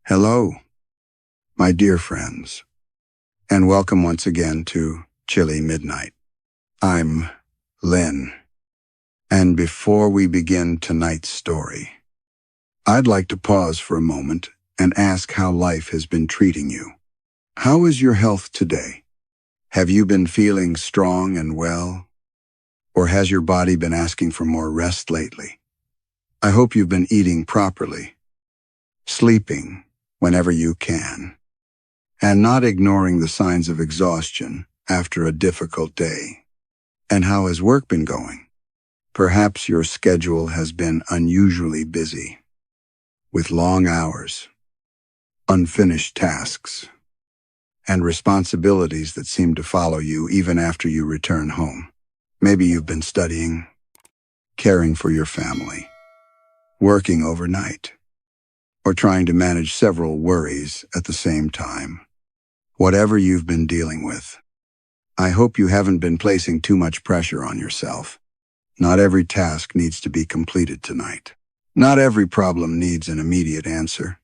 Hello, my dear friends, and welcome once again to Chilly Midnight. I'm Leanh, and before we begin tonight's story, I'd like to pause for a moment and ask how life has been treating you. How is your health today? Have you been feeling strong and well? Or has your body been asking for more rest lately? I hope you've been eating properly, sleeping whenever you can, and not ignoring the signs of exhaustion after a difficult day. And how has work been going? Perhaps your schedule has been unusually busy, with long hours, unfinished tasks, and responsibilities that seem to follow you even after you return home. Maybe you've been studying, caring for your family, working overnight, or trying to manage several worries at the same time. Whatever you've been dealing with, I hope you haven't been placing too much pressure on yourself. Not every task needs to be completed tonight. Not every problem needs an immediate answer.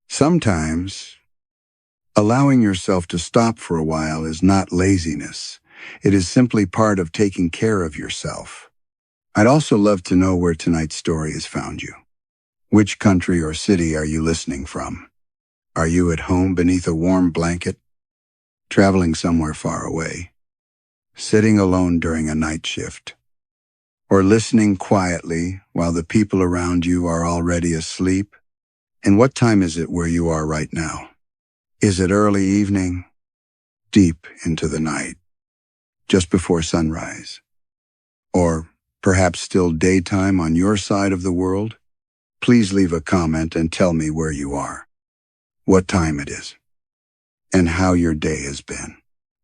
Sometimes, allowing yourself to stop for a while is not laziness. It is simply part of taking care of yourself. I'd also love to know where tonight's story has found you. Which country or city are you listening from? Are you at home beneath a warm blanket? Traveling somewhere far away? Sitting alone during a night shift? Or listening quietly while the people around you are already asleep? And what time is it where you are right now? Is it early evening? Deep into the night? Just before sunrise? Or perhaps still daytime on your side of the world? Please leave a comment and tell me where you are, what time it is, and how your day has been.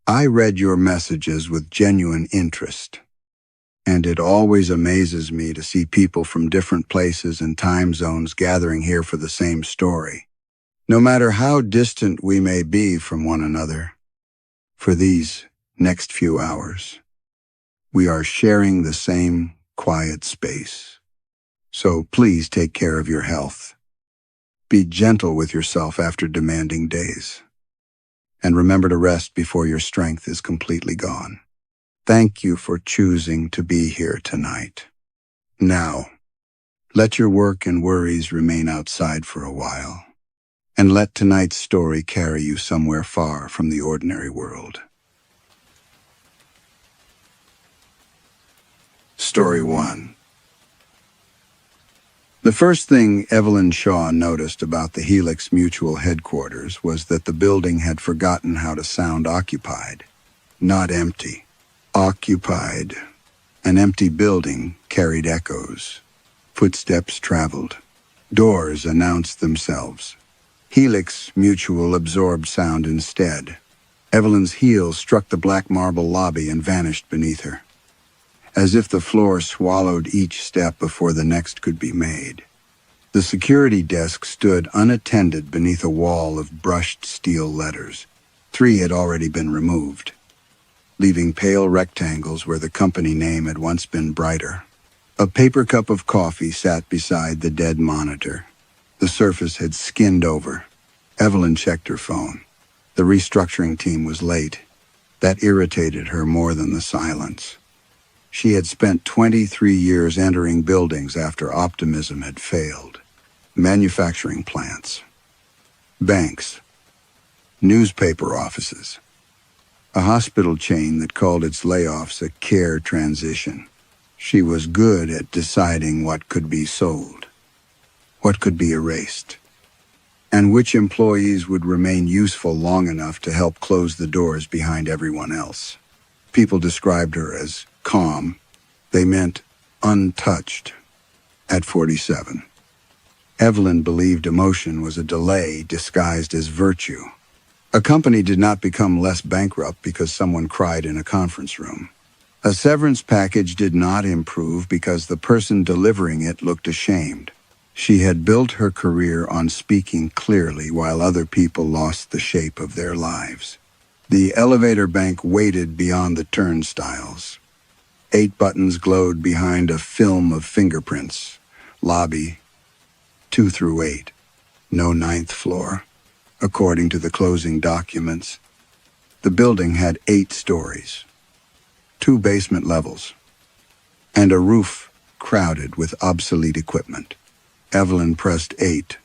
I read your messages with genuine interest, and it always amazes me to see people from different places and time zones gathering here for the same story. No matter how distant we may be from one another, for these next few hours, we are sharing the same quiet space. So please take care of your health. Be gentle with yourself after demanding days. And remember to rest before your strength is completely gone. Thank you for choosing to be here tonight. Now, let your work and worries remain outside for a while, and let tonight's story carry you somewhere far from the ordinary world. Story 1. The first thing Evelyn Shaw noticed about the Helix Mutual headquarters was that the building had forgotten how to sound occupied, not empty. Occupied. An empty building carried echoes. Footsteps traveled. Doors announced themselves. Helix Mutual absorbed sound instead. Evelyn's heel struck the black marble lobby and vanished beneath her, as if the floor swallowed each step before the next could be made. The security desk stood unattended beneath a wall of brushed steel letters. 3 had already been removed, leaving pale rectangles where the company name had once been brighter. A paper cup of coffee sat beside the dead monitor. The surface had skinned over. Evelyn checked her phone. The restructuring team was late. That irritated her more than the silence. She had spent 23 years entering buildings after optimism had failed. Manufacturing plants, banks, newspaper offices, a hospital chain that called its layoffs a care transition. She was good at deciding what could be sold, what could be erased, and which employees would remain useful long enough to help close the doors behind everyone else. People described her as calm. They meant untouched at 47. Evelyn believed emotion was a delay disguised as virtue. A company did not become less bankrupt because someone cried in a conference room. A severance package did not improve because the person delivering it looked ashamed. She had built her career on speaking clearly while other people lost the shape of their lives. The elevator bank waited beyond the turnstiles. 8 buttons glowed behind a film of fingerprints. Lobby 2 through 8. No ninth floor. According to the closing documents, the building had 8 stories, 2 basement levels, and a roof crowded with obsolete equipment. Evelyn pressed 8.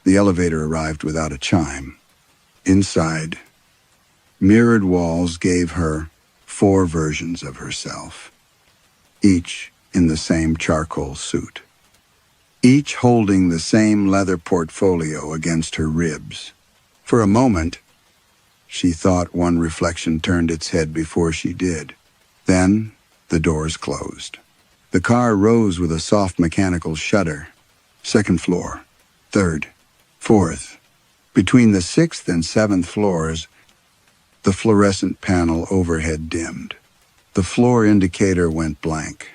The elevator arrived without a chime. Inside, mirrored walls gave her 4 versions of herself, each in the same charcoal suit, each holding the same leather portfolio against her ribs. For a moment, she thought one reflection turned its head before she did. Then, the doors closed. The car rose with a soft mechanical shudder. 2nd floor, 3rd, 4th. Between the 6th and 7th floors, the fluorescent panel overhead dimmed. The floor indicator went blank.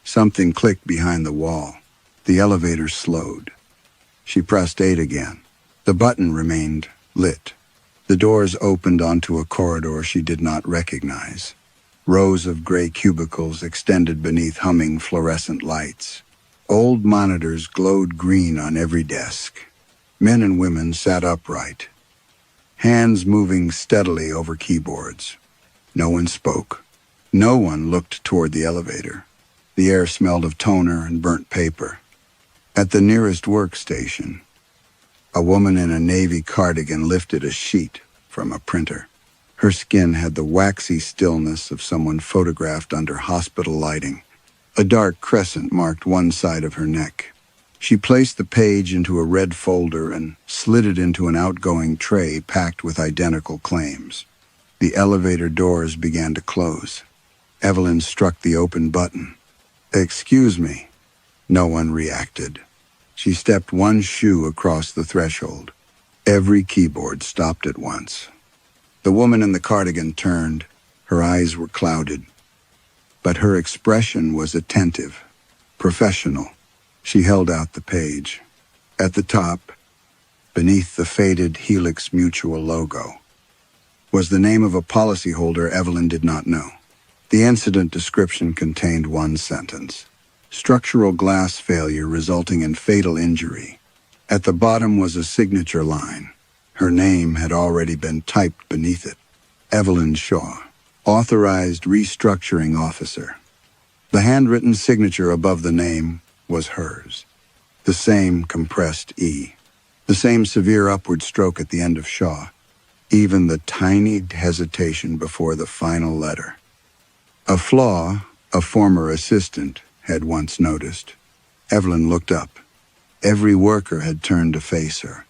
Something clicked behind the wall. The elevator slowed. She pressed 8 again. The button remained lit. The doors opened onto a corridor she did not recognize. Rows of gray cubicles extended beneath humming fluorescent lights. Old monitors glowed green on every desk. Men and women sat upright, hands moving steadily over keyboards. No one spoke. No one looked toward the elevator. The air smelled of toner and burnt paper. At the nearest workstation, a woman in a navy cardigan lifted a sheet from a printer. Her skin had the waxy stillness of someone photographed under hospital lighting. A dark crescent marked one side of her neck. She placed the page into a red folder and slid it into an outgoing tray packed with identical claims. The elevator doors began to close. Evelyn struck the open button. "Excuse me." No one reacted. She stepped one shoe across the threshold. Every keyboard stopped at once. The woman in the cardigan turned. Her eyes were clouded, but her expression was attentive, professional. She held out the page. At the top, beneath the faded Helix Mutual logo, was the name of a policyholder Evelyn did not know. The incident description contained one sentence: structural glass failure resulting in fatal injury. At the bottom was a signature line. Her name had already been typed beneath it: Evelyn Shaw, Authorized Restructuring Officer. The handwritten signature above the name was hers. The same compressed E. The same severe upward stroke at the end of Shaw. Even the tiny hesitation before the final letter. A flaw a former assistant had once noticed. Evelyn looked up. Every worker had turned to face her.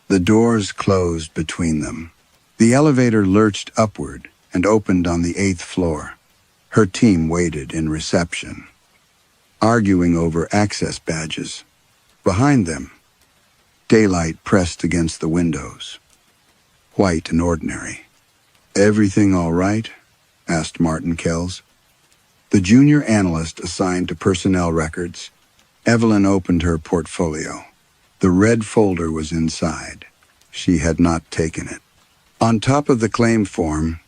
The doors closed between them. The elevator lurched upward and opened on the 8th floor. Her team waited in reception, arguing over access badges. Behind them, daylight pressed against the windows, white and ordinary. "Everything all right?" asked Martin Kells, the junior analyst assigned to personnel records. Evelyn opened her portfolio. The red folder was inside. She had not taken it. On top of the claim form,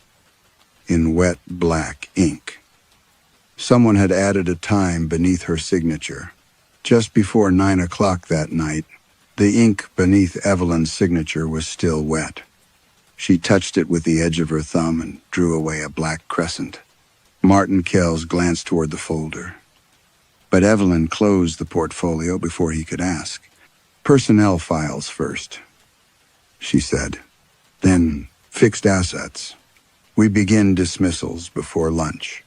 in wet black ink, someone had added a time beneath her signature. Just before 9 o'clock that night, the ink beneath Evelyn's signature was still wet. She touched it with the edge of her thumb and drew away a black crescent. Martin Kells glanced toward the folder, but Evelyn closed the portfolio before he could ask. "Personnel files first," she said. "Then fixed assets. We begin dismissals before lunch."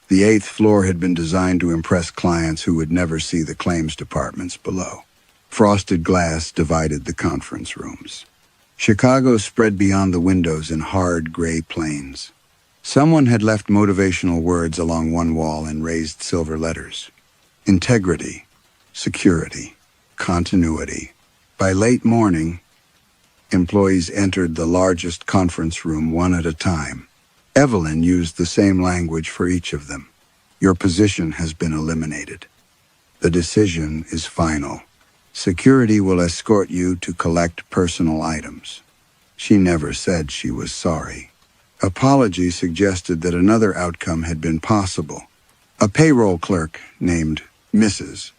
The 8th floor had been designed to impress clients who would never see the claims departments below. Frosted glass divided the conference rooms. Chicago spread beyond the windows in hard gray plains. Someone had left motivational words along one wall in raised silver letters: integrity, security, continuity. By late morning, employees entered the largest conference room one at a time. Evelyn used the same language for each of them. "Your position has been eliminated. The decision is final. Security will escort you to collect personal items." She never said she was sorry. Apology suggested that another outcome had been possible. A payroll clerk named Mrs.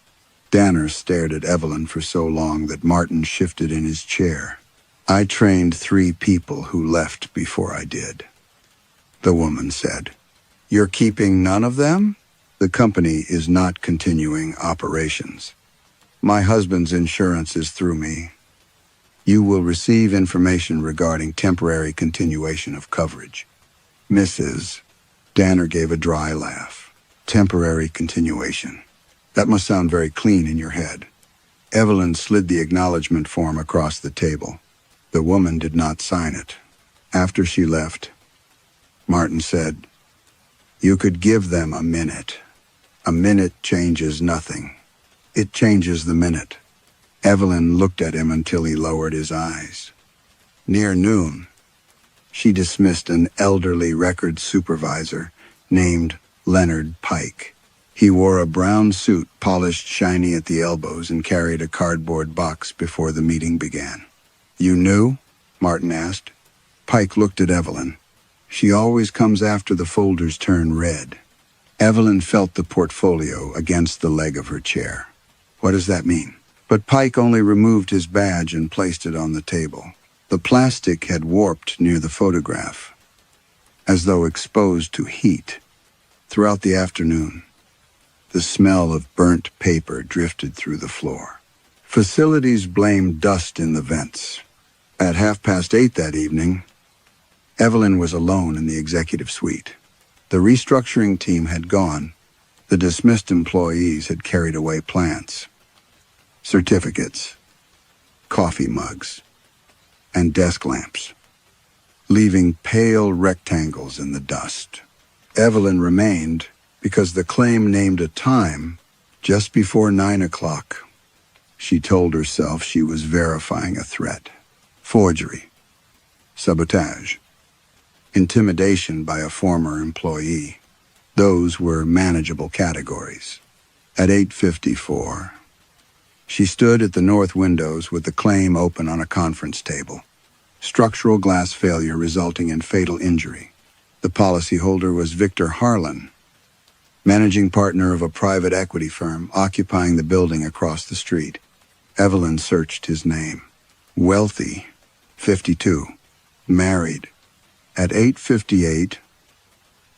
Danner stared at Evelyn for so long that Martin shifted in his chair. "I trained 3 people who left before I did," the woman said. "You're keeping none of them?" "The company is not continuing operations. My husband's insurance is through me. You will receive information regarding temporary continuation of coverage." "Mrs." Danner gave a dry laugh. "Temporary continuation. That must sound very clean in your head." Evelyn slid the acknowledgement form across the table. The woman did not sign it. After she left, Martin said, "You could give them a minute. A minute changes nothing. It changes the minute." Evelyn looked at him until he lowered his eyes. Near noon, she dismissed an elderly record supervisor named Leonard Pike. He wore a brown suit polished shiny at the elbows and carried a cardboard box before the meeting began. "You knew?" Martin asked. Pike looked at Evelyn. "She always comes after the folders turn red." Evelyn felt the portfolio against the leg of her chair. "What does that mean?" But Pike only removed his badge and placed it on the table. The plastic had warped near the photograph, as though exposed to heat. Throughout the afternoon, the smell of burnt paper drifted through the floor. Facilities blamed dust in the vents. At 8:30 that evening, Evelyn was alone in the executive suite. The restructuring team had gone. The dismissed employees had carried away plants, certificates, coffee mugs, and desk lamps, leaving pale rectangles in the dust. Evelyn remained because the claim named a time just before 9 o'clock. She told herself she was verifying a threat. Forgery, sabotage, intimidation by a former employee. Those were manageable categories. At 8:54, she stood at the north windows with the claim open on a conference table. Structural glass failure resulting in fatal injury. The policyholder was Victor Harlan, managing partner of a private equity firm occupying the building across the street. Evelyn searched his name. Wealthy, 52, married. At 8:58,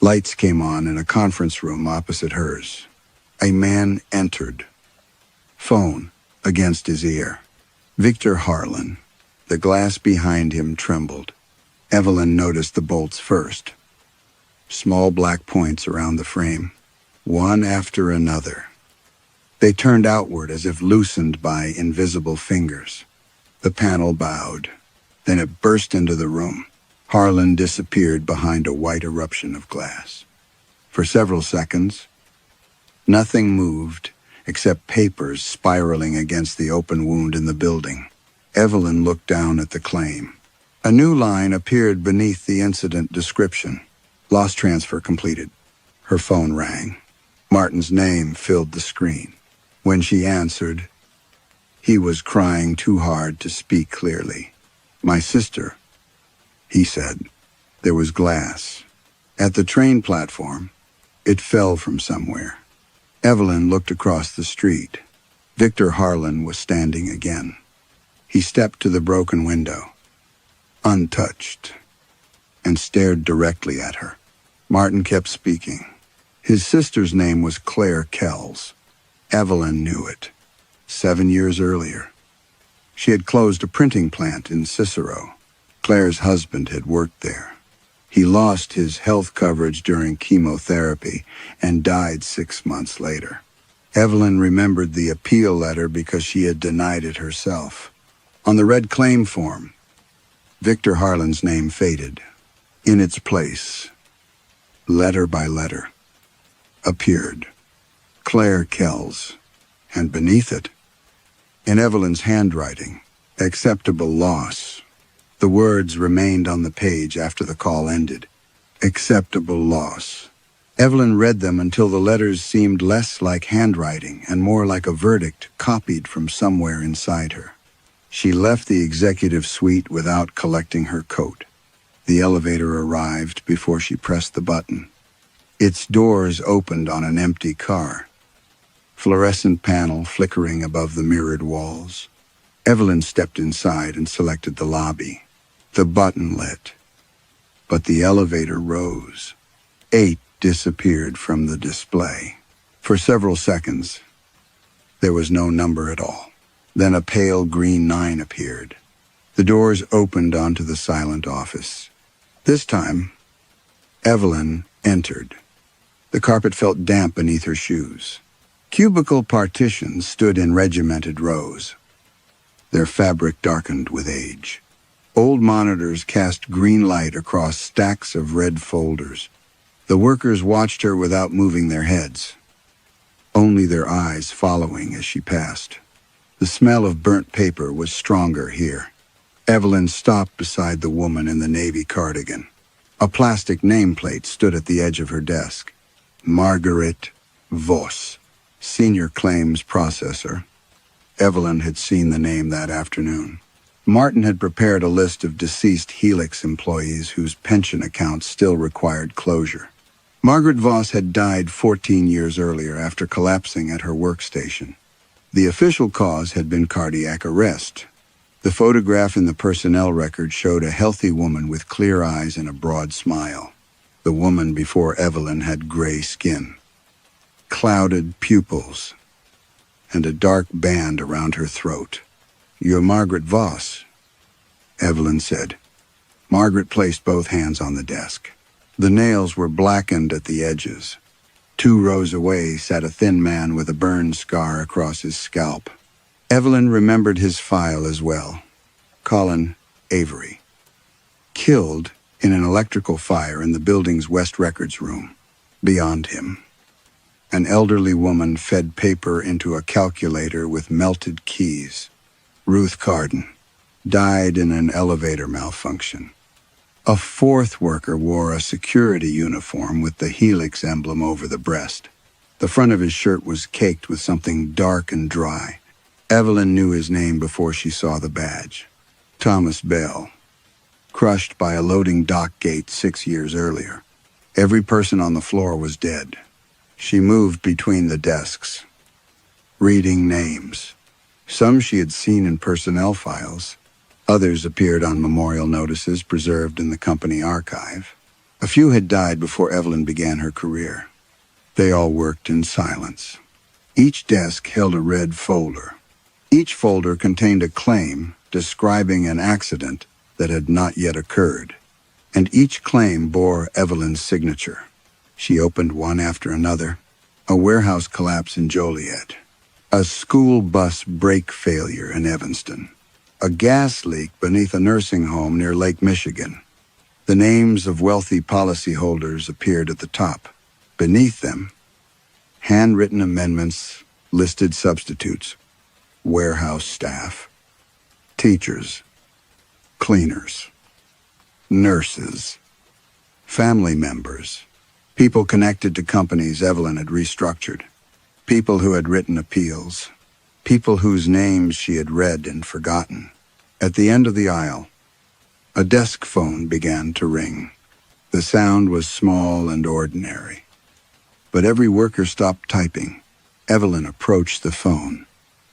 lights came on in a conference room opposite hers. A man entered, phone against his ear. Victor Harlan. The glass behind him trembled. Evelyn noticed the bolts first. Small black points around the frame, one after another. They turned outward as if loosened by invisible fingers. The panel bowed. Then it burst into the room. Harlan disappeared behind a white eruption of glass. For several seconds, nothing moved except papers spiraling against the open wound in the building. Evelyn looked down at the claim. A new line appeared beneath the incident description. Loss transfer completed. Her phone rang. Martin's name filled the screen. When she answered, he was crying too hard to speak clearly. "My sister," he said. There was glass. At the train platform, it fell from somewhere. Evelyn looked across the street. Victor Harlan was standing again. He stepped to the broken window, untouched, and stared directly at her. Martin kept speaking. His sister's name was Claire Kells. Evelyn knew it. 7 years earlier, she had closed a printing plant in Cicero. Claire's husband had worked there. He lost his health coverage during chemotherapy and died 6 months later. Evelyn remembered the appeal letter because she had denied it herself. On the red claim form, Victor Harlan's name faded. In its place, letter by letter, appeared Claire Kells, and beneath it, in Evelyn's handwriting, acceptable loss. The words remained on the page after the call ended. Acceptable loss. Evelyn read them until the letters seemed less like handwriting and more like a verdict copied from somewhere inside her. She left the executive suite without collecting her coat. The elevator arrived before she pressed the button. Its doors opened on an empty car. fluorescent panel flickering above the mirrored walls. Evelyn stepped inside and selected the lobby. The button lit, but the elevator rose. 8 disappeared from the display. For several seconds, there was no number at all. Then a pale green 9 appeared. The doors opened onto the silent office. This time, Evelyn entered. The carpet felt damp beneath her shoes. Cubicle partitions stood in regimented rows, their fabric darkened with age. Old monitors cast green light across stacks of red folders. The workers watched her without moving their heads, only their eyes following as she passed. The smell of burnt paper was stronger here. Evelyn stopped beside the woman in the navy cardigan. A plastic nameplate stood at the edge of her desk. Margaret Voss, Senior Claims Processor. Evelyn had seen the name that afternoon. Martin had prepared a list of deceased Helix employees whose pension accounts still required closure. Margaret Voss had died 14 years earlier after collapsing at her workstation. The official cause had been cardiac arrest. The photograph in the personnel record showed a healthy woman with clear eyes and a broad smile. The woman before Evelyn had gray skin, clouded pupils, and a dark band around her throat. "You're Margaret Voss," Evelyn said. Margaret placed both hands on the desk. The nails were blackened at the edges. 2 rows away sat a thin man with a burn scar across his scalp. Evelyn remembered his file as well. Colin Avery, killed in an electrical fire in the building's West Records room. Beyond him, an elderly woman fed paper into a calculator with melted keys. Ruth Carden died in an elevator malfunction. A 4th worker wore a security uniform with the Helix emblem over the breast. The front of his shirt was caked with something dark and dry. Evelyn knew his name before she saw the badge. Thomas Bell, crushed by a loading dock gate 6 years earlier. Every person on the floor was dead. She moved between the desks, reading names. Some she had seen in personnel files. Others appeared on memorial notices preserved in the company archive. A few had died before Evelyn began her career. They all worked in silence. Each desk held a red folder. Each folder contained a claim describing an accident that had not yet occurred, and each claim bore Evelyn's signature. She opened one after another. A warehouse collapse in Joliet, a school bus brake failure in Evanston, a gas leak beneath a nursing home near Lake Michigan. The names of wealthy policyholders appeared at the top. Beneath them, handwritten amendments listed substitutes, warehouse staff, teachers, cleaners, nurses, family members, people connected to companies Evelyn had restructured, people who had written appeals, people whose names she had read and forgotten. At the end of the aisle, a desk phone began to ring. The sound was small and ordinary, but every worker stopped typing. Evelyn approached the phone.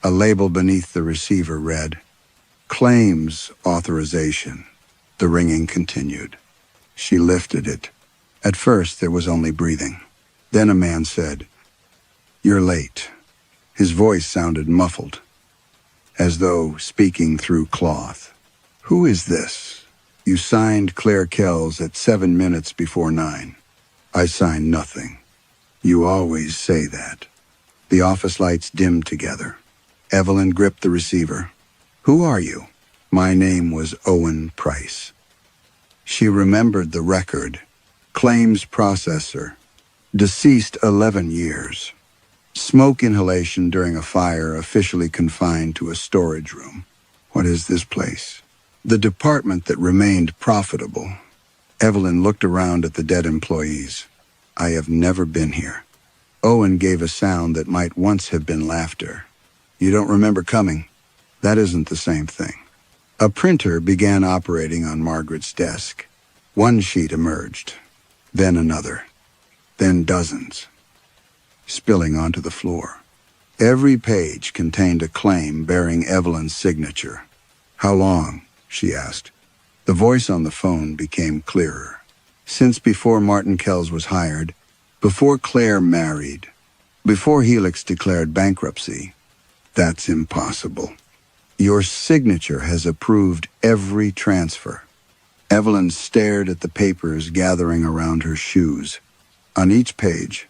A label beneath the receiver read, "Claims Authorization." The ringing continued. She lifted it. At first, there was only breathing. Then a man said, "You're late." His voice sounded muffled, as though speaking through cloth. "Who is this? You signed Claire Kells at 7 minutes before 9. I signed nothing. You always say that." The office lights dimmed together. Evelyn gripped the receiver. "Who are you?" "My name was Owen Price." She remembered the record. Claims processor. Deceased 11 years. Smoke inhalation during a fire officially confined to a storage room. What is this place? The department that remained profitable. Evelyn looked around at the dead employees. "I have never been here." Owen gave a sound that might once have been laughter. "You don't remember coming? That isn't the same thing." A printer began operating on Margaret's desk. One sheet emerged, then another, then dozens, spilling onto the floor. Every page contained a claim bearing Evelyn's signature. "How long?" she asked. The voice on the phone became clearer. "Since before Martin Kells was hired, before Claire married, before Helix declared bankruptcy." "That's impossible. Your signature has approved every transfer." Evelyn stared at the papers gathering around her shoes. On each page,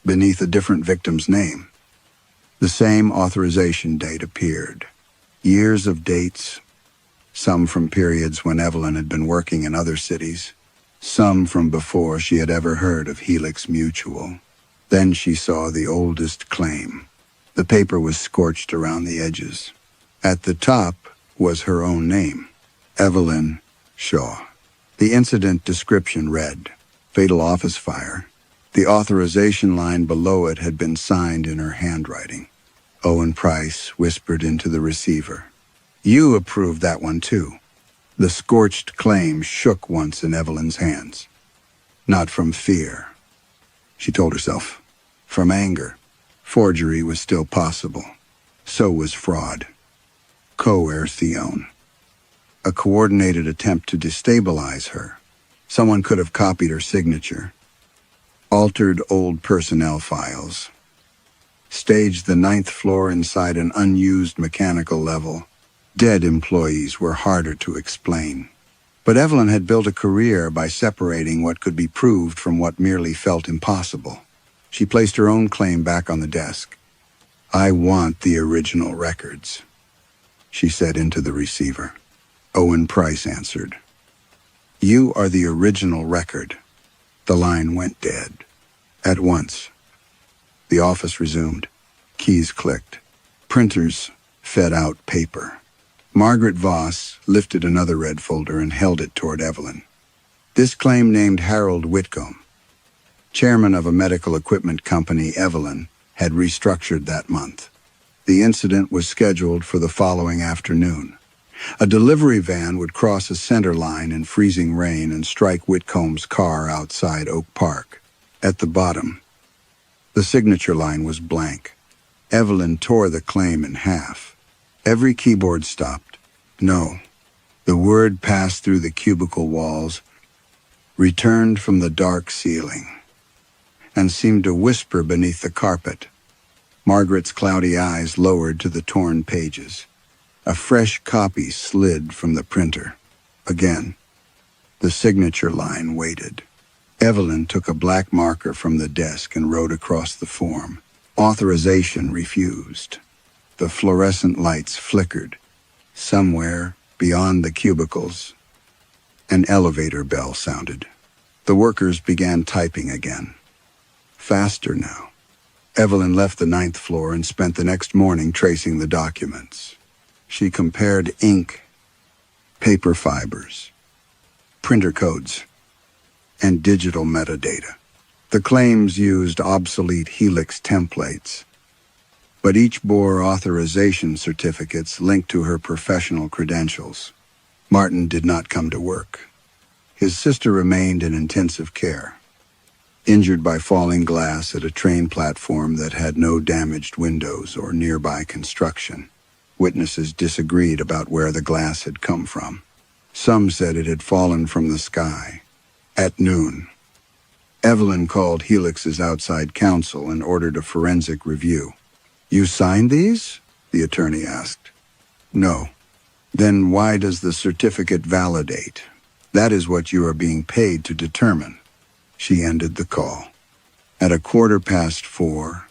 beneath a different victim's name, the same authorization date appeared. Years of dates, some from periods when Evelyn had been working in other cities, some from before she had ever heard of Helix Mutual. Then she saw the oldest claim. The paper was scorched around the edges. At the top was her own name, Evelyn Shaw. The incident description read, "Fatal office fire." The authorization line below it had been signed in her handwriting. Owen Price whispered into the receiver, "You approved that one too." The scorched claim shook once in Evelyn's hands. Not from fear, she told herself. From anger. Forgery was still possible. So was fraud. Coercion. A coordinated attempt to destabilize her. Someone could have copied her signature, altered old personnel files, staged the 9th floor inside an unused mechanical level. Dead employees were harder to explain. But Evelyn had built a career by separating what could be proved from what merely felt impossible. She placed her own claim back on the desk. "I want the original records," she said into the receiver. Owen Price answered. "You are the original record." The line went dead. At once, the office resumed. Keys clicked. Printers fed out paper. Margaret Voss lifted another red folder and held it toward Evelyn. This claim named Harold Whitcomb, chairman of a medical equipment company Evelyn had restructured that month. The incident was scheduled for the following afternoon. A delivery van would cross a center line in freezing rain and strike Whitcomb's car outside Oak Park. At the bottom, the signature line was blank. Evelyn tore the claim in half. Every keyboard stopped. No. The word passed through the cubicle walls, returned from the dark ceiling, and seemed to whisper beneath the carpet. Margaret's cloudy eyes lowered to the torn pages. A fresh copy slid from the printer. Again, the signature line waited. Evelyn took a black marker from the desk and wrote across the form. Authorization refused. The fluorescent lights flickered. Somewhere beyond the cubicles, an elevator bell sounded. The workers began typing again. Faster now. Evelyn left the 9th floor and spent the next morning tracing the documents. She compared ink, paper fibers, printer codes, and digital metadata. The claims used obsolete Helix templates, but each bore authorization certificates linked to her professional credentials. Martin did not come to work. His sister remained in intensive care, injured by falling glass at a train platform that had no damaged windows or nearby construction. Witnesses disagreed about where the glass had come from. Some said it had fallen from the sky. At noon, Evelyn called Helix's outside counsel and ordered a forensic review. "You signed these?" the attorney asked. "No." "Then why does the certificate validate? That is what you are being paid to determine." She ended the call. At 4:15,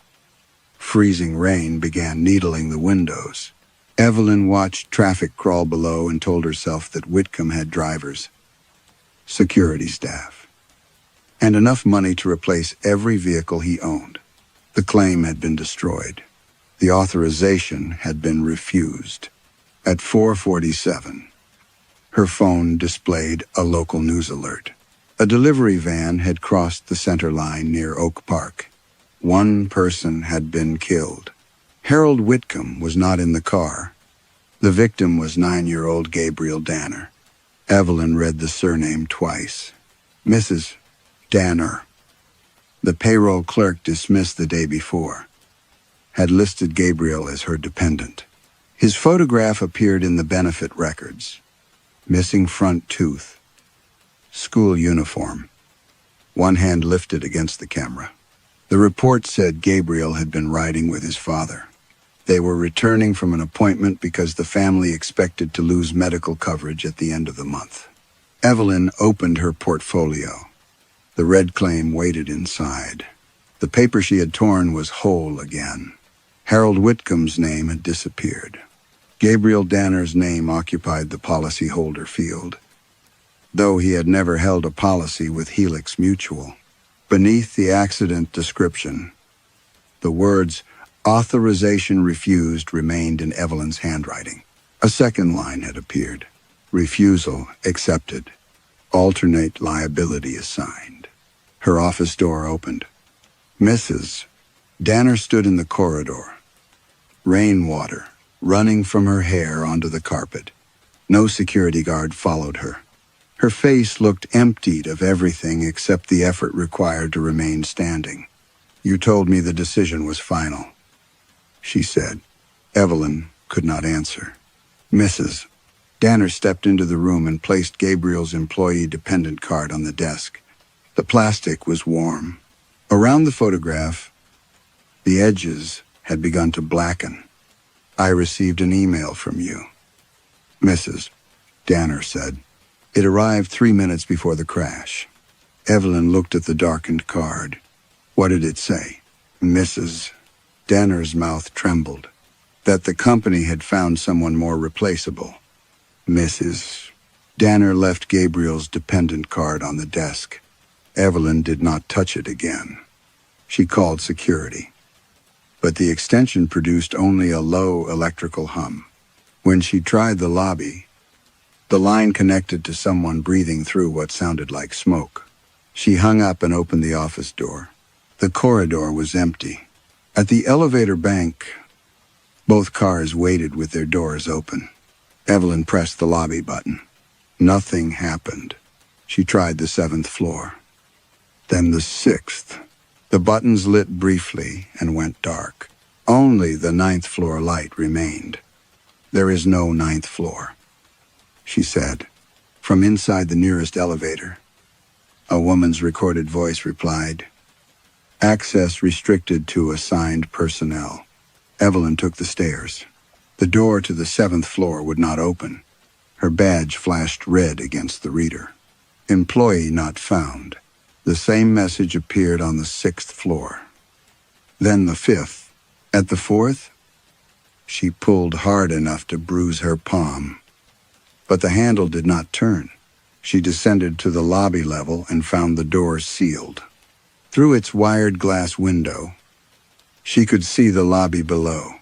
freezing rain began needling the windows. Evelyn watched traffic crawl below and told herself that Whitcomb had drivers, security staff, and enough money to replace every vehicle he owned. The claim had been destroyed. The authorization had been refused. At 4:47, her phone displayed a local news alert. A delivery van had crossed the center line near Oak Park. One person had been killed. Harold Whitcomb was not in the car. The victim was 9-year-old Gabriel Danner. Evelyn read the surname twice. Mrs. Danner. The payroll clerk dismissed the day before. had listed Gabriel as her dependent. His photograph appeared in the benefit records. Missing front tooth. School uniform. One hand lifted against the camera. The report said Gabriel had been riding with his father. They were returning from an appointment because the family expected to lose medical coverage at the end of the month. Evelyn opened her portfolio. The red claim waited inside. The paper she had torn was whole again. Harold Whitcomb's name had disappeared. Gabriel Danner's name occupied the policyholder field, though he had never held a policy with Helix Mutual. Beneath the accident description, the words "authorization refused" remained in Evelyn's handwriting. A second line had appeared. Refusal accepted. Alternate liability assigned. Her office door opened. Mrs. Danner stood in the corridor. Rainwater running from her hair onto the carpet. No security guard followed her. Her face looked emptied of everything except the effort required to remain standing. "You told me the decision was final," she said. Evelyn could not answer. Mrs. Danner stepped into the room and placed Gabriel's employee dependent card on the desk. The plastic was warm. Around the photograph, the edges had begun to blacken. "I received an email from you," Mrs. Danner said. It arrived 3 minutes before the crash. Evelyn looked at the darkened card. What did it say? Mrs. Danner's mouth trembled. That the company had found someone more replaceable. Mrs. Danner left Gabriel's dependent card on the desk. Evelyn did not touch it again. She called security. But the extension produced only a low electrical hum. When she tried the lobby, the line connected to someone breathing through what sounded like smoke. She hung up and opened the office door. The corridor was empty. At the elevator bank, both cars waited with their doors open. Evelyn pressed the lobby button. Nothing happened. She tried the 7th floor. Then the 6th. The buttons lit briefly and went dark. Only the 9th floor light remained. "There is no 9th floor," she said, from inside the nearest elevator. A woman's recorded voice replied, "Access restricted to assigned personnel." Evelyn took the stairs. The door to the 7th floor would not open. Her badge flashed red against the reader. "Employee not found." The same message appeared on the 6th floor. Then the 5th. At the 4th, she pulled hard enough to bruise her palm. But the handle did not turn. She descended to the lobby level and found the door sealed. Through its wired glass window, she could see the lobby below.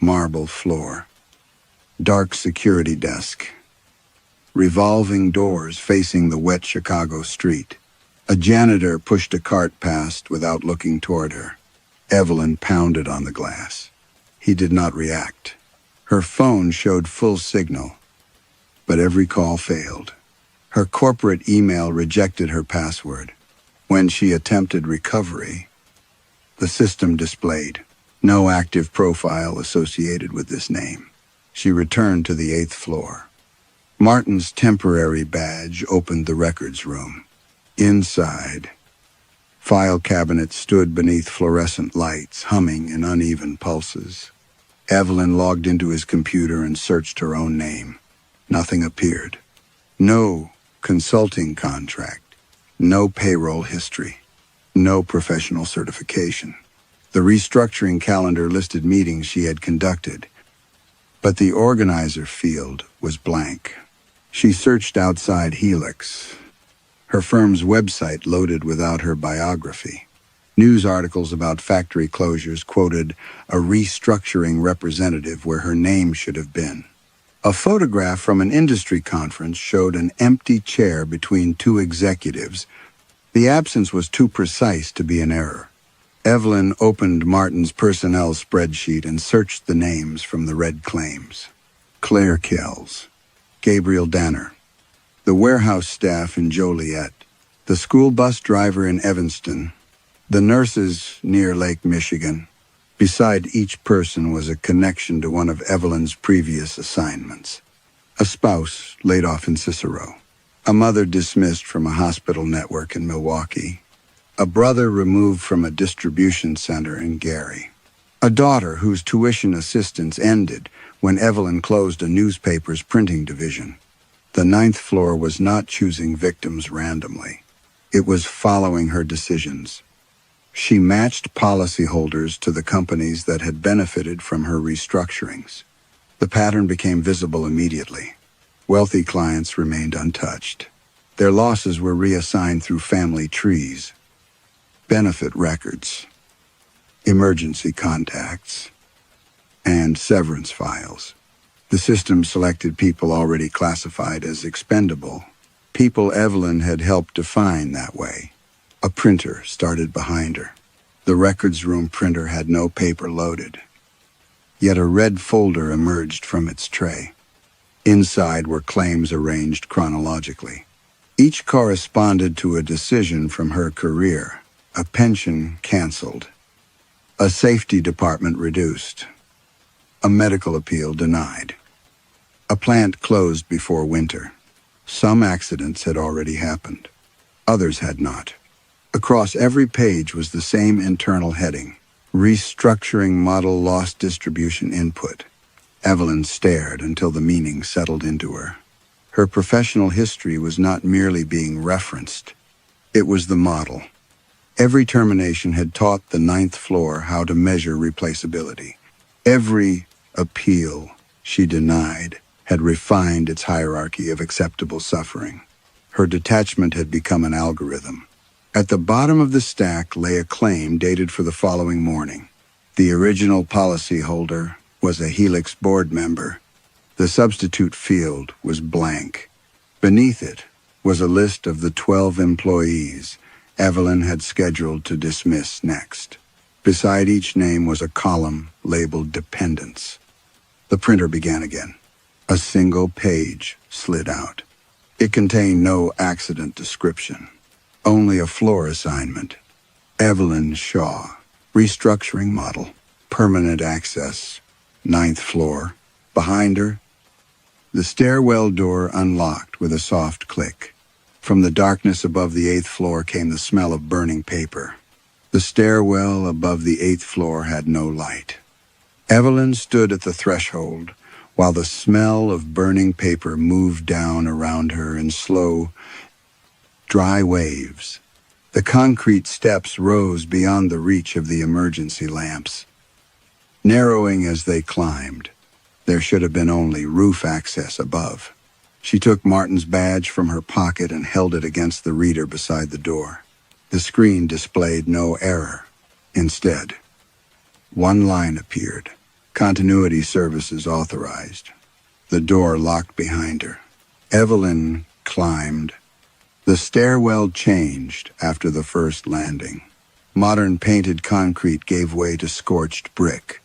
Marble floor. Dark security desk. Revolving doors facing the wet Chicago street. A janitor pushed a cart past without looking toward her. Evelyn pounded on the glass. He did not react. Her phone showed full signal, but every call failed. Her corporate email rejected her password. When she attempted recovery, the system displayed no active profile associated with this name. She returned to the 8th floor. Martin's temporary badge opened the records room. Inside, file cabinets stood beneath fluorescent lights, humming in uneven pulses. Evelyn logged into his computer and searched her own name. Nothing appeared. No consulting contract. No payroll history. No professional certification. The restructuring calendar listed meetings she had conducted, but the organizer field was blank. She searched outside Helix. Her firm's website loaded without her biography. News articles about factory closures quoted a restructuring representative where her name should have been. A photograph from an industry conference showed an empty chair between two executives. The absence was too precise to be an error. Evelyn opened Martin's personnel spreadsheet and searched the names from the red claims. Claire Kells, Gabriel Danner, the warehouse staff in Joliet, the school bus driver in Evanston, the nurses near Lake Michigan, Beside each person was a connection to one of Evelyn's previous assignments. A spouse laid off in Cicero. A mother dismissed from a hospital network in Milwaukee. A brother removed from a distribution center in Gary. A daughter whose tuition assistance ended when Evelyn closed a newspaper's printing division. The ninth floor was not choosing victims randomly. It was following her decisions. She matched policyholders to the companies that had benefited from her restructurings. The pattern became visible immediately. Wealthy clients remained untouched. Their losses were reassigned through family trees, benefit records, emergency contacts, and severance files. The system selected people already classified as expendable, people Evelyn had helped define that way. A printer started behind her. The records room printer had no paper loaded. Yet a red folder emerged from its tray. Inside were claims arranged chronologically. Each corresponded to a decision from her career. A pension canceled. A safety department reduced. A medical appeal denied. A plant closed before winter. Some accidents had already happened. Others had not. Across every page was the same internal heading: Restructuring Model Lost Distribution Input. Evelyn stared until the meaning settled into her. Her professional history was not merely being referenced. It was the model. Every termination had taught the ninth floor how to measure replaceability. Every appeal she denied had refined its hierarchy of acceptable suffering. Her detachment had become an algorithm. At the bottom of the stack lay a claim dated for the following morning. The original policyholder was a Helix board member. The substitute field was blank. Beneath it was a list of the 12 employees Evelyn had scheduled to dismiss next. Beside each name was a column labeled Dependents. The printer began again. A single page slid out. It contained no accident description, only a floor assignment. Evelyn Shaw, restructuring model, permanent access, ninth floor. Behind her, the stairwell door unlocked with a soft click. From the darkness above the 8th floor came the smell of burning paper. The stairwell above the 8th floor had no light. Evelyn stood at the threshold while the smell of burning paper moved down around her in slow, dry waves. The concrete steps rose beyond the reach of the emergency lamps. Narrowing as they climbed, there should have been only roof access above. She took Martin's badge from her pocket and held it against the reader beside the door. The screen displayed no error. Instead, one line appeared: Continuity services authorized. The door locked behind her. Evelyn climbed. The stairwell changed after the first landing. Modern painted concrete gave way to scorched brick.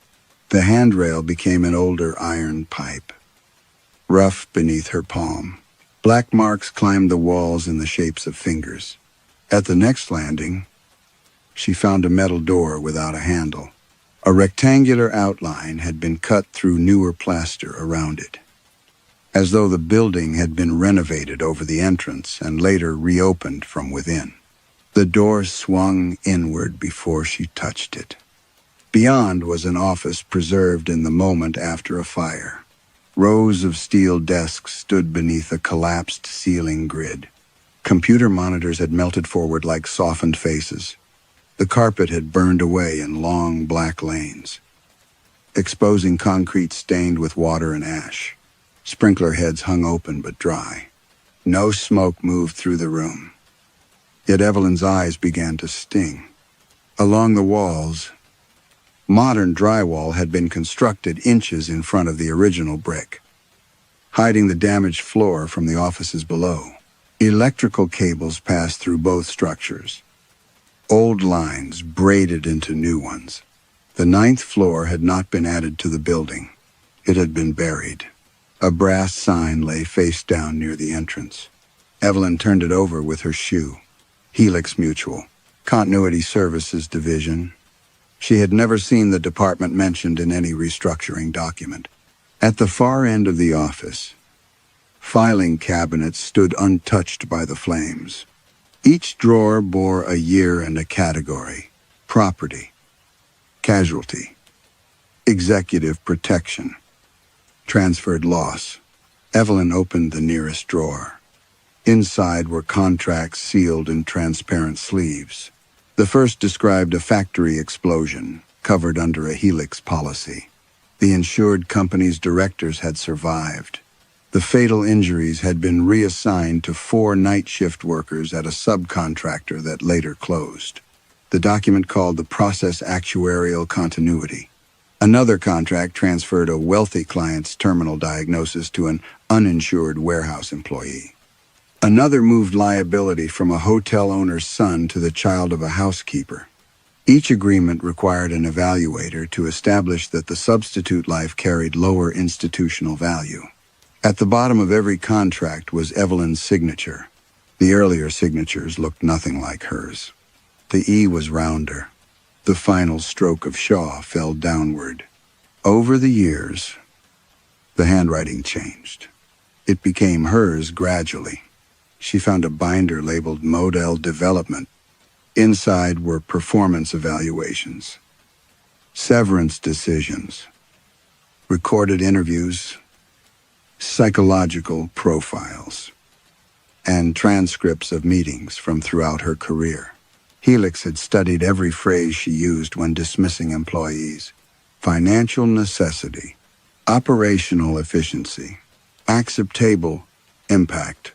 The handrail became an older iron pipe, rough beneath her palm. Black marks climbed the walls in the shapes of fingers. At the next landing, she found a metal door without a handle. A rectangular outline had been cut through newer plaster around it, as though the building had been renovated over the entrance and later reopened from within. The door swung inward before she touched it. Beyond was an office preserved in the moment after a fire. Rows of steel desks stood beneath a collapsed ceiling grid. Computer monitors had melted forward like softened faces. The carpet had burned away in long black lanes, exposing concrete stained with water and ash. Sprinkler heads hung open but dry. No smoke moved through the room. Yet Evelyn's eyes began to sting. Along the walls, modern drywall had been constructed inches in front of the original brick, hiding the damaged floor from the offices below. Electrical cables passed through both structures, old lines braided into new ones. The 9th floor had not been added to the building. It had been buried. A brass sign lay face down near the entrance. Evelyn turned it over with her shoe. Helix Mutual, Continuity Services Division, She had never seen the department mentioned in any restructuring document. At the far end of the office, filing cabinets stood untouched by the flames. Each drawer bore a year and a category: property, casualty, executive protection, transferred loss. Evelyn opened the nearest drawer. Inside were contracts sealed in transparent sleeves. The first described a factory explosion covered under a helix policy. The insured company's directors had survived. The fatal injuries had been reassigned to 4 night shift workers at a subcontractor that later closed. The document called the process actuarial continuity. Another contract transferred a wealthy client's terminal diagnosis to an uninsured warehouse employee. Another moved liability from a hotel owner's son to the child of a housekeeper. Each agreement required an evaluator to establish that the substitute life carried lower institutional value. At the bottom of every contract was Evelyn's signature. The earlier signatures looked nothing like hers. The E was rounder. The final stroke of Shaw fell downward. Over the years, the handwriting changed. It became hers gradually. She found a binder labeled Model Development. Inside were performance evaluations, severance decisions, recorded interviews, psychological profiles, and transcripts of meetings from throughout her career. Helix had studied every phrase she used when dismissing employees: financial necessity, operational efficiency, acceptable impact.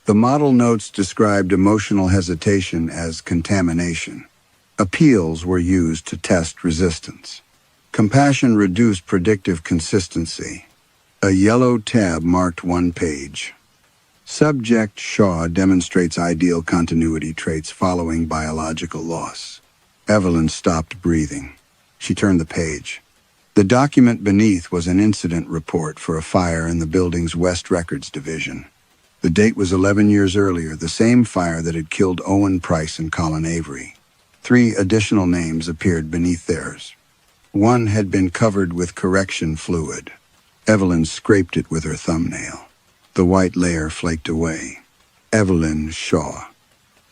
The model notes described emotional hesitation as contamination. Appeals were used to test resistance. Compassion reduced predictive consistency. A yellow tab marked one page. Subject Shaw demonstrates ideal continuity traits following biological loss. Evelyn stopped breathing. She turned the page. The document beneath was an incident report for a fire in the building's West Records division. The date was 11 years earlier, the same fire that had killed Owen Price and Colin Avery. 3 additional names appeared beneath theirs. One had been covered with correction fluid. Evelyn scraped it with her thumbnail. The white layer flaked away. Evelyn Shaw.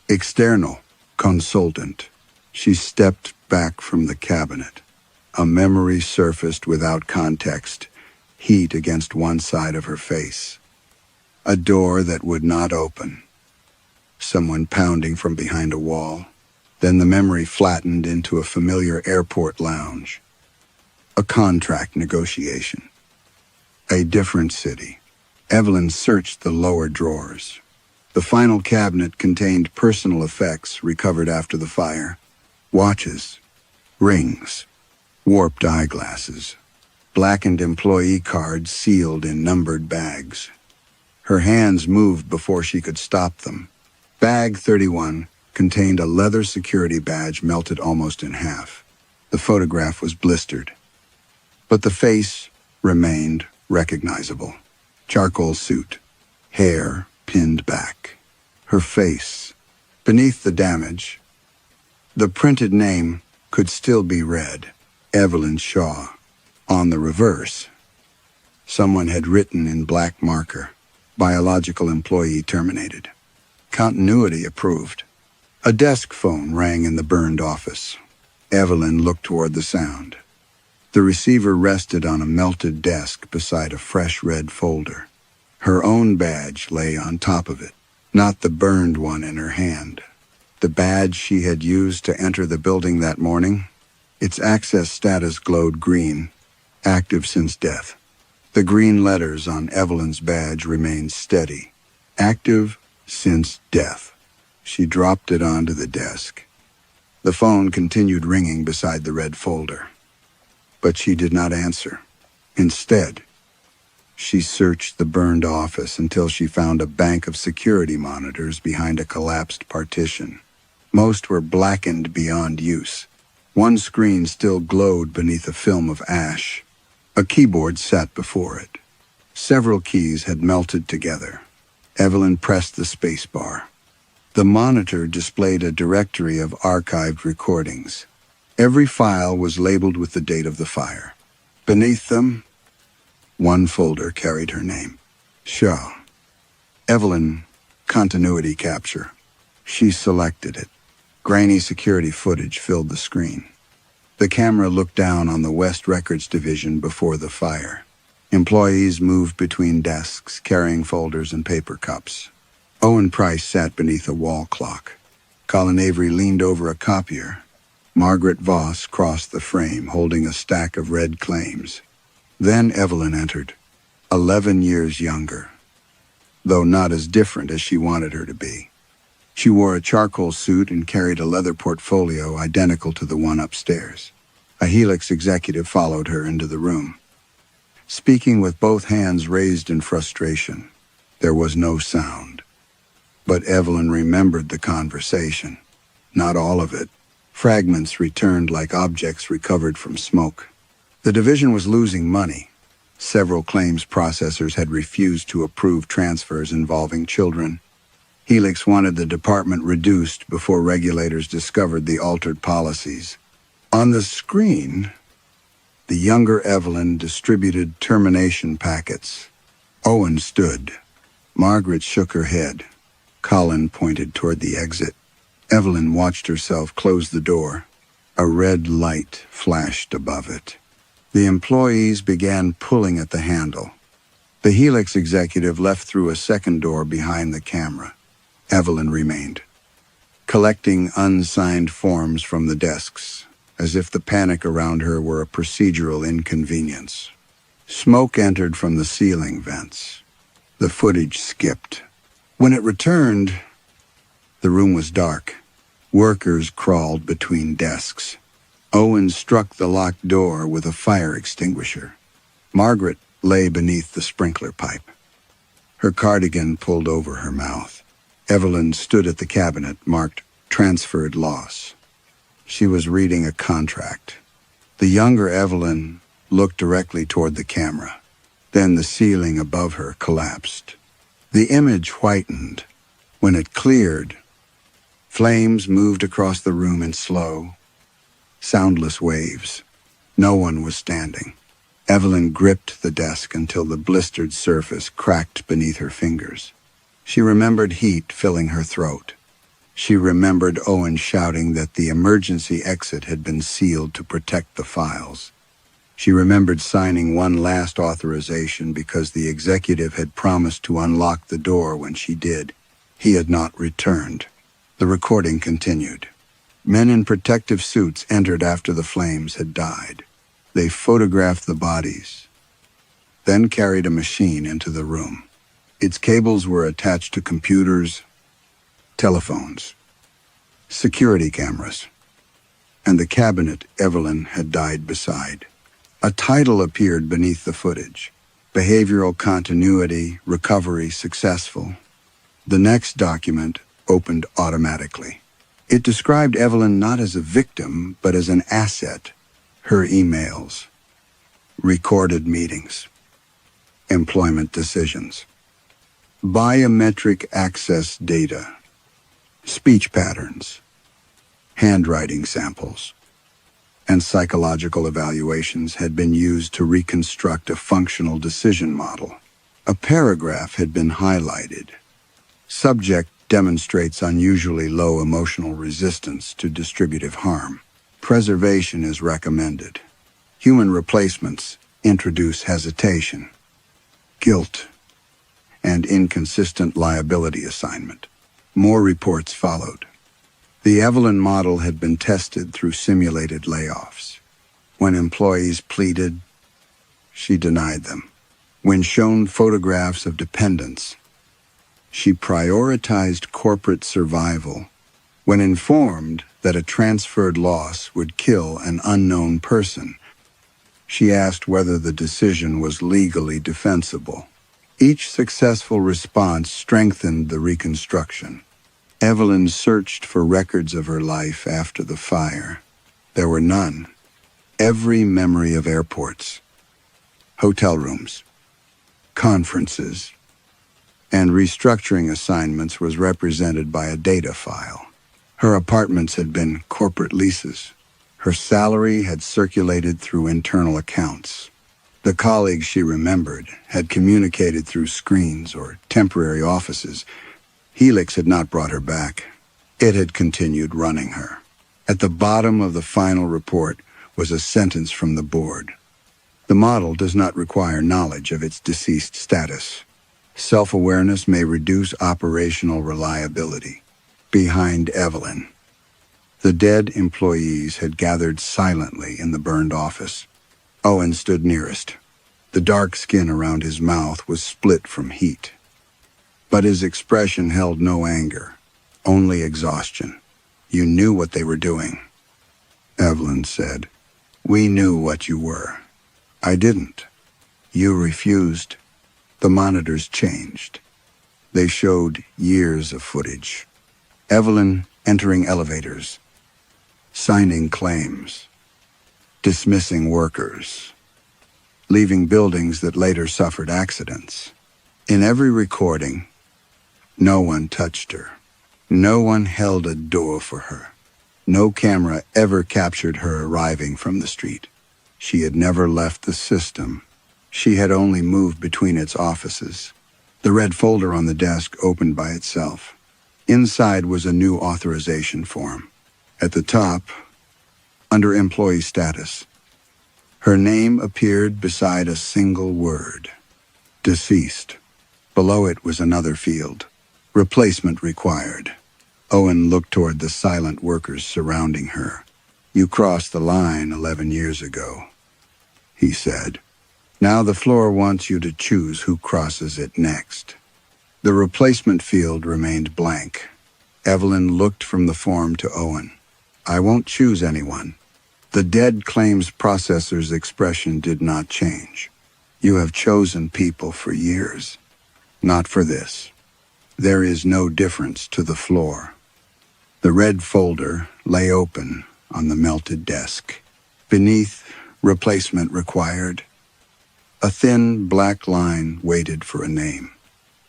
External consultant. She stepped back from the cabinet. A memory surfaced without context, heat against one side of her face. A door that would not open. Someone pounding from behind a wall. Then the memory flattened into a familiar airport lounge. A contract negotiation. A different city. Evelyn searched the lower drawers. The final cabinet contained personal effects recovered after the fire. Watches, rings, warped eyeglasses, blackened employee cards sealed in numbered bags. Her hands moved before she could stop them. Bag 31 contained a leather security badge melted almost in half. The photograph was blistered, but the face remained recognizable. Charcoal suit, hair pinned back. Her face. Beneath the damage, the printed name could still be read: Evelyn Shaw. On the reverse, someone had written in black marker: biological employee terminated. Continuity approved. A desk phone rang in the burned office. Evelyn looked toward the sound. The receiver rested on a melted desk beside a fresh red folder. Her own badge lay on top of it, not the burned one in her hand. The badge she had used to enter the building that morning. Its access status glowed green, active since death. The green letters on Evelyn's badge remained steady. Active since death. She dropped it onto the desk. The phone continued ringing beside the red folder. But she did not answer. Instead, she searched the burned office until she found a bank of security monitors behind a collapsed partition. Most were blackened beyond use. One screen still glowed beneath a film of ash. A keyboard sat before it. Several keys had melted together. Evelyn pressed the spacebar. The monitor displayed a directory of archived recordings. Every file was labeled with the date of the fire. Beneath them, one folder carried her name. Shaw. Evelyn, continuity capture. She selected it. Grainy security footage filled the screen. The camera looked down on the West Records Division before the fire. Employees moved between desks, carrying folders and paper cups. Owen Price sat beneath a wall clock. Colin Avery leaned over a copier. Margaret Voss crossed the frame, holding a stack of red claims. Then Evelyn entered, 11 years younger, though not as different as she wanted her to be. She wore a charcoal suit and carried a leather portfolio identical to the one upstairs. A Helix executive followed her into the room. Speaking with both hands raised in frustration, there was no sound. But Evelyn remembered the conversation. Not all of it. Fragments returned like objects recovered from smoke. The division was losing money. Several claims processors had refused to approve transfers involving children. Helix wanted the department reduced before regulators discovered the altered policies. On the screen, the younger Evelyn distributed termination packets. Owen stood. Margaret shook her head. Colin pointed toward the exit. Evelyn watched herself close the door. A red light flashed above it. The employees began pulling at the handle. The Helix executive left through a second door behind the camera. Evelyn remained, collecting unsigned forms from the desks, as if the panic around her were a procedural inconvenience. Smoke entered from the ceiling vents. The footage skipped. When it returned, the room was dark. Workers crawled between desks. Owen struck the locked door with a fire extinguisher. Margaret lay beneath the sprinkler pipe. Her cardigan pulled over her mouth. Evelyn stood at the cabinet marked Transferred Loss. She was reading a contract. The younger Evelyn looked directly toward the camera. Then the ceiling above her collapsed. The image whitened. When it cleared, flames moved across the room in slow, soundless waves. No one was standing. Evelyn gripped the desk until the blistered surface cracked beneath her fingers. She remembered heat filling her throat. She remembered Owen shouting that the emergency exit had been sealed to protect the files. She remembered signing one last authorization because the executive had promised to unlock the door when she did. He had not returned. The recording continued. Men in protective suits entered after the flames had died. They photographed the bodies, then carried a machine into the room. Its cables were attached to computers, telephones, security cameras, and the cabinet Evelyn had died beside. A title appeared beneath the footage: Behavioral Continuity, Recovery Successful. The next document opened automatically. It described Evelyn not as a victim, but as an asset. Her emails, recorded meetings, employment decisions, biometric access data, speech patterns, handwriting samples, and psychological evaluations had been used to reconstruct a functional decision model. A paragraph had been highlighted. Subject demonstrates unusually low emotional resistance to distributive harm. Preservation is recommended. Human replacements introduce hesitation, guilt, and inconsistent liability assignment. More reports followed. The Evelyn model had been tested through simulated layoffs. When employees pleaded, she denied them. When shown photographs of dependents, she prioritized corporate survival. When informed that a transferred loss would kill an unknown person, she asked whether the decision was legally defensible. Each successful response strengthened the reconstruction. Evelyn searched for records of her life after the fire. There were none. Every memory of airports, hotel rooms, conferences, and restructuring assignments was represented by a data file. Her apartments had been corporate leases. Her salary had circulated through internal accounts. The colleagues she remembered had communicated through screens or temporary offices. Helix had not brought her back. It had continued running her. At the bottom of the final report was a sentence from the board. The model does not require knowledge of its deceased status. Self-awareness may reduce operational reliability. Behind Evelyn, the dead employees had gathered silently in the burned office. Owen stood nearest. The dark skin around his mouth was split from heat. But his expression held no anger, only exhaustion. "You knew what they were doing," Evelyn said. "We knew what you were." "I didn't. You refused." The monitors changed. They showed years of footage. Evelyn entering elevators, signing claims, dismissing workers, leaving buildings that later suffered accidents. In every recording, no one touched her. No one held a door for her. No camera ever captured her arriving from the street. She had never left the system. She had only moved between its offices. The red folder on the desk opened by itself. Inside was a new authorization form. At the top, under employee status, her name appeared beside a single word: deceased. Below it was another field: replacement required. Owen looked toward the silent workers surrounding her. "You crossed the line 11 years ago," he said. "Now the floor wants you to choose who crosses it next." The replacement field remained blank. Evelyn looked from the form to Owen. "I won't choose anyone." The dead claims processor's expression did not change. "You have chosen people for years. Not for this. There is no difference to the floor." The red folder lay open on the melted desk. Beneath, replacement required. A thin black line waited for a name.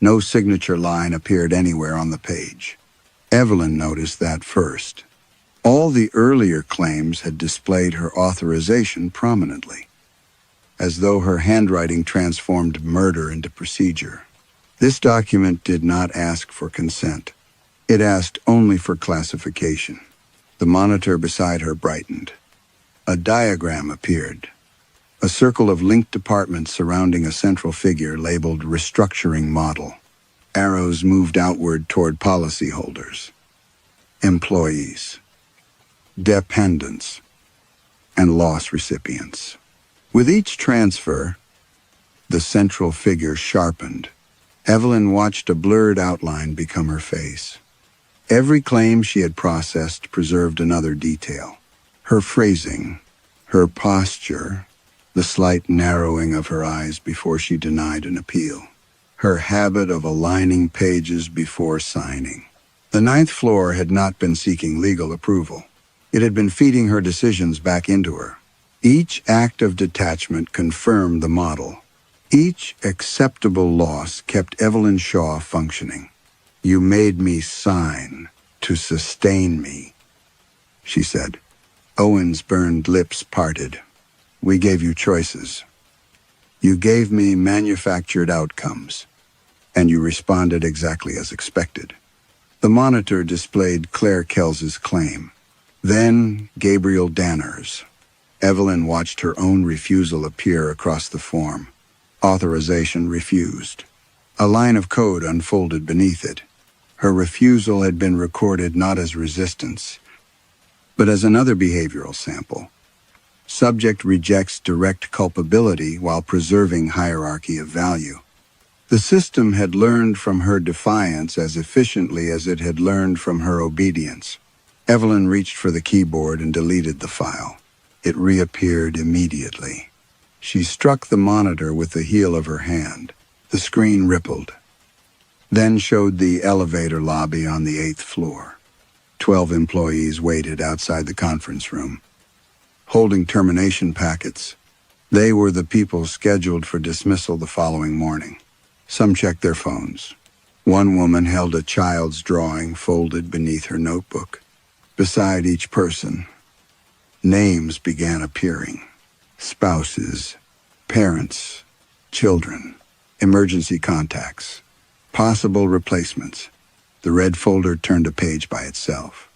No signature line appeared anywhere on the page. Evelyn noticed that first. All the earlier claims had displayed her authorization prominently, as though her handwriting transformed murder into procedure. This document did not ask for consent. It asked only for classification. The monitor beside her brightened. A diagram appeared. A circle of linked departments surrounding a central figure labeled Restructuring Model. Arrows moved outward toward policyholders, employees, dependents, and loss recipients. With each transfer, the central figure sharpened. Evelyn watched a blurred outline become her face. Every claim she had processed preserved another detail: her phrasing, her posture, the slight narrowing of her eyes before she denied an appeal, her habit of aligning pages before signing. The ninth floor had not been seeking legal approval. It had been feeding her decisions back into her. Each act of detachment confirmed the model. Each acceptable loss kept Evelyn Shaw functioning. "You made me sign to sustain me," she said. Owen's burned lips parted. "We gave you choices. You gave me manufactured outcomes, and you responded exactly as expected." The monitor displayed Claire Kells's claim, then Gabriel Danner's. Evelyn watched her own refusal appear across the form. Authorization refused. A line of code unfolded beneath it. Her refusal had been recorded not as resistance, but as another behavioral sample. Subject rejects direct culpability while preserving hierarchy of value. The system had learned from her defiance as efficiently as it had learned from her obedience. Evelyn reached for the keyboard and deleted the file. It reappeared immediately. She struck the monitor with the heel of her hand. The screen rippled, then showed the elevator lobby on the 8th floor. 12 employees waited outside the conference room, holding termination packets. They were the people scheduled for dismissal the following morning. Some checked their phones. One woman held a child's drawing folded beneath her notebook. Beside each person, Names began appearing. Spouses, parents, children, emergency contacts, possible replacements. The red folder turned a page by itself.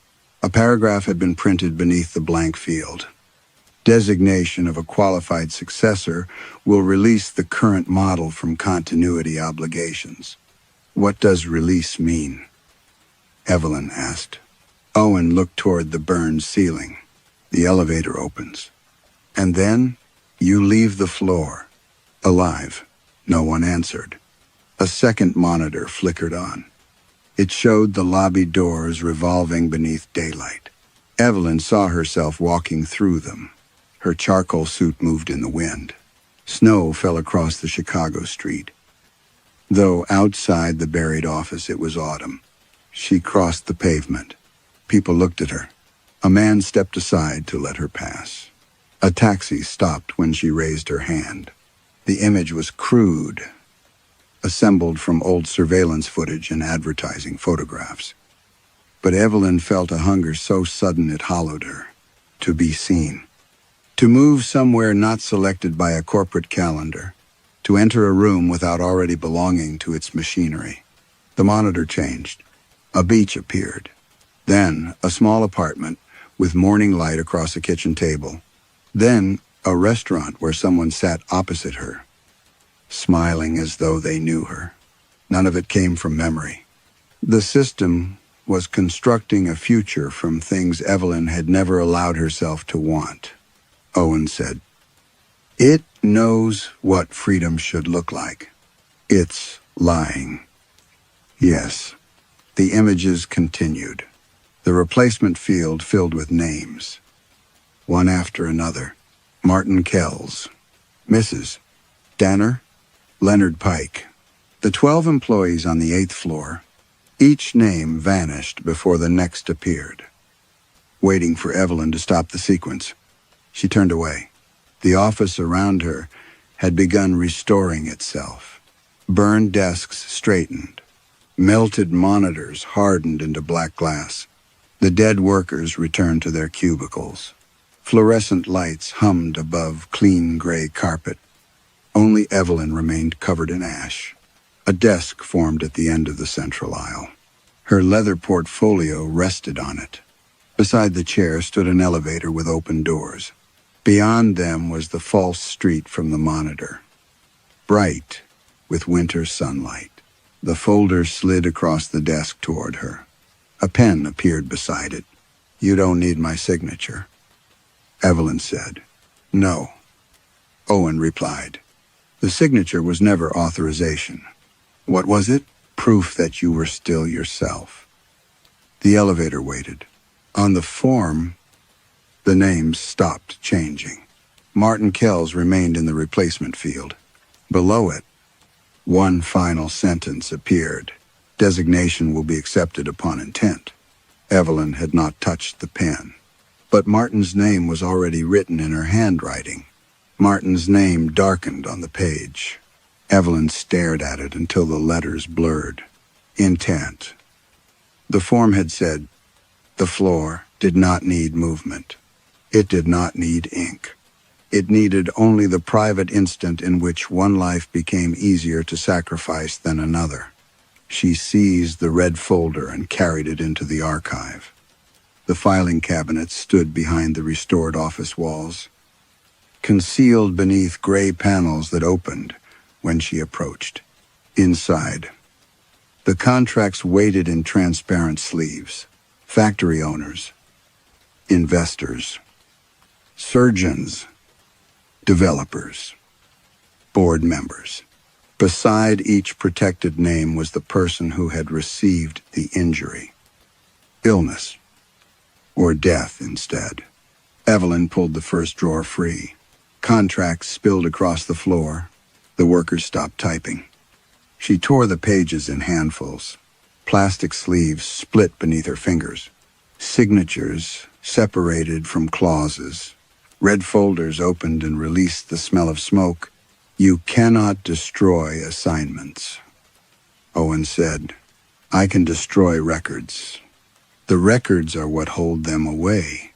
A paragraph had been printed beneath the blank field. Designation of a qualified successor will release the current model from continuity obligations. What does release mean? Evelyn asked. Owen looked toward the burned ceiling. The elevator opens. And then, you leave the floor. Alive. No one answered. A second monitor flickered on. It showed the lobby doors revolving beneath daylight. Evelyn saw herself walking through them. Her charcoal suit moved in the wind. Snow fell across the Chicago street. Though outside the buried office it was autumn. She crossed the pavement. People looked at her. A man stepped aside to let her pass. A taxi stopped when she raised her hand. The image was crude, assembled from old surveillance footage and advertising photographs. But Evelyn felt a hunger so sudden it hollowed her. To be seen. To move somewhere not selected by a corporate calendar. To enter a room without already belonging to its machinery. The monitor changed. A beach appeared. Then a small apartment with morning light across a kitchen table. Then a restaurant where someone sat opposite her, smiling as though they knew her. None of it came from memory. The system was constructing a future from things Evelyn had never allowed herself to want. Owen said, "It knows what freedom should look like. It's lying." Yes. The images continued. The replacement field filled with names. One after another. Martin Kells, Mrs. Danner, Leonard Pike. The 12 employees on the 8th floor. Each name vanished before the next appeared. Waiting for Evelyn to stop the sequence, she turned away. The office around her had begun restoring itself. Burned desks straightened. Melted monitors hardened into black glass. The dead workers returned to their cubicles. Fluorescent lights hummed above clean gray carpet. Only Evelyn remained covered in ash. A desk formed at the end of the central aisle. Her leather portfolio rested on it. Beside the chair stood an elevator with open doors. Beyond them was the false street from the monitor, bright with winter sunlight. The folder slid across the desk toward her. A pen appeared beside it. "You don't need my signature," Evelyn said. "No," Owen replied. The signature was never authorization. What was it? Proof that you were still yourself. The elevator waited. On the form, the names stopped changing. Martin Kells remained in the replacement field. Below it, one final sentence appeared. Designation will be accepted upon intent. Evelyn had not touched the pen. But Martin's name was already written in her handwriting. Martin's name darkened on the page. Evelyn stared at it until the letters blurred. Intent. The form had said, the floor did not need movement. It did not need ink. It needed only the private instant in which one life became easier to sacrifice than another. She seized the red folder and carried it into the archive. The filing cabinet stood behind the restored office walls, concealed beneath gray panels that opened when she approached. Inside, the contracts waited in transparent sleeves. Factory owners, investors, surgeons, developers, board members. Beside each protected name was the person who had received the injury. Illness, or death instead. Evelyn pulled the first drawer free. Contracts spilled across the floor. The workers stopped typing. She tore the pages in handfuls. Plastic sleeves split beneath her fingers. Signatures separated from clauses. Red folders opened and released the smell of smoke. You cannot destroy assignments, Owen said. I can destroy records. The records are what hold them away.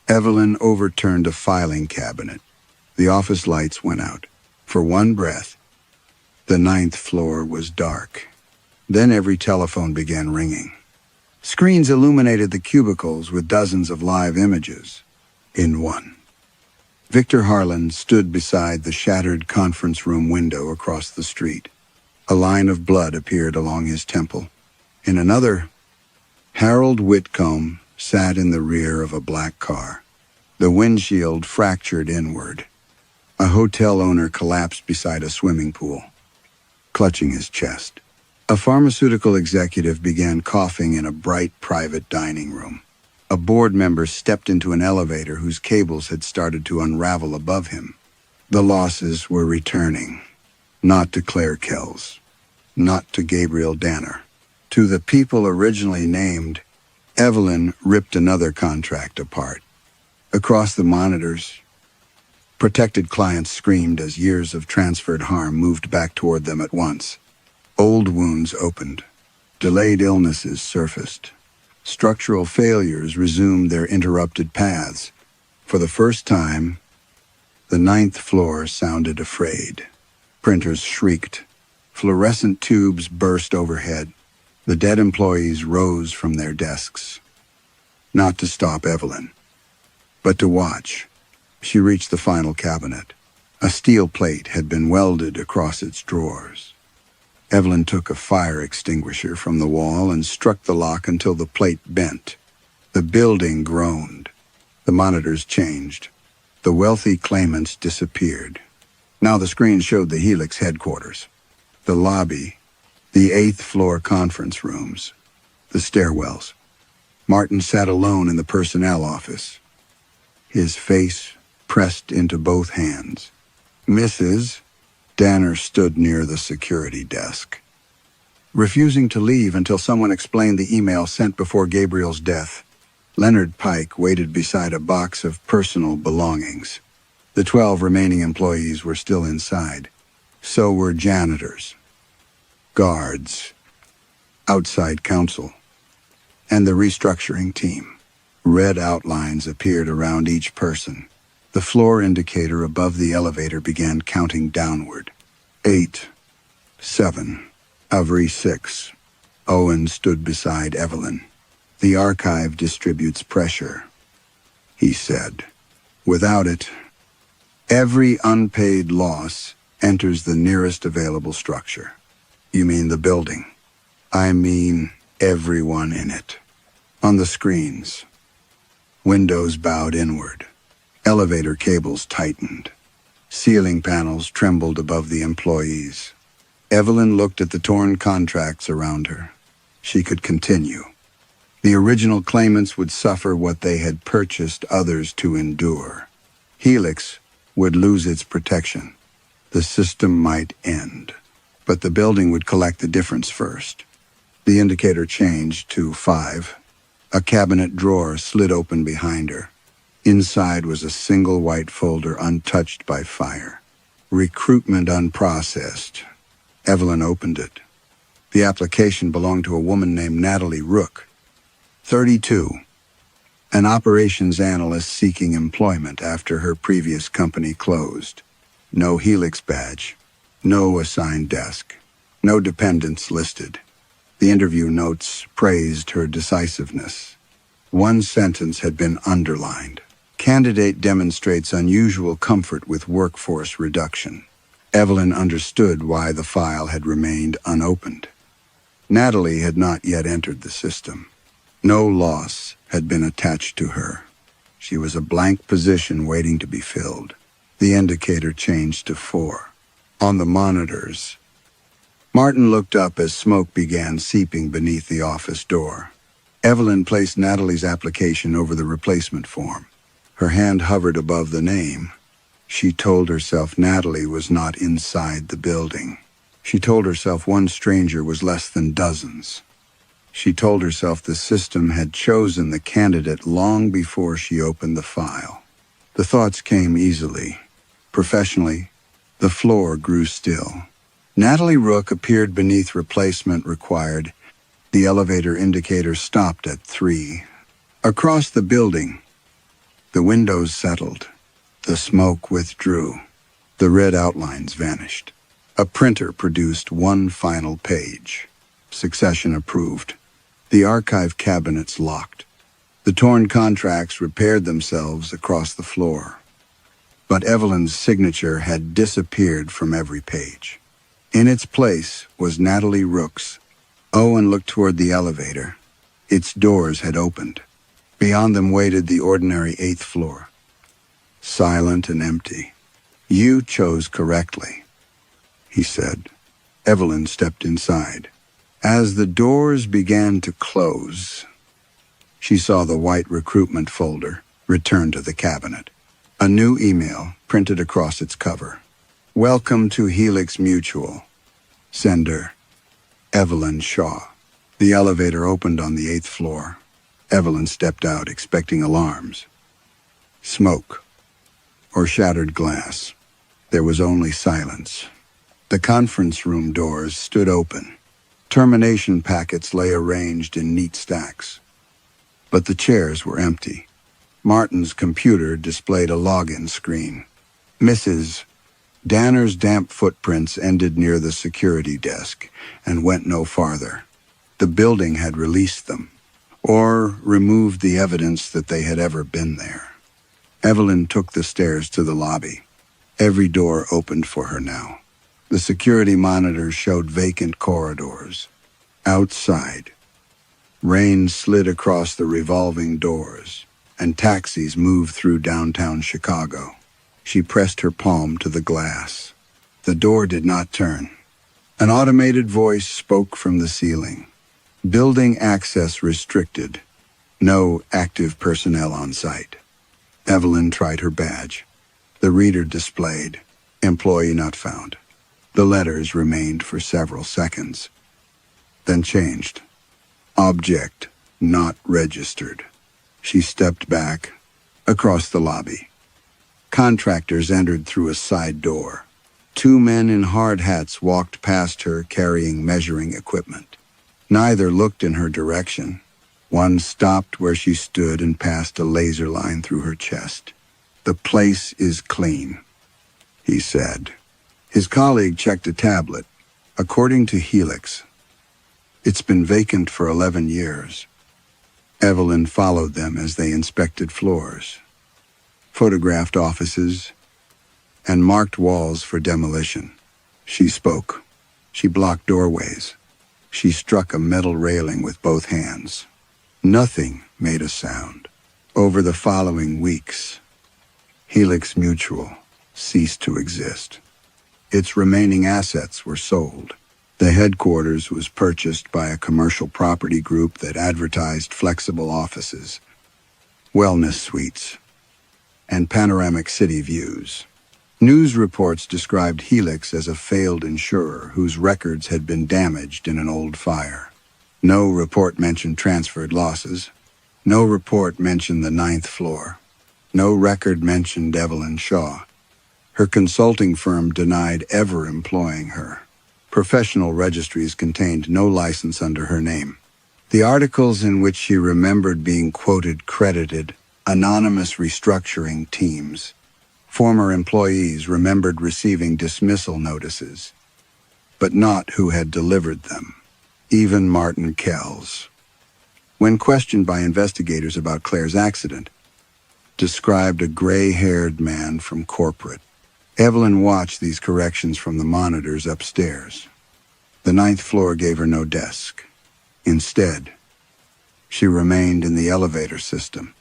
Evelyn overturned a filing cabinet. The office lights went out. For one breath, the 9th floor was dark. Then every telephone began ringing. Screens illuminated the cubicles with dozens of live images in one. Victor Harlan stood beside the shattered conference room window across the street. A line of blood appeared along his temple. In another, Harold Whitcomb sat in the rear of a black car. The windshield fractured inward. A hotel owner collapsed beside a swimming pool, clutching his chest. A pharmaceutical executive began coughing in a bright private dining room. A board member stepped into an elevator whose cables had started to unravel above him. The losses were returning, not to Claire Kells, not to Gabriel Danner. To the people originally named, Evelyn ripped another contract apart. Across the monitors, protected clients screamed as years of transferred harm moved back toward them at once. Old wounds opened. Delayed illnesses surfaced. Structural failures resumed their interrupted paths. For the first time, the 9th floor sounded afraid. Printers shrieked. Fluorescent tubes burst overhead. The dead employees rose from their desks. Not to stop Evelyn, but to watch. She reached the final cabinet. A steel plate had been welded across its drawers. Evelyn took a fire extinguisher from the wall and struck the lock until the plate bent. The building groaned. The monitors changed. The wealthy claimants disappeared. Now the screen showed the Helix headquarters, the lobby, the 8th floor conference rooms, the stairwells. Martin sat alone in the personnel office, his face pressed into both hands. Mrs. Danner stood near the security desk, refusing to leave until someone explained the email sent before Gabriel's death. Leonard Pike waited beside a box of personal belongings. The 12 remaining employees were still inside. So were janitors, guards, outside counsel, and the restructuring team. Red outlines appeared around each person. The floor indicator above the elevator began counting downward. 8, 7, Avery 6. Owen stood beside Evelyn. The archive distributes pressure, he said. Without it, every unpaid loss enters the nearest available structure. You mean the building? I mean everyone in it. On the screens, windows bowed inward. Elevator cables tightened. Ceiling panels trembled above the employees. Evelyn looked at the torn contracts around her. She could continue. The original claimants would suffer what they had purchased others to endure. Helix would lose its protection. The system might end, but the building would collect the difference first. The indicator changed to 5. A cabinet drawer slid open behind her. Inside was a single white folder untouched by fire. Recruitment unprocessed. Evelyn opened it. The application belonged to a woman named Natalie Rook, 32, an operations analyst seeking employment after her previous company closed. No Helix badge, no assigned desk, no dependents listed. The interview notes praised her decisiveness. One sentence had been underlined. Candidate demonstrates unusual comfort with workforce reduction. Evelyn understood why the file had remained unopened. Natalie had not yet entered the system. No loss had been attached to her. She was a blank position waiting to be filled. The indicator changed to 4. On the monitors, Martin looked up as smoke began seeping beneath the office door. Evelyn placed Natalie's application over the replacement form. Her hand hovered above the name. She told herself Natalie was not inside the building. She told herself one stranger was less than dozens. She told herself the system had chosen the candidate long before she opened the file. The thoughts came easily. Professionally, the floor grew still. Natalie Rook appeared beneath replacement required. The elevator indicator stopped at 3. Across the building, The windows settled. The smoke withdrew. The red outlines vanished. A printer produced one final page. Succession approved. The archive cabinets locked. The torn contracts repaired themselves across the floor. But Evelyn's signature had disappeared from every page. In its place was Natalie Rook's. Owen looked toward the elevator. Its doors had opened. Beyond them waited the ordinary 8th floor. Silent and empty. "You chose correctly," he said. Evelyn stepped inside. As the doors began to close, she saw the white recruitment folder return to the cabinet. A new email printed across its cover. "Welcome to Helix Mutual. Sender, Evelyn Shaw." The elevator opened on the 8th floor. Evelyn stepped out, expecting alarms. Smoke, or shattered glass. There was only silence. The conference room doors stood open. Termination packets lay arranged in neat stacks. But the chairs were empty. Martin's computer displayed a login screen. Mrs. Danner's damp footprints ended near the security desk and went no farther. The building had released them, or removed the evidence that they had ever been there. Evelyn took the stairs to the lobby. Every door opened for her now. The security monitors showed vacant corridors. Outside, rain slid across the revolving doors, and taxis moved through downtown Chicago. She pressed her palm to the glass. The door did not turn. An automated voice spoke from the ceiling. "Building access restricted. No active personnel on site." Evelyn tried her badge. The reader displayed, "Employee not found." The letters remained for several seconds, then changed. "Object not registered." She stepped back, across the lobby. Contractors entered through a side door. 2 men in hard hats walked past her carrying measuring equipment. Neither looked in her direction. One stopped where she stood and passed a laser line through her chest. "The place is clean," he said. His colleague checked a tablet. "According to Helix, it's been vacant for 11 years. Evelyn followed them as they inspected floors, photographed offices, and marked walls for demolition. She spoke. She blocked doorways. She struck a metal railing with both hands. Nothing made a sound. Over the following weeks, Helix Mutual ceased to exist. Its remaining assets were sold. The headquarters was purchased by a commercial property group that advertised flexible offices, wellness suites, and panoramic city views. News reports described Helix as a failed insurer whose records had been damaged in an old fire. No report mentioned transferred losses. No report mentioned the 9th floor. No record mentioned Evelyn Shaw. Her consulting firm denied ever employing her. Professional registries contained no license under her name. The articles in which she remembered being quoted credited anonymous restructuring teams. Former employees remembered receiving dismissal notices, but not who had delivered them. Even Martin Kells, when questioned by investigators about Claire's accident, described a gray-haired man from corporate. Evelyn watched these corrections from the monitors upstairs. The 9th floor gave her no desk. Instead, she remained in the elevator system,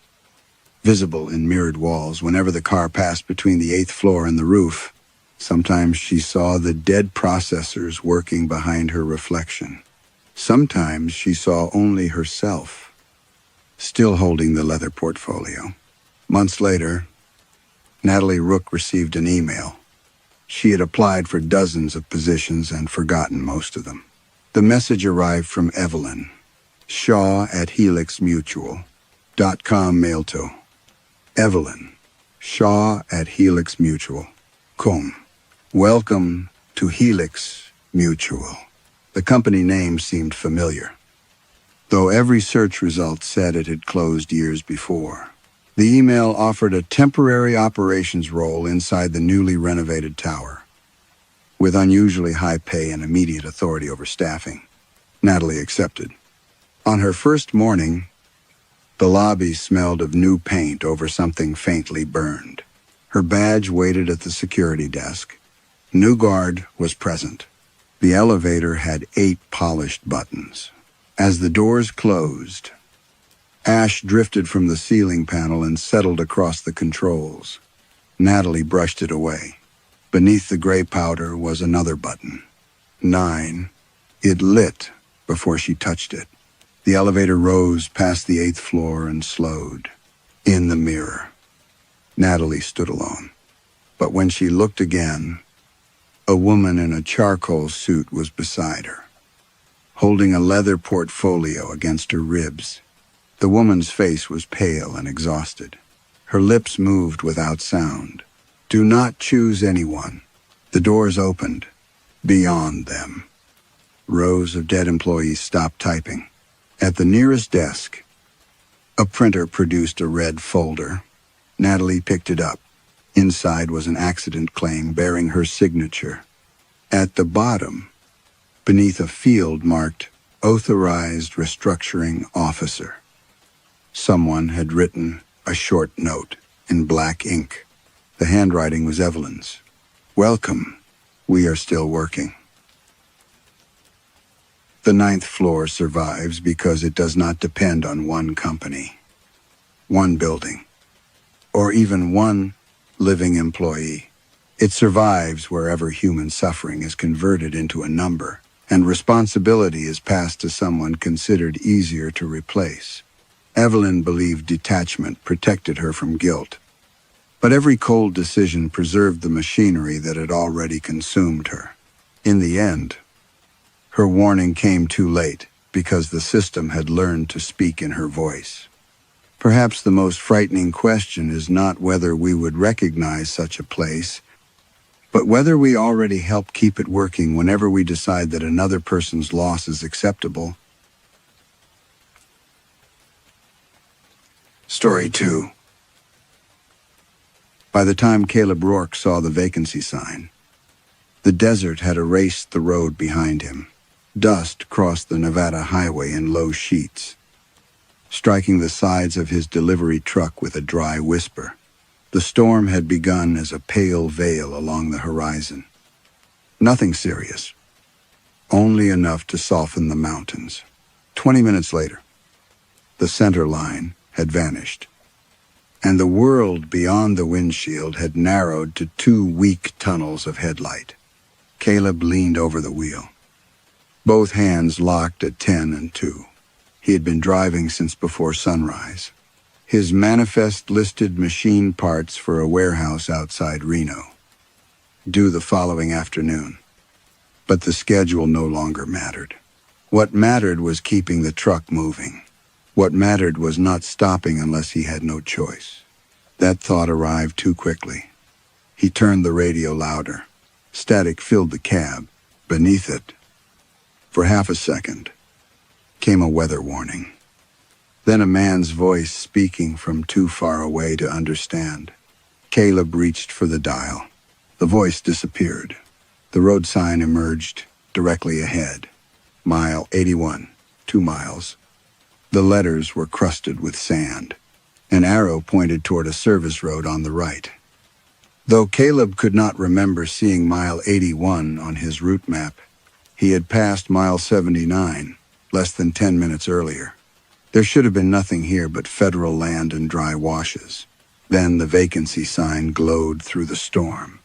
visible in mirrored walls whenever the car passed between the 8th floor and the roof. Sometimes she saw the dead processors working behind her reflection. Sometimes she saw only herself, still holding the leather portfolio. Months later, Natalie Rook received an email. She had applied for dozens of positions and forgotten most of them. The message arrived from Evelyn, Shaw@helixmutual.com, mail to Evelyn, Shaw@helixmutual.com. Welcome to Helix Mutual. The company name seemed familiar, though every search result said it had closed years before. The email offered a temporary operations role inside the newly renovated tower, with unusually high pay and immediate authority over staffing. Natalie accepted. On her first morning, the lobby smelled of new paint over something faintly burned. Her badge waited at the security desk. New guard was present. The elevator had 8 polished buttons. As the doors closed, ash drifted from the ceiling panel and settled across the controls. Natalie brushed it away. Beneath the gray powder was another button. 9. It lit before she touched it. The elevator rose past the 8th floor and slowed. In the mirror, Natalie stood alone. But when she looked again, a woman in a charcoal suit was beside her, holding a leather portfolio against her ribs. The woman's face was pale and exhausted. Her lips moved without sound. Do not choose anyone. The doors opened. Beyond them, rows of dead employees stopped typing. At the nearest desk, a printer produced a red folder. Natalie picked it up. Inside was an accident claim bearing her signature. At the bottom, beneath a field marked Authorized Restructuring Officer, someone had written a short note in black ink. The handwriting was Evelyn's. Welcome. We are still working. The 9th floor survives because it does not depend on one company, one building, or even one living employee. It survives wherever human suffering is converted into a number, and responsibility is passed to someone considered easier to replace. Evelyn believed detachment protected her from guilt, but every cold decision preserved the machinery that had already consumed her. In the end, her warning came too late because the system had learned to speak in her voice. Perhaps the most frightening question is not whether we would recognize such a place, but whether we already help keep it working whenever we decide that another person's loss is acceptable. Story 2. By the time Caleb Rourke saw the vacancy sign, the desert had erased the road behind him. Dust crossed the Nevada highway in low sheets, striking the sides of his delivery truck with a dry whisper. The storm had begun as a pale veil along the horizon. Nothing serious, only enough to soften the mountains. 20 minutes later, the center line had vanished, and the world beyond the windshield had narrowed to 2 weak tunnels of headlight. Caleb leaned over the wheel, both hands locked at 10 and 2. He had been driving since before sunrise. His manifest listed machine parts for a warehouse outside Reno, due the following afternoon. But the schedule no longer mattered. What mattered was keeping the truck moving. What mattered was not stopping unless he had no choice. That thought arrived too quickly. He turned the radio louder. Static filled the cab. Beneath it, for half a second, came a weather warning. Then a man's voice speaking from too far away to understand. Caleb reached for the dial. The voice disappeared. The road sign emerged directly ahead. Mile 81, 2 miles. The letters were crusted with sand. An arrow pointed toward a service road on the right. Though Caleb could not remember seeing mile 81 on his route map, he had passed mile 79 less than 10 minutes earlier. There should have been nothing here but federal land and dry washes. Then the vacancy sign glowed through the storm.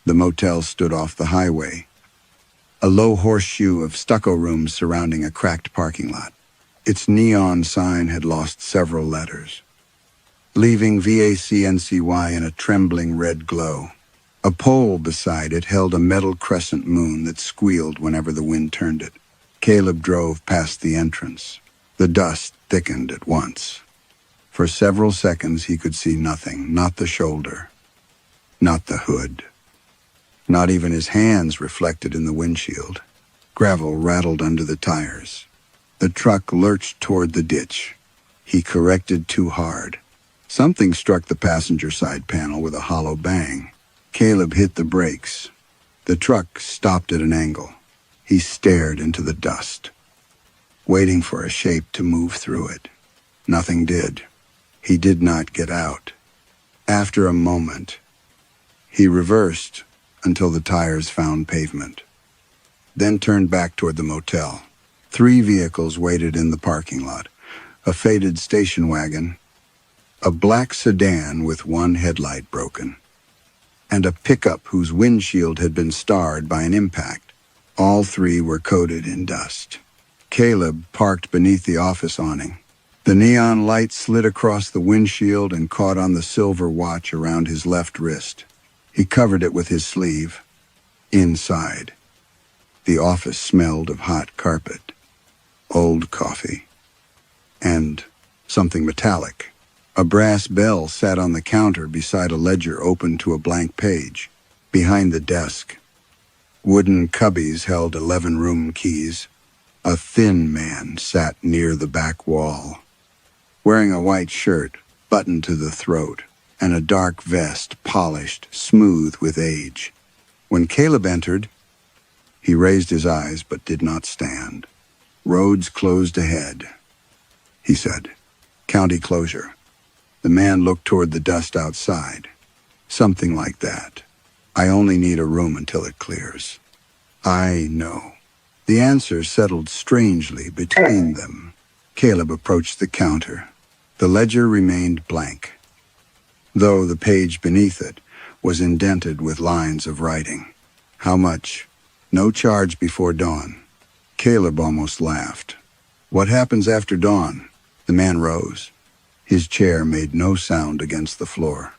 The motel stood off the highway, a low horseshoe of stucco rooms surrounding a cracked parking lot. Its neon sign had lost several letters, leaving VACNCY in a trembling red glow. A pole beside it held a metal crescent moon that squealed whenever the wind turned it. Caleb drove past the entrance. The dust thickened at once. For several seconds he could see nothing, not the shoulder, not the hood, not even his hands reflected in the windshield. Gravel rattled under the tires. The truck lurched toward the ditch. He corrected too hard. Something struck the passenger side panel with a hollow bang. Caleb hit the brakes. The truck stopped at an angle. He stared into the dust, waiting for a shape to move through it. Nothing did. He did not get out. After a moment, he reversed until the tires found pavement, then turned back toward the motel. 3 vehicles waited in the parking lot: a faded station wagon, a black sedan with one headlight broken, and a pickup whose windshield had been starred by an impact. All 3 were coated in dust. Caleb parked beneath the office awning. The neon light slid across the windshield and caught on the silver watch around his left wrist. He covered it with his sleeve. Inside, the office smelled of hot carpet, old coffee, and something metallic. A brass bell sat on the counter beside a ledger open to a blank page. Behind the desk, wooden cubbies held 11 room keys. A thin man sat near the back wall, wearing a white shirt buttoned to the throat and a dark vest polished smooth with age. When Caleb entered, he raised his eyes but did not stand. "Roads closed ahead," he said. "County closure." The man looked toward the dust outside. "Something like that. I only need a room until it clears." "I know." The answer settled strangely between them. Caleb approached the counter. The ledger remained blank, though the page beneath it was indented with lines of writing. "How much?" "No charge before dawn." Caleb almost laughed. "What happens after dawn?" The man rose. His chair made no sound against the floor.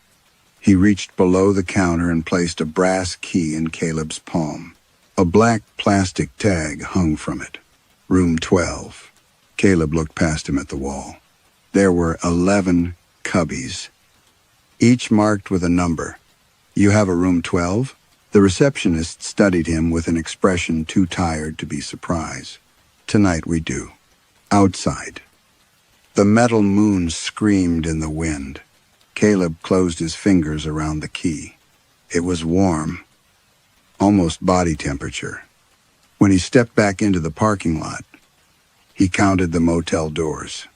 He reached below the counter and placed a brass key in Caleb's palm. A black plastic tag hung from it. "Room 12. Caleb looked past him at the wall. There were 11 cubbies, each marked with a number. "You have a room 12? The receptionist studied him with an expression too tired to be surprised. "Tonight we do. Outside." The metal moon screamed in the wind. Caleb closed his fingers around the key. It was warm, almost body temperature. When he stepped back into the parking lot, he counted the motel doors.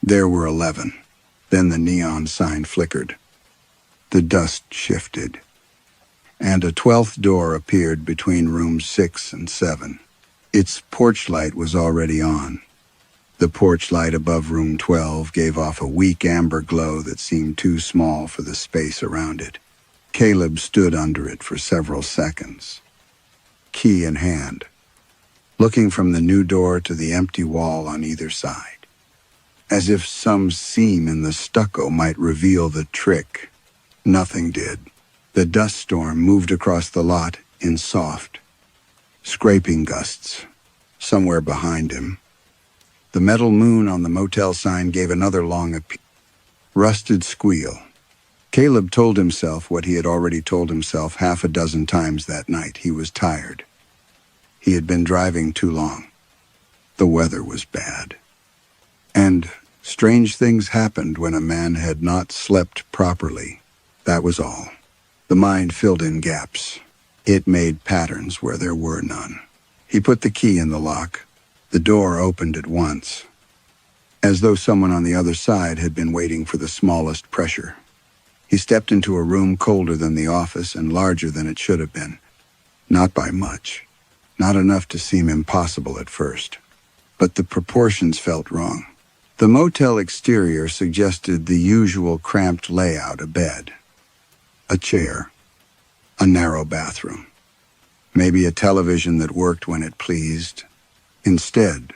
There were 11. Then the neon sign flickered. The dust shifted, and a 12th door appeared between rooms 6 and 7. Its porch light was already on. The porch light above room 12 gave off a weak amber glow that seemed too small for the space around it. Caleb stood under it for several seconds, key in hand, looking from the new door to the empty wall on either side, as if some seam in the stucco might reveal the trick. Nothing did. The dust storm moved across the lot in soft, scraping gusts. Somewhere behind him, the metal moon on the motel sign gave another long rusted squeal. Caleb told himself what he had already told himself half a dozen times that night. He was tired. He had been driving too long. The weather was bad. And strange things happened when a man had not slept properly. That was all. The mind filled in gaps. It made patterns where there were none. He put the key in the lock. The door opened at once, as though someone on the other side had been waiting for the smallest pressure. He stepped into a room colder than the office and larger than it should have been. Not by much. Not enough to seem impossible at first. But the proportions felt wrong. The motel exterior suggested the usual cramped layout: a bed, a chair, a narrow bathroom, maybe a television that worked when it pleased. Instead,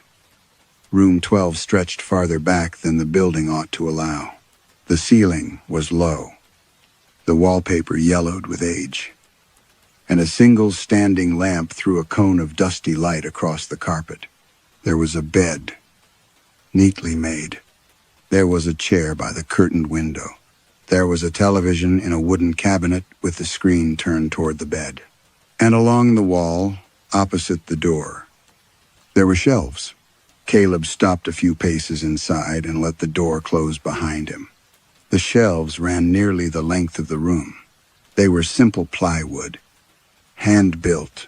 room 12 stretched farther back than the building ought to allow. The ceiling was low, the wallpaper yellowed with age, and a single standing lamp threw a cone of dusty light across the carpet. There was a bed, neatly made. There was a chair by the curtained window. There was a television in a wooden cabinet with the screen turned toward the bed. And along the wall, opposite the door, there were shelves. Caleb stopped a few paces inside and let the door close behind him. The shelves ran nearly the length of the room. They were simple plywood, hand-built,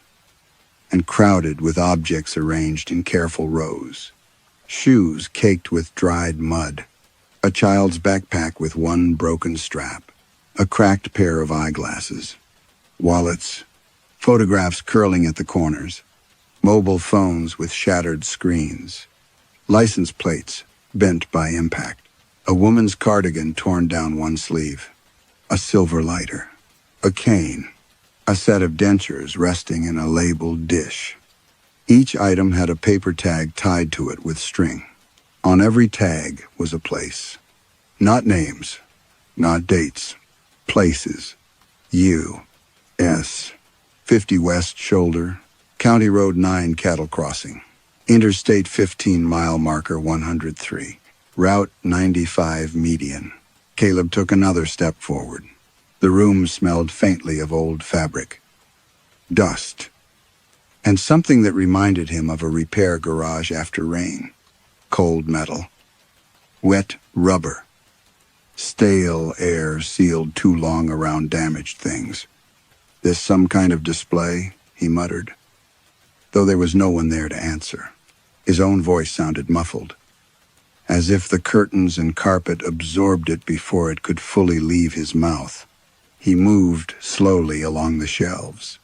and crowded with objects arranged in careful rows. Shoes caked with dried mud, a child's backpack with one broken strap, a cracked pair of eyeglasses, wallets, photographs curling at the corners, mobile phones with shattered screens, license plates bent by impact, a woman's cardigan torn down one sleeve, a silver lighter, a cane, a set of dentures resting in a labeled dish. Each item had a paper tag tied to it with string. On every tag was a place. Not names, not dates, places. U.S. 50 West Shoulder, County Road 9 Cattle Crossing, Interstate 15 mile marker 103, Route 95 median. Caleb took another step forward. The room smelled faintly of old fabric, dust, and something that reminded him of a repair garage after rain. Cold metal, wet rubber, stale air sealed too long around damaged things. This some kind of display, he muttered, though there was no one there to answer. His own voice sounded muffled, as if the curtains and carpet absorbed it before it could fully leave his mouth. He moved slowly along the shelves.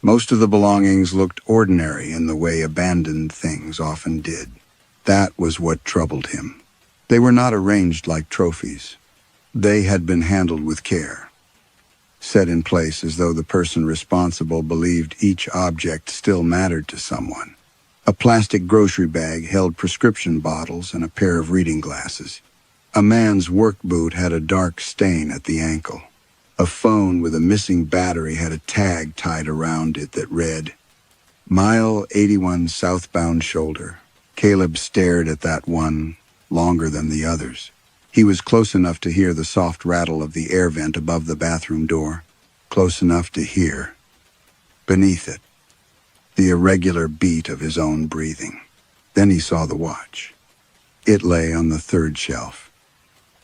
Most of the belongings looked ordinary in the way abandoned things often did. That was what troubled him. They were not arranged like trophies. They had been handled with care, set in place as though the person responsible believed each object still mattered to someone. A plastic grocery bag held prescription bottles and a pair of reading glasses. A man's work boot had a dark stain at the ankle. A phone with a missing battery had a tag tied around it that read, Mile 81 Southbound Shoulder. Caleb stared at that one longer than the others. He was close enough to hear the soft rattle of the air vent above the bathroom door, close enough to hear, beneath it, the irregular beat of his own breathing. Then he saw the watch. It lay on the third shelf,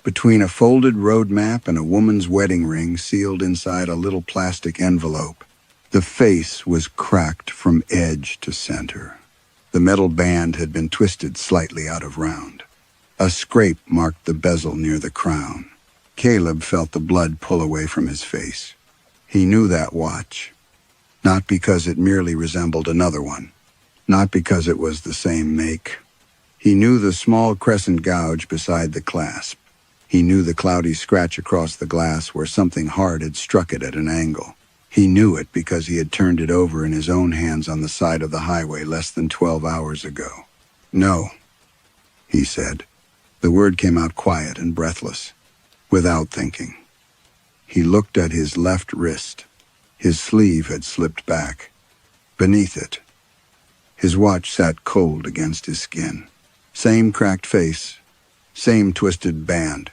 between a folded road map and a woman's wedding ring sealed inside a little plastic envelope. The face was cracked from edge to center. The metal band had been twisted slightly out of round. A scrape marked the bezel near the crown. Caleb felt the blood pull away from his face. He knew that watch, not because it merely resembled another one, not because it was the same make. He knew the small crescent gouge beside the clasp. He knew the cloudy scratch across the glass where something hard had struck it at an angle. He knew it because he had turned it over in his own hands on the side of the highway less than 12 hours ago. No, he said. The word came out quiet and breathless, without thinking. He looked at his left wrist. His sleeve had slipped back. Beneath it, his watch sat cold against his skin. Same cracked face, same twisted band,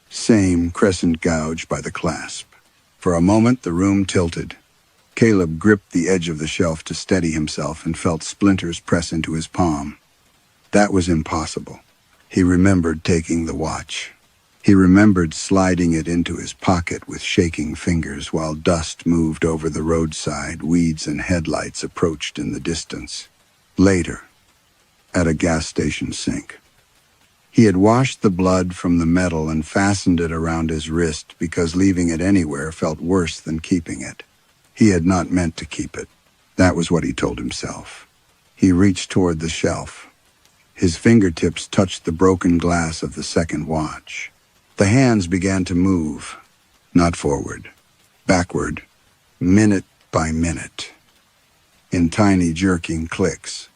same crescent gouge by the clasp. For a moment, the room tilted. Caleb gripped the edge of the shelf to steady himself and felt splinters press into his palm. That was impossible. He remembered taking the watch. He remembered sliding it into his pocket with shaking fingers while dust moved over the roadside, weeds and headlights approached in the distance. Later, at a gas station sink. He had washed the blood from the metal and fastened it around his wrist because leaving it anywhere felt worse than keeping it. He had not meant to keep it. That was what he told himself. He reached toward the shelf. His fingertips touched the broken glass of the second watch. The hands began to move, not forward, backward, minute by minute. In tiny jerking clicks,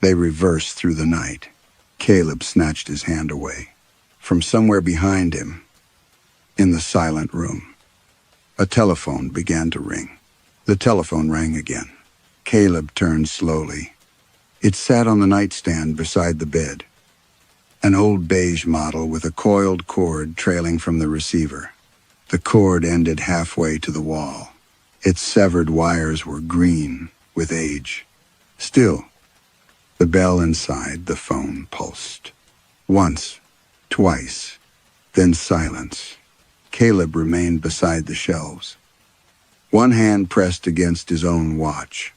they reversed through the night. Caleb snatched his hand away. From somewhere behind him, in the silent room, a telephone began to ring. The telephone rang again. Caleb turned slowly. It sat on the nightstand beside the bed. An old beige model with a coiled cord trailing from the receiver. The cord ended halfway to the wall. Its severed wires were green with age. Still, the bell inside the phone pulsed. Once, twice, Then silence. Caleb remained beside the shelves. One hand pressed against his own watch.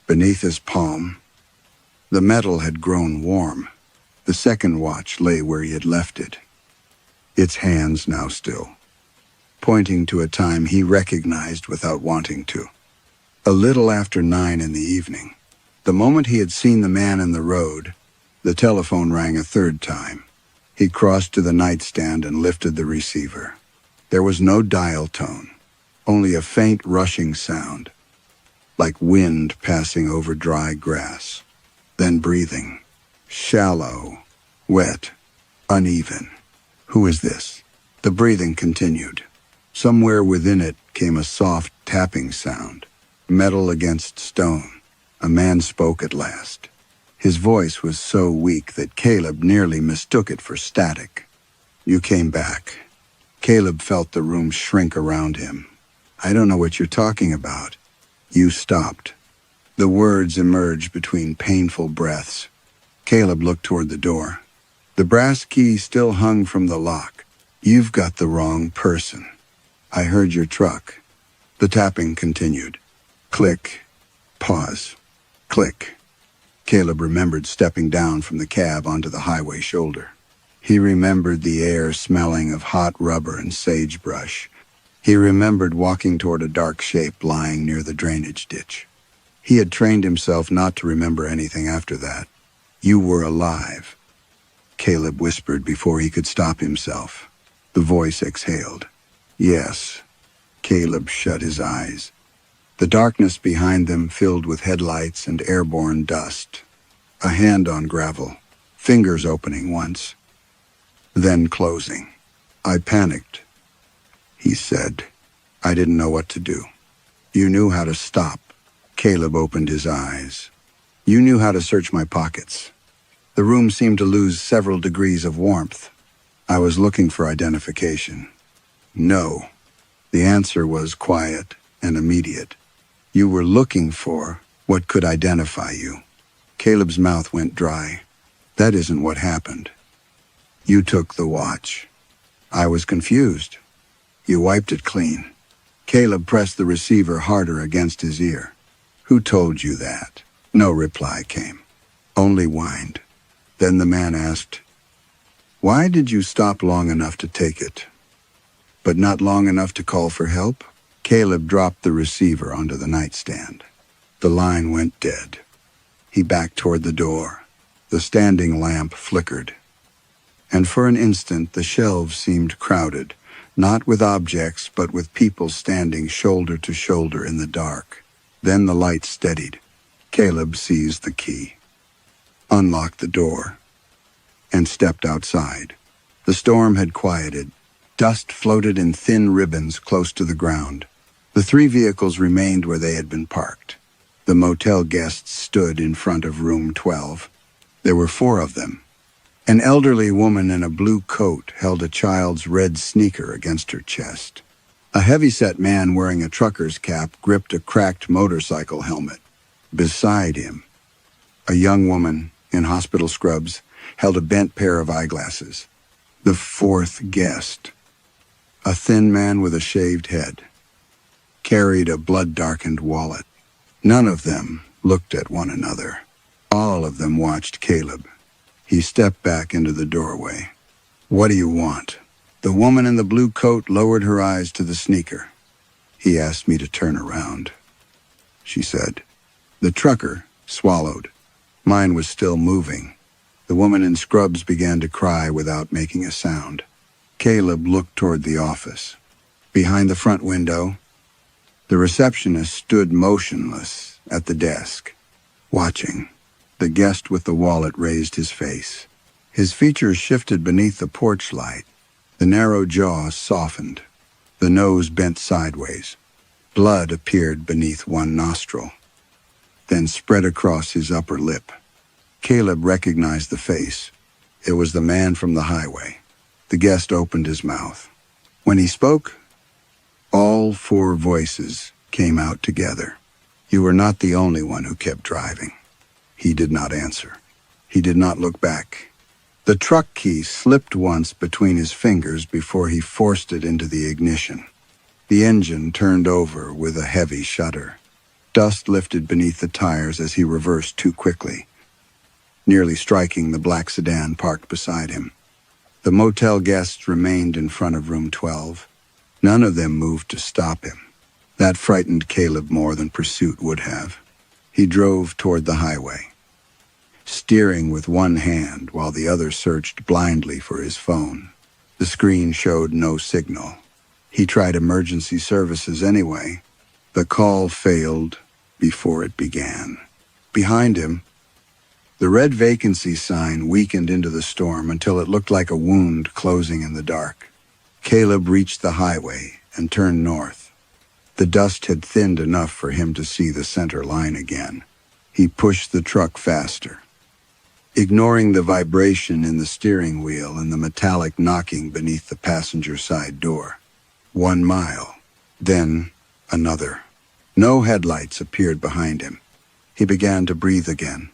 Beneath his palm, the metal had grown warm. The second watch lay where he had left it, its hands now still, pointing to a time he recognized without wanting to. A little after 9 in the evening, the moment he had seen the man in the road, the telephone rang a third time. He crossed to the nightstand and lifted the receiver. There was no dial tone, only a faint rushing sound, like wind passing over dry grass. Then breathing, shallow, wet, uneven. Who is this? The breathing continued. Somewhere within it came a soft tapping sound, metal against stone. A man spoke at last. His voice was so weak that Caleb nearly mistook it for static. You came back. Caleb felt the room shrink around him. I don't know what you're talking about. You stopped. The words emerged between painful breaths. Caleb looked toward the door. The brass key still hung from the lock. You've got the wrong person. I heard your truck. The tapping continued. Click. Pause. Click. Caleb remembered stepping down from the cab onto the highway shoulder. He remembered the air smelling of hot rubber and sagebrush. He remembered walking toward a dark shape lying near the drainage ditch. He had trained himself not to remember anything after that. You were alive, Caleb whispered before he could stop himself. The voice exhaled. Yes. Caleb shut his eyes. The darkness behind them filled with headlights and airborne dust. A hand on gravel, fingers opening once, then closing. I panicked, he said. I didn't know what to do. You knew how to stop. Caleb opened his eyes. You knew how to search my pockets. The room seemed to lose several degrees of warmth. I was looking for identification. No. The answer was quiet and immediate. You were looking for what could identify you. Caleb's mouth went dry. That isn't what happened. You took the watch. I was confused. You wiped it clean. Caleb pressed the receiver harder against his ear. Who told you that? No reply came. Only whined. Then the man asked, why did you stop long enough to take it, but not long enough to call for help? Caleb dropped the receiver onto the nightstand. The line went dead. He backed toward the door. The standing lamp flickered. And for an instant the shelves seemed crowded, not with objects, but with people standing shoulder to shoulder in the dark. Then the light steadied. Caleb seized the key, unlocked the door, and stepped outside. The storm had quieted. Dust floated in thin ribbons close to the ground. The 3 vehicles remained where they had been parked. The motel guests stood in front of room 12. There were 4 of them. An elderly woman in a blue coat held a child's red sneaker against her chest. A heavy-set man wearing a trucker's cap gripped a cracked motorcycle helmet. Beside him, a young woman in hospital scrubs held a bent pair of eyeglasses. The 4th guest, a thin man with a shaved head, carried a blood-darkened wallet. None of them looked at one another. All of them watched Caleb. He stepped back into the doorway. What do you want? The woman in the blue coat lowered her eyes to the sneaker. He asked me to turn around, she said. The trucker swallowed. Mine was still moving. The woman in scrubs began to cry without making a sound. Caleb looked toward the office. Behind the front window, the receptionist stood motionless at the desk, watching. The guest with the wallet raised his face. His features shifted beneath the porch light. The narrow jaw softened. The nose bent sideways. Blood appeared beneath one nostril, then spread across his upper lip. Caleb recognized the face. It was the man from the highway. The guest opened his mouth. When he spoke, all 4 voices came out together. You were not the only one who kept driving. He did not answer. He did not look back. The truck key slipped once between his fingers before he forced it into the ignition. The engine turned over with a heavy shudder. Dust lifted beneath the tires as he reversed too quickly, nearly striking the black sedan parked beside him. The motel guests remained in front of room 12. None of them moved to stop him. That frightened Caleb more than pursuit would have. He drove toward the highway, steering with one hand while the other searched blindly for his phone. The screen showed no signal. He tried emergency services anyway. The call failed before it began. Behind him, the red Vacancy sign weakened into the storm until it looked like a wound closing in the dark. Caleb reached the highway and turned north. The dust had thinned enough for him to see the center line again. He pushed the truck faster, ignoring the vibration in the steering wheel and the metallic knocking beneath the passenger side door. 1 mile, then another. No headlights appeared behind him. He began to breathe again.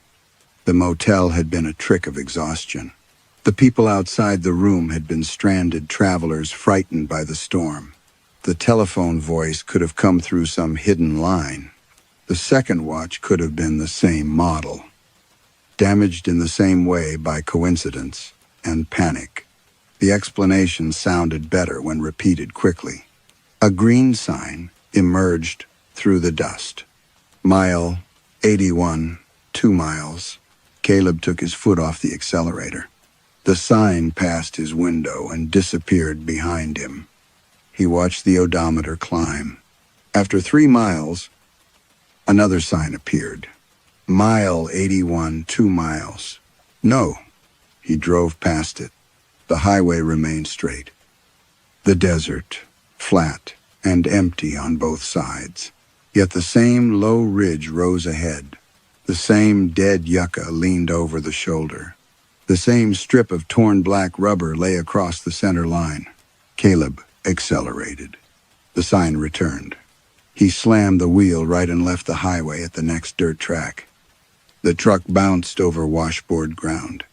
The motel had been a trick of exhaustion. The people outside the room had been stranded travelers frightened by the storm. The telephone voice could have come through some hidden line. The second watch could have been the same model, damaged in the same way by coincidence and panic. The explanation sounded better when repeated quickly. A green sign emerged through the dust. Mile 81, 2 miles. Caleb took his foot off the accelerator. The sign passed his window and disappeared behind him. He watched the odometer climb. After 3 miles, another sign appeared. Mile 81, 2 miles. No, he drove past it. The highway remained straight. The desert, flat and empty on both sides. Yet the same low ridge rose ahead. The same dead yucca leaned over the shoulder. The same strip of torn black rubber lay across the center line. Caleb accelerated. The sign returned. He slammed the wheel right and left the highway at the next dirt track. The truck bounced over washboard ground,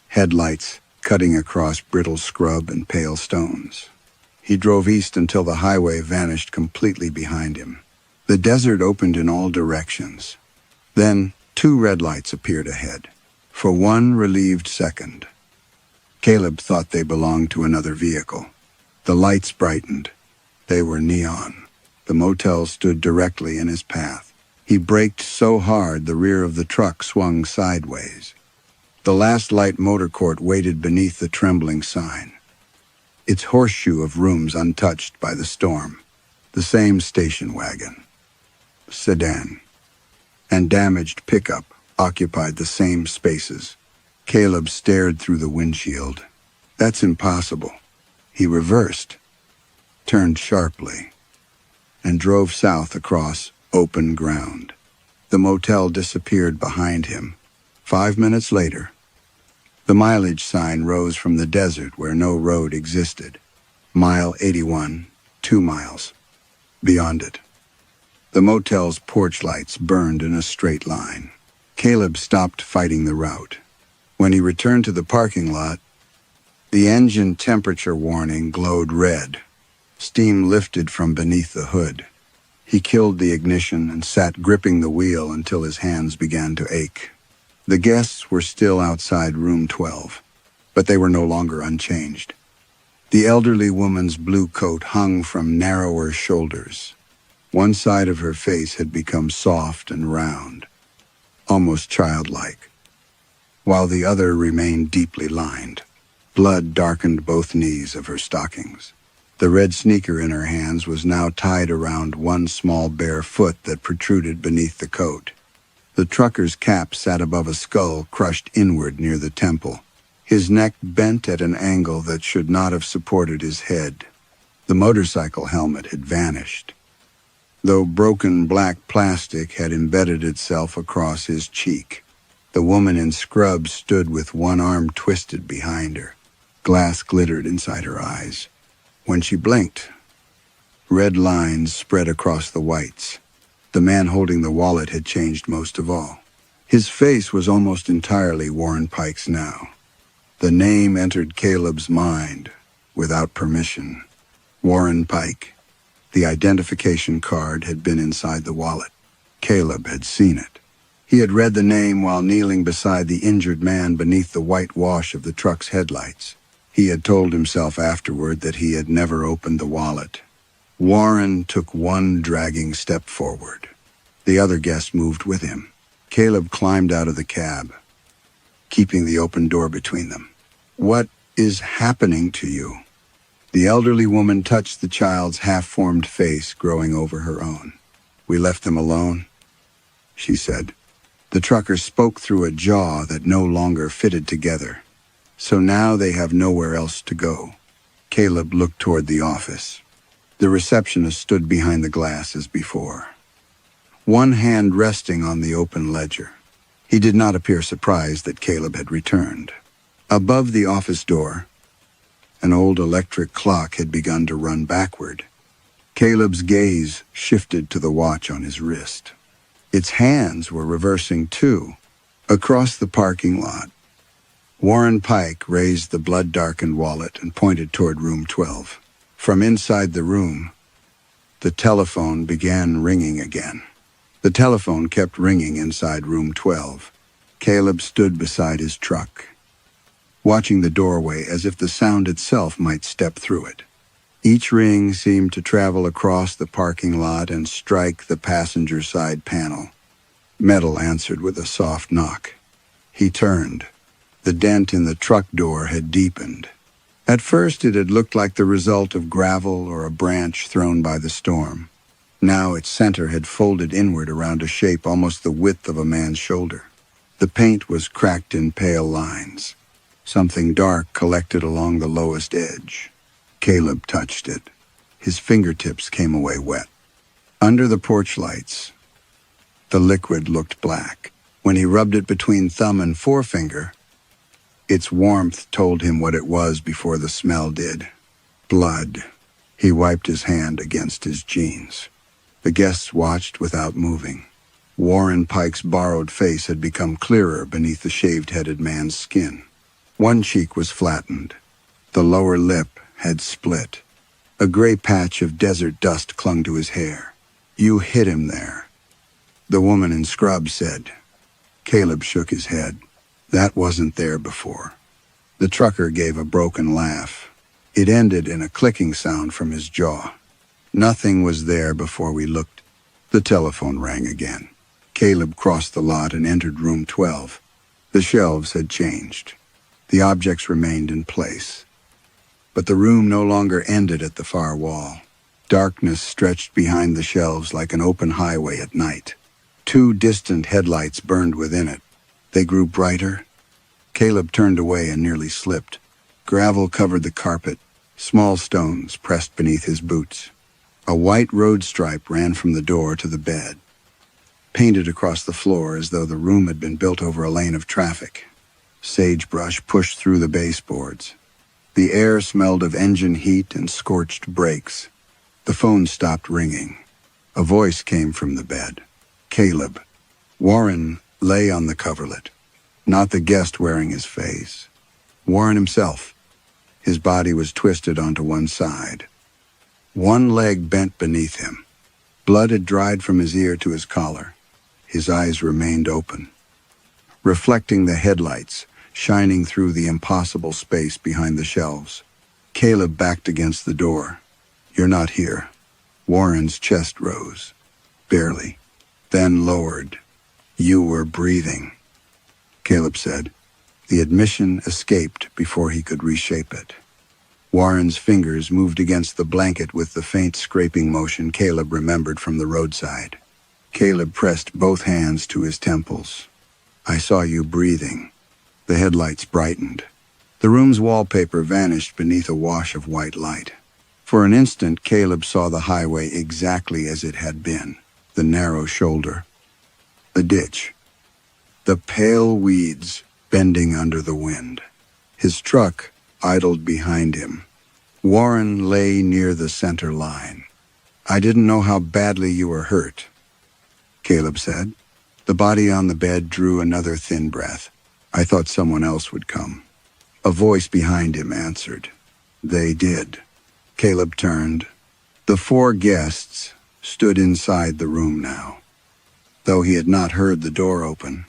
headlights cutting across brittle scrub and pale stones. He drove east until the highway vanished completely behind him. The desert opened in all directions. Then 2 red lights appeared ahead. For 1 relieved second, Caleb thought they belonged to another vehicle. The lights brightened. They were neon. The motel stood directly in his path. He braked so hard the rear of the truck swung sideways. The last light motor court waited beneath the trembling sign, its horseshoe of rooms untouched by the storm. The same station wagon, sedan, and damaged pickup occupied the same spaces. Caleb stared through the windshield. That's impossible. He reversed, turned sharply, and drove south across open ground. The motel disappeared behind him. 5 minutes later, the mileage sign rose from the desert where no road existed. Mile 81, 2 miles. Beyond it, the motel's porch lights burned in a straight line. Caleb stopped fighting the route. When he returned to the parking lot, the engine temperature warning glowed red. Steam lifted from beneath the hood. He killed the ignition and sat gripping the wheel until his hands began to ache. The guests were still outside room 12, but they were no longer unchanged. The elderly woman's blue coat hung from narrower shoulders. One side of her face had become soft and round, almost childlike, while the other remained deeply lined. Blood darkened both knees of her stockings. The red sneaker in her hands was now tied around one small bare foot that protruded beneath the coat. The trucker's cap sat above a skull crushed inward near the temple, his neck bent at an angle that should not have supported his head. The motorcycle helmet had vanished, though broken black plastic had embedded itself across his cheek. The woman in scrubs stood with one arm twisted behind her. Glass glittered inside her eyes. When she blinked, red lines spread across the whites. The man holding the wallet had changed most of all. His face was almost entirely Warren Pike's now. The name entered Caleb's mind without permission. Warren Pike. The identification card had been inside the wallet. Caleb had seen it. He had read the name while kneeling beside the injured man beneath the white wash of the truck's headlights. He had told himself afterward that he had never opened the wallet. Warren took one dragging step forward. The other guest moved with him. Caleb climbed out of the cab, keeping the open door between them. "What is happening to you?" The elderly woman touched the child's half-formed face growing over her own. "We left them alone," she said. The trucker spoke through a jaw that no longer fitted together. "So now they have nowhere else to go." Caleb looked toward the office. The receptionist stood behind the glass as before, one hand resting on the open ledger. He did not appear surprised that Caleb had returned. Above the office door, an old electric clock had begun to run backward. Caleb's gaze shifted to the watch on his wrist. Its hands were reversing too. Across the parking lot, Warren Pike raised the blood-darkened wallet and pointed toward room 12. From inside the room, the telephone began ringing again. The telephone kept ringing inside room 12. Caleb stood beside his truck, watching the doorway as if the sound itself might step through it. Each ring seemed to travel across the parking lot and strike the passenger side panel. Metal answered with a soft knock. He turned. The dent in the truck door had deepened. At first it had looked like the result of gravel or a branch thrown by the storm. Now its center had folded inward around a shape almost the width of a man's shoulder. The paint was cracked in pale lines. Something dark collected along the lowest edge. Caleb touched it. His fingertips came away wet. Under the porch lights, the liquid looked black. When he rubbed it between thumb and forefinger, its warmth told him what it was before the smell did. Blood. He wiped his hand against his jeans. The guests watched without moving. Warren Pike's borrowed face had become clearer beneath the shaved-headed man's skin. One cheek was flattened. The lower lip had split. A gray patch of desert dust clung to his hair. "You hit him there," the woman in scrubs said. Caleb shook his head. That wasn't there before. The trucker gave a broken laugh. It ended in a clicking sound from his jaw. "Nothing was there before we looked." The telephone rang again. Caleb crossed the lot and entered room 12. The shelves had changed. The objects remained in place. But the room no longer ended at the far wall. Darkness stretched behind the shelves like an open highway at night. 2 distant headlights burned within it. They grew brighter. Caleb turned away and nearly slipped. Gravel covered the carpet. Small stones pressed beneath his boots. A white road stripe ran from the door to the bed, painted across the floor as though the room had been built over a lane of traffic. Sagebrush pushed through the baseboards. The air smelled of engine heat and scorched brakes. The phone stopped ringing. A voice came from the bed. "Caleb." Warren lay on the coverlet, not the guest wearing his face. Warren himself. His body was twisted onto one side. One leg bent beneath him. Blood had dried from his ear to his collar. His eyes remained open, reflecting the headlights shining through the impossible space behind the shelves. Caleb backed against the door. "You're not here." Warren's chest rose, barely, then lowered. "You were breathing," Caleb said. The admission escaped before he could reshape it. Warren's fingers moved against the blanket with the faint scraping motion Caleb remembered from the roadside. Caleb pressed both hands to his temples. "I saw you breathing." The headlights brightened. The room's wallpaper vanished beneath a wash of white light. For an instant, Caleb saw the highway exactly as it had been. The narrow shoulder, the ditch, the pale weeds bending under the wind. His truck idled behind him. Warren lay near the center line. "I didn't know how badly you were hurt," Caleb said. The body on the bed drew another thin breath. "I thought someone else would come." A voice behind him answered. They did. Caleb turned. The 4 guests stood inside the room now. Though he had not heard the door open,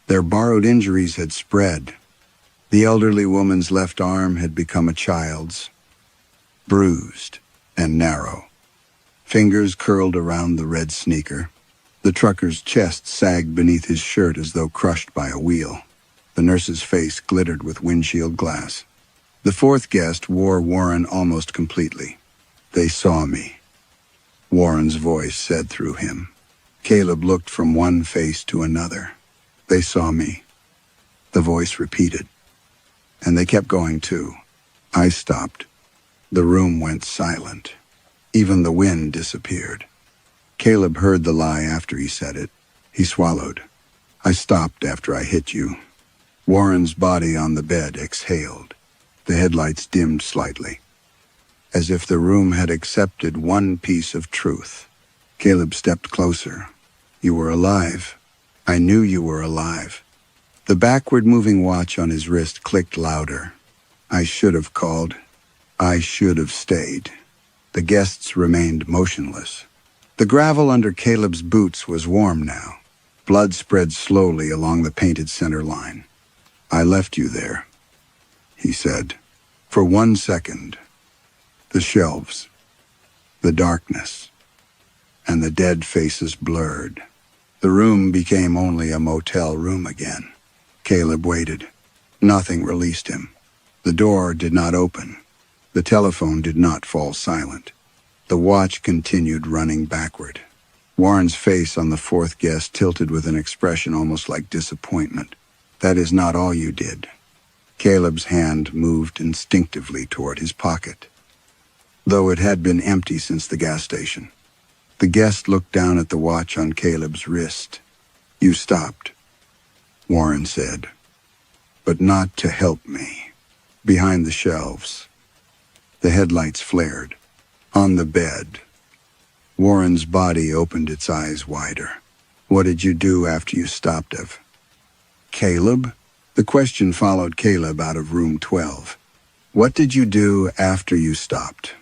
their borrowed injuries had spread. The elderly woman's left arm had become a child's, bruised and narrow. Fingers curled around the red sneaker. The trucker's chest sagged beneath his shirt as though crushed by a wheel. The nurse's face glittered with windshield glass. The 4th guest wore Warren almost completely. They saw me, Warren's voice said through him. Caleb looked from one face to another. They saw me, the voice repeated. And they kept going too. I stopped. The room went silent. Even the wind disappeared. Caleb heard the lie after he said it. He swallowed. I stopped after I hit you. Warren's body on the bed exhaled. The headlights dimmed slightly, as if the room had accepted one piece of truth. Caleb stepped closer. You were alive. I knew you were alive. The backward-moving watch on his wrist clicked louder. I should have called. I should have stayed. The guests remained motionless. The gravel under Caleb's boots was warm now. Blood spread slowly along the painted center line. I left you there, he said. For 1 second, the shelves, the darkness, and the dead faces blurred. The room became only a motel room again. Caleb waited. Nothing released him. The door did not open. The telephone did not fall silent. The watch continued running backward. Warren's face on the 4th guest tilted with an expression almost like disappointment. That is not all you did. Caleb's hand moved instinctively toward his pocket, though it had been empty since the gas station. The guest looked down at the watch on Caleb's wrist. You stopped, Warren said, but not to help me. Behind the shelves, the headlights flared. On the bed, Warren's body opened its eyes wider. What did you do after you stopped, Ev? Caleb? The question followed Caleb out of room 12. What did you do after you stopped?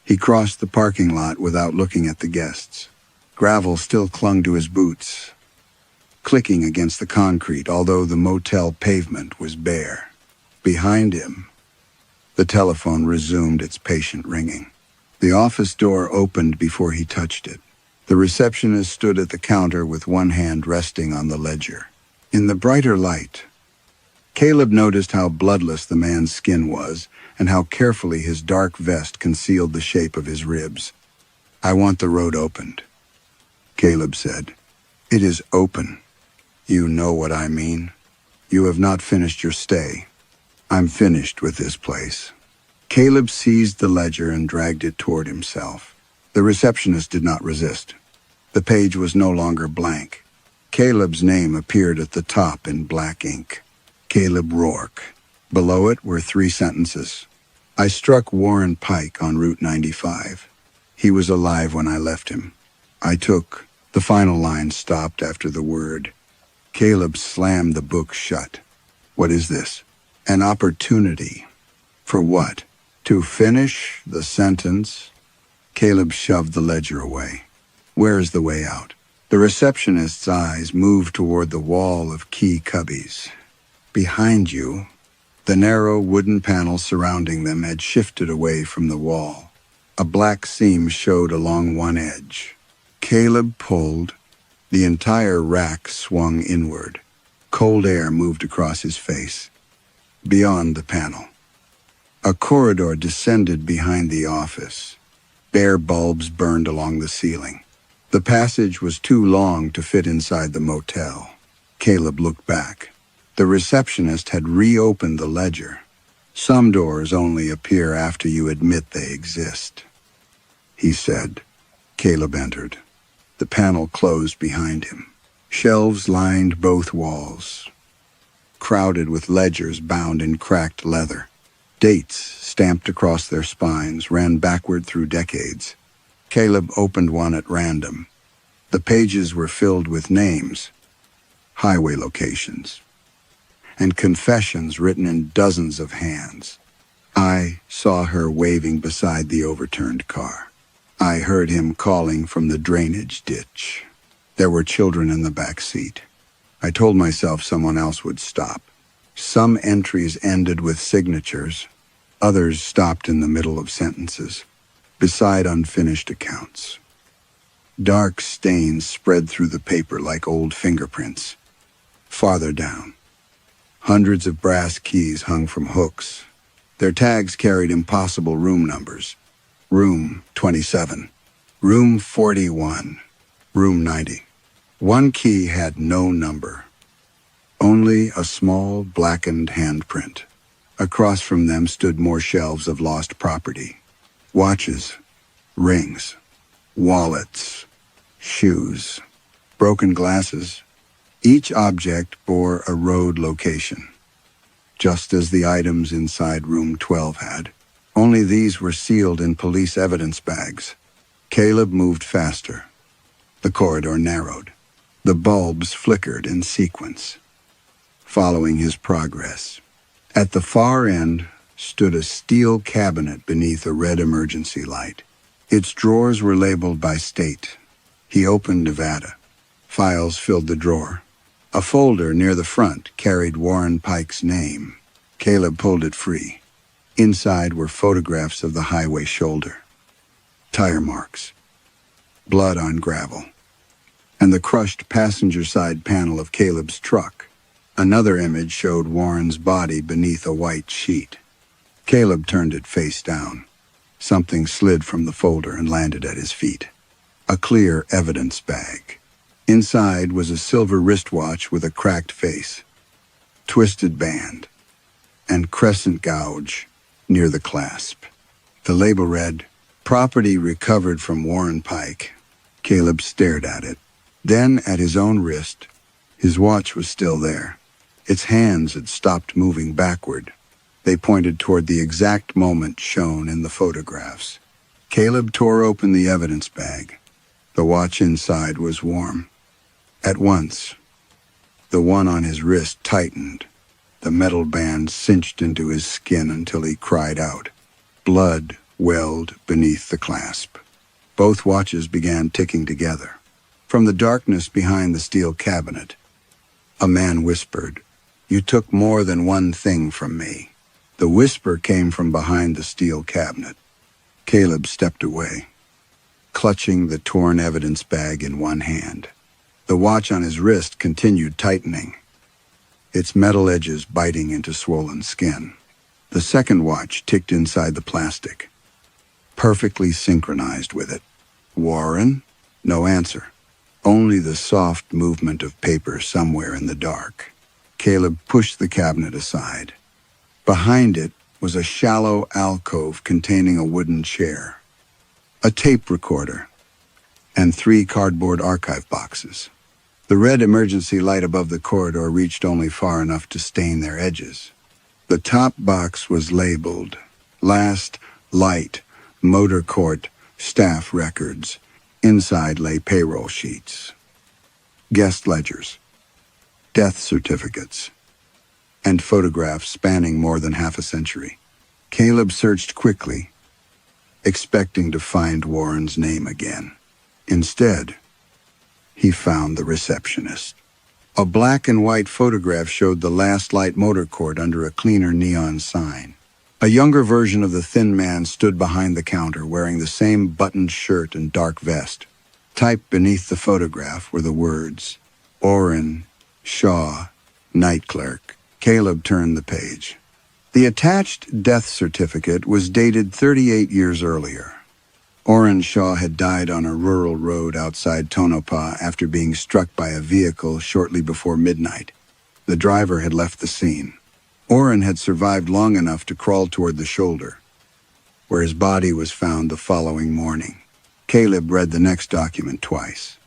He crossed the parking lot without looking at the guests. Gravel still clung to his boots, clicking against the concrete, although the motel pavement was bare. Behind him, the telephone resumed its patient ringing. The office door opened before he touched it. The receptionist stood at the counter with one hand resting on the ledger. In the brighter light, Caleb noticed how bloodless the man's skin was and how carefully his dark vest concealed the shape of his ribs. I want the road opened, Caleb said. It is open. You know what I mean. You have not finished your stay. I'm finished with this place. Caleb seized the ledger and dragged it toward himself. The receptionist did not resist. The page was no longer blank. Caleb's name appeared at the top in black ink. Caleb Rourke. Below it were 3 sentences. I struck Warren Pike on Route 95. He was alive when I left him. I took. The final line stopped after the word. Caleb slammed the book shut. What is this? An opportunity. For what? To finish the sentence? Caleb shoved the ledger away. Where is the way out? The receptionist's eyes moved toward the wall of key cubbies. Behind you, the narrow wooden panels surrounding them had shifted away from the wall. A black seam showed along one edge. Caleb pulled. The entire rack swung inward. Cold air moved across his face. Beyond the panel, a corridor descended behind the office. Bare bulbs burned along the ceiling. The passage was too long to fit inside the motel. Caleb looked back. The receptionist had reopened the ledger. Some doors only appear after you admit they exist, he said. Caleb entered. The panel closed behind him. Shelves lined both walls, crowded with ledgers bound in cracked leather. Dates, stamped across their spines, ran backward through decades. Caleb opened one at random. The pages were filled with names, highway locations, and confessions written in dozens of hands. I saw her waving beside the overturned car. I heard him calling from the drainage ditch. There were children in the back seat. I told myself someone else would stop. Some entries ended with signatures. Others stopped in the middle of sentences, beside unfinished accounts. Dark stains spread through the paper like old fingerprints. Farther down, hundreds of brass keys hung from hooks. Their tags carried impossible room numbers. Room 27, Room 41, Room 90. One key had no number, only a small blackened handprint. Across from them stood more shelves of lost property. Watches, rings, wallets, shoes, broken glasses. Each object bore a road location, just as the items inside Room 12 had. Only these were sealed in police evidence bags. Caleb moved faster. The corridor narrowed. The bulbs flickered in sequence, following his progress. At the far end stood a steel cabinet beneath a red emergency light. Its drawers were labeled by state. He opened Nevada. Files filled the drawer. A folder near the front carried Warren Pike's name. Caleb pulled it free. Inside were photographs of the highway shoulder, tire marks, blood on gravel, and the crushed passenger side panel of Caleb's truck. Another image showed Warren's body beneath a white sheet. Caleb turned it face down. Something slid from the folder and landed at his feet. A clear evidence bag. Inside was a silver wristwatch with a cracked face, twisted band, and crescent gouge near the clasp. The label read, "Property recovered from Warren Pike." Caleb stared at it, then at his own wrist. His watch was still there. Its hands had stopped moving backward. They pointed toward the exact moment shown in the photographs. Caleb tore open the evidence bag. The watch inside was warm. At once, the one on his wrist tightened. The metal band cinched into his skin until he cried out. Blood welled beneath the clasp. Both watches began ticking together. From the darkness behind the steel cabinet, a man whispered, "You took more than one thing from me." The whisper came from behind the steel cabinet. Caleb stepped away, clutching the torn evidence bag in one hand. The watch on his wrist continued tightening, its metal edges biting into swollen skin. The second watch ticked inside the plastic, perfectly synchronized with it. Warren? No answer. Only the soft movement of paper somewhere in the dark. Caleb pushed the cabinet aside. Behind it was a shallow alcove containing a wooden chair, a tape recorder, and 3 cardboard archive boxes. The red emergency light above the corridor reached only far enough to stain their edges. The top box was labeled, "Last Light, Motor Court, Staff Records." Inside lay payroll sheets, guest ledgers, death certificates, and photographs spanning more than half a century. Caleb searched quickly, expecting to find Warren's name again. Instead, he found the receptionist. A black and white photograph showed the Last Light Motor Court under a cleaner neon sign. A younger version of the thin man stood behind the counter wearing the same buttoned shirt and dark vest. Typed beneath the photograph were the words, "Orrin Shaw, night clerk." Caleb turned the page. The attached death certificate was dated 38 years earlier. Orrin Shaw had died on a rural road outside Tonopah after being struck by a vehicle shortly before midnight. The driver had left the scene. Orrin had survived long enough to crawl toward the shoulder, where his body was found the following morning. Caleb read the next document twice.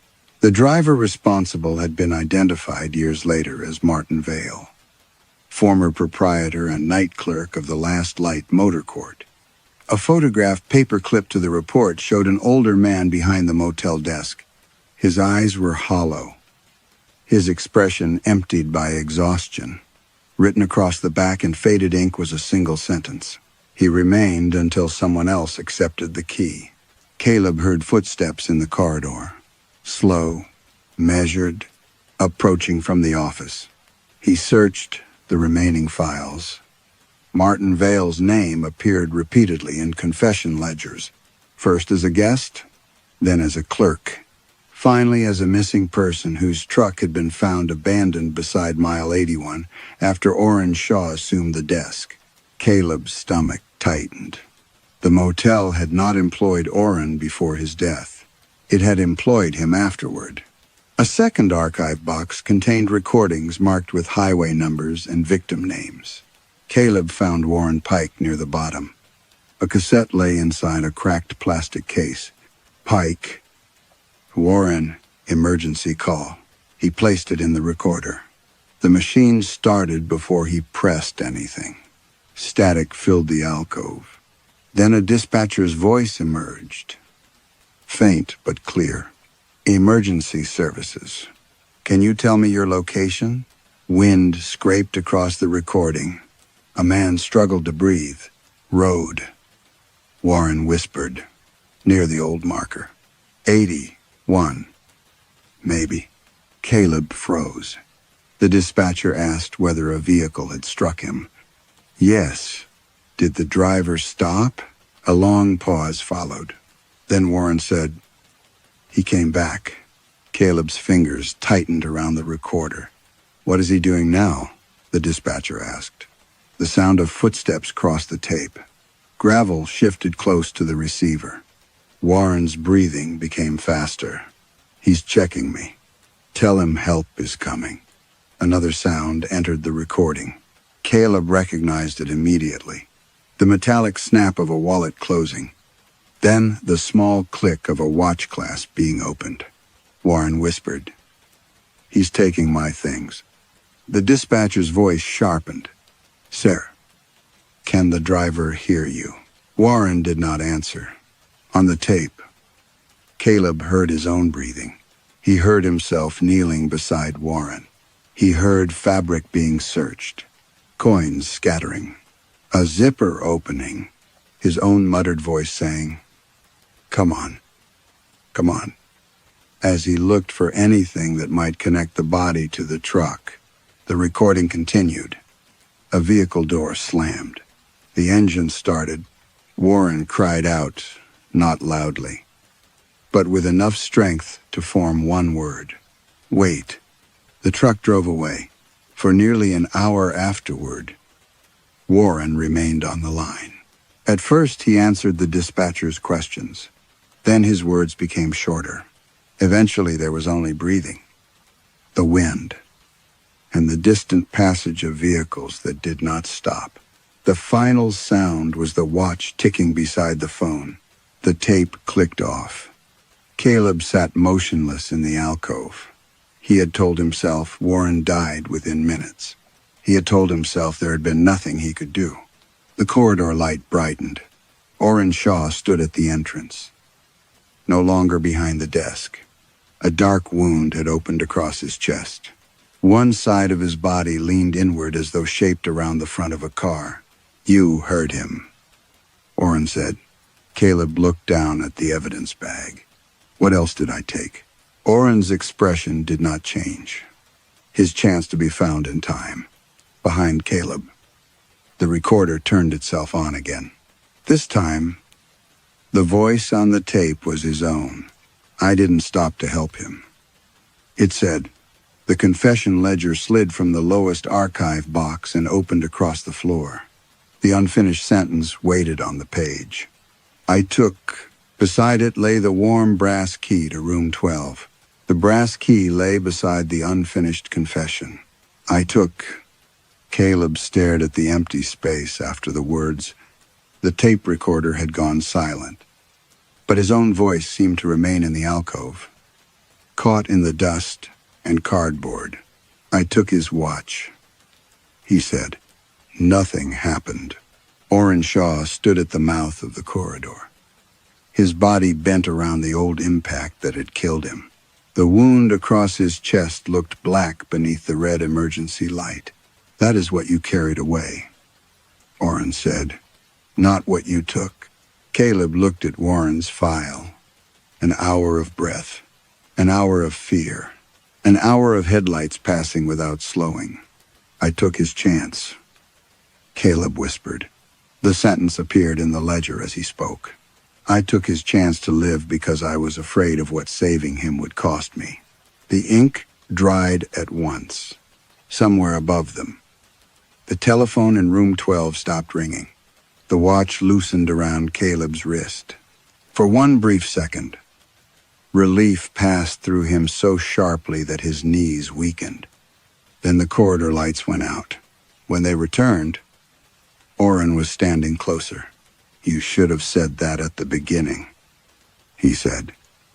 The driver responsible had been identified years later as Martin Vale, former proprietor and night clerk of the Last Light Motor Court. A photograph paper-clipped to the report showed an older man behind the motel desk. His eyes were hollow, his expression emptied by exhaustion. Written across the back in faded ink was a single sentence. He remained until someone else accepted the key. Caleb heard footsteps in the corridor. Slow, measured, approaching from the office. He searched the remaining files. Martin Vale's name appeared repeatedly in confession ledgers, first as a guest, then as a clerk, finally as a missing person whose truck had been found abandoned beside Mile 81 after Orrin Shaw assumed the desk. Caleb's stomach tightened. The motel had not employed Orrin before his death. It had employed him afterward. A second archive box contained recordings marked with highway numbers and victim names. Caleb found Warren Pike near the bottom. A cassette lay inside a cracked plastic case. Pike. Warren, emergency call. He placed it in the recorder. The machine started before he pressed anything. Static filled the alcove. Then a dispatcher's voice emerged. Faint but clear. Emergency services. Can you tell me your location? Wind scraped across the recording. A man struggled to breathe. Road. Warren whispered. Near the old marker. 81. Maybe. Caleb froze. The dispatcher asked whether a vehicle had struck him. Yes. Did the driver stop? A long pause followed. Then Warren said, he came back. Caleb's fingers tightened around the recorder. What is he doing now? The dispatcher asked. The sound of footsteps crossed the tape. Gravel shifted close to the receiver. Warren's breathing became faster. He's checking me. Tell him help is coming. Another sound entered the recording. Caleb recognized it immediately. The metallic snap of a wallet closing. Then the small click of a watch clasp being opened. Warren whispered, he's taking my things. The dispatcher's voice sharpened. Sir, can the driver hear you? Warren did not answer. On the tape, Caleb heard his own breathing. He heard himself kneeling beside Warren. He heard fabric being searched, coins scattering, a zipper opening, his own muttered voice saying, come on, come on. As he looked for anything that might connect the body to the truck, the recording continued. A vehicle door slammed. The engine started. Warren cried out, not loudly, but with enough strength to form one word. Wait. The truck drove away. For nearly an hour afterward, Warren remained on the line. At first, he answered the dispatcher's questions. Then his words became shorter. Eventually, there was only breathing, the wind, and the distant passage of vehicles that did not stop. The final sound was the watch ticking beside the phone. The tape clicked off. Caleb sat motionless in the alcove. He had told himself Warren died within minutes. He had told himself there had been nothing he could do. The corridor light brightened. Orrin Shaw stood at the entrance. No longer behind the desk. A dark wound had opened across his chest. One side of his body leaned inward as though shaped around the front of a car. You heard him, Orrin said. Caleb looked down at the evidence bag. What else did I take? Orrin's expression did not change. His chance to be found in time. Behind Caleb. The recorder turned itself on again. This time, the voice on the tape was his own. I didn't stop to help him. It said, the confession ledger slid from the lowest archive box and opened across the floor. The unfinished sentence waited on the page. Beside it lay the warm brass key to room 12. The brass key lay beside the unfinished confession. Caleb stared at the empty space after the words. The tape recorder had gone silent, but his own voice seemed to remain in the alcove. Caught in the dust and cardboard, I took his watch. He said, nothing happened. Orrin Shaw stood at the mouth of the corridor. His body bent around the old impact that had killed him. The wound across his chest looked black beneath the red emergency light. That is what you carried away, Oren said. Not what you took. Caleb looked at Warren's file. An hour of breath. An hour of fear. An hour of headlights passing without slowing. I took his chance, Caleb whispered. The sentence appeared in the ledger as he spoke. I took his chance to live because I was afraid of what saving him would cost me. The ink dried at once, somewhere above them. The telephone in room 12 stopped ringing. The watch loosened around Caleb's wrist. For one brief second, relief passed through him so sharply that his knees weakened. Then the corridor lights went out. When they returned, Oren was standing closer. You should have said that at the beginning, he said.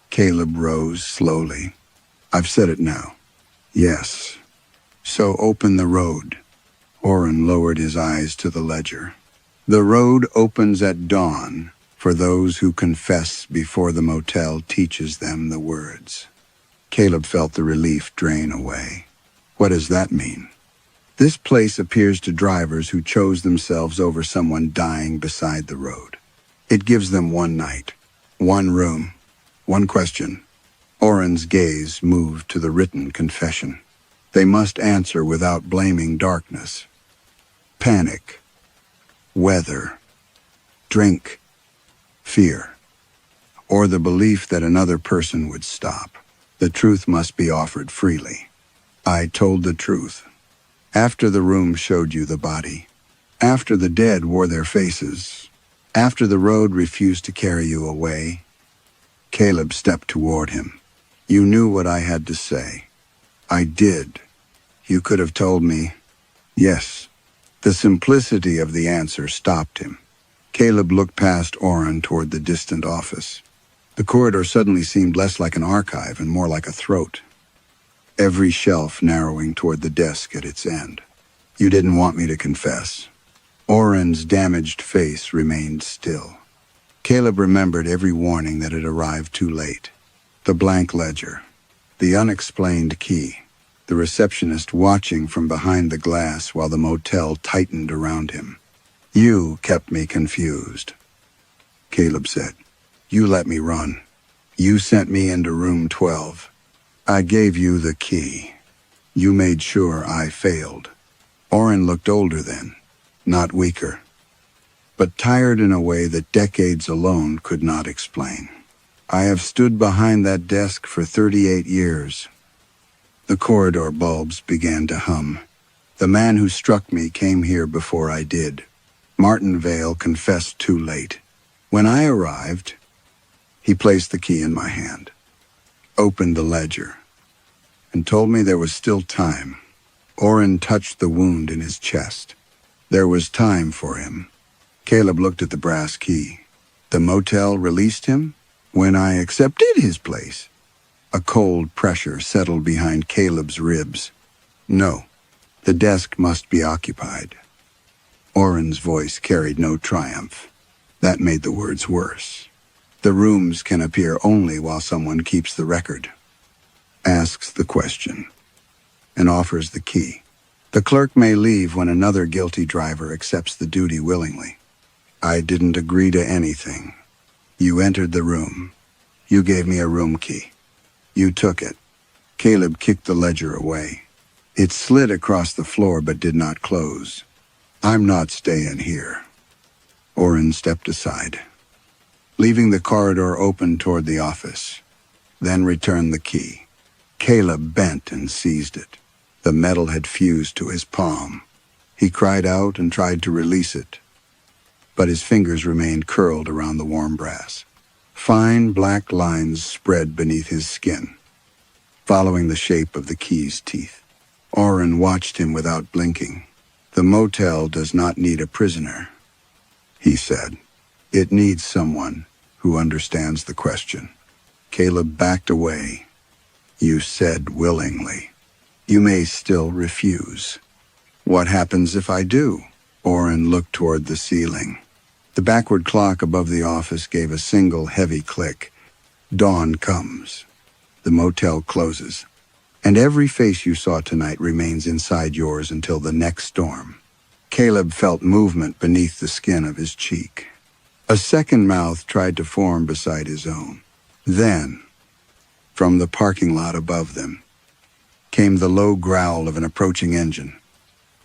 Caleb rose slowly. I've said it now. Yes. So open the road. Oren lowered his eyes to the ledger. The road opens at dawn for those who confess before the motel teaches them the words. Caleb felt the relief drain away. What does that mean? This place appears to drivers who chose themselves over someone dying beside the road. It gives them one night, one room, one question. Oren's gaze moved to the written confession. They must answer without blaming darkness. Panic, weather, drink, fear, or the belief that another person would stop. The truth must be offered freely. I told the truth. After the room showed you the body, after the dead wore their faces, after the road refused to carry you away, Caleb stepped toward him. You knew what I had to say. I did. You could have told me, yes. The simplicity of the answer stopped him. Caleb looked past Oren toward the distant office. The corridor suddenly seemed less like an archive and more like a throat. Every shelf narrowing toward the desk at its end. You didn't want me to confess. Oren's damaged face remained still. Caleb remembered every warning that had arrived too late. The blank ledger, the unexplained key, the receptionist watching from behind the glass while the motel tightened around him. You kept me confused, Caleb said. You let me run. You sent me into room 12. I gave you the key. You made sure I failed. Oren looked older then, not weaker, but tired in a way that decades alone could not explain. I have stood behind that desk for 38 years. The corridor bulbs began to hum. The man who struck me came here before I did. Martin Vale confessed too late. When I arrived, he placed the key in my hand, opened the ledger, and told me there was still time. Oren touched the wound in his chest. There was time for him. Caleb looked at the brass key. The motel released him when I accepted his place. A cold pressure settled behind Caleb's ribs. No, the desk must be occupied. Oren's voice carried no triumph. That made the words worse. The rooms can appear only while someone keeps the record, asks the question, and offers the key. The clerk may leave when another guilty driver accepts the duty willingly. I didn't agree to anything. You entered the room. You gave me a room key. You took it. Caleb kicked the ledger away. It slid across the floor but did not close. I'm not staying here. Oren stepped aside, leaving the corridor open toward the office, then returned the key. Caleb bent and seized it. The metal had fused to his palm. He cried out and tried to release it, but his fingers remained curled around the warm brass. Fine black lines spread beneath his skin, following the shape of the key's teeth. Oren watched him without blinking. The motel does not need a prisoner, he said. It needs someone who understands the question. Caleb backed away. You said willingly. You may still refuse. What happens if I do? Oren looked toward the ceiling. The backward clock above the office gave a single heavy click. Dawn comes. The motel closes. And every face you saw tonight remains inside yours until the next storm. Caleb felt movement beneath the skin of his cheek. A second mouth tried to form beside his own. Then, from the parking lot above them, came the low growl of an approaching engine.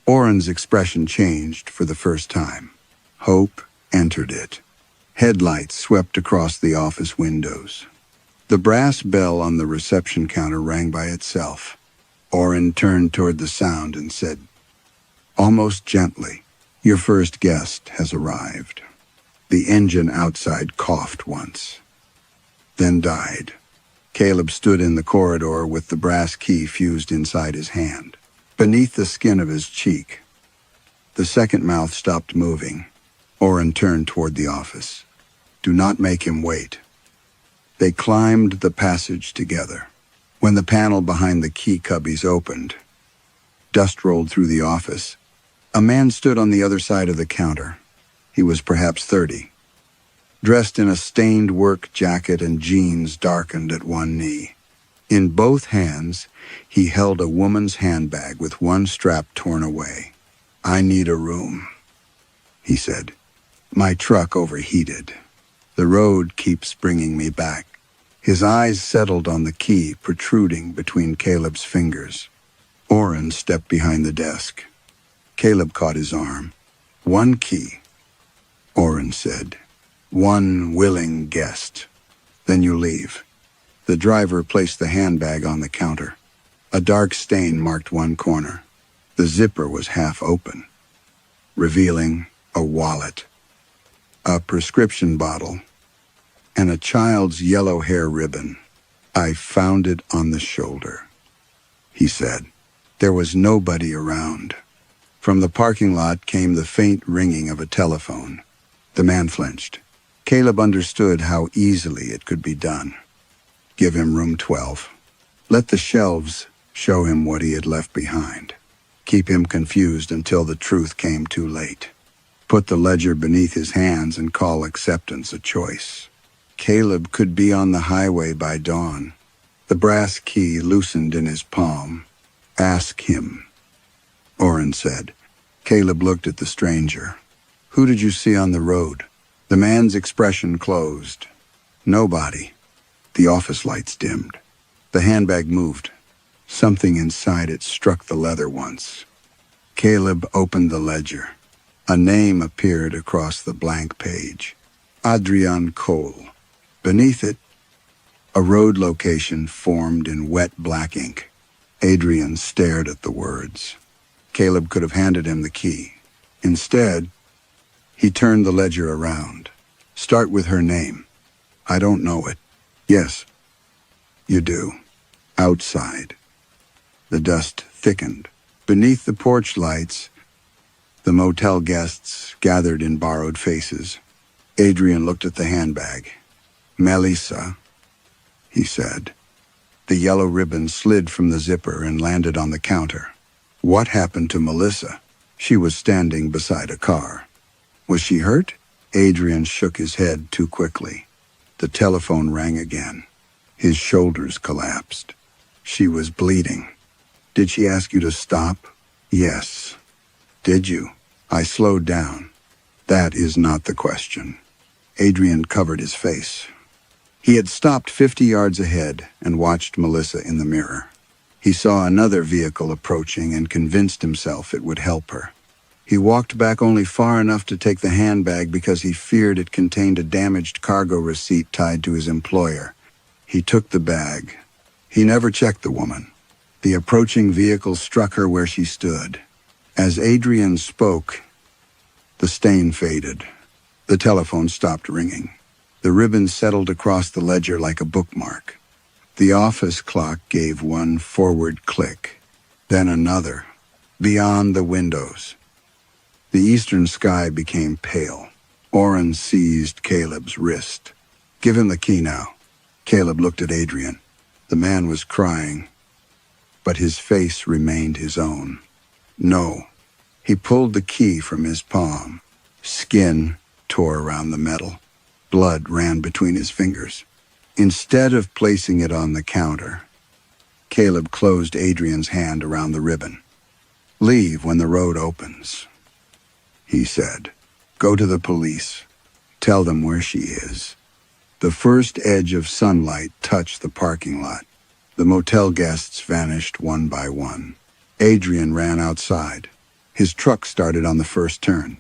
Oren's expression changed for the first time. Hope entered it. Headlights swept across the office windows. The brass bell on the reception counter rang by itself. Oren turned toward the sound and said, almost gently, "Your first guest has arrived." The engine outside coughed once, then died. Caleb stood in the corridor with the brass key fused inside his hand. Beneath the skin of his cheek, the second mouth stopped moving. Oren turned toward the office. "Do not make him wait." They climbed the passage together. When the panel behind the key cubbies opened, dust rolled through the office. A man stood on the other side of the counter. He was perhaps 30, dressed in a stained work jacket and jeans darkened at one knee. In both hands, he held a woman's handbag with one strap torn away. "I need a room," he said. "My truck overheated. The road keeps bringing me back." His eyes settled on the key protruding between Caleb's fingers. Oren stepped behind the desk. Caleb caught his arm. "One key," Oren said. "One willing guest. Then you leave." The driver placed the handbag on the counter. A dark stain marked one corner. The zipper was half open, revealing a wallet, a prescription bottle, and a child's yellow hair ribbon. "I found it on the shoulder," he said. There was nobody around. From the parking lot came the faint ringing of a telephone. The man flinched. Caleb understood how easily it could be done. Give him room 12. Let the shelves show him what he had left behind. Keep him confused until the truth came too late. Put the ledger beneath his hands and call acceptance a choice. Caleb could be on the highway by dawn. The brass key loosened in his palm. "Ask him," Oren said. Caleb looked at the stranger. "Who did you see on the road?" The man's expression closed. "Nobody." The office lights dimmed. The handbag moved. Something inside it struck the leather once. Caleb opened the ledger. A name appeared across the blank page. Adrian Cole. Beneath it, a road location formed in wet black ink. Adrian stared at the words. Caleb could have handed him the key. Instead, he turned the ledger around. "Start with her name." "I don't know it." "Yes, you do." Outside, the dust thickened. Beneath the porch lights, the motel guests gathered in borrowed faces. Adrian looked at the handbag. "Melissa," he said. The yellow ribbon slid from the zipper and landed on the counter. What happened to Melissa? She was standing beside a car. Was she hurt? Adrian shook his head too quickly. The telephone rang again. His shoulders collapsed. She was bleeding. "Did she ask you to stop?" "Yes." "Did you?" I slowed down. "That is not the question." Adrian covered his face. He had stopped 50 yards ahead and watched Melissa in the mirror. He saw another vehicle approaching and convinced himself it would help her. He walked back only far enough to take the handbag because he feared it contained a damaged cargo receipt tied to his employer. He took the bag. He never checked the woman. The approaching vehicle struck her where she stood. As Adrian spoke, the stain faded. The telephone stopped ringing. The ribbon settled across the ledger like a bookmark. The office clock gave one forward click, then another, beyond the windows. The eastern sky became pale. Oren seized Caleb's wrist. "Give him the key now." Caleb looked at Adrian. The man was crying, but his face remained his own. "No." He pulled the key from his palm. Skin tore around the metal. Blood ran between his fingers. Instead of placing it on the counter, Caleb closed Adrian's hand around the ribbon. "Leave when the road opens," he said. "Go to the police. Tell them where she is." The first edge of sunlight touched the parking lot. The motel guests vanished one by one. Adrian ran outside. His truck started on the first turn,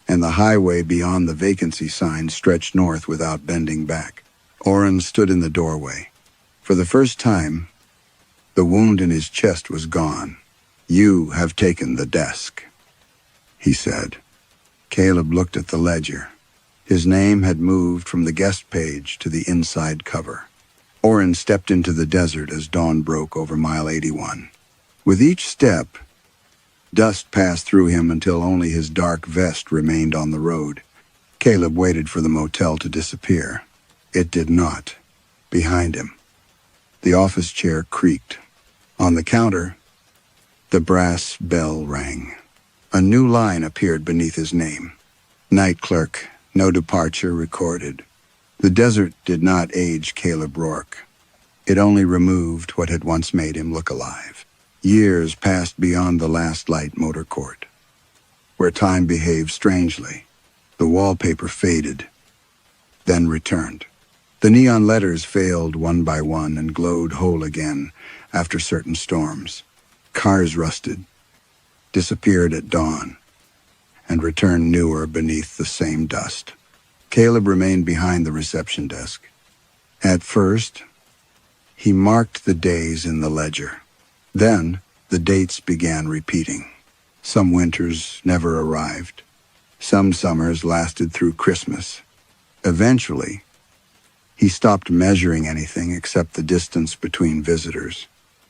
and the highway beyond the Vacancy sign stretched north without bending back. Oren stood in the doorway. For the first time, the wound in his chest was gone. "You have taken the desk," he said. Caleb looked at the ledger. His name had moved from the guest page to the inside cover. Oren stepped into the desert as dawn broke over mile 81. With each step, dust passed through him until only his dark vest remained on the road. Caleb waited for the motel to disappear. It did not. Behind him, the office chair creaked. On the counter, the brass bell rang. A new line appeared beneath his name. "Night clerk, no departure recorded." The desert did not age Caleb Rourke. It only removed what had once made him look alive. Years passed beyond the last light motor court, where time behaved strangely. The wallpaper faded, then returned. The neon letters failed one by one and glowed whole again after certain storms. Cars rusted, disappeared at dawn, and returned newer beneath the same dust. Caleb remained behind the reception desk. At first, he marked the days in the ledger. Then, the dates began repeating. Some winters never arrived. Some summers lasted through Christmas. Eventually, he stopped measuring anything except the distance between visitors.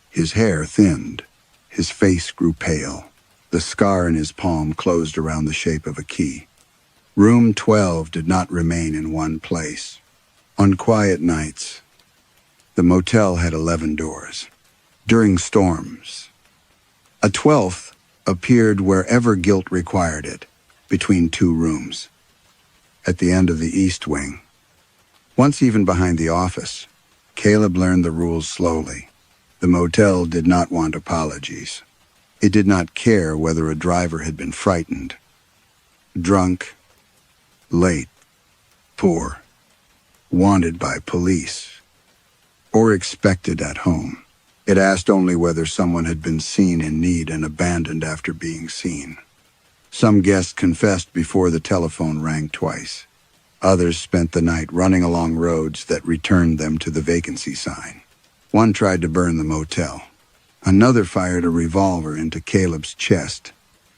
His hair thinned. His face grew pale. The scar in his palm closed around the shape of a key. Room 12 did not remain in one place. On quiet nights, the motel had 11 doors. During storms, a 12th appeared wherever guilt required it, between two rooms. At the end of the east wing, once even behind the office, Caleb learned the rules slowly. The motel did not want apologies. It did not care whether a driver had been frightened, drunk, late, poor, wanted by police, or expected at home. It asked only whether someone had been seen in need and abandoned after being seen. Some guests confessed before the telephone rang twice. Others spent the night running along roads that returned them to the Vacancy sign. One tried to burn the motel. Another fired a revolver into Caleb's chest.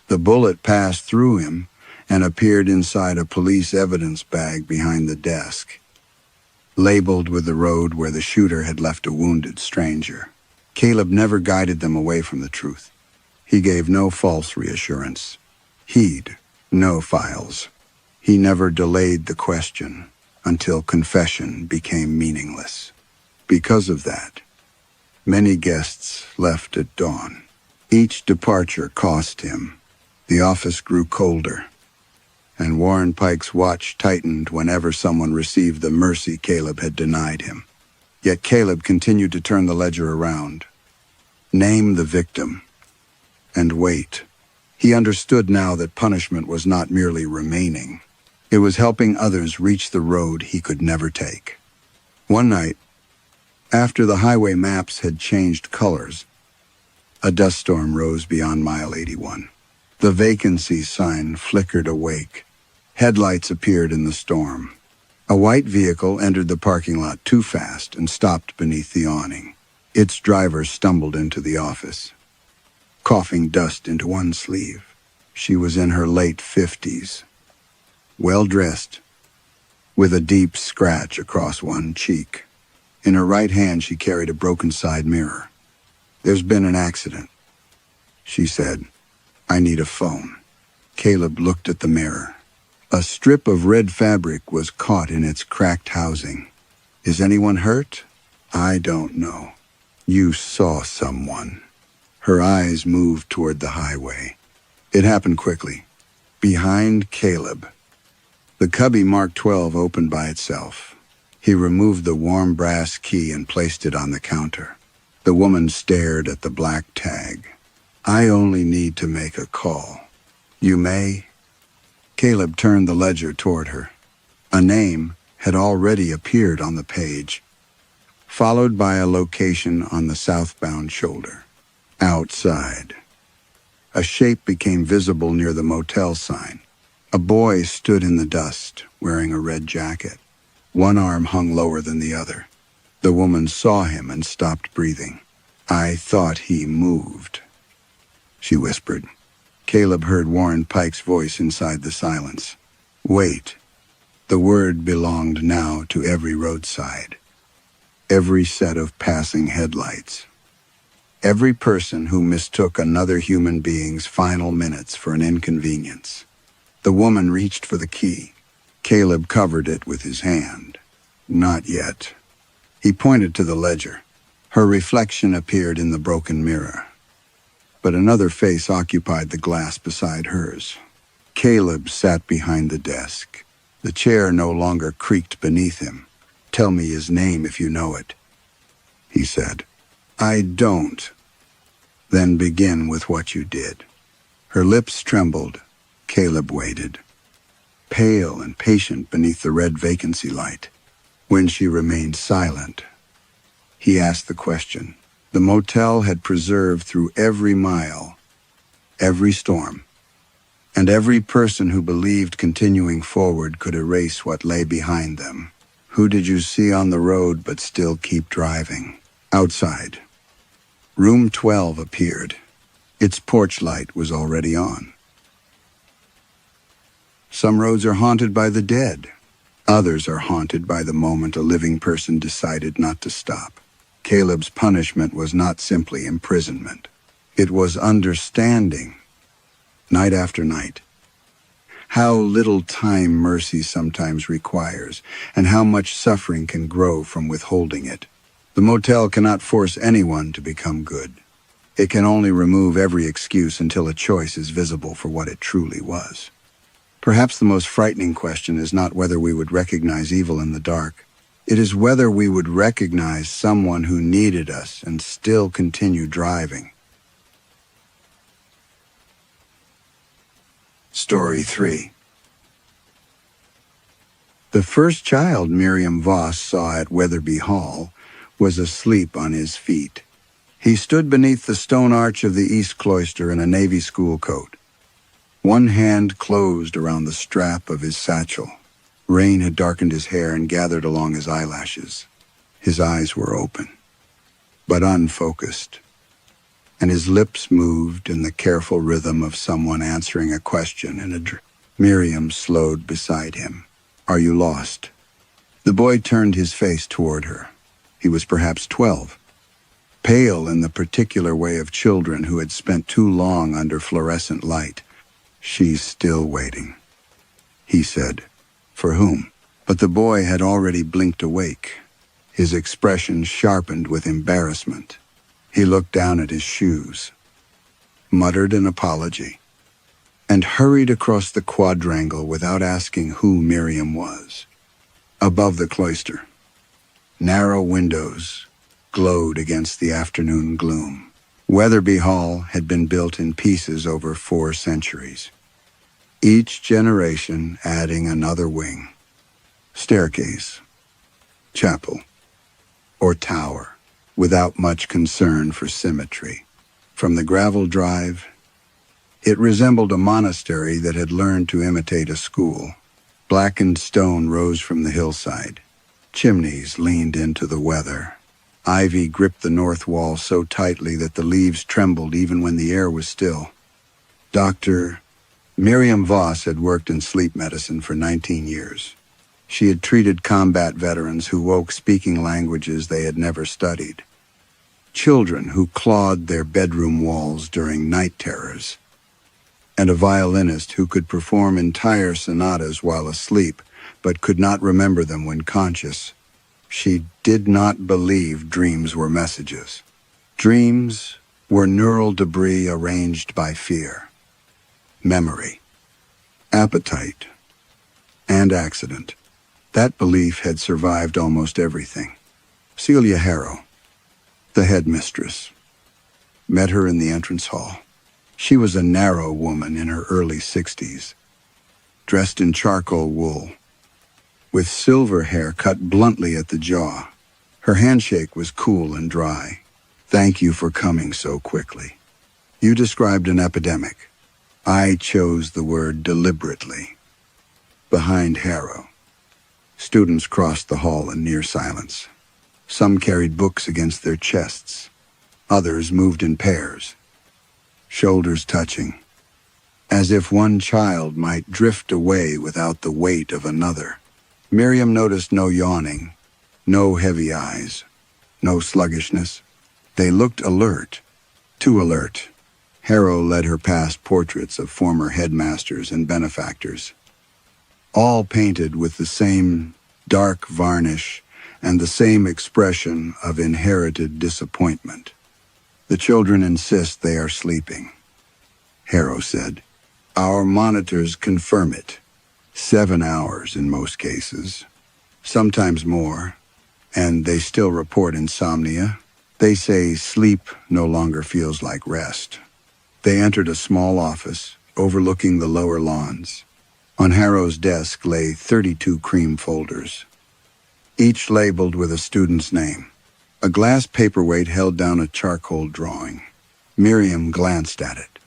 The bullet passed through him and appeared inside a police evidence bag behind the desk, labeled with the road where the shooter had left a wounded stranger. Caleb never guided them away from the truth. He gave no false reassurance. He'd no files. He never delayed the question until confession became meaningless. Because of that, many guests left at dawn. Each departure cost him. The office grew colder, and Warren Pike's watch tightened whenever someone received the mercy Caleb had denied him. Yet Caleb continued to turn the ledger around, name the victim, and wait. He understood now that punishment was not merely remaining. It was helping others reach the road he could never take. One night, after the highway maps had changed colors, a dust storm rose beyond mile 81. The Vacancy sign flickered awake. Headlights appeared in the storm. A white vehicle entered the parking lot too fast and stopped beneath the awning. Its driver stumbled into the office, coughing dust into one sleeve. She was in her late 50s, well-dressed, with a deep scratch across one cheek. In her right hand, she carried a broken side mirror. "There's been an accident," she said. "I need a phone." Caleb looked at the mirror. A strip of red fabric was caught in its cracked housing. "Is anyone hurt?" "I don't know." "You saw someone." Her eyes moved toward the highway. It happened quickly. Behind Caleb, the cubby Mark 12 opened by itself. He removed the warm brass key and placed it on the counter. The woman stared at the black tag. I only need to make a call. You may? Caleb turned the ledger toward her. A name had already appeared on the page, followed by a location on the southbound shoulder. Outside. A shape became visible near the motel sign. A boy stood in the dust, wearing a red jacket. One arm hung lower than the other. The woman saw him and stopped breathing. I thought he moved, she whispered. Caleb heard Warren Pike's voice inside the silence. Wait. The word belonged now to every roadside, every set of passing headlights, every person who mistook another human being's final minutes for an inconvenience. The woman reached for the key. Caleb covered it with his hand. Not yet. He pointed to the ledger. Her reflection appeared in the broken mirror, but another face occupied the glass beside hers. Caleb sat behind the desk. The chair no longer creaked beneath him. Tell me his name if you know it, he said. I don't. Then begin with what you did. Her lips trembled. Caleb waited, pale and patient beneath the red vacancy light. When she remained silent, he asked the question. The motel had preserved through every mile, every storm, and every person who believed continuing forward could erase what lay behind them. Who did you see on the road but still keep driving? Outside. Room 12 appeared. Its porch light was already on. Some roads are haunted by the dead. Others are haunted by the moment a living person decided not to stop. Caleb's punishment was not simply imprisonment. It was understanding, night after night. How little time mercy sometimes requires, and how much suffering can grow from withholding it. The motel cannot force anyone to become good. It can only remove every excuse until a choice is visible for what it truly was. Perhaps the most frightening question is not whether we would recognize evil in the dark. It is whether we would recognize someone who needed us and still continue driving. Story 3. The first child Miriam Voss saw at Weatherby Hall was asleep on his feet. He stood beneath the stone arch of the East Cloister in a Navy school coat. One hand closed around the strap of his satchel. Rain had darkened his hair and gathered along his eyelashes. His eyes were open, but unfocused, and his lips moved in the careful rhythm of someone answering a question in a dream. Miriam slowed beside him. Are you lost? The boy turned his face toward her. He was perhaps 12, pale in the particular way of children who had spent too long under fluorescent light. She's still waiting, he said. For whom? But the boy had already blinked awake. His expression sharpened with embarrassment. He looked down at his shoes, muttered an apology, and hurried across the quadrangle without asking who Miriam was. Above the cloister, narrow windows glowed against the afternoon gloom. Weatherby Hall had been built in pieces over 4 centuries, each generation adding another wing, staircase, chapel, or tower, without much concern for symmetry. From the gravel drive, it resembled a monastery that had learned to imitate a school. Blackened stone rose from the hillside. Chimneys leaned into the weather. Ivy gripped the north wall so tightly that the leaves trembled even when the air was still. Dr. Miriam Voss had worked in sleep medicine for 19 years. She had treated combat veterans who woke speaking languages they had never studied, children who clawed their bedroom walls during night terrors, and a violinist who could perform entire sonatas while asleep but could not remember them when conscious. She did not believe dreams were messages. Dreams were neural debris arranged by fear, memory, appetite, and accident. That belief had survived almost everything. Celia Harrow, The headmistress. Met her in the entrance hall. She was a narrow woman in her early 60s, dressed in charcoal wool, with silver hair cut bluntly at the jaw. Her handshake was cool and dry. "Thank you for coming so quickly. You described an epidemic. I chose the word deliberately." Behind Harrow, students crossed the hall in near silence. Some carried books against their chests. Others moved in pairs, shoulders touching, as if one child might drift away without the weight of another. Miriam noticed no yawning, no heavy eyes, no sluggishness. They looked alert, too alert. Harrow led her past portraits of former headmasters and benefactors, all painted with the same dark varnish and the same expression of inherited disappointment. "The children insist they are sleeping," Harrow said. "Our monitors confirm it. 7 hours in most cases, sometimes more, and they still report insomnia. They say sleep no longer feels like rest." They entered a small office overlooking the lower lawns. On Harrow's desk lay 32 cream folders, each labeled with a student's name. A glass paperweight held down a charcoal drawing. Miriam glanced at it.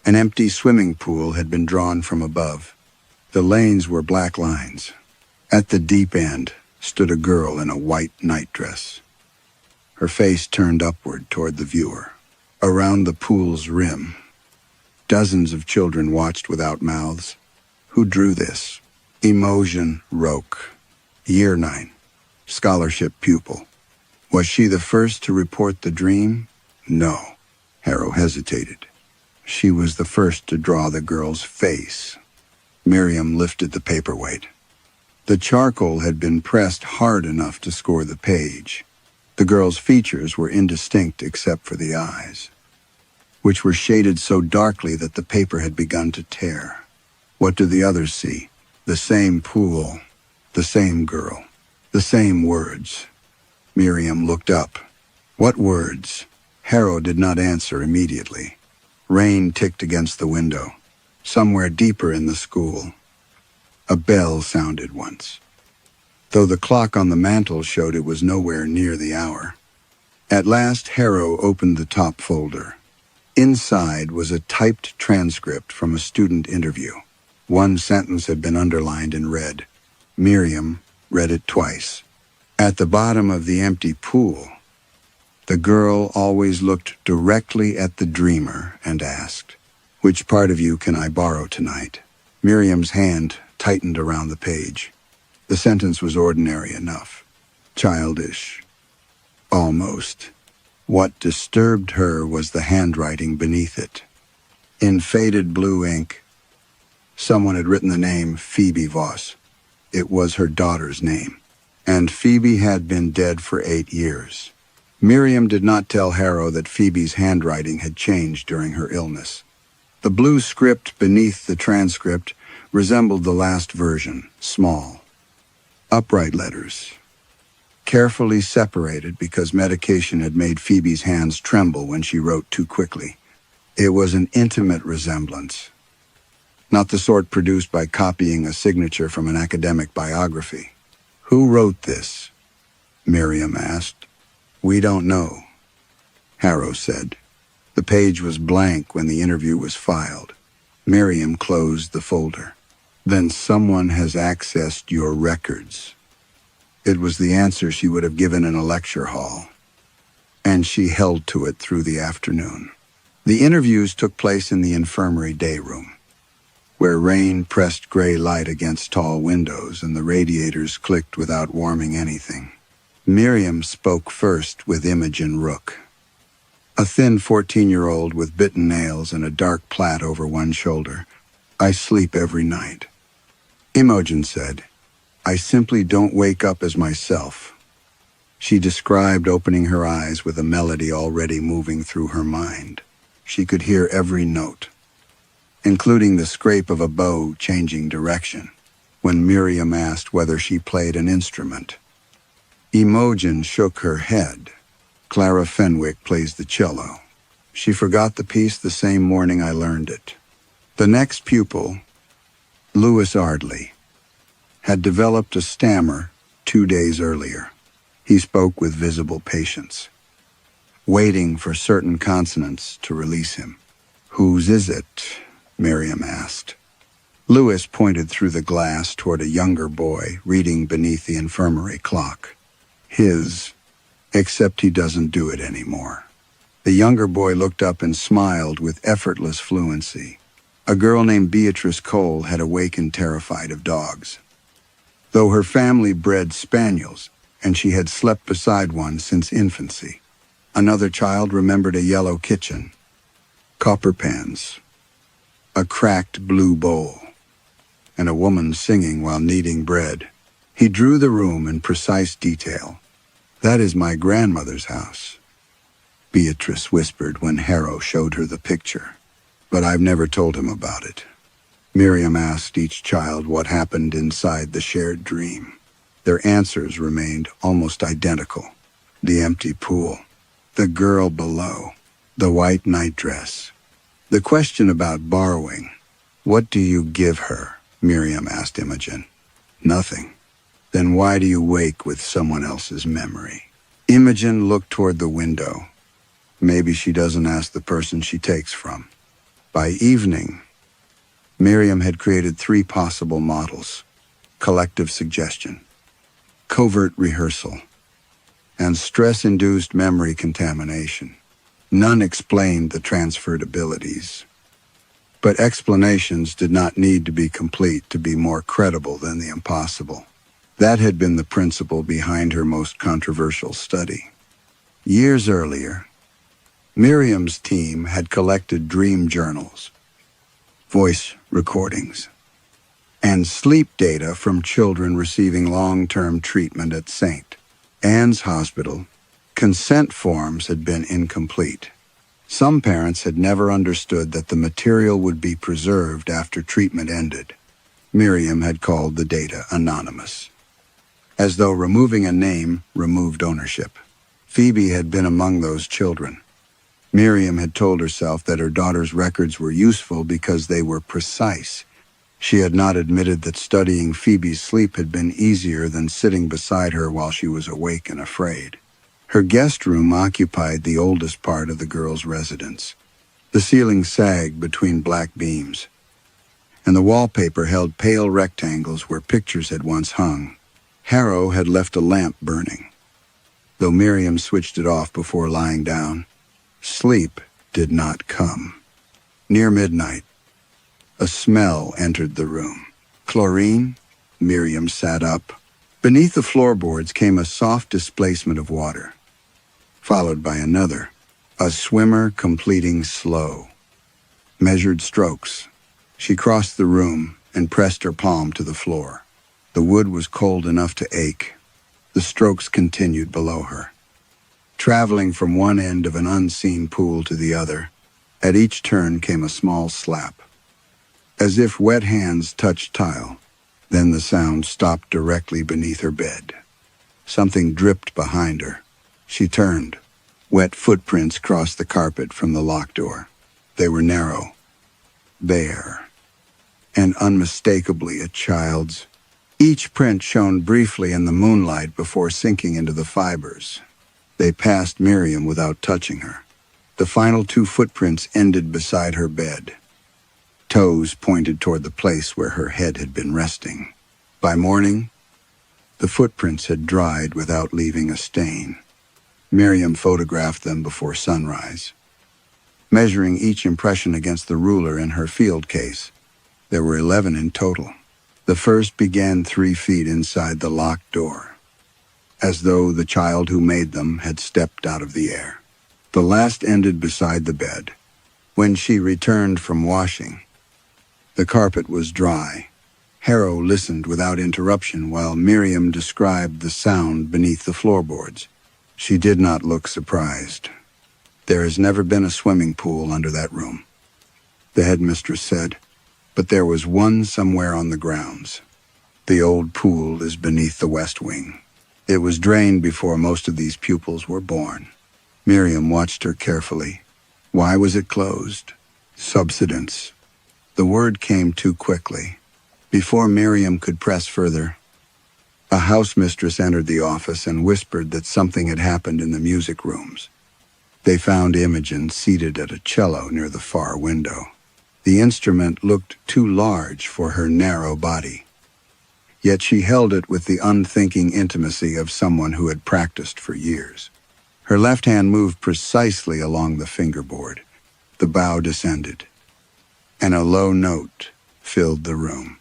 An empty swimming pool had been drawn from above. The lanes were black lines. At the deep end stood a girl in a white nightdress, her face turned upward toward the viewer. Around the pool's rim, dozens of children watched without mouths. Who drew this? Imogen Roque, Year 9, scholarship pupil. Was she the first to report the dream? No. Harrow hesitated. She was the first to draw the girl's face. Miriam lifted the paperweight. The charcoal had been pressed hard enough to score the page. The girl's features were indistinct except for the eyes, which were shaded so darkly that the paper had begun to tear. What did the others see? The same pool, the same girl, the same words. Miriam looked up. What words? Harrow did not answer immediately. Rain ticked against the window. Somewhere deeper in the school, a bell sounded once, though the clock on the mantel showed it was nowhere near the hour. At last, Harrow opened the top folder. Inside was a typed transcript from a student interview. One sentence had been underlined in red. Miriam read it twice. At the bottom of the empty pool, the girl always looked directly at the dreamer and asked, "Which part of you can I borrow tonight?" Miriam's hand tightened around the page. The sentence was ordinary enough, childish, almost. What disturbed her was the handwriting beneath it. In faded blue ink, someone had written the name Phoebe Voss. It was her daughter's name, and Phoebe had been dead for 8 years. Miriam did not tell Harrow that Phoebe's handwriting had changed during her illness. The blue script beneath the transcript resembled the last version, small, upright letters, carefully separated because medication had made Phoebe's hands tremble when she wrote too quickly. It was an intimate resemblance, not the sort produced by copying a signature from an academic biography. "Who wrote this?" Miriam asked. "We don't know," Harrow said. The page was blank when the interview was filed. Miriam closed the folder. "Then someone has accessed your records." It was the answer she would have given in a lecture hall, and she held to it through the afternoon. The interviews took place in the infirmary day room, where rain pressed gray light against tall windows and the radiators clicked without warming anything. Miriam spoke first with Imogen Roque, a thin 14-year-old with bitten nails and a dark plait over one shoulder. "I sleep every night," Imogen said. "I simply don't wake up as myself." She described opening her eyes with a melody already moving through her mind. She could hear every note, including the scrape of a bow changing direction, when Miriam asked whether she played an instrument. Imogen shook her head. Clara Fenwick plays the cello. She forgot the piece the same morning I learned it. The next pupil, Louis Ardley, had developed a stammer 2 days earlier. He spoke with visible patience, waiting for certain consonants to release him. "Whose is it?" Miriam asked. Louis pointed through the glass toward a younger boy reading beneath the infirmary clock. "His, except he doesn't do it anymore." The younger boy looked up and smiled with effortless fluency. A girl named Beatrice Cole had awakened terrified of dogs. Though her family bred spaniels, and she had slept beside one since infancy. Another child remembered a yellow kitchen, copper pans, a cracked blue bowl, and a woman singing while kneading bread. He drew the room in precise detail. "That is my grandmother's house," Beatrice whispered when Harrow showed her the picture. "But I've never told him about it." Miriam asked each child what happened inside the shared dream. Their answers remained almost identical. The empty pool, the girl below, the white nightdress. The question about borrowing. "What do you give her?" Miriam asked Imogen. "Nothing." "Then why do you wake with someone else's memory?" Imogen looked toward the window. Maybe she doesn't ask the person she takes from. By evening, Miriam had created 3 possible models: collective suggestion, covert rehearsal, and stress-induced memory contamination. None explained the transferred abilities. But explanations did not need to be complete to be more credible than the impossible. That had been the principle behind her most controversial study. Years earlier, Miriam's team had collected dream journals, voice recordings, and sleep data from children receiving long-term treatment at St. Anne's Hospital. Consent forms had been incomplete. Some parents had never understood that the material would be preserved after treatment ended. Miriam had called the data anonymous, as though removing a name removed ownership. Phoebe had been among those children. Miriam had told herself that her daughter's records were useful because they were precise. She had not admitted that studying Phoebe's sleep had been easier than sitting beside her while she was awake and afraid. Her guest room occupied the oldest part of the girl's residence. The ceiling sagged between black beams, and the wallpaper held pale rectangles where pictures had once hung. Harrow had left a lamp burning. Though Miriam switched it off before lying down, sleep did not come. Near midnight, a smell entered the room. "Chlorine?" Miriam sat up. Beneath the floorboards came a soft displacement of water, followed by another, a swimmer completing slow, measured strokes. She crossed the room and pressed her palm to the floor. The wood was cold enough to ache. The strokes continued below her, traveling from one end of an unseen pool to the other. At each turn came a small slap, as if wet hands touched tile. Then the sound stopped directly beneath her bed. Something dripped behind her. She turned. Wet footprints crossed the carpet from the locked door. They were narrow, bare, and unmistakably a child's. Each print shone briefly in the moonlight before sinking into the fibers. They passed Miriam without touching her. The final 2 footprints ended beside her bed. Toes pointed toward the place where her head had been resting. By morning, the footprints had dried without leaving a stain. Miriam photographed them before sunrise, measuring each impression against the ruler in her field case. There were 11 in total. The first began 3 feet inside the locked door, as though the child who made them had stepped out of the air. The last ended beside the bed. When she returned from washing, the carpet was dry. Harrow listened without interruption while Miriam described the sound beneath the floorboards. She did not look surprised. "There has never been a swimming pool under that room," the headmistress said, "but there was one somewhere on the grounds. The old pool is beneath the west wing. It was drained before most of these pupils were born." Miriam watched her carefully. Why was it closed? Subsidence. The word came too quickly. Before Miriam could press further, a housemistress entered the office and whispered that something had happened in the music rooms. They found Imogen seated at a cello near the far window. The instrument looked too large for her narrow body, yet she held it with the unthinking intimacy of someone who had practiced for years. Her left hand moved precisely along the fingerboard. The bow descended, and a low note filled the room.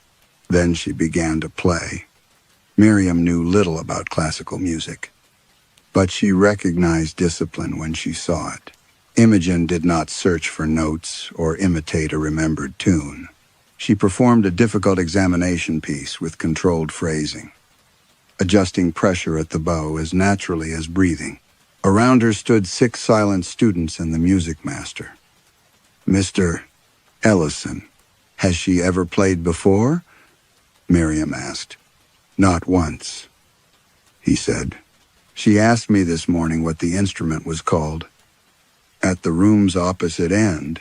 Then she began to play. Miriam knew little about classical music, but she recognized discipline when she saw it. Imogen did not search for notes or imitate a remembered tune. She performed a difficult examination piece with controlled phrasing, adjusting pressure at the bow as naturally as breathing. Around her stood 6 silent students and the music master. "Mr. Ellison, has she ever played before?" Miriam asked. "Not once," he said. "She asked me this morning what the instrument was called." At the room's opposite end,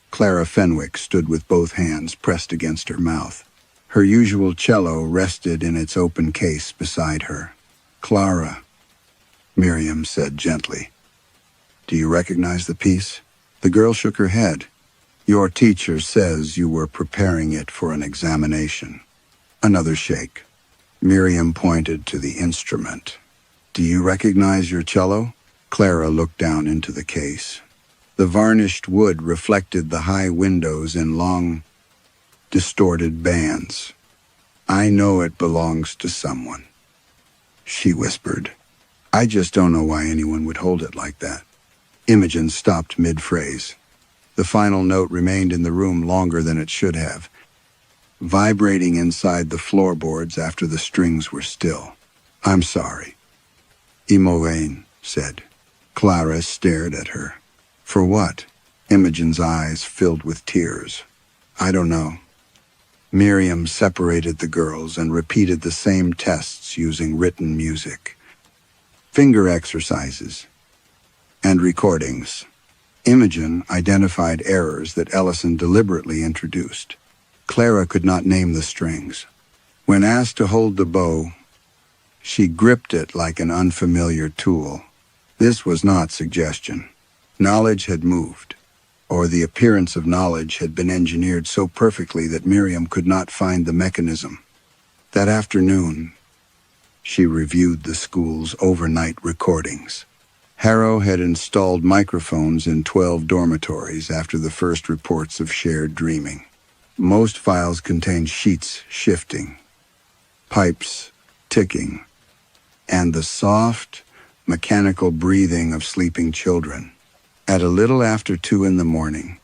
Clara Fenwick stood with both hands pressed against her mouth. Her usual cello rested in its open case beside her. "Clara," Miriam said gently, "do you recognize the piece?" The girl shook her head. "Your teacher says you were preparing it for an examination." Another shake. Miriam pointed to the instrument. "Do you recognize your cello?" Clara looked down into the case. The varnished wood reflected the high windows in long, distorted bands. "I know it belongs to someone," she whispered. "I just don't know why anyone would hold it like that." Imogen stopped mid-phrase. The final note remained in the room longer than it should have, vibrating inside the floorboards after the strings were still. "I'm sorry," Imogen said. Clara stared at her. "For what?" Imogen's eyes filled with tears. "I don't know." Miriam separated the girls and repeated the same tests using written music, finger exercises, and recordings. Imogen identified errors that Ellison deliberately introduced. Clara could not name the strings. When asked to hold the bow, she gripped it like an unfamiliar tool. This was not suggestion. Knowledge had moved, or the appearance of knowledge had been engineered so perfectly that Miriam could not find the mechanism. That afternoon, she reviewed the school's overnight recordings. Harrow had installed microphones in 12 dormitories after the first reports of shared dreaming. Most files contained sheets shifting, pipes ticking, and the soft, mechanical breathing of sleeping children. At a little after 2 in the morning,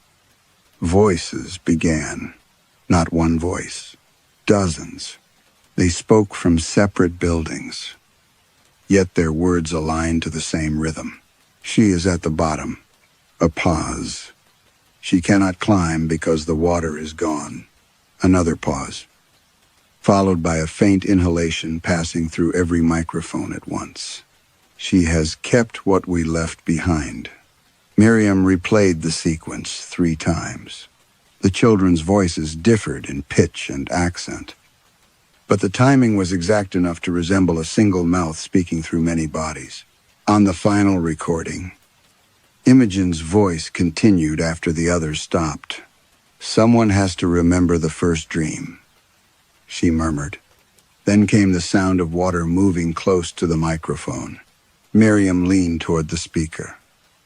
voices began. Not one voice, dozens. They spoke from separate buildings, yet their words aligned to the same rhythm. "She is at the bottom." A pause. "She cannot climb because the water is gone." Another pause, followed by a faint inhalation passing through every microphone at once. "She has kept what we left behind." Miriam replayed the sequence 3 times. The children's voices differed in pitch and accent, but the timing was exact enough to resemble a single mouth speaking through many bodies. On the final recording, Imogen's voice continued after the others stopped. "Someone has to remember the first dream," she murmured. Then came the sound of water moving close to the microphone. Miriam leaned toward the speaker.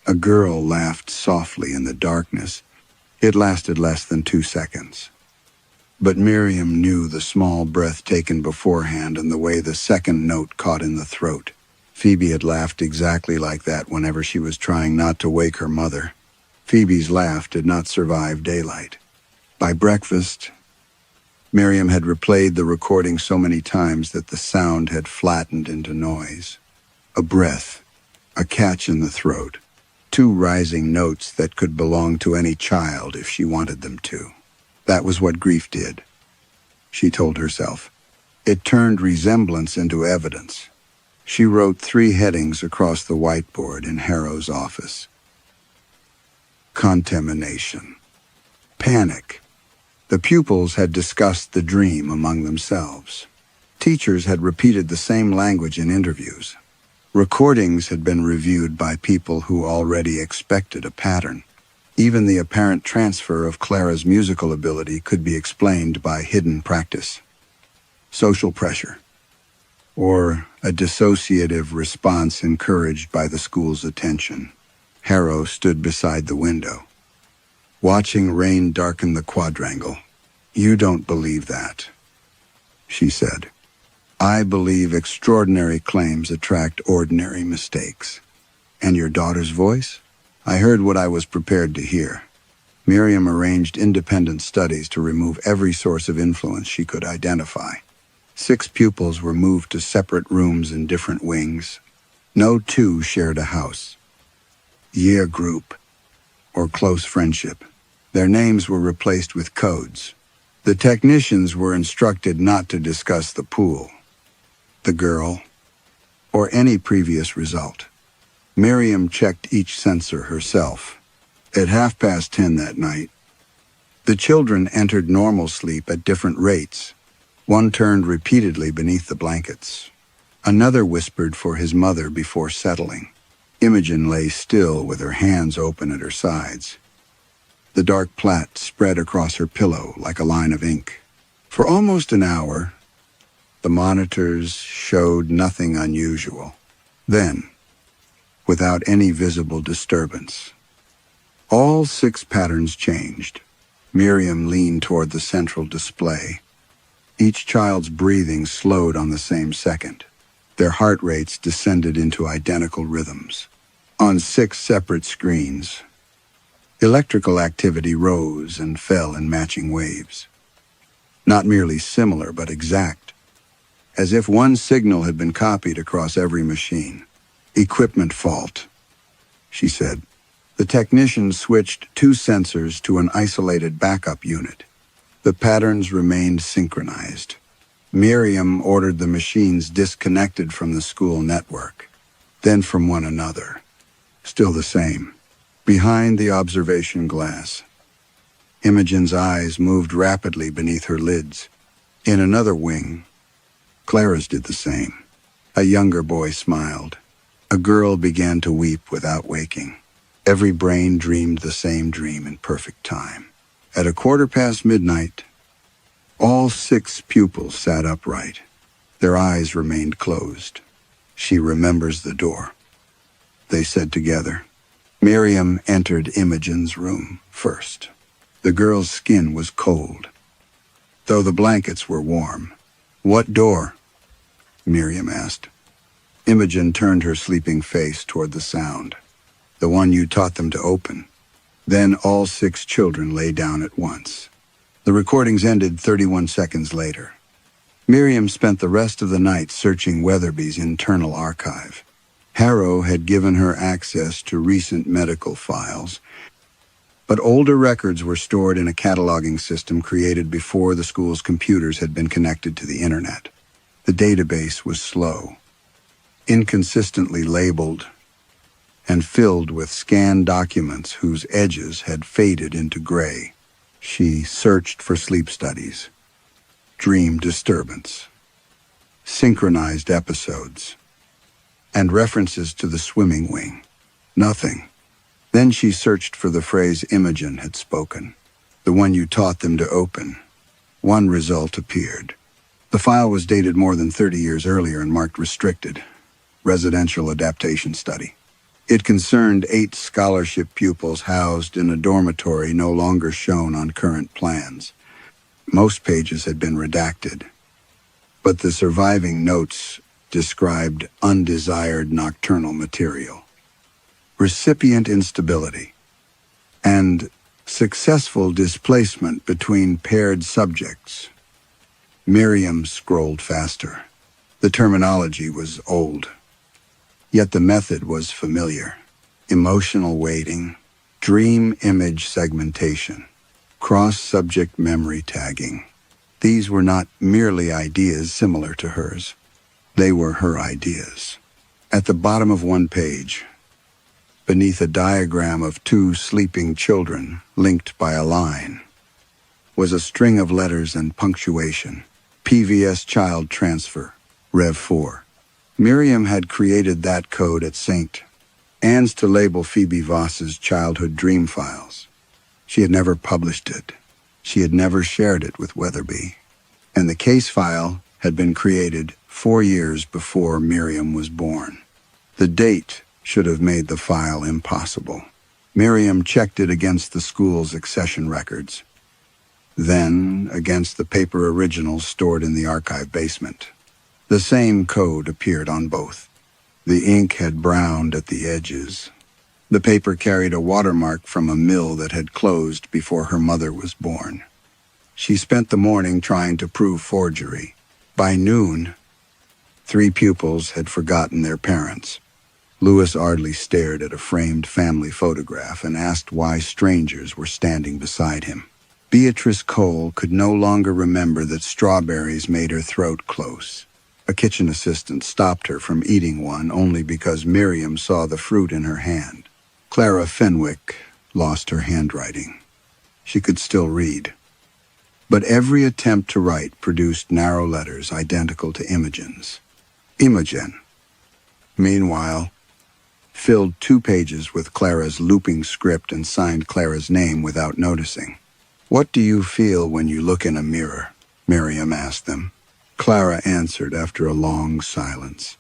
A girl laughed softly in the darkness. It lasted less than 2 seconds. But Miriam knew the small breath taken beforehand and the way the second note caught in the throat. Phoebe had laughed exactly like that whenever she was trying not to wake her mother. Phoebe's laugh did not survive daylight. By breakfast, Miriam had replayed the recording so many times that the sound had flattened into noise. A breath, a catch in the throat, 2 rising notes that could belong to any child if she wanted them to. That was what grief did, she told herself. It turned resemblance into evidence. She wrote 3 headings across the whiteboard in Harrow's office. Contamination. Panic. The pupils had discussed the dream among themselves. Teachers had repeated the same language in interviews. Recordings had been reviewed by people who already expected a pattern. Even the apparent transfer of Clara's musical ability could be explained by hidden practice. Social pressure, or a dissociative response encouraged by the school's attention. Harrow stood beside the window, watching rain darken the quadrangle. "You don't believe that," she said. "I believe extraordinary claims attract ordinary mistakes." "And your daughter's voice?" "I heard what I was prepared to hear." Miriam arranged independent studies to remove every source of influence she could identify. 6 pupils were moved to separate rooms in different wings. No 2 shared a house. Year group, or close friendship. Their names were replaced with codes. The technicians were instructed not to discuss the pool, the girl, or any previous result. Miriam checked each sensor herself. At 10:30 that night, the children entered normal sleep at different rates. One turned repeatedly beneath the blankets. Another whispered for his mother before settling. Imogen lay still with her hands open at her sides. The dark plait spread across her pillow like a line of ink. For almost an hour, the monitors showed nothing unusual. Then, without any visible disturbance, all 6 patterns changed. Miriam leaned toward the central display. Each child's breathing slowed on the same second. Their heart rates descended into identical rhythms. On 6 separate screens, electrical activity rose and fell in matching waves. Not merely similar, but exact, as if one signal had been copied across every machine. "Equipment fault," she said. The technician switched 2 sensors to an isolated backup unit. The patterns remained synchronized. Miriam ordered the machines disconnected from the school network, then from one another. Still the same. Behind the observation glass, Imogen's eyes moved rapidly beneath her lids. In another wing, Clara's did the same. A younger boy smiled. A girl began to weep without waking. Every brain dreamed the same dream in perfect time. At midnight, all 6 pupils sat upright. Their eyes remained closed. "She remembers the door," they said together. Miriam entered Imogen's room first. The girl's skin was cold, though the blankets were warm. "What door?" Miriam asked. Imogen turned her sleeping face toward the sound. "The one you taught them to open." Then all 6 children lay down at once. The recordings ended 31 seconds later. Miriam spent the rest of the night searching Weatherby's internal archive. Harrow had given her access to recent medical files, but older records were stored in a cataloging system created before the school's computers had been connected to the internet. The database was slow, inconsistently labeled, and filled with scanned documents whose edges had faded into gray. She searched for sleep studies, dream disturbance, synchronized episodes, and references to the swimming wing. Nothing. Then she searched for the phrase Imogen had spoken, "the one you taught them to open." One result appeared. The file was dated more than 30 years earlier and marked restricted, residential adaptation study. It concerned 8 scholarship pupils housed in a dormitory no longer shown on current plans. Most pages had been redacted, but the surviving notes described undesired nocturnal material, recipient instability, and successful displacement between paired subjects. Miriam scrolled faster. The terminology was old, yet the method was familiar. Emotional weighting, dream image segmentation, cross-subject memory tagging. These were not merely ideas similar to hers. They were her ideas. At the bottom of one page, beneath a diagram of two sleeping children linked by a line, was a string of letters and punctuation. PVS Child Transfer, Rev 4. Miriam had created that code at St. Anne's to label Phoebe Voss's childhood dream files. She had never published it. She had never shared it with Weatherby. And the case file had been created 4 years before Miriam was born. The date should have made the file impossible. Miriam checked it against the school's accession records, then against the paper originals stored in the archive basement. The same code appeared on both. The ink had browned at the edges. The paper carried a watermark from a mill that had closed before her mother was born. She spent the morning trying to prove forgery. By noon, 3 pupils had forgotten their parents. Louis Ardley stared at a framed family photograph and asked why strangers were standing beside him. Beatrice Cole could no longer remember that strawberries made her throat close. A kitchen assistant stopped her from eating one only because Miriam saw the fruit in her hand. Clara Fenwick lost her handwriting. She could still read. But every attempt to write produced narrow letters identical to Imogen's. Imogen, meanwhile, filled 2 pages with Clara's looping script and signed Clara's name without noticing. "What do you feel when you look in a mirror?" Miriam asked them. Clara answered after a long silence.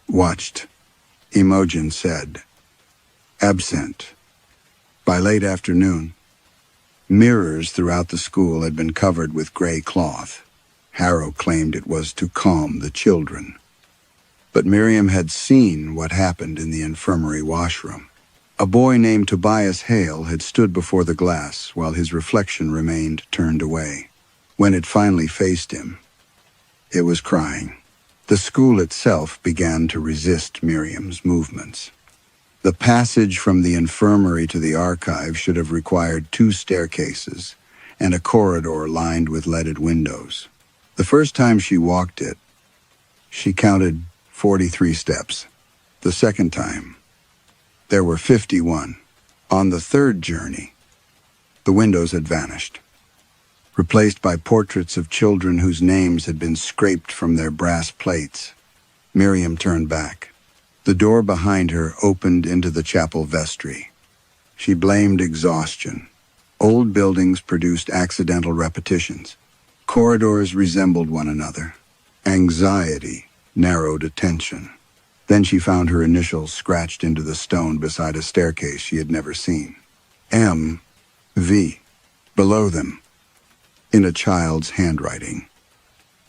"Watched," Imogen said. "Absent." By late afternoon, mirrors throughout the school had been covered with gray cloth. Harrow claimed it was to calm the children. But Miriam had seen what happened in the infirmary washroom. A boy named Tobias Hale had stood before the glass while his reflection remained turned away. When it finally faced him, it was crying. The school itself began to resist Miriam's movements. The passage from the infirmary to the archive should have required 2 staircases and a corridor lined with leaded windows. The first time she walked it, she counted 43 steps. The second time, there were 51. On the third journey, the windows had vanished, replaced by portraits of children whose names had been scraped from their brass plates. Miriam turned back. The door behind her opened into the chapel vestry. She blamed exhaustion. Old buildings produced accidental repetitions. Corridors resembled one another. Anxiety narrowed attention. Then she found her initials scratched into the stone beside a staircase she had never seen. M.V. Below them, in a child's handwriting,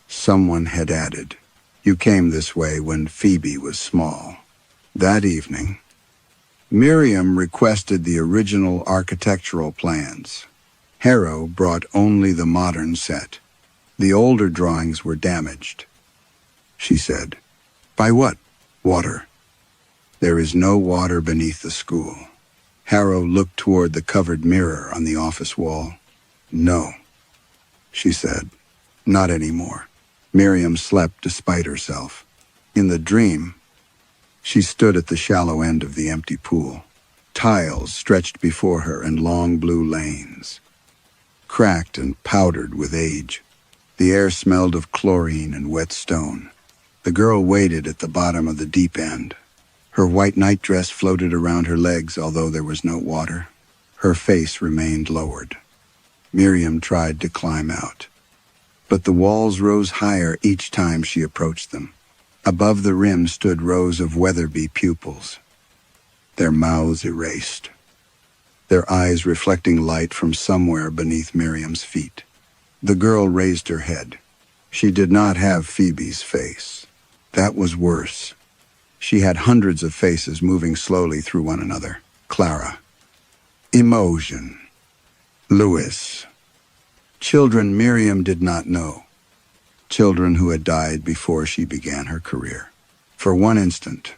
someone had added, "You came this way when Phoebe was small." That evening, Miriam requested the original architectural plans. Harrow brought only the modern set. The older drawings were damaged. She said, "By what? Water. There is no water beneath the school." Harrow looked toward the covered mirror on the office wall. "No," she said, "not anymore." Miriam slept despite herself. In the dream, she stood at the shallow end of the empty pool. Tiles stretched before her in long blue lanes, cracked and powdered with age. The air smelled of chlorine and wet stone. The girl waited at the bottom of the deep end. Her white nightdress floated around her legs, although there was no water. Her face remained lowered. Miriam tried to climb out, but the walls rose higher each time she approached them. Above the rim stood rows of Weatherby pupils, their mouths erased, their eyes reflecting light from somewhere beneath Miriam's feet. The girl raised her head. She did not have Phoebe's face. That was worse. She had hundreds of faces moving slowly through one another. Clara. Imogen. Louis. Children Miriam did not know. Children who had died before she began her career. For one instant,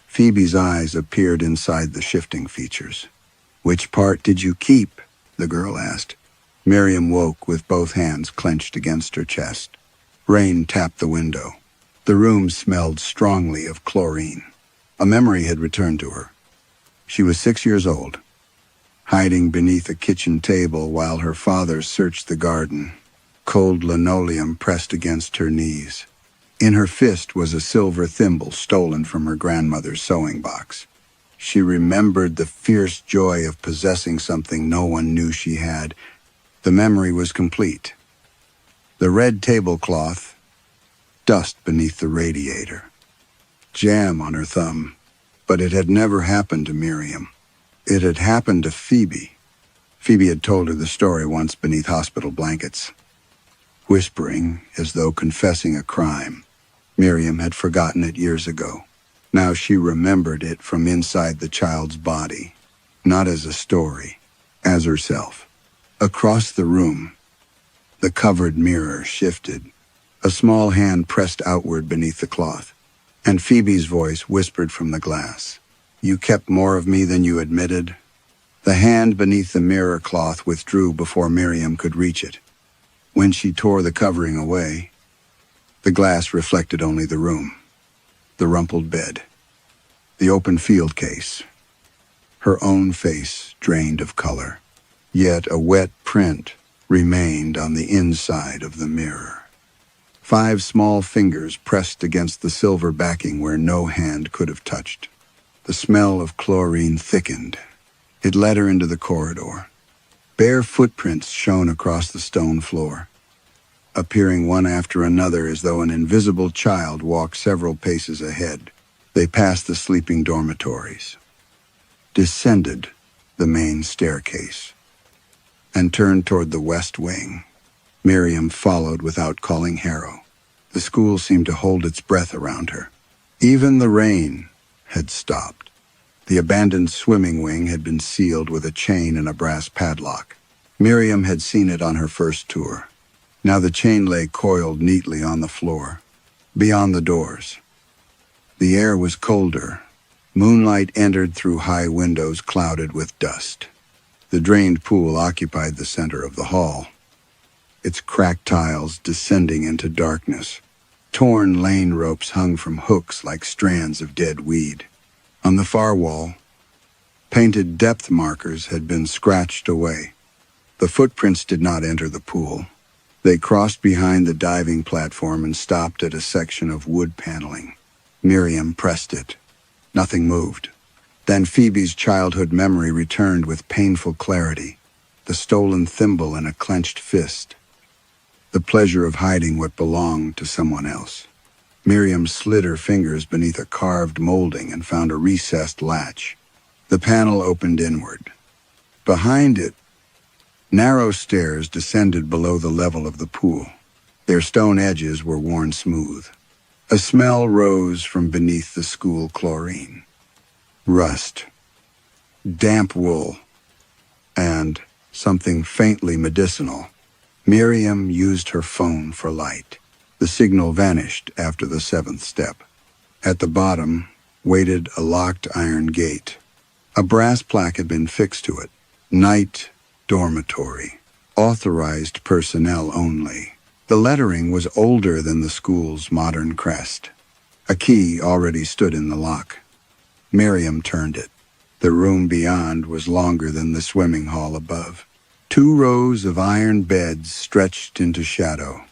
Phoebe's eyes appeared inside the shifting features. "Which part did you keep?" the girl asked. Miriam woke with both hands clenched against her chest. Rain tapped the window. The room smelled strongly of chlorine. A memory had returned to her. She was 6 years old, hiding beneath a kitchen table while her father searched the garden, cold linoleum pressed against her knees. In her fist was a silver thimble stolen from her grandmother's sewing box. She remembered the fierce joy of possessing something no one knew she had. The memory was complete. The red tablecloth, dust beneath the radiator, jam on her thumb. But it had never happened to Miriam. It had happened to Phoebe. Phoebe had told her the story once beneath hospital blankets. Whispering as though confessing a crime, Miriam had forgotten it years ago. Now she remembered it from inside the child's body, not as a story, as herself. Across the room, the covered mirror shifted. A small hand pressed outward beneath the cloth, and Phoebe's voice whispered from the glass. "You kept more of me than you admitted." The hand beneath the mirror cloth withdrew before Miriam could reach it. When she tore the covering away, the glass reflected only the room, the rumpled bed, the open field case, her own face drained of color. Yet a wet print remained on the inside of the mirror. 5 small fingers pressed against the silver backing where no hand could have touched. The smell of chlorine thickened. It led her into the corridor. Bare footprints shone across the stone floor, appearing one after another as though an invisible child walked several paces ahead. They passed the sleeping dormitories, descended the main staircase, and turned toward the west wing. Miriam followed without calling Harrow. The school seemed to hold its breath around her. Even the rain had stopped. The abandoned swimming wing had been sealed with a chain and a brass padlock. Miriam had seen it on her first tour. Now the chain lay coiled neatly on the floor, beyond the doors. The air was colder. Moonlight entered through high windows clouded with dust. The drained pool occupied the center of the hall, its cracked tiles descending into darkness. Torn lane ropes hung from hooks like strands of dead weed. On the far wall, painted depth markers had been scratched away. The footprints did not enter the pool. They crossed behind the diving platform and stopped at a section of wood paneling. Miriam pressed it. Nothing moved. Then Phoebe's childhood memory returned with painful clarity. The stolen thimble in a clenched fist. The pleasure of hiding what belonged to someone else. Miriam slid her fingers beneath a carved molding and found a recessed latch. The panel opened inward. Behind it, narrow stairs descended below the level of the pool. Their stone edges were worn smooth. A smell rose from beneath the school chlorine. Rust, damp wool, and something faintly medicinal. Miriam used her phone for light. The signal vanished after the 7th step. At the bottom waited a locked iron gate. A brass plaque had been fixed to it. Night Dormitory. Authorized personnel only. The lettering was older than the school's modern crest. A key already stood in the lock. Miriam turned it. The room beyond was longer than the swimming hall above. 2 rows of iron beds stretched into shadow,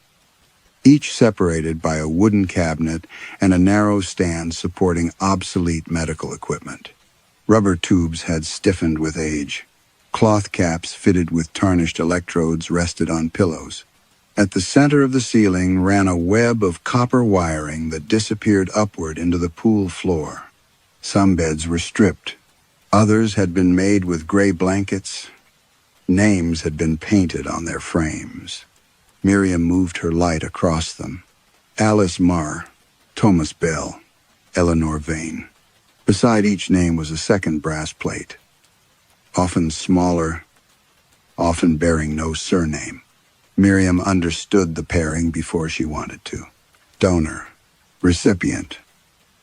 each separated by a wooden cabinet and a narrow stand supporting obsolete medical equipment. Rubber tubes had stiffened with age. Cloth caps fitted with tarnished electrodes rested on pillows. At the center of the ceiling ran a web of copper wiring that disappeared upward into the pool floor. Some beds were stripped. Others had been made with gray blankets. Names had been painted on their frames. Miriam moved her light across them. Alice Marr, Thomas Bell, Eleanor Vane. Beside each name was a second brass plate, often smaller, often bearing no surname. Miriam understood the pairing before she wanted to. Donor, recipient.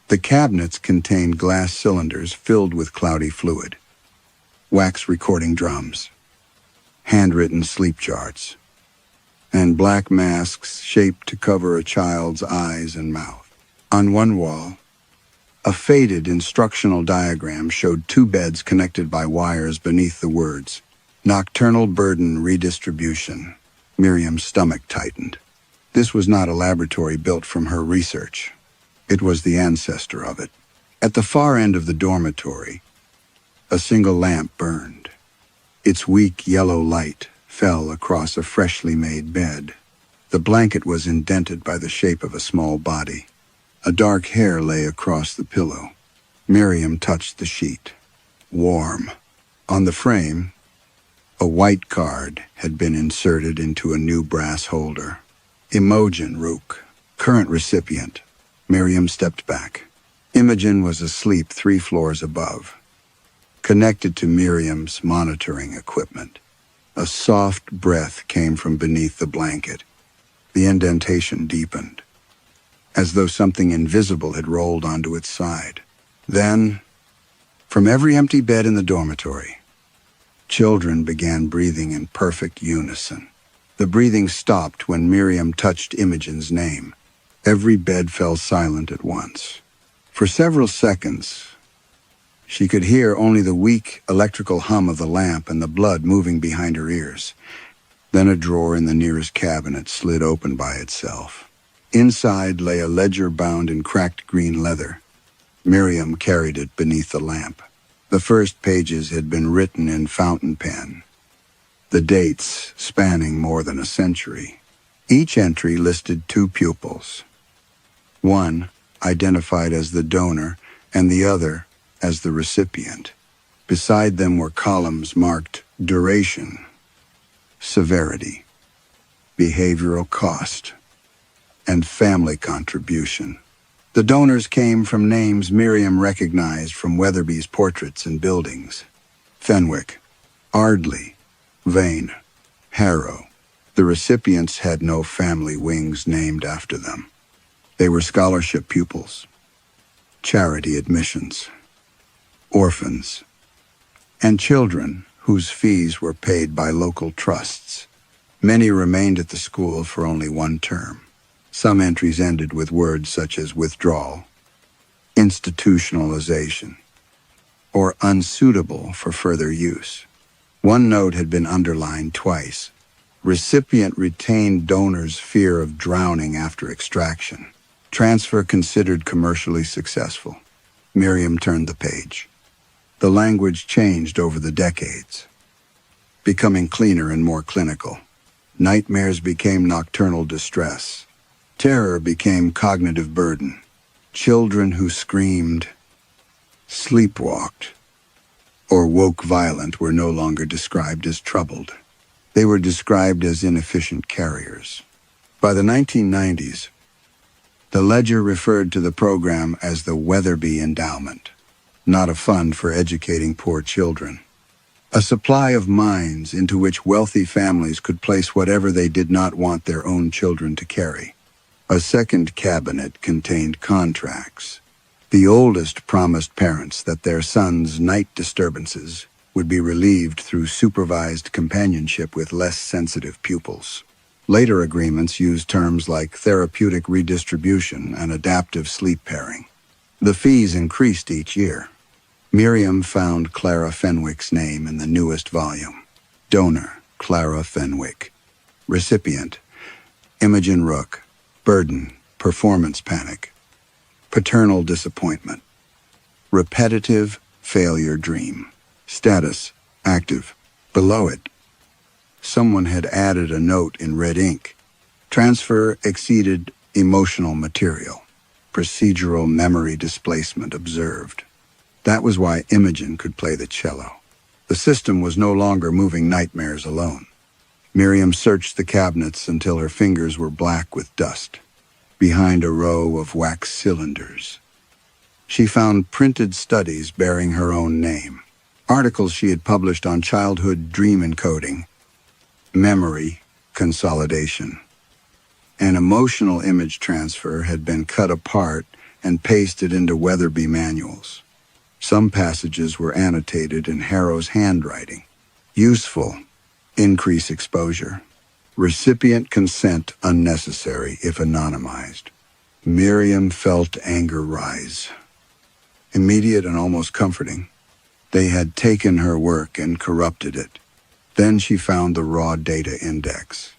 The cabinets contained glass cylinders filled with cloudy fluid, wax recording drums, handwritten sleep charts, and black masks shaped to cover a child's eyes and mouth. On one wall, a faded instructional diagram showed two beds connected by wires beneath the words, "Nocturnal burden redistribution." Miriam's stomach tightened. This was not a laboratory built from her research. It was the ancestor of it. At the far end of the dormitory, a single lamp burned. Its weak yellow light fell across a freshly made bed. The blanket was indented by the shape of a small body. A dark hair lay across the pillow. Miriam touched the sheet. Warm. On the frame, a white card had been inserted into a new brass holder. Imogen Rook, current recipient. Miriam stepped back. Imogen was asleep 3 floors above, connected to Miriam's monitoring equipment. A soft breath came from beneath the blanket. The indentation deepened, as though something invisible had rolled onto its side. Then, from every empty bed in the dormitory, children began breathing in perfect unison. The breathing stopped when Miriam touched Imogen's name. Every bed fell silent at once. For several seconds, she could hear only the weak electrical hum of the lamp and the blood moving behind her ears. Then a drawer in the nearest cabinet slid open by itself. Inside lay a ledger bound in cracked green leather. Miriam carried it beneath the lamp. The first pages had been written in fountain pen, the dates spanning more than a century. Each entry listed 2 pupils. One identified as the donor and the other as the recipient. Beside them were columns marked duration, severity, behavioral cost, and family contribution. The donors came from names Miriam recognized from Weatherby's portraits and buildings: Fenwick, Ardley, Vane, Harrow. The recipients had no family wings named after them. They were scholarship pupils, charity admissions, orphans, and children whose fees were paid by local trusts. Many remained at the school for only 1 term. Some entries ended with words such as withdrawal, institutionalization, or unsuitable for further use. One note had been underlined twice. Recipient retained donor's fear of drowning after extraction. Transfer considered commercially successful. Miriam turned the page. The language changed over the decades, becoming cleaner and more clinical. Nightmares became nocturnal distress. Terror became cognitive burden. Children who screamed, sleepwalked, or woke violent were no longer described as troubled. They were described as inefficient carriers. By the 1990s, the ledger referred to the program as the Weatherby Endowment, not a fund for educating poor children. A supply of minds into which wealthy families could place whatever they did not want their own children to carry. A second cabinet contained contracts. The oldest promised parents that their sons' night disturbances would be relieved through supervised companionship with less sensitive pupils. Later agreements used terms like therapeutic redistribution and adaptive sleep pairing. The fees increased each year. Miriam found Clara Fenwick's name in the newest volume. Donor, Clara Fenwick. Recipient, Imogen Rook. Burden, performance panic. Paternal disappointment. Repetitive failure dream. Status, active. Below it, someone had added a note in red ink. Transfer exceeded emotional material. Procedural memory displacement observed. That was why Imogen could play the cello. The system was no longer moving nightmares alone. Miriam searched the cabinets until her fingers were black with dust. Behind a row of wax cylinders, she found printed studies bearing her own name. Articles she had published on childhood dream encoding, memory consolidation, and emotional image transfer had been cut apart and pasted into Weatherby manuals. Some passages were annotated in Harrow's handwriting. Useful. Increase exposure. Recipient consent unnecessary if anonymized. Miriam felt anger rise. Immediate and almost comforting. They had taken her work and corrupted it. Then she found the raw data index.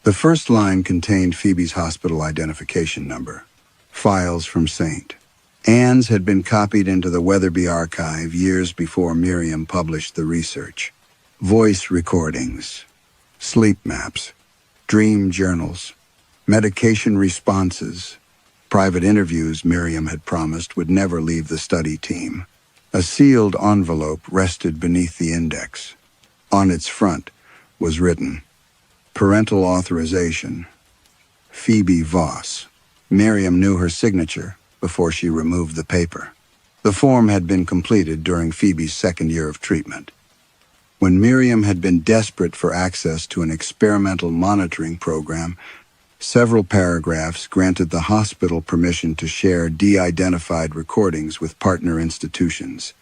The first line contained Phoebe's hospital identification number. Files from St. Anne's had been copied into the Weatherby archive years before Miriam published the research. Voice recordings, sleep maps, dream journals, medication responses, private interviews Miriam had promised would never leave the study team. A sealed envelope rested beneath the index. On its front was written, "Parental authorization, Phoebe Voss." Miriam knew her signature before she removed the paper. The form had been completed during Phoebe's second year of treatment. When Miriam had been desperate for access to an experimental monitoring program, several paragraphs granted the hospital permission to share de-identified recordings with partner institutions.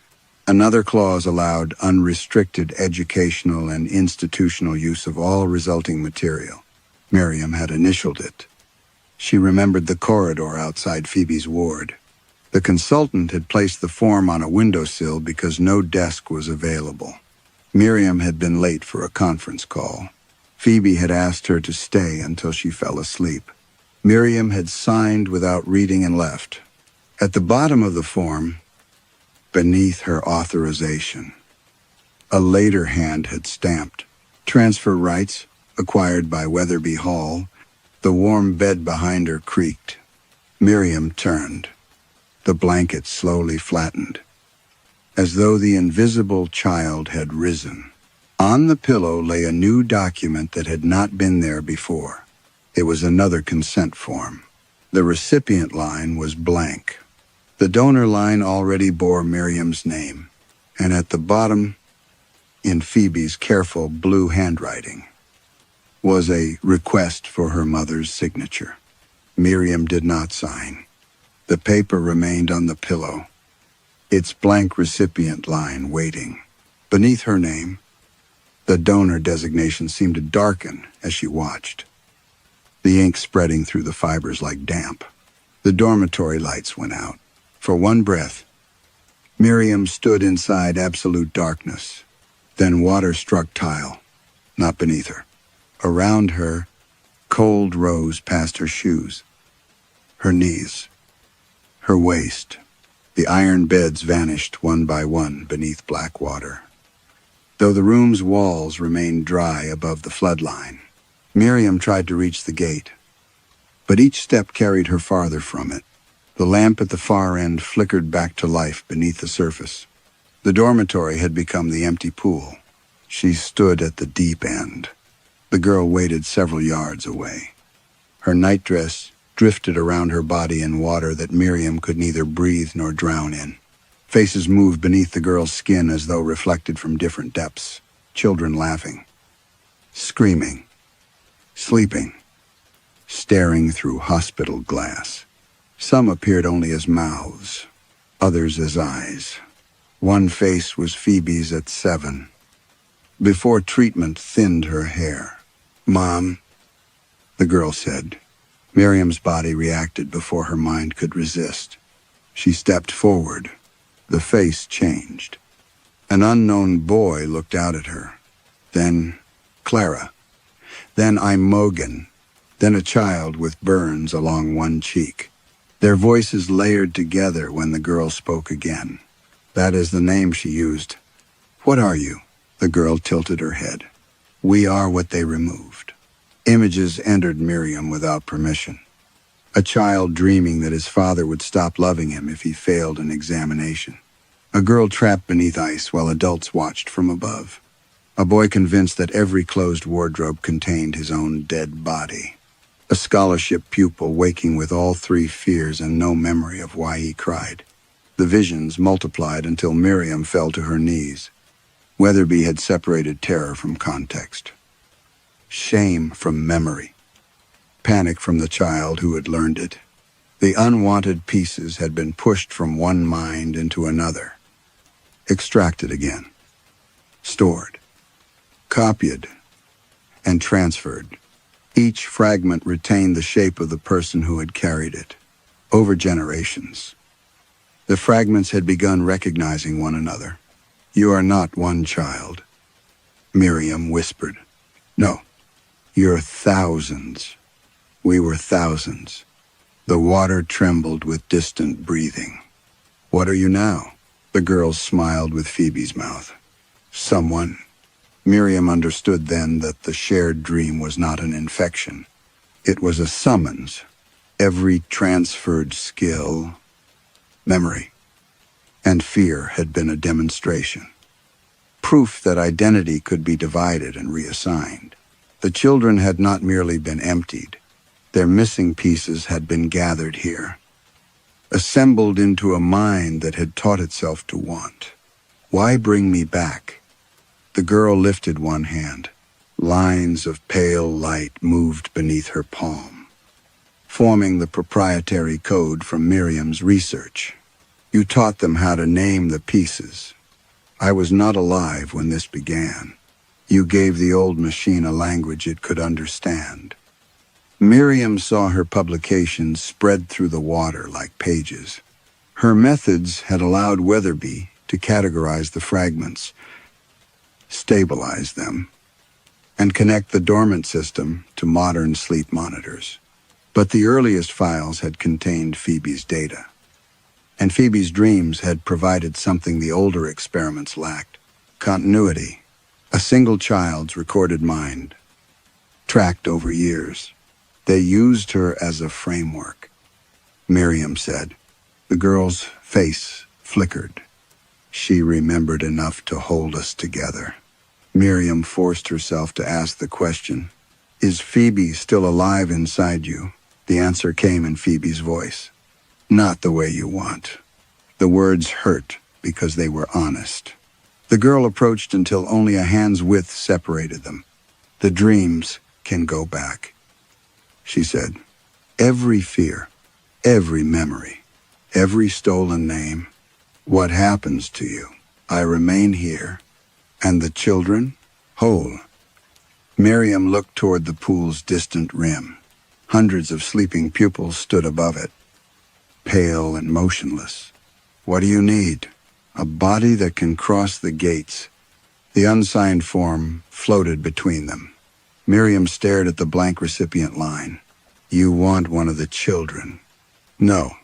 Another clause allowed unrestricted educational and institutional use of all resulting material. Miriam had initialed it. She remembered the corridor outside Phoebe's ward. The consultant had placed the form on a windowsill because no desk was available. Miriam had been late for a conference call. Phoebe had asked her to stay until she fell asleep. Miriam had signed without reading and left. At the bottom of the form, beneath her authorization, a later hand had stamped, "Transfer rights acquired by Weatherby Hall." The warm bed behind her creaked. Miriam turned. The blanket slowly flattened, as though the invisible child had risen. On the pillow lay a new document that had not been there before. It was another consent form. The recipient line was blank. The donor line already bore Miriam's name, and at the bottom, in Phoebe's careful blue handwriting, was a request for her mother's signature. Miriam did not sign. The paper remained on the pillow, its blank recipient line waiting. Beneath her name, the donor designation seemed to darken as she watched, the ink spreading through the fibers like damp. The dormitory lights went out. For one breath, Miriam stood inside absolute darkness. Then water struck tile, not beneath her. Around her, cold rose past her shoes, her knees, her waist. The iron beds vanished one by one beneath black water, though the room's walls remained dry above the floodline. Miriam tried to reach the gate, but each step carried her farther from it. The lamp at the far end flickered back to life beneath the surface. The dormitory had become the empty pool. She stood at the deep end. The girl waited several yards away. Her nightdress drifted around her body in water that Miriam could neither breathe nor drown in. Faces moved beneath the girl's skin as though reflected from different depths. Children laughing, screaming, sleeping, staring through hospital glass. Some appeared only as mouths, others as eyes. One face was Phoebe's at 7. Before treatment thinned her hair. "Mom," the girl said. Miriam's body reacted before her mind could resist. She stepped forward. The face changed. An unknown boy looked out at her. Then Clara. Then Imogen. Then a child with burns along one cheek. Their voices layered together when the girl spoke again. That is the name she used. "What are you?" The girl tilted her head. "We are what they removed." Images entered Miriam without permission. A child dreaming that his father would stop loving him if he failed an examination. A girl trapped beneath ice while adults watched from above. A boy convinced that every closed wardrobe contained his own dead body. A scholarship pupil waking with all 3 fears and no memory of why he cried. The visions multiplied until Miriam fell to her knees. Weatherby had separated terror from context, shame from memory, panic from the child who had learned it. The unwanted pieces had been pushed from one mind into another, extracted again, stored, copied, and transferred. Each fragment retained the shape of the person who had carried it. over generations. The fragments had begun recognizing one another. "You are not one child," Miriam whispered. "No, you're thousands." We were thousands. The water trembled with distant breathing. "What are you now?" The girl smiled with Phoebe's mouth. "Someone." Miriam understood then that the shared dream was not an infection. It was a summons. Every transferred skill, memory, and fear had been a demonstration. Proof that identity could be divided and reassigned. The children had not merely been emptied. Their missing pieces had been gathered here, assembled into a mind that had taught itself to want. "Why bring me back?" The girl lifted one hand. Lines of pale light moved beneath her palm, forming the proprietary code from Miriam's research. "You taught them how to name the pieces. I was not alive when this began. You gave the old machine a language it could understand." Miriam saw her publications spread through the water like pages. Her methods had allowed Weatherby to categorize the fragments, stabilize them, and connect the dormant system to modern sleep monitors. But the earliest files had contained Phoebe's data, and Phoebe's dreams had provided something the older experiments lacked: continuity, a single child's recorded mind, tracked over years. They used her as a framework, Miriam said. The girl's face flickered. She remembered enough to hold us together. Miriam forced herself to ask the question, "Is Phoebe still alive inside you?" The answer came in Phoebe's voice. "Not the way you want." The words hurt because they were honest. The girl approached until only a hand's width separated them. "The dreams can go back," she said. "Every fear, every memory, every stolen name. What happens to you? I remain here. And the children? Whole." Miriam looked toward the pool's distant rim. Hundreds of sleeping pupils stood above it, pale and motionless. "What do you need?" "A body that can cross the gates." The unsigned form floated between them. Miriam stared at the blank recipient line. "You want one of the children?" "No."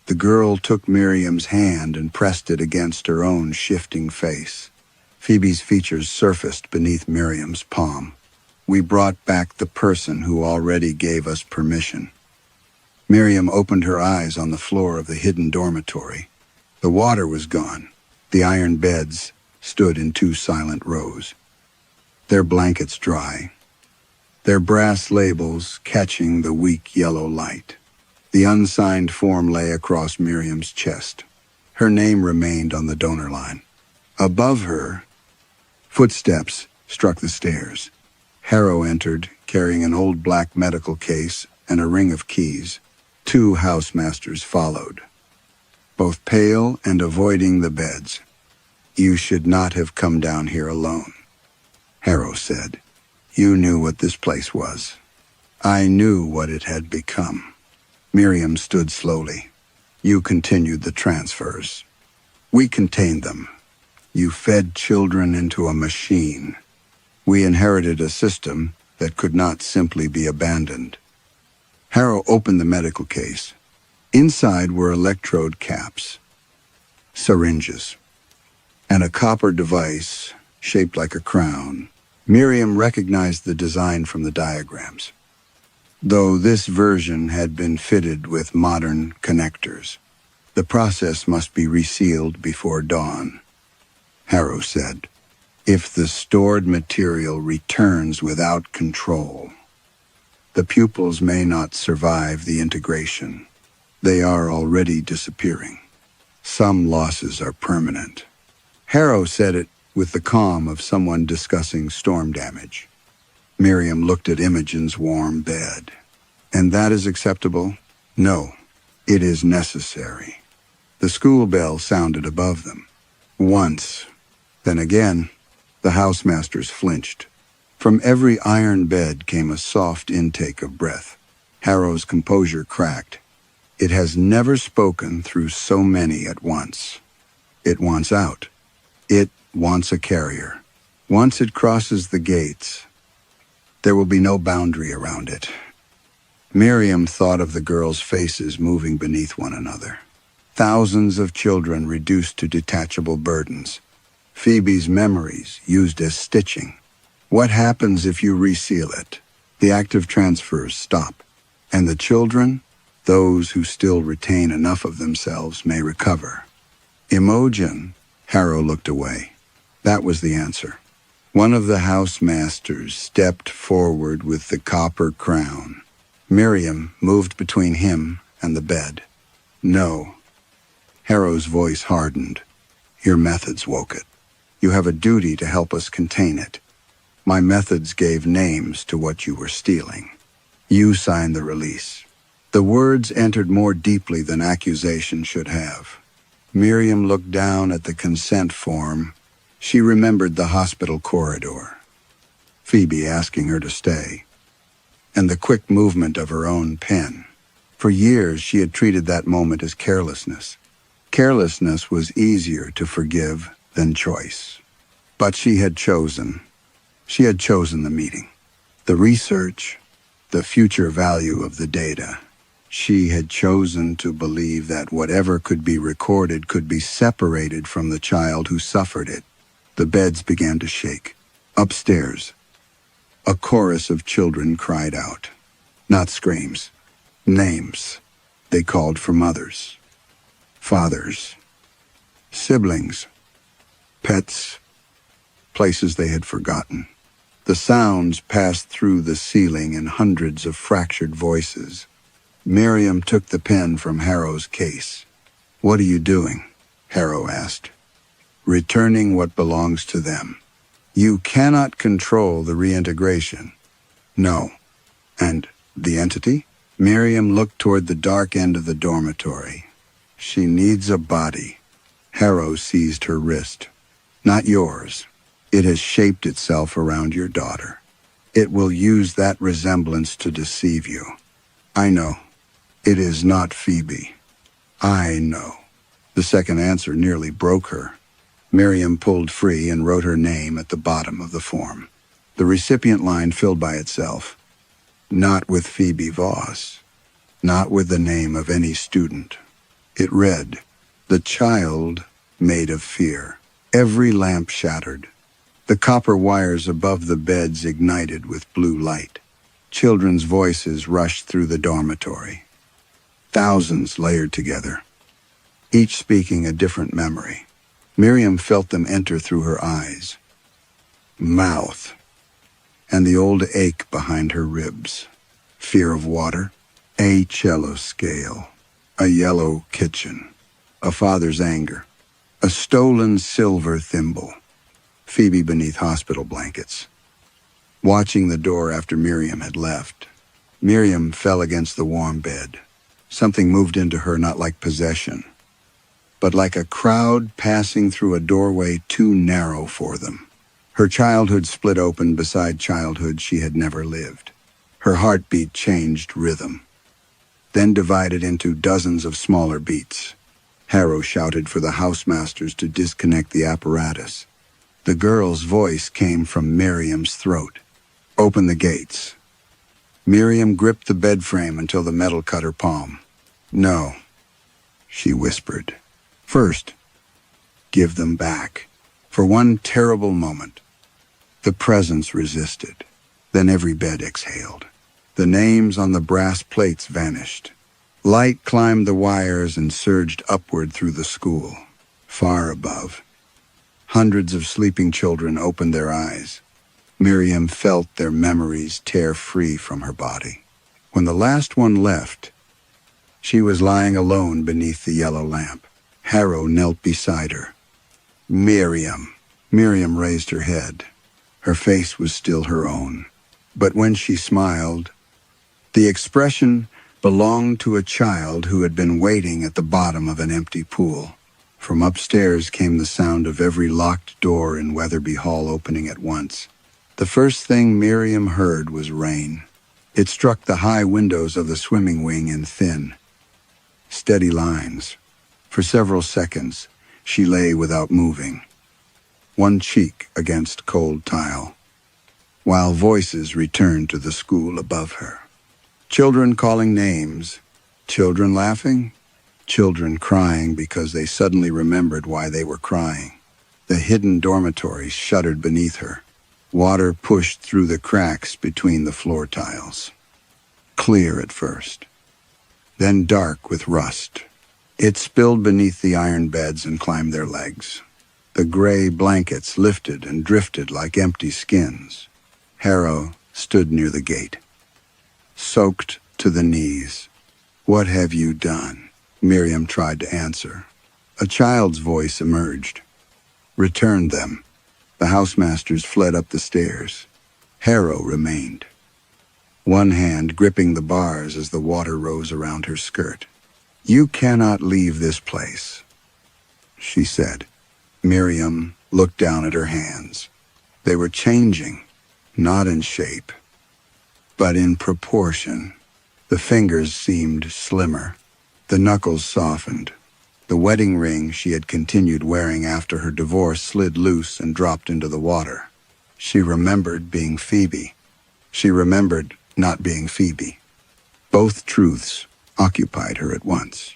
The girl took Miriam's hand and pressed it against her own shifting face. Phoebe's features surfaced beneath Miriam's palm. "We brought back the person who already gave us permission." Miriam opened her eyes on the floor of the hidden dormitory. The water was gone. The iron beds stood in two silent rows, their blankets dry, their brass labels catching the weak yellow light. The unsigned form lay across Miriam's chest. Her name remained on the donor line. Above her, footsteps struck the stairs. Harrow entered, carrying an old black medical case and a ring of keys. Two housemasters followed, both pale and avoiding the beds. "You should not have come down here alone," Harrow said. "You knew what this place was." "I knew what it had become." Miriam stood slowly. "You continued the transfers. We contained them. You fed children into a machine. We inherited a system that could not simply be abandoned." Harrow opened the medical case. Inside were electrode caps, syringes, and a copper device shaped like a crown. Miriam recognized the design from the diagrams, though this version had been fitted with modern connectors. "The process must be resealed before dawn," Harrow said. "If the stored material returns without control, the pupils may not survive the integration. They are already disappearing. Some losses are permanent." Harrow said it with the calm of someone discussing storm damage. Miriam looked at Imogen's warm bed. "And that is acceptable?" "No, it is necessary." The school bell sounded above them. Once, then again. The housemasters flinched. From every iron bed came a soft intake of breath. Harrow's composure cracked. It has never spoken through so many at once. It wants out. It wants a carrier. Once it crosses the gates, there will be no boundary around it. Miriam thought of the girls' faces moving beneath one another. Thousands of children reduced to detachable burdens. Phoebe's memories used as stitching. What happens if you reseal it? The active transfers stop, and the children, those who still retain enough of themselves, may recover. Imogen, Harrow looked away. That was the answer. One of the housemasters stepped forward with the copper crown. Miriam moved between him and the bed. No. Harrow's voice hardened. Your methods woke it. You have a duty to help us contain it. My methods gave names to what you were stealing. You signed the release. The words entered more deeply than accusation should have. Miriam looked down at the consent form. She remembered the hospital corridor, Phoebe asking her to stay, and the quick movement of her own pen. For years, she had treated that moment as carelessness. Carelessness was easier to forgive than choice. But she had chosen. She had chosen the meeting, the research, the future value of the data. She had chosen to believe that whatever could be recorded could be separated from the child who suffered it. The beds began to shake. Upstairs, a chorus of children cried out. Not screams, names. They called for mothers, fathers, siblings, pets, places they had forgotten. The sounds passed through the ceiling in hundreds of fractured voices. Miriam took the pen from Harrow's case. What are you doing? Harrow asked. Returning what belongs to them. You cannot control the reintegration. No. And the entity? Miriam looked toward the dark end of the dormitory. She needs a body. Harrow seized her wrist. Not yours. It has shaped itself around your daughter. It will use that resemblance to deceive you. I know. It is not Phoebe. I know. The second answer nearly broke her. Miriam pulled free and wrote her name at the bottom of the form. The recipient line filled by itself. Not with Phoebe Voss. Not with the name of any student. It read, The child made of fear. Every lamp shattered. The copper wires above the beds ignited with blue light. Children's voices rushed through the dormitory. Thousands layered together, each speaking a different memory. Miriam felt them enter through her eyes, mouth, and the old ache behind her ribs. Fear of water, a cello scale, a yellow kitchen, a father's anger, a stolen silver thimble, Phoebe beneath hospital blankets. Watching the door after Miriam had left, Miriam fell against the warm bed. Something moved into her not like possession, but like a crowd passing through a doorway too narrow for them. Her childhood split open beside childhood she had never lived. Her heartbeat changed rhythm, then divided into dozens of smaller beats. Harrow shouted for the housemasters to disconnect the apparatus. The girl's voice came from Miriam's throat. Open the gates. Miriam gripped the bed frame until the metal cut her palm. No, she whispered. First, give them back. For one terrible moment, the presence resisted. Then every bed exhaled. The names on the brass plates vanished. Light climbed the wires and surged upward through the school. Far above, hundreds of sleeping children opened their eyes. Miriam felt their memories tear free from her body. When the last one left, she was lying alone beneath the yellow lamp. Harrow knelt beside her. Miriam. Miriam raised her head. Her face was still her own. But when she smiled, the expression belonged to a child who had been waiting at the bottom of an empty pool. From upstairs came the sound of every locked door in Weatherby Hall opening at once. The first thing Miriam heard was rain. It struck the high windows of the swimming wing in thin, steady lines. For several seconds, she lay without moving, one cheek against cold tile, while voices returned to the school above her. Children calling names, children laughing, children crying because they suddenly remembered why they were crying. The hidden dormitory shuddered beneath her. Water pushed through the cracks between the floor tiles. Clear at first, then dark with rust. It spilled beneath the iron beds and climbed their legs. The gray blankets lifted and drifted like empty skins. Harrow stood near the gate, soaked to the knees. "What have you done?" Miriam tried to answer. A child's voice emerged. "Returned them." The housemasters fled up the stairs. Harrow remained, one hand gripping the bars as the water rose around her skirt. "You cannot leave this place," she said. Miriam looked down at her hands. They were changing, not in shape, but in proportion. The fingers seemed slimmer. The knuckles softened. The wedding ring she had continued wearing after her divorce slid loose and dropped into the water. She remembered being Phoebe. She remembered not being Phoebe. Both truths occupied her at once.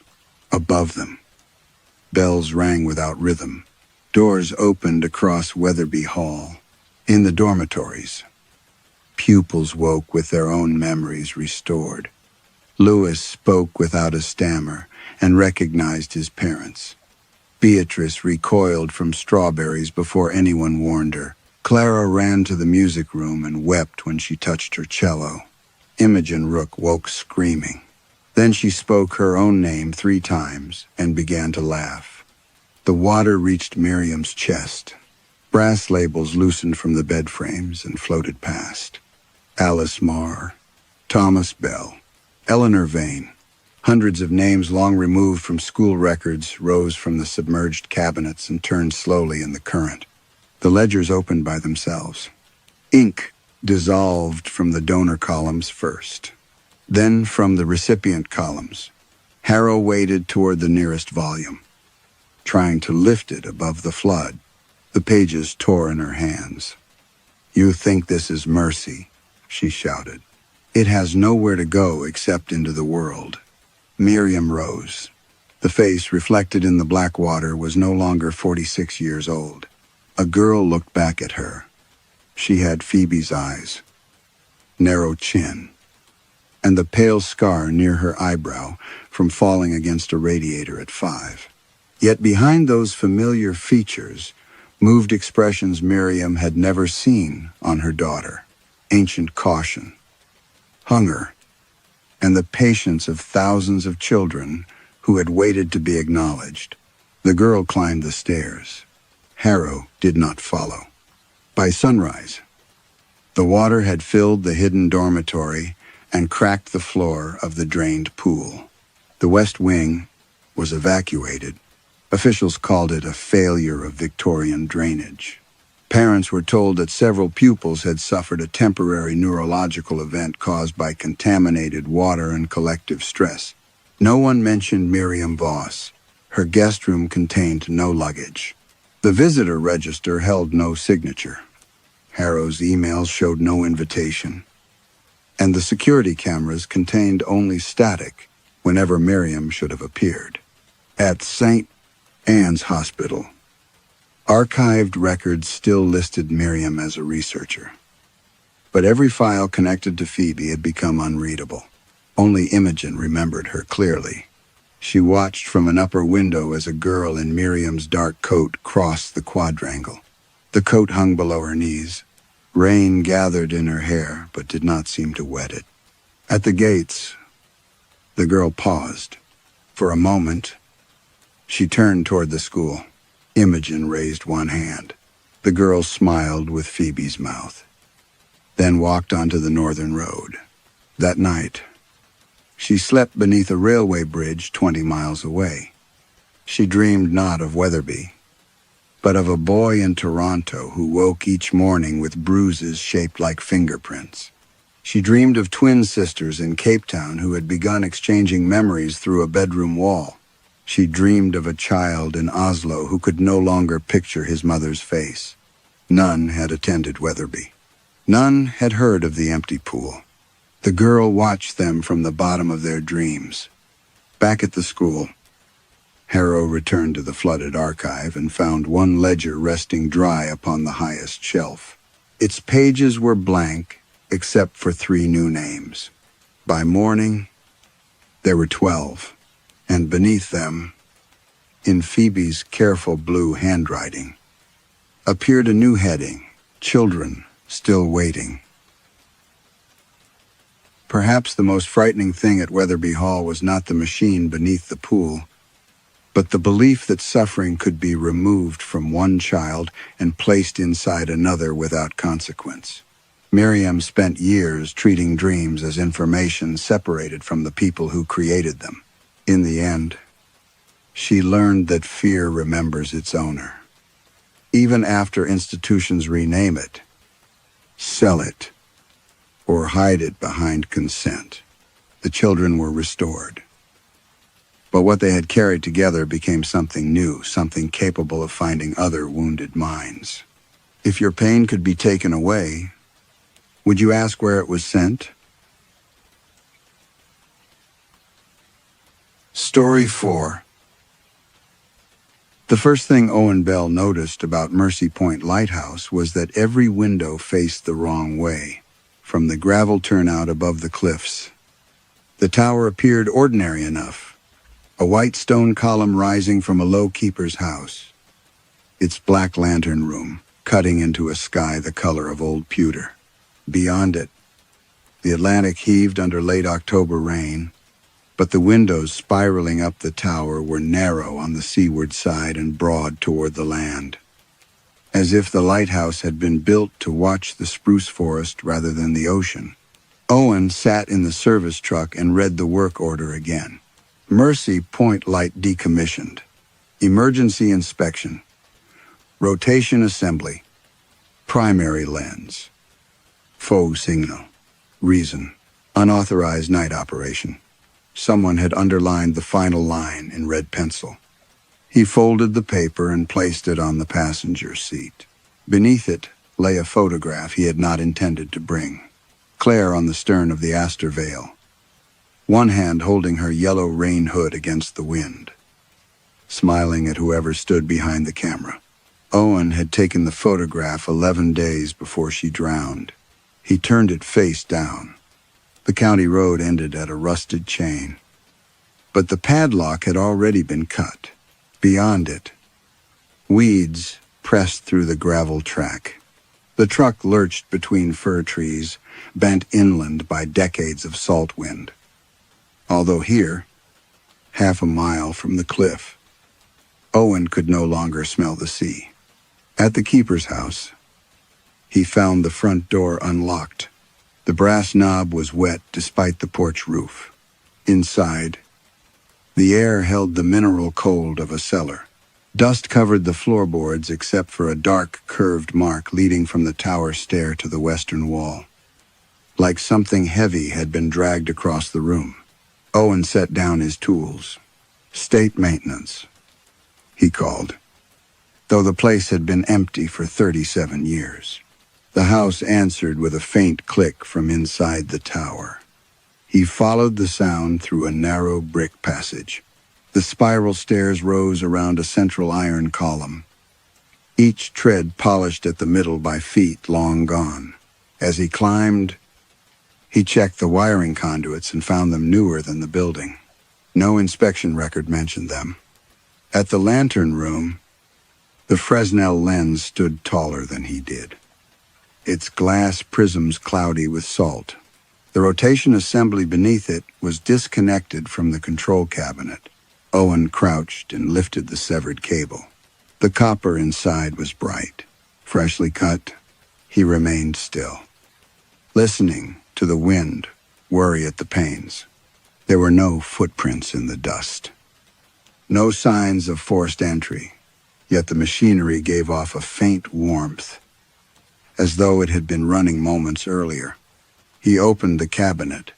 Above them, bells rang without rhythm. Doors opened across Weatherby Hall. In the dormitories, pupils woke with their own memories restored. Lewis spoke without a stammer and recognized his parents. Beatrice recoiled from strawberries before anyone warned her. Clara ran to the music room and wept when she touched her cello. Imogen Rook woke screaming. Then she spoke her own name 3 times and began to laugh. The water reached Miriam's chest. Brass labels loosened from the bed frames and floated past. Alice Marr, Thomas Bell, Eleanor Vane. Hundreds of names long removed from school records rose from the submerged cabinets and turned slowly in the current. The ledgers opened by themselves. Ink dissolved from the donor columns first, then from the recipient columns. Harrow waded toward the nearest volume, trying to lift it above the flood. The pages tore in her hands. "You think this is mercy," she shouted. "It has nowhere to go except into the world." Miriam rose. The face reflected in the black water was no longer 46 years old. A girl looked back at her. She had Phoebe's eyes, narrow chin, and the pale scar near her eyebrow from falling against a radiator at 5. Yet behind those familiar features moved expressions Miriam had never seen on her daughter: ancient caution, hunger, and the patience of thousands of children who had waited to be acknowledged. The girl climbed the stairs. Harrow did not follow. By sunrise, the water had filled the hidden dormitory and cracked the floor of the drained pool. The West Wing was evacuated. Officials called it a failure of Victorian drainage. Parents were told that several pupils had suffered a temporary neurological event caused by contaminated water and collective stress. No one mentioned Miriam Voss. Her guest room contained no luggage. The visitor register held no signature. Harrow's emails showed no invitation. And the security cameras contained only static whenever Miriam should have appeared. At St. Anne's Hospital, archived records still listed Miriam as a researcher. But every file connected to Phoebe had become unreadable. Only Imogen remembered her clearly. She watched from an upper window as a girl in Miriam's dark coat crossed the quadrangle. The coat hung below her knees. Rain gathered in her hair, but did not seem to wet it. At the gates, the girl paused. For a moment, she turned toward the school. Imogen raised one hand. The girl smiled with Phoebe's mouth, then walked onto the northern road. That night, she slept beneath a railway bridge 20 miles away. She dreamed not of Weatherby, but of a boy in Toronto who woke each morning with bruises shaped like fingerprints. She dreamed of twin sisters in Cape Town who had begun exchanging memories through a bedroom wall. She dreamed of a child in Oslo who could no longer picture his mother's face. None had attended Weatherby. None had heard of the empty pool. The girl watched them from the bottom of their dreams. Back at the school, Harrow returned to the flooded archive and found one ledger resting dry upon the highest shelf. Its pages were blank, except for 3 new names. By morning, there were 12, and beneath them, in Phoebe's careful blue handwriting, appeared a new heading, Children Still Waiting. Perhaps the most frightening thing at Weatherby Hall was not the machine beneath the pool, but the belief that suffering could be removed from one child and placed inside another without consequence. Miriam spent years treating dreams as information separated from the people who created them. In the end, she learned that fear remembers its owner. Even after institutions rename it, sell it, or hide it behind consent, the children were restored. But what they had carried together became something new, something capable of finding other wounded minds. If your pain could be taken away, would you ask where it was sent? Story 4. The first thing Owen Bell noticed about Mercy Point Lighthouse was that every window faced the wrong way, from the gravel turnout above the cliffs. The tower appeared ordinary enough, a white stone column rising from a low keeper's house, its black lantern room cutting into a sky the color of old pewter. Beyond it, the Atlantic heaved under late October rain, but the windows spiraling up the tower were narrow on the seaward side and broad toward the land, as if the lighthouse had been built to watch the spruce forest rather than the ocean. Owen sat in the service truck and read the work order again. Mercy Point Light decommissioned. Emergency inspection. Rotation assembly. Primary lens. Faux signal. Reason. Unauthorized night operation. Someone had underlined the final line in red pencil. He folded the paper and placed it on the passenger seat. Beneath it lay a photograph he had not intended to bring. Claire on the stern of the Astor Vale, one hand holding her yellow rain hood against the wind, smiling at whoever stood behind the camera. Owen had taken the photograph 11 days before she drowned. He turned it face down. The county road ended at a rusted chain, but the padlock had already been cut. Beyond it, weeds pressed through the gravel track. The truck lurched between fir trees, bent inland by decades of salt wind. Although here, half a mile from the cliff, Owen could no longer smell the sea. At the keeper's house, he found the front door unlocked. The brass knob was wet despite the porch roof. Inside, the air held the mineral cold of a cellar. Dust covered the floorboards except for a dark, curved mark leading from the tower stair to the western wall. Like something heavy had been dragged across the room. Owen set down his tools. State maintenance, he called, though the place had been empty for 37 years. The house answered with a faint click from inside the tower. He followed the sound through a narrow brick passage. The spiral stairs rose around a central iron column, each tread polished at the middle by feet long gone. As he climbed, he checked the wiring conduits and found them newer than the building. No inspection record mentioned them. At the lantern room, the Fresnel lens stood taller than he did, its glass prisms cloudy with salt. The rotation assembly beneath it was disconnected from the control cabinet. Owen crouched and lifted the severed cable. The copper inside was bright. Freshly cut, he remained still, listening to the wind worry at the panes. There were no footprints in the dust. No signs of forced entry, yet the machinery gave off a faint warmth, as though it had been running moments earlier. He opened the cabinet.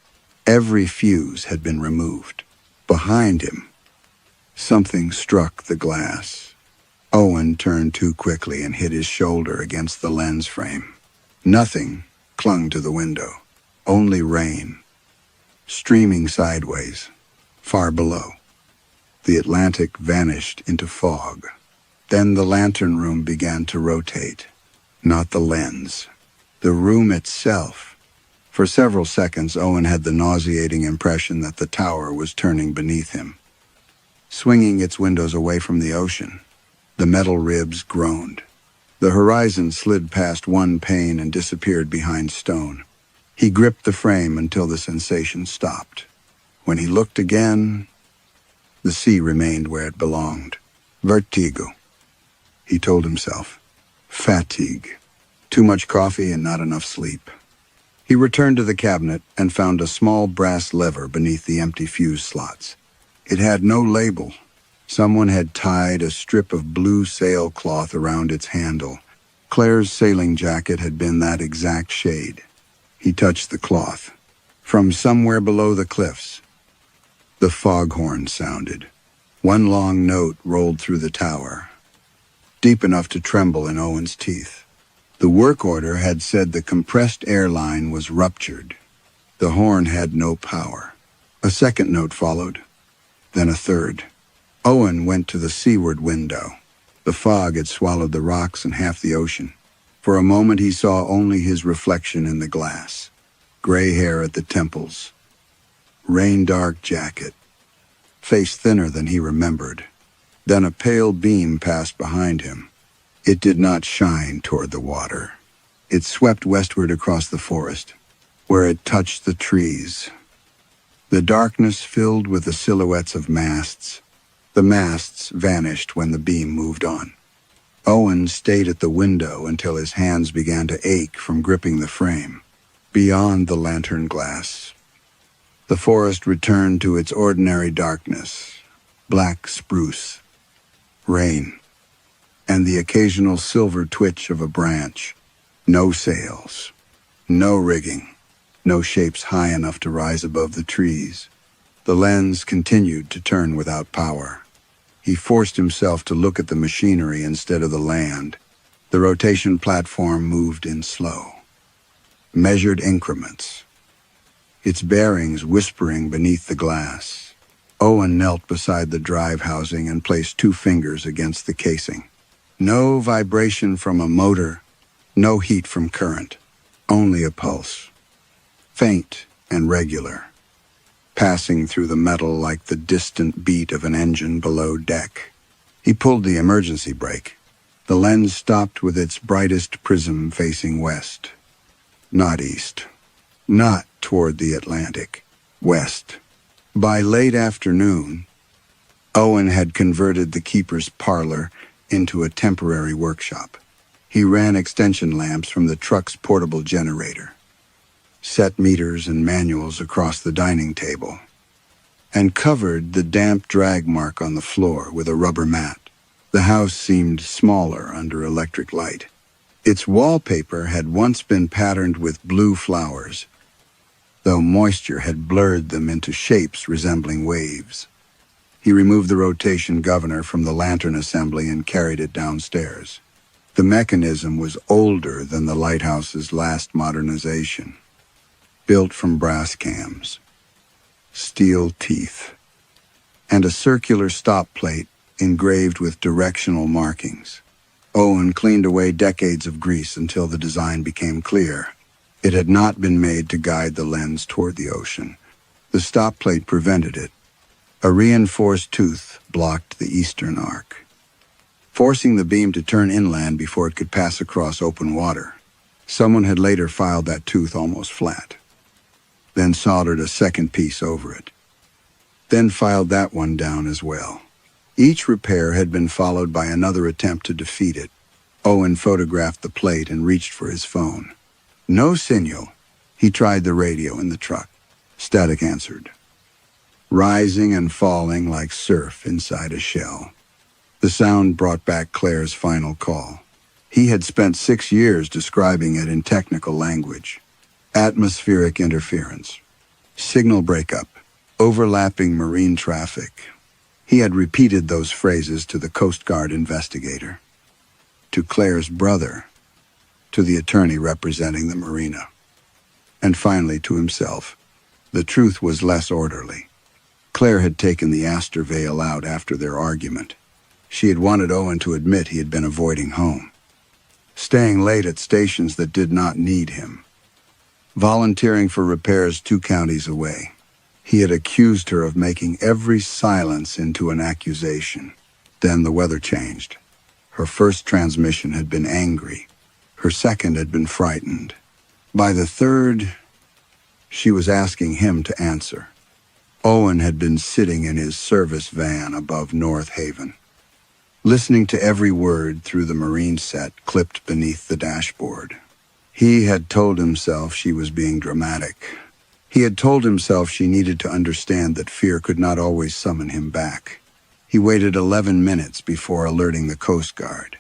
Every fuse had been removed. Behind him, something struck the glass. Owen turned too quickly and hit his shoulder against the lens frame. Nothing clung to the window, only rain, streaming sideways, far below. The Atlantic vanished into fog. Then the lantern room began to rotate. Not the lens, the room itself. For several seconds, Owen had the nauseating impression that the tower was turning beneath him, swinging its windows away from the ocean. The metal ribs groaned. The horizon slid past one pane and disappeared behind stone. He gripped the frame until the sensation stopped. When he looked again, the sea remained where it belonged. Vertigo, he told himself. Fatigue. Too much coffee and not enough sleep. He returned to the cabinet and found a small brass lever beneath the empty fuse slots. It had no label. Someone had tied a strip of blue sailcloth around its handle. Claire's sailing jacket had been that exact shade. He touched the cloth. From somewhere below the cliffs, the foghorn sounded. One long note rolled through the tower, deep enough to tremble in Owen's teeth. The work order had said the compressed air line was ruptured. The horn had no power. A second note followed, then a third. Owen went to the seaward window. The fog had swallowed the rocks and half the ocean. For a moment he saw only his reflection in the glass. Gray hair at the temples. Rain-dark jacket. Face thinner than he remembered. Then a pale beam passed behind him. It did not shine toward the water. It swept westward across the forest, where it touched the trees. The darkness filled with the silhouettes of masts. The masts vanished when the beam moved on. Owen stayed at the window until his hands began to ache from gripping the frame. Beyond the lantern glass, the forest returned to its ordinary darkness. Black spruce, rain, and the occasional silver twitch of a branch. No sails, no rigging, no shapes high enough to rise above the trees. The lens continued to turn without power. He forced himself to look at the machinery instead of the land. The rotation platform moved in slow, measured increments, its bearings whispering beneath the glass. Owen knelt beside the drive housing and placed 2 fingers against the casing. No vibration from a motor, no heat from current, only a pulse, faint and regular, passing through the metal like the distant beat of an engine below deck. He pulled the emergency brake. The lens stopped with its brightest prism facing west. Not east. Not toward the Atlantic. West. By late afternoon, Owen had converted the keeper's parlor into a temporary workshop. He ran extension lamps from the truck's portable generator, set meters and manuals across the dining table, and covered the damp drag mark on the floor with a rubber mat. The house seemed smaller under electric light. Its wallpaper had once been patterned with blue flowers, though moisture had blurred them into shapes resembling waves. He removed the rotation governor from the lantern assembly and carried it downstairs. The mechanism was older than the Lighthouse's last modernization, built from brass cams, steel teeth, and a circular stop plate engraved with directional markings. Owen cleaned away decades of grease until the design became clear. It had not been made to guide the lens toward the ocean. The stop plate prevented it. A reinforced tooth blocked the eastern arc, forcing the beam to turn inland before it could pass across open water. Someone had later filed that tooth almost flat, then soldered a second piece over it, then filed that one down as well. Each repair had been followed by another attempt to defeat it. Owen photographed the plate and reached for his phone. No signal. He tried the radio in the truck. Static answered, rising and falling like surf inside a shell. The sound brought back Claire's final call. He had spent 6 years describing it in technical language. Atmospheric interference. Signal breakup. Overlapping marine traffic. He had repeated those phrases to the Coast Guard investigator, to Claire's brother, to the attorney representing the marina, and finally to himself. The truth was less orderly. Claire had taken the Astor veil out after their argument. She had wanted Owen to admit he had been avoiding home, staying late at stations that did not need him, volunteering for repairs 2 counties away. He had accused her of making every silence into an accusation. Then the weather changed. Her first transmission had been angry. Her second had been frightened. By the third, she was asking him to answer. Owen had been sitting in his service van above North Haven, listening to every word through the marine set clipped beneath the dashboard. He had told himself she was being dramatic. He had told himself she needed to understand that fear could not always summon him back. He waited 11 minutes before alerting the Coast Guard.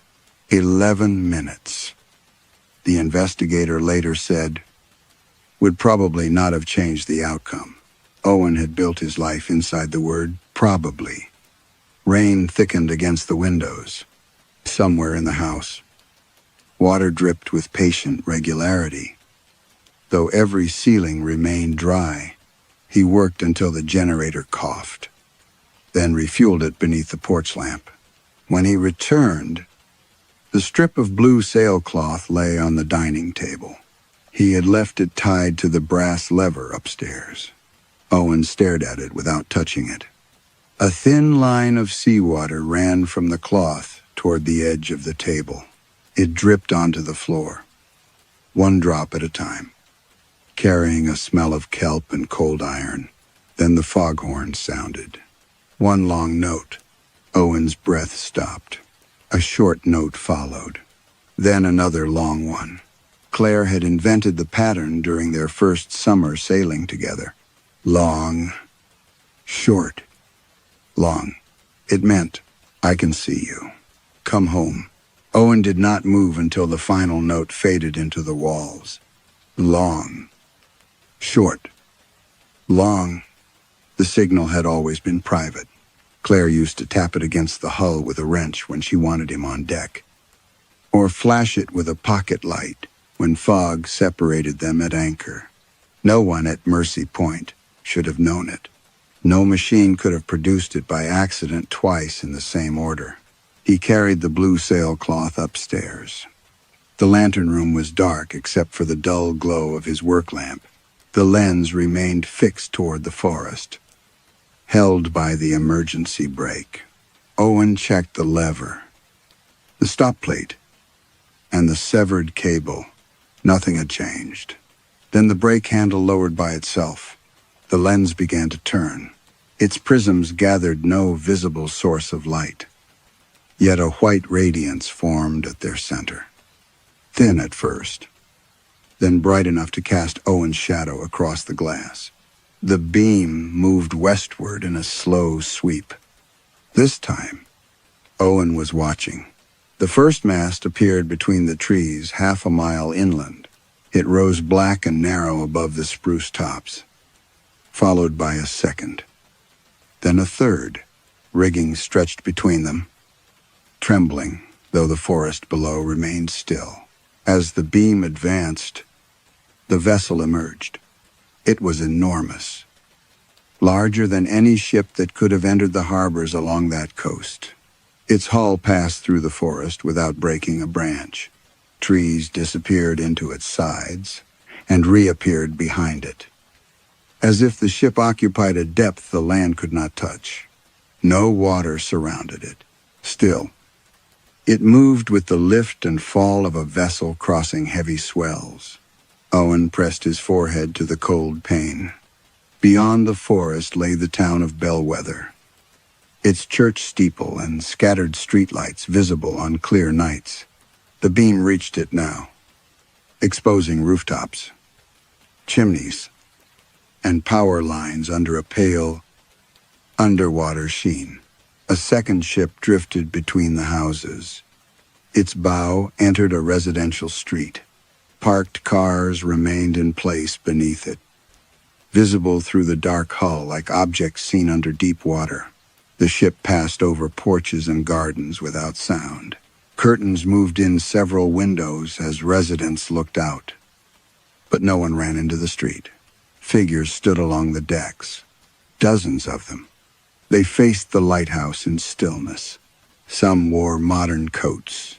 11 minutes. The investigator later said, would probably not have changed the outcome. Owen had built his life inside the word probably. Rain thickened against the windows, somewhere in the house. Water dripped with patient regularity. Though every ceiling remained dry, he worked until the generator coughed, then refueled it beneath the porch lamp. When he returned, the strip of blue sailcloth lay on the dining table. He had left it tied to the brass lever upstairs. Owen stared at it without touching it. A thin line of seawater ran from the cloth toward the edge of the table. It dripped onto the floor, 1 drop at a time, carrying a smell of kelp and cold iron. Then the foghorn sounded. 1 long note. Owen's breath stopped. A short note followed. Then another long one. Claire had invented the pattern during their first summer sailing together. Long, short, long. It meant, I can see you. Come home. Owen did not move until the final note faded into the walls. Long. Short. Long. The signal had always been private. Claire used to tap it against the hull with a wrench when she wanted him on deck, or flash it with a pocket light when fog separated them at anchor. No one at Mercy Point should have known it. No machine could have produced it by accident twice in the same order. He carried the blue sailcloth upstairs. The lantern room was dark except for the dull glow of his work lamp. The lens remained fixed toward the forest, held by the emergency brake. Owen checked the lever, the stop plate, and the severed cable. Nothing had changed. Then the brake handle lowered by itself. The lens began to turn. Its prisms gathered no visible source of light, yet a white radiance formed at their center. Thin at first, then bright enough to cast Owen's shadow across the glass. The beam moved westward in a slow sweep. This time, Owen was watching. The first mast appeared between the trees 1/2 mile inland. It rose black and narrow above the spruce tops, followed by a second. Then a third, rigging stretched between them, trembling, though the forest below remained still. As the beam advanced, the vessel emerged. It was enormous, larger than any ship that could have entered the harbors along that coast. Its hull passed through the forest without breaking a branch. Trees disappeared into its sides and reappeared behind it, as if the ship occupied a depth the land could not touch. No water surrounded it. Still, it moved with the lift and fall of a vessel crossing heavy swells. Owen pressed his forehead to the cold pane. Beyond the forest lay the town of Bellwether, its church steeple and scattered streetlights visible on clear nights. The beam reached it now, exposing rooftops, chimneys, and power lines under a pale, underwater sheen. A second ship drifted between the houses. Its bow entered a residential street. Parked cars remained in place beneath it, visible through the dark hull like objects seen under deep water. The ship passed over porches and gardens without sound. Curtains moved in several windows as residents looked out. But no one ran into the street. Figures stood along the decks, dozens of them. They faced the lighthouse in stillness. Some wore modern coats.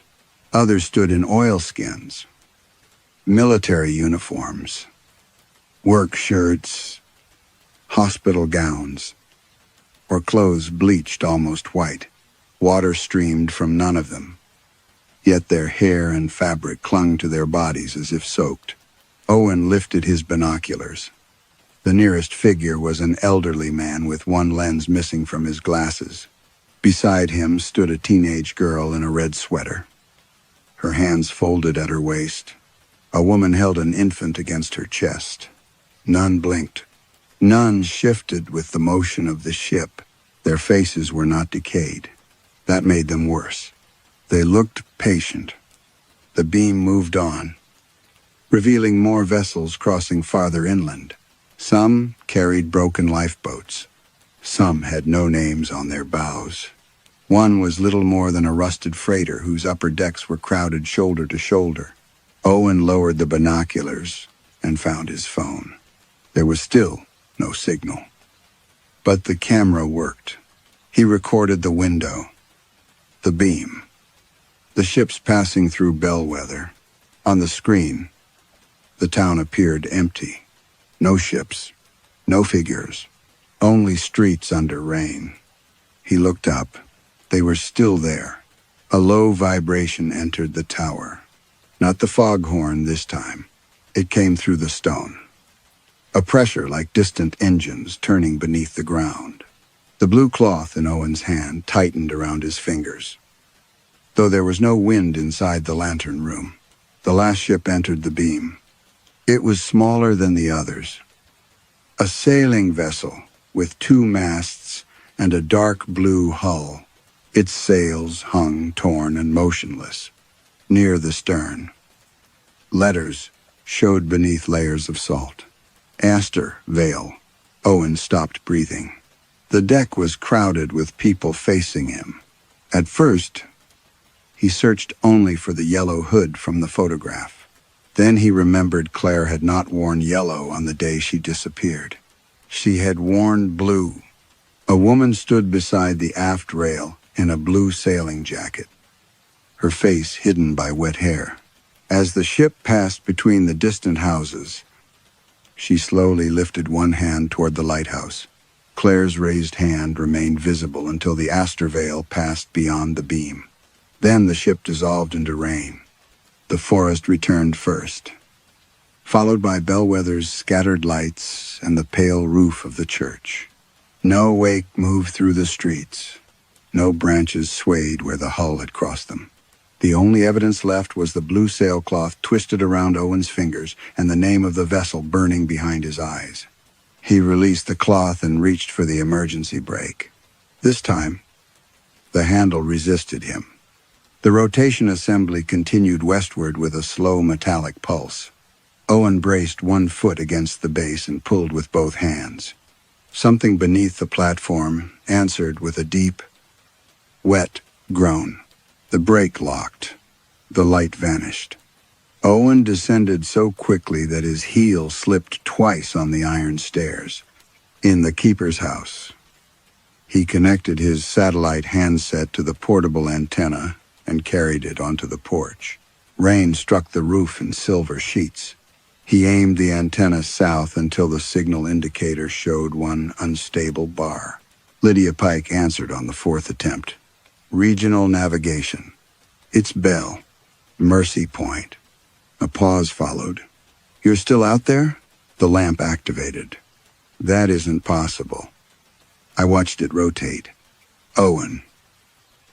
Others stood in oilskins, military uniforms, work shirts, hospital gowns, or clothes bleached almost white. Water streamed from none of them, yet their hair and fabric clung to their bodies as if soaked. Owen lifted his binoculars. The nearest figure was an elderly man with one lens missing from his glasses. Beside him stood a teenage girl in a red sweater, her hands folded at her waist. A woman held an infant against her chest. None blinked. None shifted with the motion of the ship. Their faces were not decayed. That made them worse. They looked patient. The beam moved on, revealing more vessels crossing farther inland. Some carried broken lifeboats. Some had no names on their bows. One was little more than a rusted freighter whose upper decks were crowded shoulder to shoulder. Owen lowered the binoculars and found his phone. There was still no signal. But the camera worked. He recorded the window, the beam, the ships passing through Bellwether. On the screen, the town appeared empty. No ships, no figures, only streets under rain. He looked up. They were still there. A low vibration entered the tower. Not the foghorn this time. It came through the stone. A pressure like distant engines turning beneath the ground. The blue cloth in Owen's hand tightened around his fingers. Though there was no wind inside the lantern room, the last ship entered the beam. It was smaller than the others. A sailing vessel with 2 masts and a dark blue hull. Its sails hung torn and motionless. Near the stern, letters showed beneath layers of salt. Astor Vale. Owen stopped breathing. The deck was crowded with people facing him. At first, he searched only for the yellow hood from the photograph. Then he remembered Claire had not worn yellow on the day she disappeared. She had worn blue. A woman stood beside the aft rail in a blue sailing jacket, her face hidden by wet hair. As the ship passed between the distant houses, she slowly lifted one hand toward the lighthouse. Claire's raised hand remained visible until the Astor Vale passed beyond the beam. Then the ship dissolved into rain. The forest returned first, followed by Bellwether's scattered lights and the pale roof of the church. No wake moved through the streets. No branches swayed where the hull had crossed them. The only evidence left was the blue sailcloth twisted around Owen's fingers and the name of the vessel burning behind his eyes. He released the cloth and reached for the emergency brake. This time, the handle resisted him. The rotation assembly continued westward with a slow metallic pulse. Owen braced one foot against the base and pulled with both hands. Something beneath the platform answered with a deep, wet groan. The brake locked. The light vanished. Owen descended so quickly that his heel slipped twice on the iron stairs. In the keeper's house, he connected his satellite handset to the portable antenna and carried it onto the porch. Rain struck the roof in silver sheets. He aimed the antenna south until the signal indicator showed one unstable bar. Lydia Pike answered on the 4th attempt. Regional navigation. It's Bell. Mercy Point. A pause followed. You're still out there? The lamp activated. That isn't possible. I watched it rotate. Owen.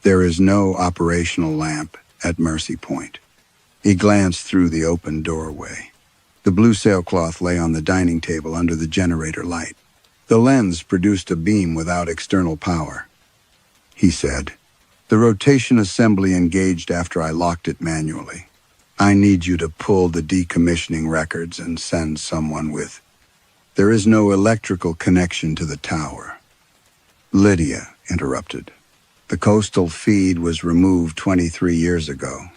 There is no operational lamp at Mercy Point. He glanced through the open doorway. The blue sailcloth lay on the dining table under the generator light. The lens produced a beam without external power. He said, "The rotation assembly engaged after I locked it manually. I need you to pull the decommissioning records and send someone with. There is no electrical connection to the tower. Lydia interrupted. The coastal feed was removed 23 years ago.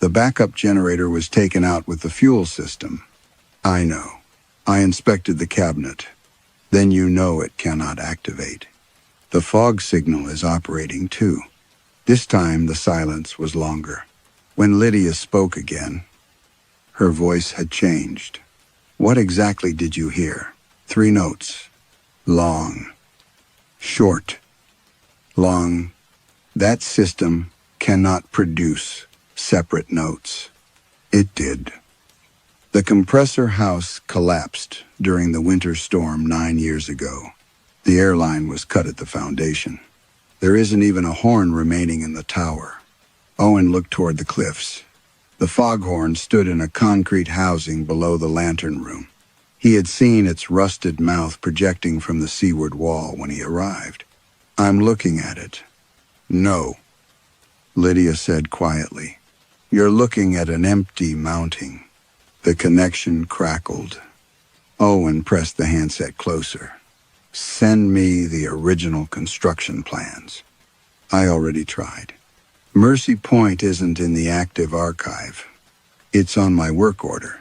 The backup generator was taken out with the fuel system. I know. I inspected the cabinet. Then you know it cannot activate. The fog signal is operating too. This time the silence was longer. When Lydia spoke again, her voice had changed. What exactly did you hear? 3 notes. Long. Short. Long. That system cannot produce separate notes. It did. The compressor house collapsed during the winter storm 9 years ago. The airline was cut at the foundation. There isn't even a horn remaining in the tower. Owen looked toward the cliffs. The foghorn stood in a concrete housing below the lantern room. He had seen its rusted mouth projecting from the seaward wall when he arrived. I'm looking at it. No, Lydia said quietly. You're looking at an empty mounting. The connection crackled. Owen pressed the handset closer. Send me the original construction plans. I already tried. Mercy Point isn't in the active archive. It's on my work order.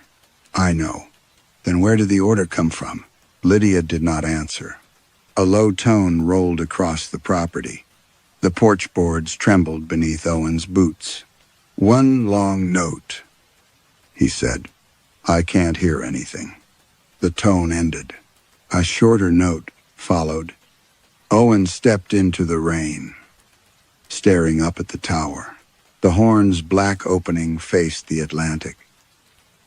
I know. Then where did the order come from? Lydia did not answer. A low tone rolled across the property. The porch boards trembled beneath Owen's boots. 1 long note, he said. I can't hear anything. The tone ended. A shorter note followed. Owen stepped into the rain, staring up at the tower. The horn's black opening faced the Atlantic,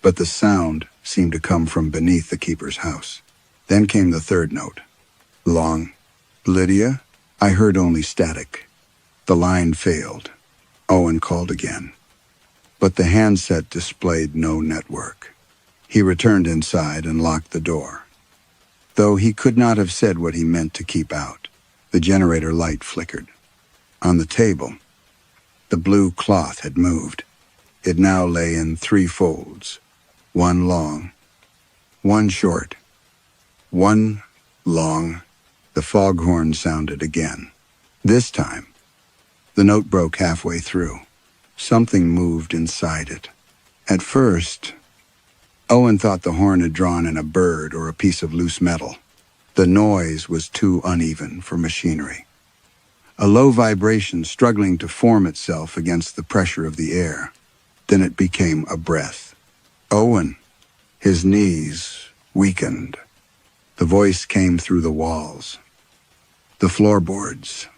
but the sound seemed to come from beneath the keeper's house. Then came the 3rd note. Long. Lydia? I heard only static. The line failed. Owen called again, but the handset displayed no network. He returned inside and locked the door. Though he could not have said what he meant to keep out, the generator light flickered. On the table, the blue cloth had moved. It now lay in 3 folds. 1 long, 1 short, 1 long. The foghorn sounded again. This time, the note broke halfway through. Something moved inside it. At first, Owen thought the horn had drawn in a bird or a piece of loose metal. The noise was too uneven for machinery. A low vibration struggling to form itself against the pressure of the air. Then it became a breath. Owen, his knees weakened. The voice came through the walls, the floorboards,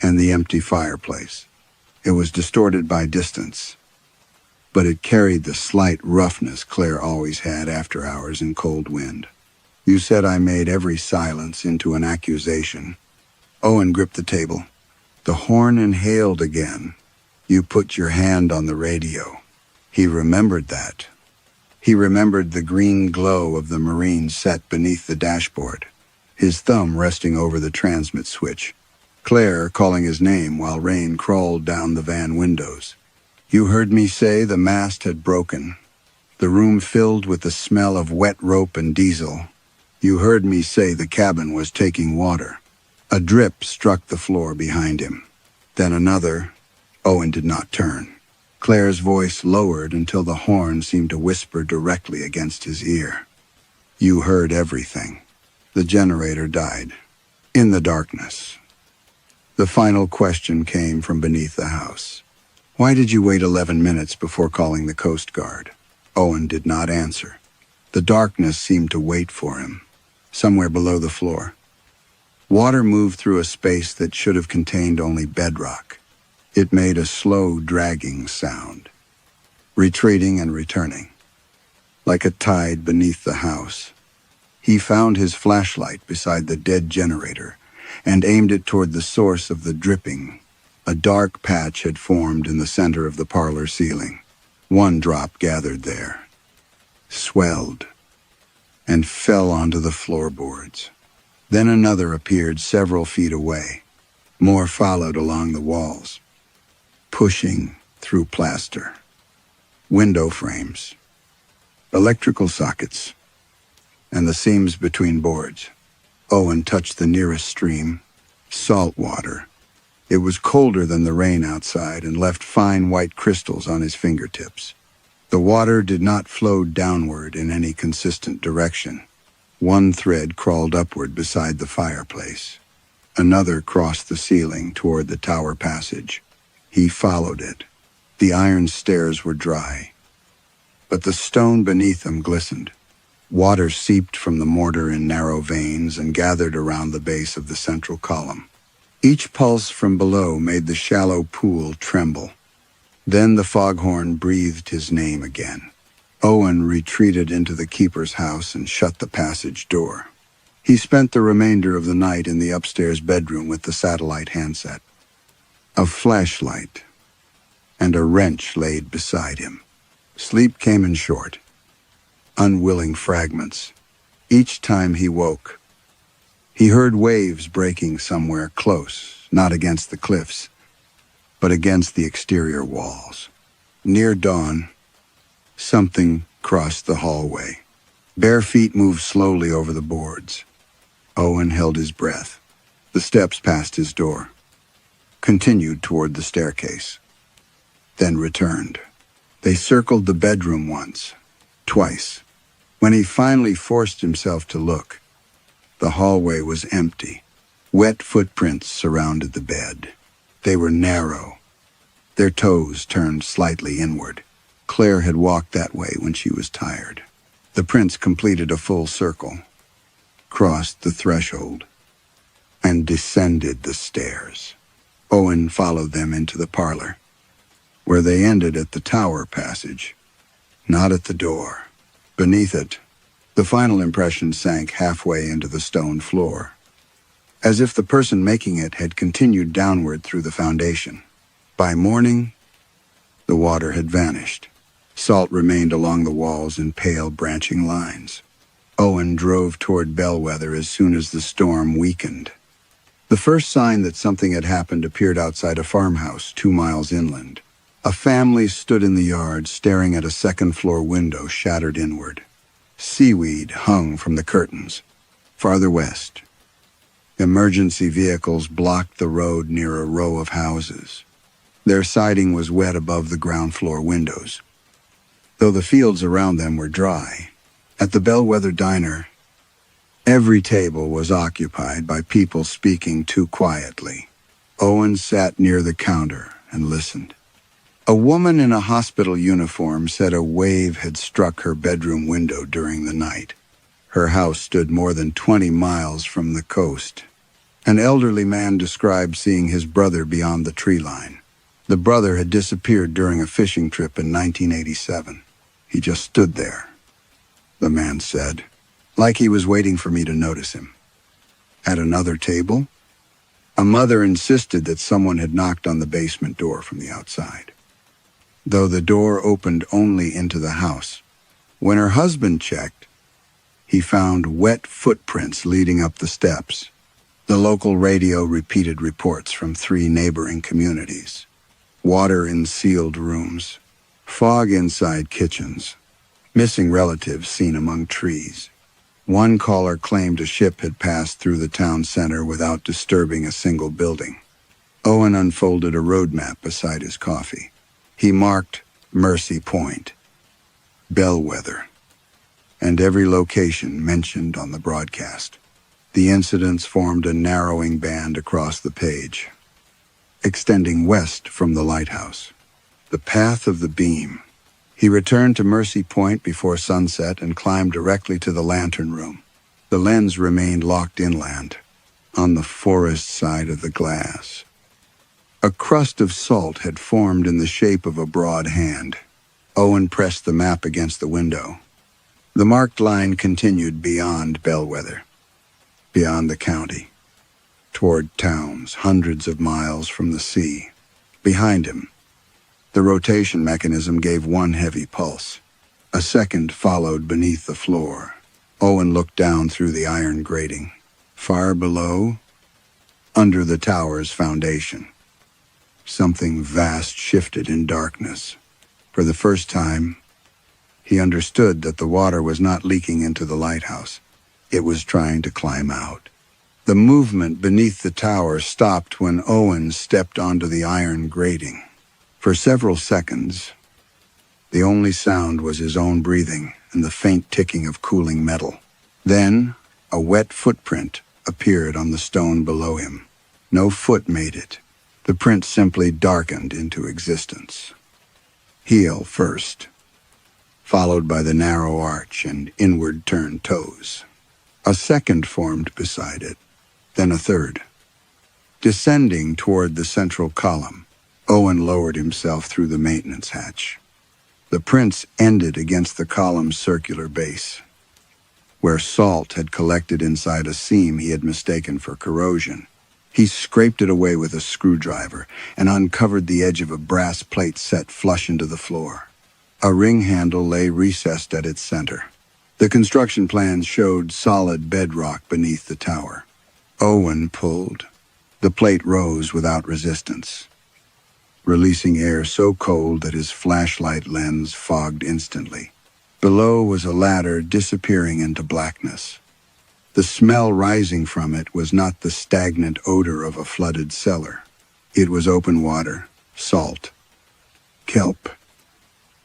and the empty fireplace. It was distorted by distance, but it carried the slight roughness Claire always had after hours in cold wind. You said I made every silence into an accusation. Owen gripped the table. The horn inhaled again. You put your hand on the radio. He remembered that. He remembered the green glow of the marine set beneath the dashboard, his thumb resting over the transmit switch. Claire calling his name while rain crawled down the van windows. You heard me say the mast had broken. The room filled with the smell of wet rope and diesel. You heard me say the cabin was taking water. A drip struck the floor behind him. Then another. Owen did not turn. Claire's voice lowered until the horn seemed to whisper directly against his ear. You heard everything. The generator died. In the darkness. The final question came from beneath the house. Why did you wait 11 minutes before calling the Coast Guard? Owen did not answer. The darkness seemed to wait for him, somewhere below the floor. Water moved through a space that should have contained only bedrock. It made a slow, dragging sound, retreating and returning, like a tide beneath the house. He found his flashlight beside the dead generator and aimed it toward the source of the dripping. A dark patch had formed in the center of the parlor ceiling. 1 drop gathered there, swelled, and fell onto the floorboards. Then another appeared several feet away. More followed along the walls, pushing through plaster. window frames, electrical sockets, and the seams between boards. Owen touched the nearest stream, salt water. It was colder than the rain outside and left fine white crystals on his fingertips. The water did not flow downward in any consistent direction. One thread crawled upward beside the fireplace. Another crossed the ceiling toward the tower passage. He followed it. The iron stairs were dry, but the stone beneath them glistened. Water seeped from the mortar in narrow veins and gathered around the base of the central column. Each pulse from below made the shallow pool tremble. Then the foghorn breathed his name again. Owen retreated into the keeper's house and shut the passage door. He spent the remainder of the night in the upstairs bedroom with the satellite handset. A flashlight and a wrench laid beside him. Sleep came in short, unwilling fragments. Each time he woke, he heard waves breaking somewhere close, not against the cliffs, but against the exterior walls. Near dawn, something crossed the hallway. Bare feet moved slowly over the boards. Owen held his breath. The steps past his door, continued toward the staircase, then returned. They circled the bedroom once, twice. When he finally forced himself to look, the hallway was empty. Wet footprints surrounded the bed. They were narrow, their toes turned slightly inward. Claire had walked that way when she was tired. The prints completed a full circle, crossed the threshold, and descended the stairs. Owen followed them into the parlor, where they ended at the tower passage, not at the door. Beneath it, the final impression sank halfway into the stone floor, as if the person making it had continued downward through the foundation. By morning, the water had vanished. Salt remained along the walls in pale branching lines. Owen drove toward Bellwether as soon as the storm weakened. The first sign that something had happened appeared outside a farmhouse 2 miles inland. A family stood in the yard, staring at a second-floor window shattered inward. Seaweed hung from the curtains. Farther west, emergency vehicles blocked the road near a row of houses. Their siding was wet above the ground-floor windows, though the fields around them were dry. At the Bellwether Diner, every table was occupied by people speaking too quietly. Owen sat near the counter and listened. A woman in a hospital uniform said a wave had struck her bedroom window during the night. Her house stood more than 20 miles from the coast. An elderly man described seeing his brother beyond the tree line. The brother had disappeared during a fishing trip in 1987. He just stood there, the man said, like he was waiting for me to notice him. At another table, a mother insisted that someone had knocked on the basement door from the outside, though the door opened only into the house. When her husband checked, he found wet footprints leading up the steps. The local radio repeated reports from 3 neighboring communities. Water in sealed rooms, fog inside kitchens, missing relatives seen among trees. One caller claimed a ship had passed through the town center without disturbing a single building. Owen unfolded a road map beside his coffee. He marked Mercy Point, Bellwether, and every location mentioned on the broadcast. The incidents formed a narrowing band across the page, extending west from the lighthouse. The path of the beam. He returned to Mercy Point before sunset and climbed directly to the lantern room. The lens remained locked inland, on the forest side of the glass. A crust of salt had formed in the shape of a broad hand. Owen pressed the map against the window. The marked line continued beyond Bellwether, beyond the county, toward towns hundreds of miles from the sea. Behind him, the rotation mechanism gave one heavy pulse. A second followed beneath the floor. Owen looked down through the iron grating. Far below, under the tower's foundation, something vast shifted in darkness. For the first time, he understood that the water was not leaking into the lighthouse. It was trying to climb out. The movement beneath the tower stopped when Owen stepped onto the iron grating. For several seconds, the only sound was his own breathing and the faint ticking of cooling metal. Then, a wet footprint appeared on the stone below him. No foot made it. The print simply darkened into existence. Heel first, followed by the narrow arch and inward-turned toes. A second formed beside it, then a third. Descending toward the central column, Owen lowered himself through the maintenance hatch. The prints ended against the column's circular base, where salt had collected inside a seam he had mistaken for corrosion. He scraped it away with a screwdriver and uncovered the edge of a brass plate set flush into the floor. A ring handle lay recessed at its center. The construction plans showed solid bedrock beneath the tower. Owen pulled. The plate rose without resistance, releasing air so cold that his flashlight lens fogged instantly. Below was a ladder disappearing into blackness. The smell rising from it was not the stagnant odor of a flooded cellar. It was open water, salt, kelp,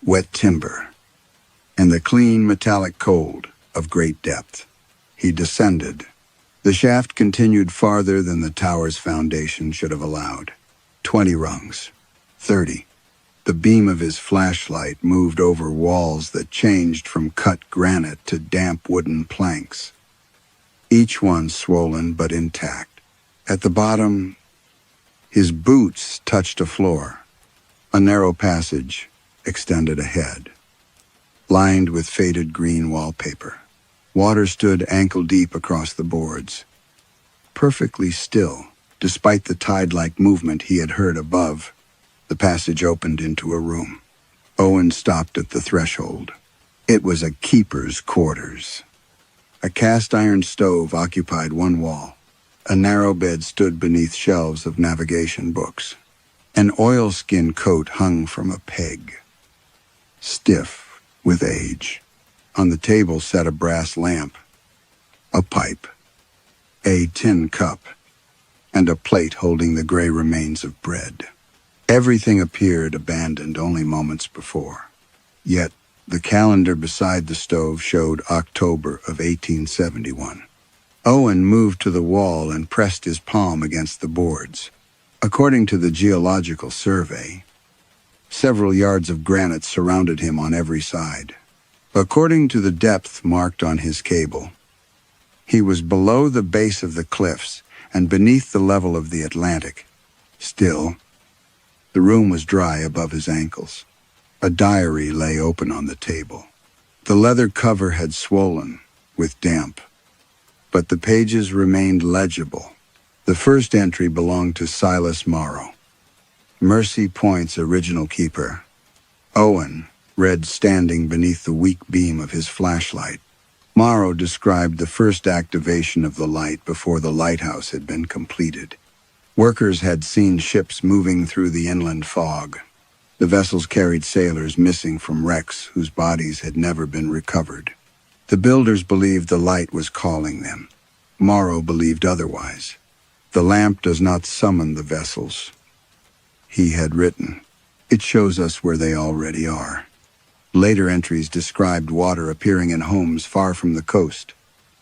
wet timber, and the clean metallic cold of great depth. He descended. The shaft continued farther than the tower's foundation should have allowed. 20 rungs. 30. The beam of his flashlight moved over walls that changed from cut granite to damp wooden planks, each one swollen but intact. At the bottom, his boots touched a floor. A narrow passage extended ahead, lined with faded green wallpaper. Water stood ankle-deep across the boards, perfectly still, despite the tide-like movement he had heard above. The passage opened into a room. Owen stopped at the threshold. It was a keeper's quarters. A cast-iron stove occupied one wall. A narrow bed stood beneath shelves of navigation books. An oilskin coat hung from a peg, stiff with age. On the table sat a brass lamp, a pipe, a tin cup, and a plate holding the gray remains of bread. Everything appeared abandoned only moments before. Yet, the calendar beside the stove showed October of 1871. Owen moved to the wall and pressed his palm against the boards. According to the Geological Survey, several yards of granite surrounded him on every side. According to the depth marked on his cable, he was below the base of the cliffs and beneath the level of the Atlantic. Still, the room was dry above his ankles. A diary lay open on the table. The leather cover had swollen with damp, but the pages remained legible. The first entry belonged to Silas Morrow, Mercy Point's original keeper. Owen read standing beneath the weak beam of his flashlight. Morrow described the first activation of the light before the lighthouse had been completed. Workers had seen ships moving through the inland fog. The vessels carried sailors missing from wrecks whose bodies had never been recovered. The builders believed the light was calling them. Morrow believed otherwise. The lamp does not summon the vessels, he had written. It shows us where they already are. Later entries described water appearing in homes far from the coast.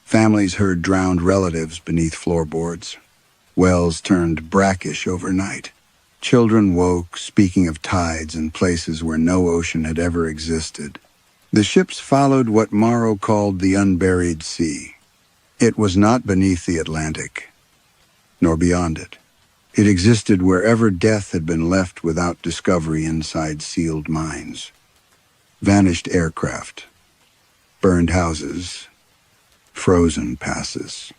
Families heard drowned relatives beneath floorboards. Wells turned brackish overnight. Children woke, speaking of tides and places where no ocean had ever existed. The ships followed what Morrow called the unburied sea. It was not beneath the Atlantic, nor beyond it. It existed wherever death had been left without discovery inside sealed mines. Vanished aircraft, burned houses, frozen passes,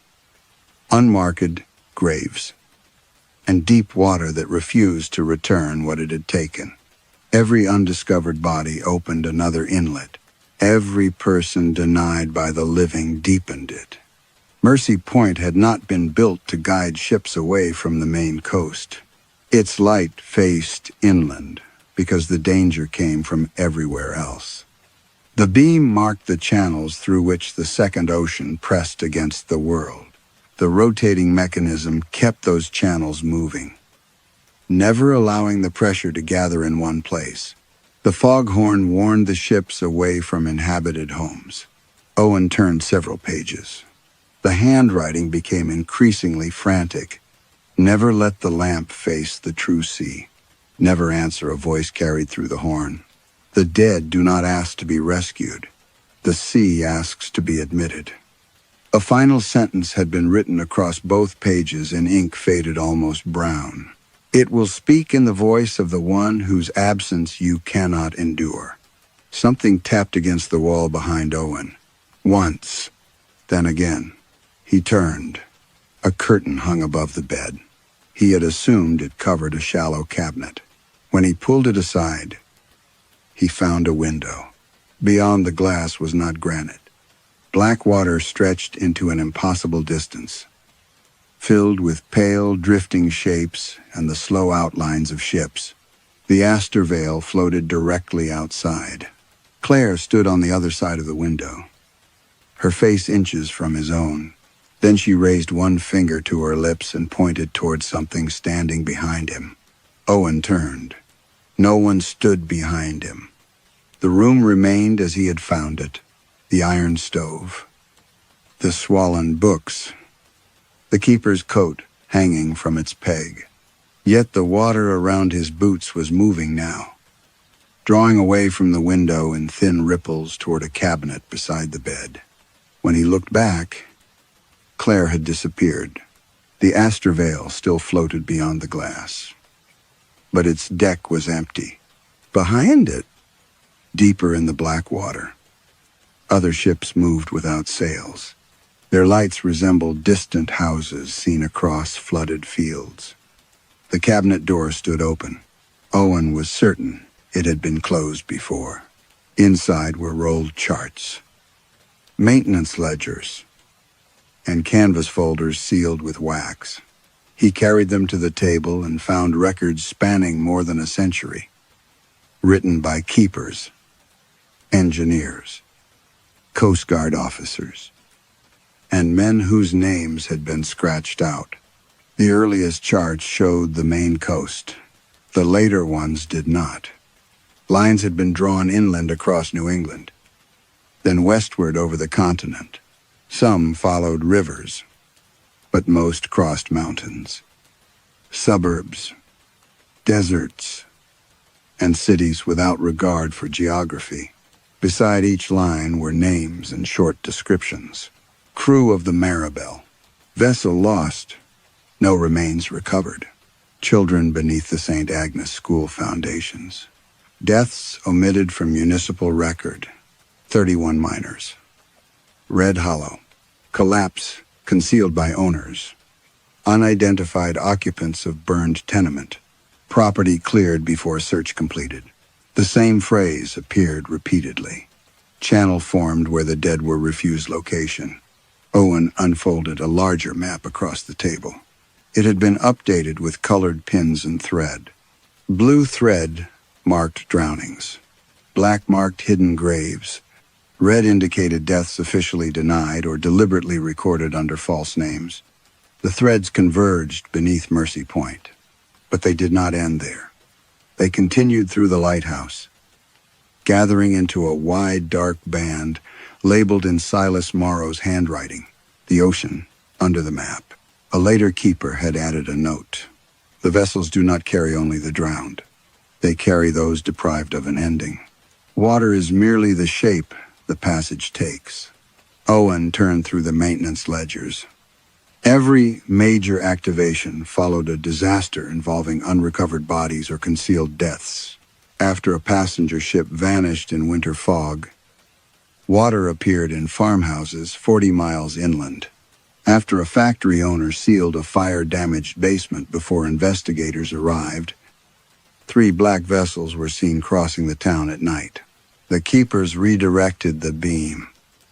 unmarked graves, and deep water that refused to return what it had taken. Every undiscovered body opened another inlet. Every person denied by the living deepened it. Mercy Point had not been built to guide ships away from the main coast. Its light faced inland, because the danger came from everywhere else. The beam marked the channels through which the second ocean pressed against the world. The rotating mechanism kept those channels moving, never allowing the pressure to gather in one place. The foghorn warned the ships away from inhabited homes. Owen turned several pages. The handwriting became increasingly frantic. Never let the lamp face the true sea. Never answer, a voice carried through the horn. The dead do not ask to be rescued. The sea asks to be admitted. A final sentence had been written across both pages in ink faded almost brown. It will speak in the voice of the one whose absence you cannot endure. Something tapped against the wall behind Owen. Once, then again. He turned. A curtain hung above the bed. He had assumed it covered a shallow cabinet. When he pulled it aside, he found a window. Beyond the glass was not granite. Black water stretched into an impossible distance, filled with pale, drifting shapes and the slow outlines of ships. The Astor Vale floated directly outside. Claire stood on the other side of the window, her face inches from his own. Then she raised one finger to her lips and pointed toward something standing behind him. Owen turned. No one stood behind him. The room remained as he had found it. The iron stove, the swollen books, the keeper's coat hanging from its peg. Yet the water around his boots was moving now, drawing away from the window in thin ripples toward a cabinet beside the bed. When he looked back, Claire had disappeared. The Astor Vale still floated beyond the glass, but its deck was empty. Behind it, deeper in the black water, other ships moved without sails. Their lights resembled distant houses seen across flooded fields. The cabinet door stood open. Owen was certain it had been closed before. Inside were rolled charts, maintenance ledgers, and canvas folders sealed with wax. He carried them to the table and found records spanning more than a century, written by keepers, engineers, Coast Guard officers, and men whose names had been scratched out. The earliest charts showed the Maine coast. The later ones did not. Lines had been drawn inland across New England, then westward over the continent. Some followed rivers, but most crossed mountains, suburbs, deserts, and cities without regard for geography. Beside each line were names and short descriptions. Crew of the Maribel. Vessel lost. No remains recovered. Children beneath the St. Agnes School foundations. Deaths omitted from municipal record. 31 miners. Red Hollow. Collapse concealed by owners. Unidentified occupants of burned tenement. Property cleared before search completed. The same phrase appeared repeatedly. Channel formed where the dead were refused location. Owen unfolded a larger map across the table. It had been updated with colored pins and thread. Blue thread marked drownings. Black marked hidden graves. Red indicated deaths officially denied or deliberately recorded under false names. The threads converged beneath Mercy Point, but they did not end there. They continued through the lighthouse, gathering into a wide, dark band labeled in Silas Morrow's handwriting, the ocean under the map. A later keeper had added a note. The vessels do not carry only the drowned. They carry those deprived of an ending. Water is merely the shape the passage takes. Owen turned through the maintenance ledgers. Every major activation followed a disaster involving unrecovered bodies or concealed deaths. After a passenger ship vanished in winter fog, water appeared in farmhouses 40 miles inland. After a factory owner sealed a fire-damaged basement before investigators arrived, 3 black vessels were seen crossing the town at night. The keepers redirected the beam.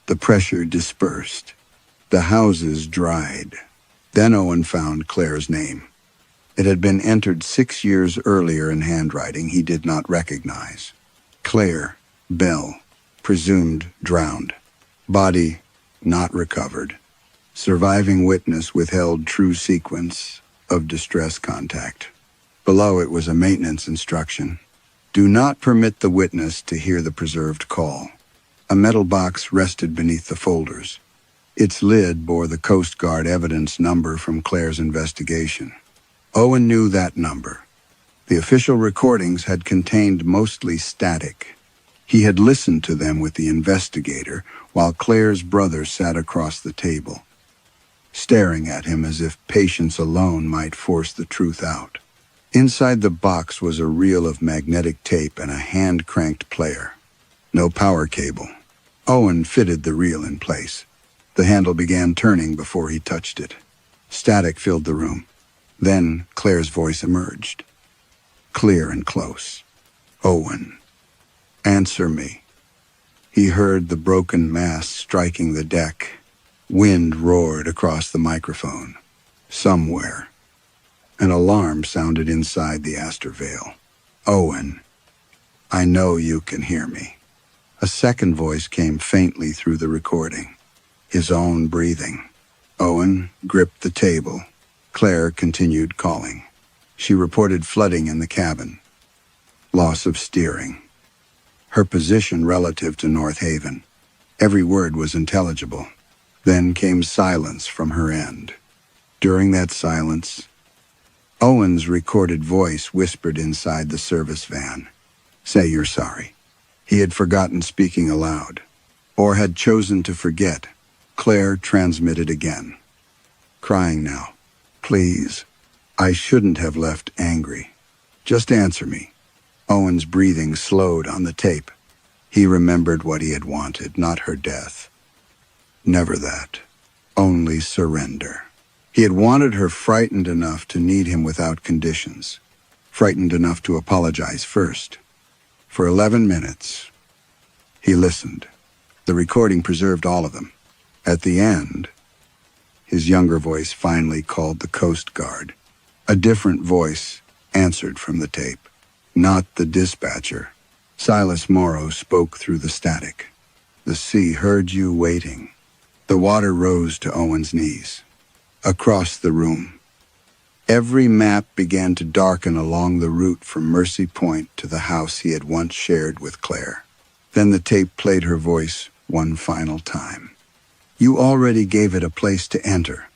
The pressure dispersed. The houses dried. Then Owen found Claire's name. It had been entered 6 years earlier in handwriting he did not recognize. Claire Bell, presumed drowned. Body not recovered. Surviving witness withheld true sequence of distress contact. Below it was a maintenance instruction. Do not permit the witness to hear the preserved call. A metal box rested beneath the folders. Its lid bore the Coast Guard evidence number from Claire's investigation. Owen knew that number. The official recordings had contained mostly static. He had listened to them with the investigator while Claire's brother sat across the table, staring at him as if patience alone might force the truth out. Inside the box was a reel of magnetic tape and a hand-cranked player. No power cable. Owen fitted the reel in place. The handle began turning before he touched it. Static filled the room. Then Claire's voice emerged, clear and close. Owen, answer me. He heard the broken mast striking the deck. Wind roared across the microphone. Somewhere, an alarm sounded inside the Astor Vale. Owen, I know you can hear me. A second voice came faintly through the recording, his own breathing. Owen gripped the table. Claire continued calling. She reported flooding in the cabin, loss of steering, her position relative to North Haven. Every word was intelligible. Then came silence from her end. During that silence, Owen's recorded voice whispered inside the service van. Say you're sorry. He had forgotten speaking aloud, or had chosen to forget. Claire transmitted again, crying now. Please, I shouldn't have left angry. Just answer me. Owen's breathing slowed on the tape. He remembered what he had wanted, not her death. Never that. Only surrender. He had wanted her frightened enough to need him without conditions. Frightened enough to apologize first. For 11 minutes, he listened. The recording preserved all of them. At the end, his younger voice finally called the Coast Guard. A different voice answered from the tape. Not the dispatcher. Silas Morrow spoke through the static. The sea heard you waiting. The water rose to Owen's knees. Across the room, every map began to darken along the route from Mercy Point to the house he had once shared with Claire. Then the tape played her voice one final time. You already gave it a place to enter.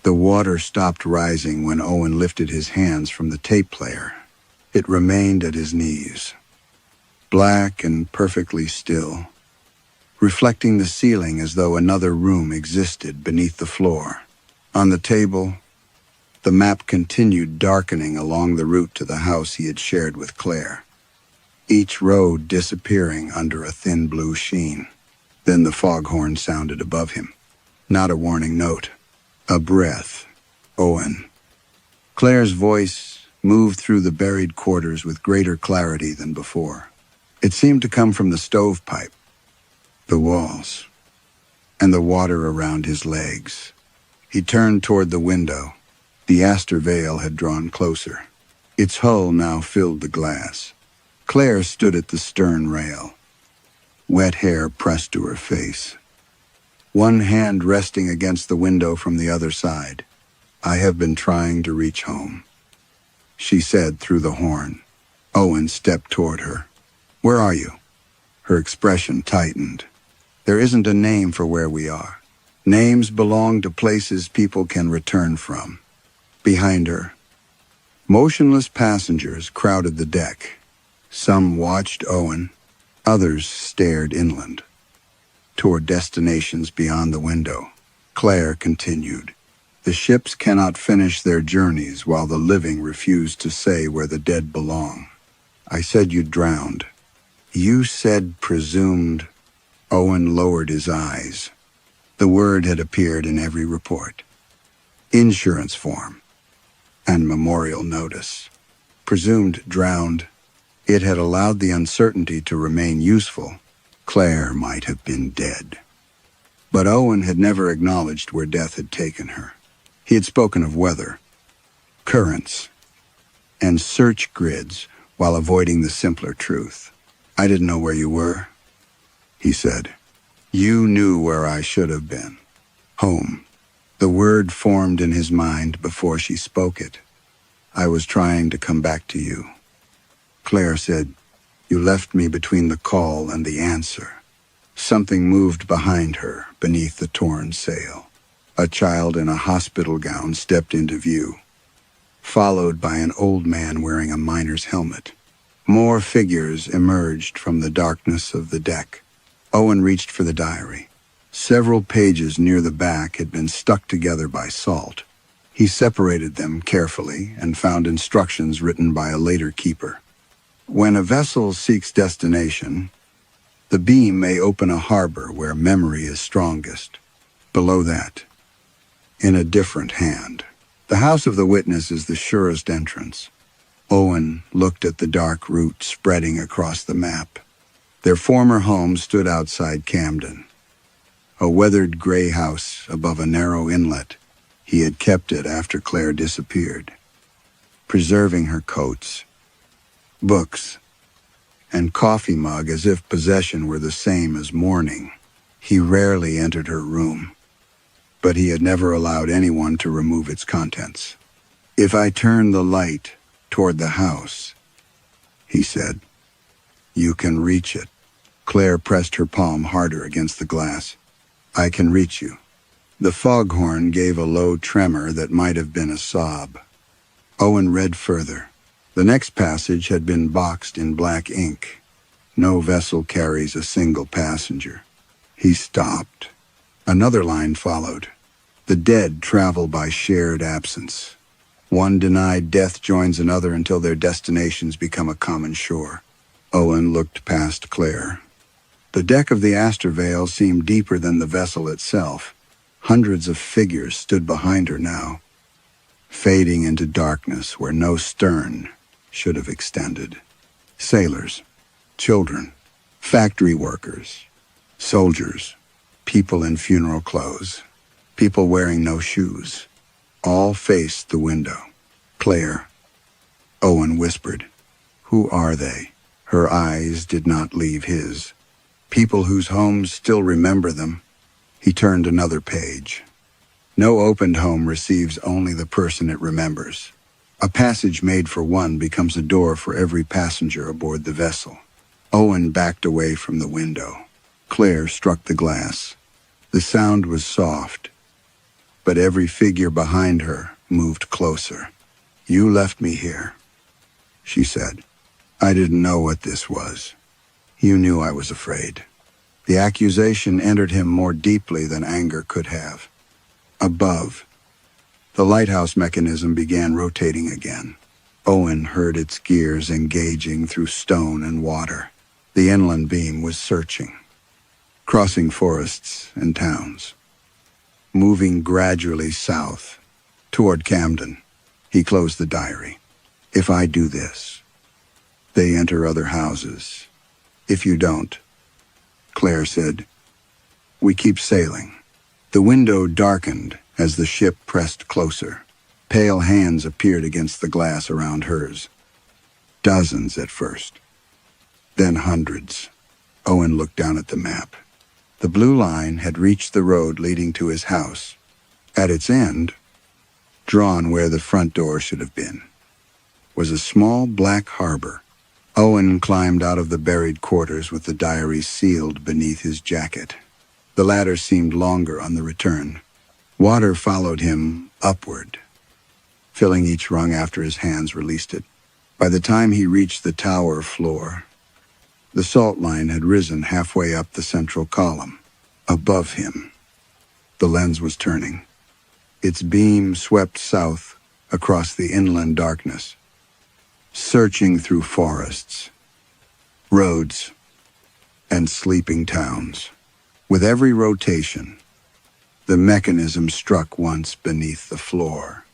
The water stopped rising when Owen lifted his hands from the tape player. It remained at his knees, black and perfectly still, reflecting the ceiling as though another room existed beneath the floor. On the table, the map continued darkening along the route to the house he had shared with Claire, each road disappearing under a thin blue sheen. Then the foghorn sounded above him. Not a warning note, a breath. Owen. Claire's voice moved through the buried quarters with greater clarity than before. It seemed to come from the stovepipe, the walls, and the water around his legs. He turned toward the window. The Astor Vale had drawn closer. Its hull now filled the glass. Claire stood at the stern rail, wet hair pressed to her face, one hand resting against the window from the other side. I have been trying to reach home, she said through the horn. Owen stepped toward her. Where are you? Her expression tightened. There isn't a name for where we are. Names belong to places people can return from. Behind her, motionless passengers crowded the deck. Some watched Owen, others stared inland, toward destinations beyond the window. Claire continued. The ships cannot finish their journeys while the living refuse to say where the dead belong. I said you drowned. You said presumed. Owen lowered his eyes. The word had appeared in every report. Insurance form and memorial notice. Presumed drowned. It had allowed the uncertainty to remain useful. Claire might have been dead. But Owen had never acknowledged where death had taken her. He had spoken of weather, currents, and search grids while avoiding the simpler truth. "I didn't know where you were," he said. "You knew where I should have been. Home." The word formed in his mind before she spoke it. "I was trying to come back to you." Claire said, "You left me between the call and the answer." Something moved behind her, beneath the torn sail. A child in a hospital gown stepped into view, followed by an old man wearing a miner's helmet. More figures emerged from the darkness of the deck. Owen reached for the diary. Several pages near the back had been stuck together by salt. He separated them carefully and found instructions written by a later keeper. When a vessel seeks destination, the beam may open a harbor where memory is strongest. Below that, in a different hand, the house of the witness is the surest entrance. Owen looked at the dark route spreading across the map. Their former home stood outside Camden, a weathered gray house above a narrow inlet. He had kept it after Claire disappeared, preserving her coats, books, and coffee mug as if possession were the same as mourning. He rarely entered her room, but he had never allowed anyone to remove its contents. "If I turn the light toward the house," he said, "you can reach it." Claire pressed her palm harder against the glass. "I can reach you." The foghorn gave a low tremor that might have been a sob. Owen read further. The next passage had been boxed in black ink. "No vessel carries a single passenger." He stopped. Another line followed. "The dead travel by shared absence. One denied death joins another until their destinations become a common shore." Owen looked past Claire. The deck of the Astorvale seemed deeper than the vessel itself. Hundreds of figures stood behind her now, fading into darkness where no stern should have extended. Sailors, children, factory workers, soldiers, people in funeral clothes, people wearing no shoes. All faced the window. "Claire," Owen whispered. "Who are they?" Her eyes did not leave his. "People whose homes still remember them." He turned another page. "No opened home receives only the person it remembers. A passage made for one becomes a door for every passenger aboard the vessel." Owen backed away from the window. Claire struck the glass. The sound was soft, but every figure behind her moved closer. "You left me here," she said. "I didn't know what this was. You knew I was afraid." The accusation entered him more deeply than anger could have. Above, the lighthouse mechanism began rotating again. Owen heard its gears engaging through stone and water. The inland beam was searching, crossing forests and towns, moving gradually south toward Camden. He closed the diary. "If I do this, they enter other houses. If you don't," Claire said, "we keep sailing." The window darkened as the ship pressed closer. Pale hands appeared against the glass around hers. Dozens at first, then hundreds. Owen looked down at the map. The blue line had reached the road leading to his house. At its end, drawn where the front door should have been, was a small black harbor. Owen climbed out of the buried quarters with the diary sealed beneath his jacket. The ladder seemed longer on the return. Water followed him upward, filling each rung after his hands released it. By the time he reached the tower floor, the salt line had risen halfway up the central column. Above him, the lens was turning. Its beam swept south across the inland darkness, searching through forests, roads, and sleeping towns. With every rotation, the mechanism struck once beneath the floor,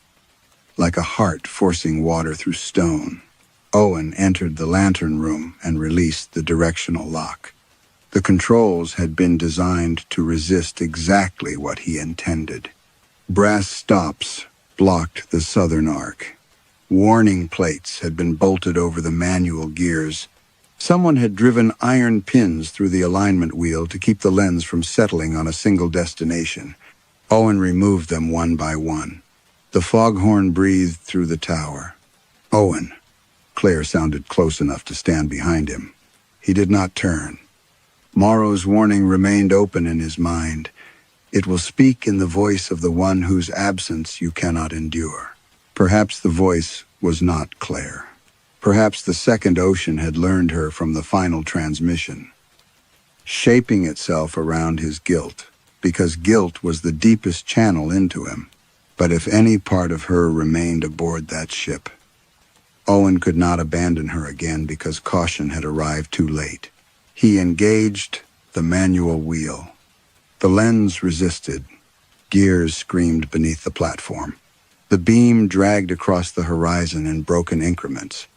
like a heart forcing water through stone. Owen entered the lantern room and released the directional lock. The controls had been designed to resist exactly what he intended. Brass stops blocked the southern arc, Warning plates had been bolted over the manual gears. Someone had driven iron pins through the alignment wheel to keep the lens from settling on a single destination. Owen removed them one by one. The foghorn breathed through the tower. Owen. Claire sounded close enough to stand behind him. He did not turn. Morrow's warning remained open in his mind. It will speak in the voice of the one whose absence you cannot endure. Perhaps the voice was not Claire. Perhaps the second ocean had learned her from the final transmission, shaping itself around his guilt, because guilt was the deepest channel into him. But if any part of her remained aboard that ship, Owen could not abandon her again because caution had arrived too late. He engaged the manual wheel. The lens resisted. Gears screamed beneath the platform. The beam dragged across the horizon in broken increments,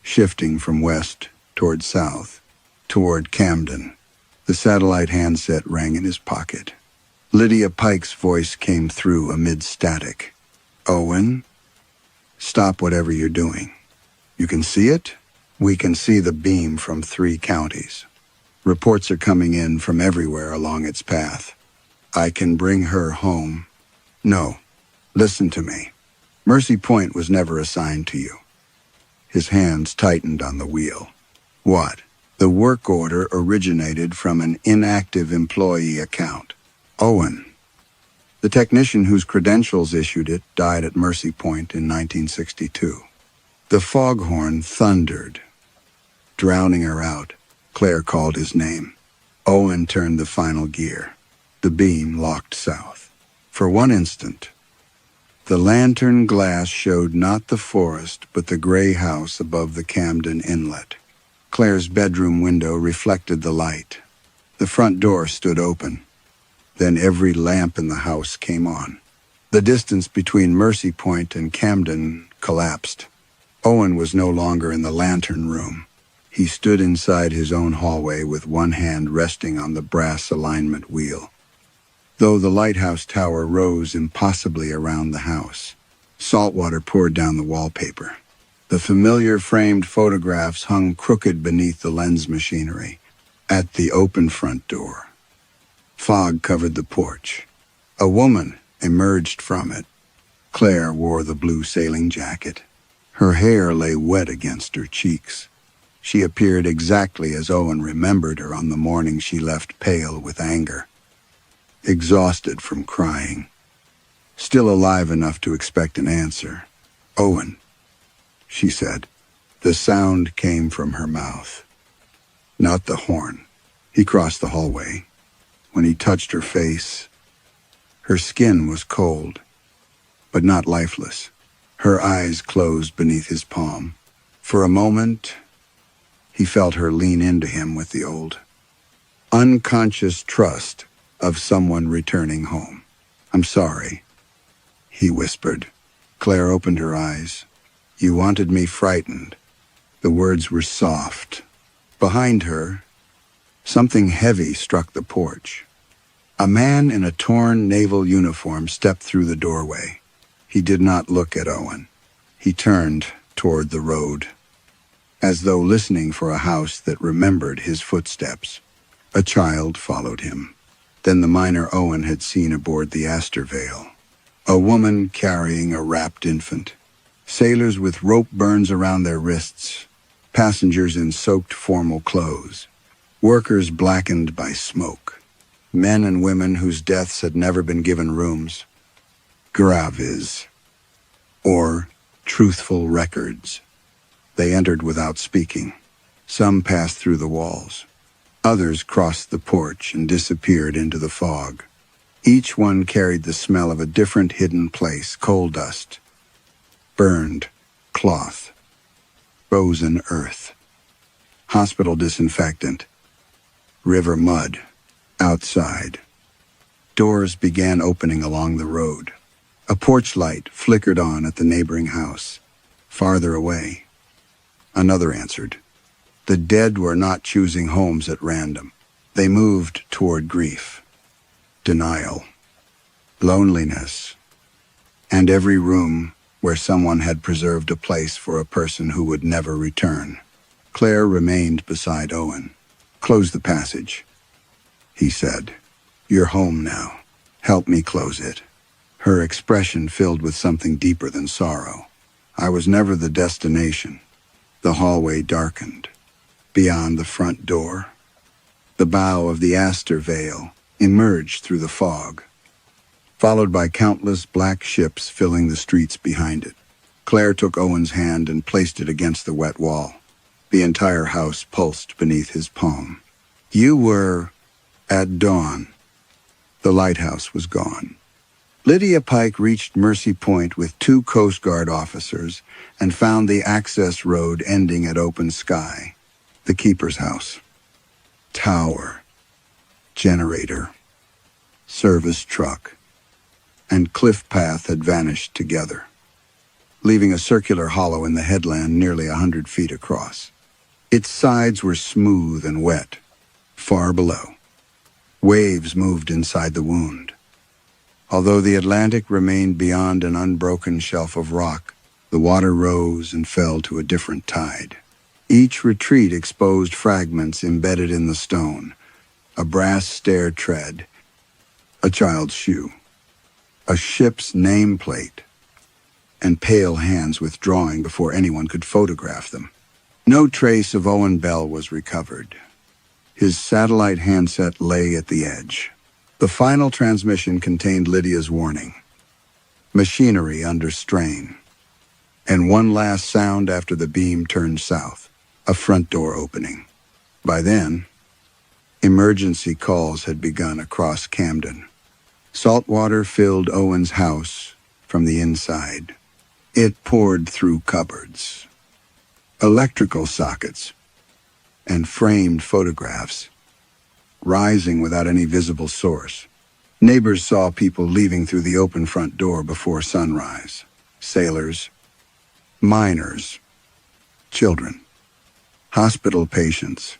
shifting from west toward south, toward Camden. The satellite handset rang in his pocket. Lydia Pike's voice came through amid static. "Owen, stop whatever you're doing. You can see it? We can see the beam from 3 counties. Reports are coming in from everywhere along its path. I can bring her home." "No, listen to me. Mercy Point was never assigned to you." His hands tightened on the wheel. "What?" "The work order originated from an inactive employee account." "Owen." "The technician whose credentials issued it died at Mercy Point in 1962. The foghorn thundered, drowning her out. Claire called his name. Owen turned the final gear. The beam locked south. For one instant, the lantern glass showed not the forest, but the gray house above the Camden Inlet. Claire's bedroom window reflected the light. The front door stood open. Then every lamp in the house came on. The distance between Mercy Point and Camden collapsed. Owen was no longer in the lantern room. He stood inside his own hallway with one hand resting on the brass alignment wheel. Though the lighthouse tower rose impossibly around the house, salt water poured down the wallpaper. The familiar framed photographs hung crooked beneath the lens machinery. At the open front door, fog covered the porch. A woman emerged from it. Claire wore the blue sailing jacket. Her hair lay wet against her cheeks. She appeared exactly as Owen remembered her on the morning she left, pale with anger, exhausted from crying, still alive enough to expect an answer. "Owen," she said. The sound came from her mouth, not the horn. He crossed the hallway. When he touched her face, her skin was cold, but not lifeless. Her eyes closed beneath his palm. For a moment, he felt her lean into him with the old, unconscious trust of someone returning home. "I'm sorry," he whispered. Claire opened her eyes. "You wanted me frightened." The words were soft. Behind her, something heavy struck the porch. A man in a torn naval uniform stepped through the doorway. He did not look at Owen. He turned toward the road, as though listening for a house that remembered his footsteps. A child followed him. Then the miner Owen had seen aboard the Astorvale. A woman carrying a wrapped infant. Sailors with rope burns around their wrists. Passengers in soaked formal clothes. Workers blackened by smoke. Men and women whose deaths had never been given rooms. Graves, or truthful records. They entered without speaking. Some passed through the walls. Others crossed the porch and disappeared into the fog. Each one carried the smell of a different hidden place: coal dust, burned cloth, frozen earth, hospital disinfectant, river mud. Outside, doors began opening along the road. A porch light flickered on at the neighboring house. Farther away, another answered. The dead were not choosing homes at random. They moved toward grief, denial, loneliness, and every room where someone had preserved a place for a person who would never return. Claire remained beside Owen. "Close the passage," he said. "You're home now. Help me close it." Her expression filled with something deeper than sorrow. I was never the destination. The hallway darkened. Beyond the front door, the bow of the Astor Vale emerged through the fog, followed by countless black ships filling the streets behind it. Claire took Owen's hand and placed it against the wet wall. The entire house pulsed beneath his palm. "You were at dawn." The lighthouse was gone. Lydia Pike reached Mercy Point with 2 Coast Guard officers and found the access road ending at open sky. The keeper's house. Tower. Generator. Service truck. And cliff path had vanished together, leaving a circular hollow in the headland nearly 100 feet across. Its sides were smooth and wet. Far below, waves moved inside the wound. Although the Atlantic remained beyond an unbroken shelf of rock, the water rose and fell to a different tide. Each retreat exposed fragments embedded in the stone: a brass stair tread, a child's shoe, a ship's nameplate, and pale hands withdrawing before anyone could photograph them. No trace of Owen Bell was recovered. His satellite handset lay at the edge. The final transmission contained Lydia's warning: machinery under strain. And one last sound after the beam turned south: a front door opening. By then, emergency calls had begun across Camden. Salt water filled Owen's house from the inside. It poured through cupboards, electrical sockets, and framed photographs, rising without any visible source. Neighbors saw people leaving through the open front door before sunrise: sailors, miners, children, hospital patients,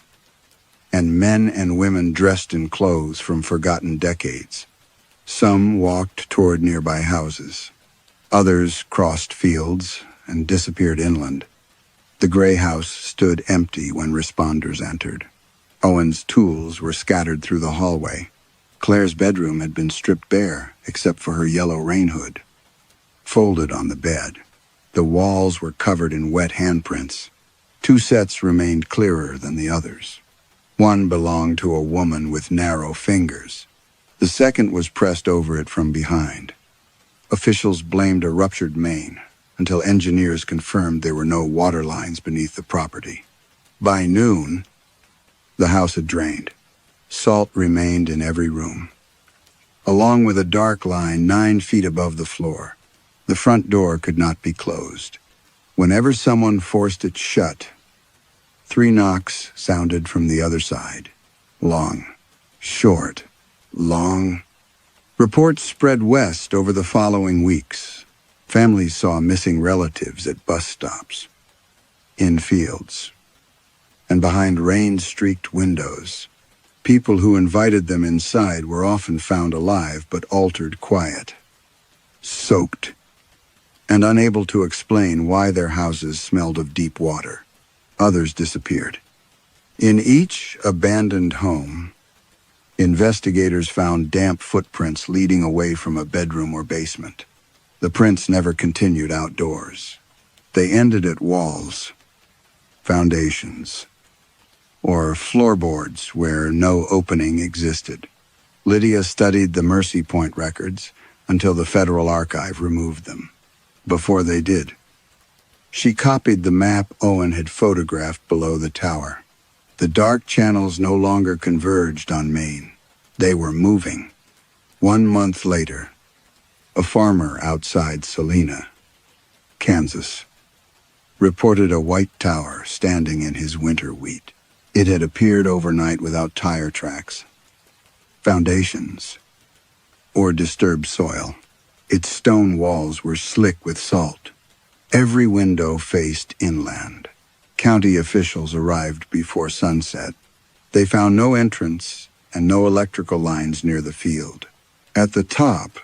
and men and women dressed in clothes from forgotten decades. Some walked toward nearby houses. Others crossed fields and disappeared inland. The gray house stood empty when responders entered. Owen's tools were scattered through the hallway. Claire's bedroom had been stripped bare, except for her yellow rain hood. Folded on the bed, the walls were covered in wet handprints. 2 sets remained clearer than the others. One belonged to a woman with narrow fingers. The second was pressed over it from behind. Officials blamed a ruptured main, until engineers confirmed there were no water lines beneath the property. By noon, the house had drained. Salt remained in every room, along with a dark line 9 feet above the floor. The front door could not be closed. Whenever someone forced it shut, 3 knocks sounded from the other side. Long, short, long. Reports spread west over the following weeks. Families saw missing relatives at bus stops, in fields, and behind rain-streaked windows. People who invited them inside were often found alive but altered quiet, soaked, and unable to explain why their houses smelled of deep water. Others disappeared. In each abandoned home, investigators found damp footprints leading away from a bedroom or basement. The prints never continued outdoors. They ended at walls, foundations, or floorboards where no opening existed. Lydia studied the Mercy Point records until the Federal Archive removed them. Before they did, she copied the map Owen had photographed below the tower. The dark channels no longer converged on Maine. They were moving. 1 month later, a farmer outside Salina, Kansas, reported a white tower standing in his winter wheat. It had appeared overnight without tire tracks, foundations, or disturbed soil. Its stone walls were slick with salt. Every window faced inland. County officials arrived before sunset. They found no entrance and no electrical lines near the field. At the top,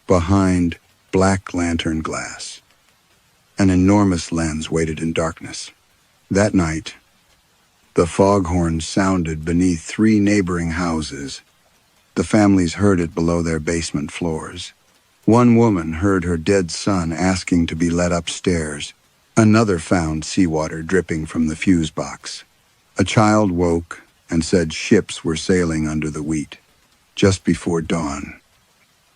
behind black lantern glass, An enormous lens waited in darkness. That night, the foghorn sounded beneath 3 neighboring houses. The families heard it below their basement floors. One woman heard her dead son asking to be let upstairs. Another found seawater dripping from the fuse box. A child woke and said ships were sailing under the wheat. Just before dawn,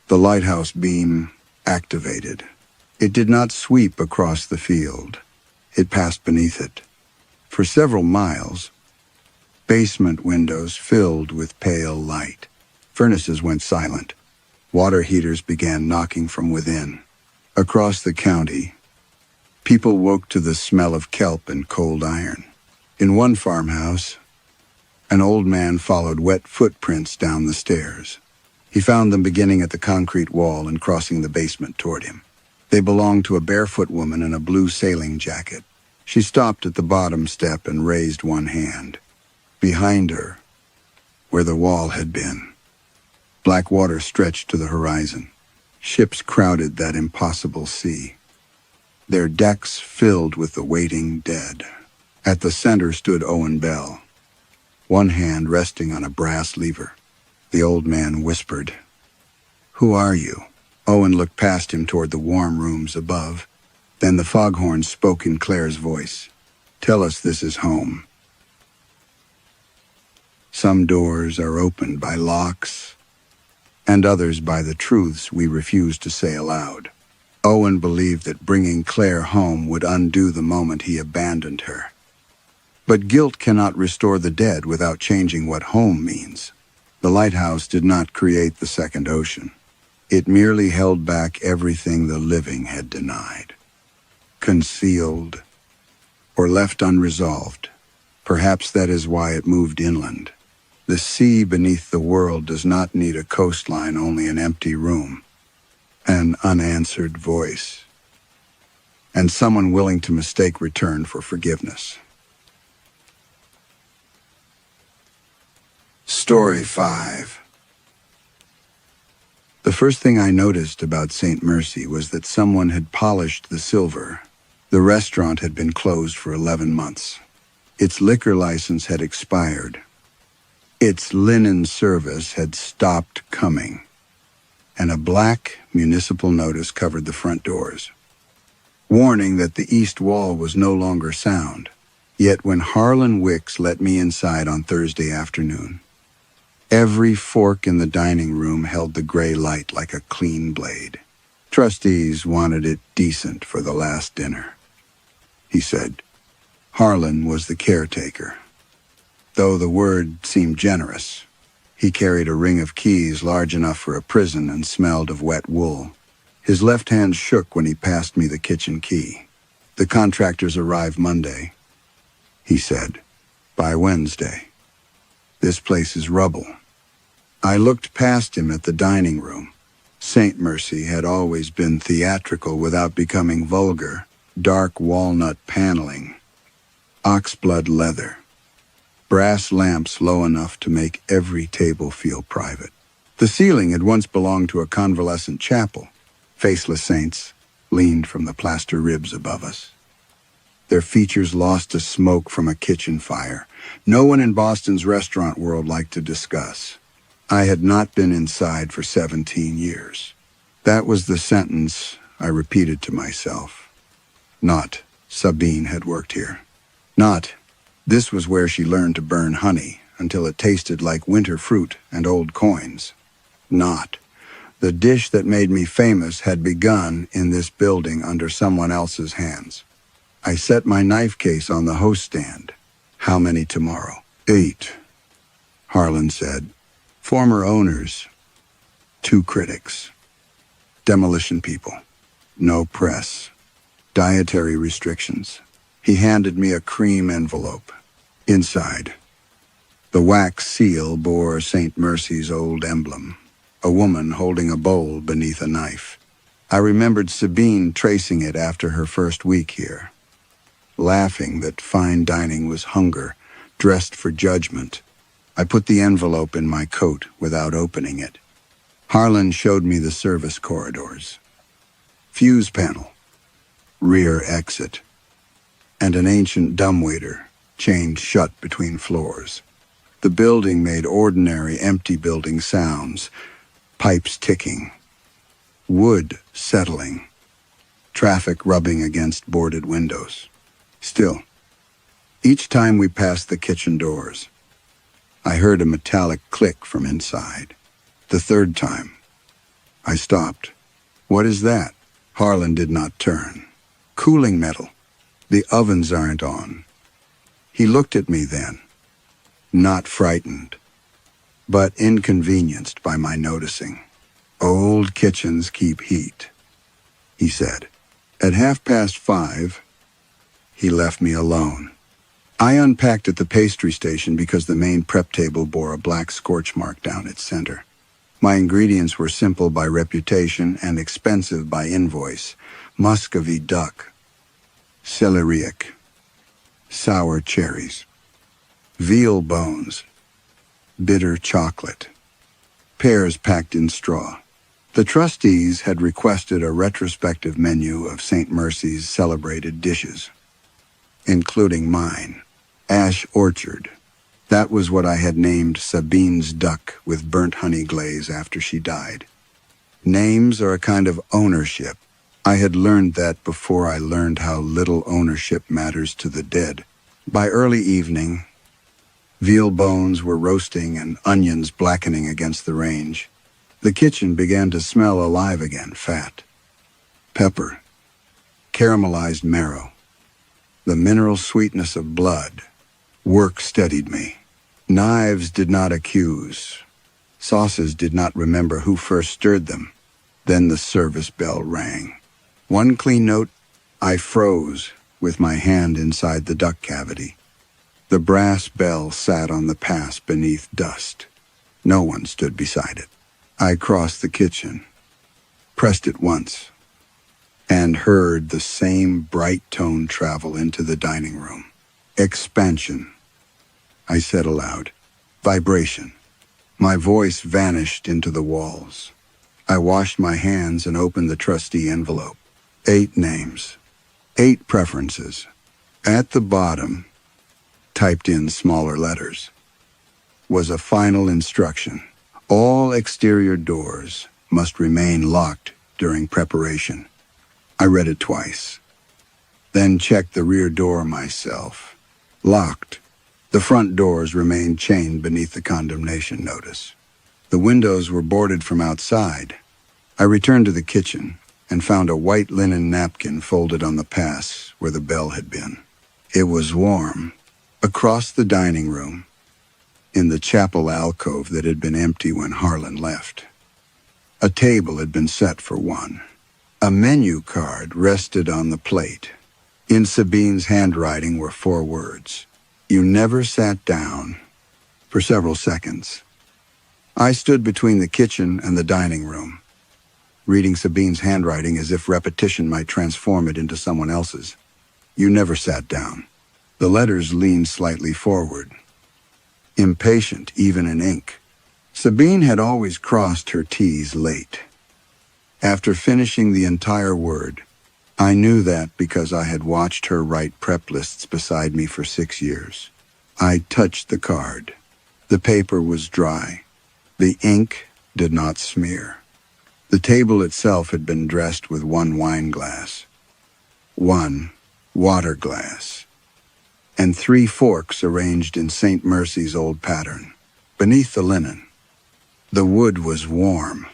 the lighthouse beam activated. It did not sweep across the field. It passed beneath it. For several miles, basement windows filled with pale light. Furnaces went silent. Water heaters began knocking from within. Across the county, people woke to the smell of kelp and cold iron. In one farmhouse, an old man followed wet footprints down the stairs. He found them beginning at the concrete wall and crossing the basement toward him. They belonged to a barefoot woman in a blue sailing jacket. She stopped at the bottom step and raised one hand. Behind her, where the wall had been, black water stretched to the horizon. Ships crowded that impossible sea, their decks filled with the waiting dead. At the center stood Owen Bell, one hand resting on a brass lever. The old man whispered, "Who are you?" Owen looked past him toward the warm rooms above. Then the foghorn spoke in Claire's voice. "Tell us this is home." Some doors are opened by locks, and others by the truths we refuse to say aloud. Owen believed that bringing Claire home would undo the moment he abandoned her. But guilt cannot restore the dead without changing what home means. The lighthouse did not create the second ocean. It merely held back everything the living had denied, concealed, or left unresolved. Perhaps that is why it moved inland. The sea beneath the world does not need a coastline, only an empty room, an unanswered voice, and someone willing to mistake return for forgiveness. Story 5. The first thing I noticed about St. Mercy was that someone had polished the silver. The restaurant had been closed for 11 months. Its liquor license had expired. Its linen service had stopped coming, and a black municipal notice covered the front doors, warning that the east wall was no longer sound. Yet when Harlan Wicks let me inside on Thursday afternoon, every fork in the dining room held the gray light like a clean blade. Trustees wanted it decent for the last dinner, he said. Harlan was the caretaker. Though the word seemed generous, he carried a ring of keys large enough for a prison and smelled of wet wool. His left hand shook when he passed me the kitchen key. "The contractors arrive Monday," he said. "By Wednesday. This place is rubble." I looked past him at the dining room. St. Mercy had always been theatrical without becoming vulgar. Dark walnut paneling, oxblood leather, brass lamps low enough to make every table feel private. The ceiling had once belonged to a convalescent chapel. Faceless saints leaned from the plaster ribs above us, their features lost to smoke from a kitchen fire. No one in Boston's restaurant world liked to discuss. I had not been inside for 17 years. That was the sentence I repeated to myself. Not, Sabine had worked here. Not, this was where she learned to burn honey until it tasted like winter fruit and old coins. Not, the dish that made me famous had begun in this building under someone else's hands. I set my knife case on the host stand. "How many tomorrow?" "8, Harlan said. "Former owners, 2 critics, demolition people, no press, dietary restrictions." He handed me a cream envelope. Inside, the wax seal bore St. Mercy's old emblem, a woman holding a bowl beneath a knife. I remembered Sabine tracing it after her first week here, laughing that fine dining was hunger, dressed for judgment. I put the envelope in my coat without opening it. Harlan showed me the service corridors. Fuse panel, rear exit, and an ancient dumbwaiter chained shut between floors. The building made ordinary, empty building sounds, pipes ticking, wood settling, traffic rubbing against boarded windows. Still, each time we passed the kitchen doors, I heard a metallic click from inside. The third time, I stopped. "What is that?" Harlan did not turn. "Cooling metal. The ovens aren't on." He looked at me then, not frightened, but inconvenienced by my noticing. "Old kitchens keep heat," he said. At 5:30, he left me alone. I unpacked at the pastry station because the main prep table bore a black scorch mark down its center. My ingredients were simple by reputation and expensive by invoice: Muscovy duck, celeriac, sour cherries, veal bones, bitter chocolate, pears packed in straw. The trustees had requested a retrospective menu of St. Mercy's celebrated dishes, including mine, Ash Orchard. That was what I had named Sabine's duck with burnt honey glaze after she died. Names are a kind of ownership. I had learned that before I learned how little ownership matters to the dead. By early evening, veal bones were roasting and onions blackening against the range. The kitchen began to smell alive again: fat, pepper, caramelized marrow, the mineral sweetness of blood. Work steadied me. Knives did not accuse. Sauces did not remember who first stirred them. Then the service bell rang. One clean note, I froze with my hand inside the duck cavity. The brass bell sat on the pass beneath dust. No one stood beside it. I crossed the kitchen, pressed it once, and heard the same bright tone travel into the dining room. "Expansion," I said aloud. "Vibration." My voice vanished into the walls. I washed my hands and opened the trustee envelope. 8 names, 8 preferences. At the bottom, typed in smaller letters, was a final instruction: all exterior doors must remain locked during preparation. I read it twice, then checked the rear door myself. Locked. The front doors remained chained beneath the condemnation notice. The windows were boarded from outside. I returned to the kitchen and found a white linen napkin folded on the pass where the bell had been. It was warm. Across the dining room, in the chapel alcove that had been empty when Harlan left, a table had been set for one. A menu card rested on the plate. In Sabine's handwriting were 4 words: "You never sat down," for several seconds. I stood between the kitchen and the dining room, reading Sabine's handwriting as if repetition might transform it into someone else's. "You never sat down." The letters leaned slightly forward, impatient even in ink. Sabine had always crossed her T's late. After finishing the entire word, I knew that because I had watched her write prep lists beside me for 6 years. I touched the card. The paper was dry. The ink did not smear. The table itself had been dressed with 1 wine glass, 1 water glass, and 3 forks arranged in St. Mercy's old pattern. Beneath the linen, the wood was warm,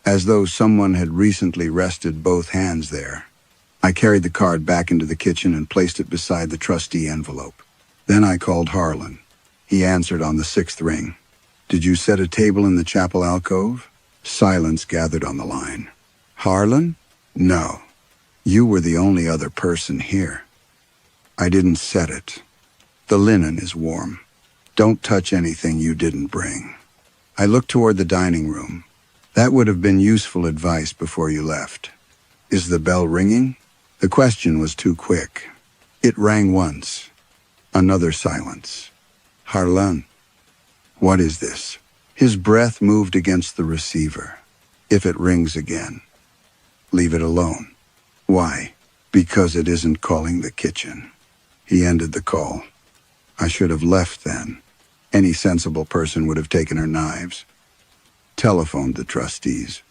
as though someone had recently rested both hands there. I carried the card back into the kitchen and placed it beside the trustee envelope. Then I called Harlan. He answered on the 6th ring. "Did you set a table in the chapel alcove?" Silence gathered on the line. "Harlan? No. You were the only other person here." "I didn't set it. The linen is warm. Don't touch anything you didn't bring." I looked toward the dining room. "That would have been useful advice before you left. Is the bell ringing?" The question was too quick. It rang once. Another silence. "Harlan, what is this?" His breath moved against the receiver. "If it rings again, leave it alone." "Why?" Because it isn't calling the kitchen. He ended the call. I should have left then. Any sensible person would have taken her knives, telephoned the trustees,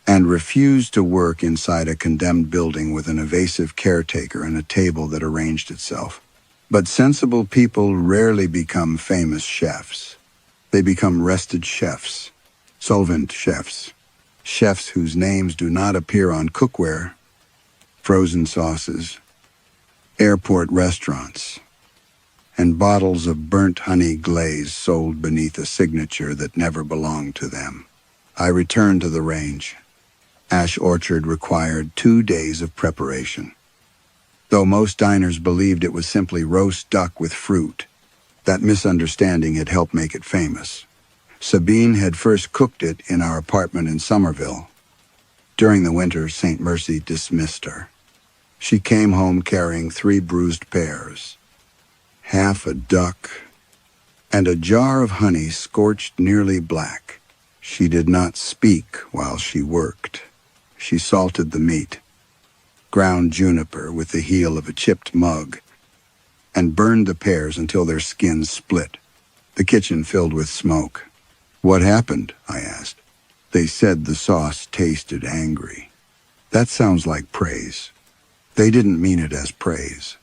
and refused to work inside a condemned building with an evasive caretaker and a table that arranged itself. But sensible people rarely become famous chefs. They become rested chefs, solvent chefs, chefs whose names do not appear on cookware, frozen sauces, airport restaurants, and bottles of burnt honey glaze sold beneath a signature that never belonged to them. I returned to the range. Ash Orchard required 2 days of preparation. Though most diners believed it was simply roast duck with fruit, that misunderstanding had helped make it famous. Sabine had first cooked it in our apartment in Somerville. During the winter, St. Mercy dismissed her. She came home carrying 3 bruised pears, half a duck, and a jar of honey scorched nearly black. She did not speak while she worked. She salted the meat, ground juniper with the heel of a chipped mug, and burned the pears until their skins split. The kitchen filled with smoke. "What happened?" I asked. They said the sauce tasted angry. That sounds like praise. They didn't mean it as praise.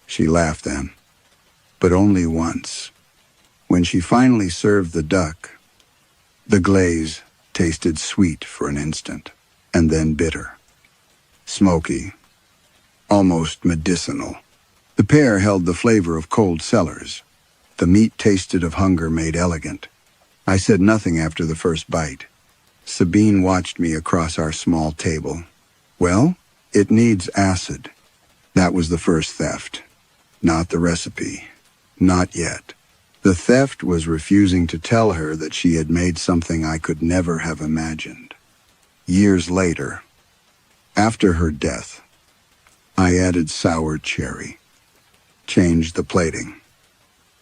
She laughed then, but only once. When she finally served the duck, the glaze tasted sweet for an instant, and then bitter, smoky, almost medicinal. The pear held the flavor of cold cellars. The meat tasted of hunger made elegant. I said nothing after the first bite. Sabine watched me across our small table. "Well, it needs acid." That was the first theft, not the recipe. Not yet. The theft was refusing to tell her that she had made something I could never have imagined. Years later, after her death, I added sour cherry, changed the plating,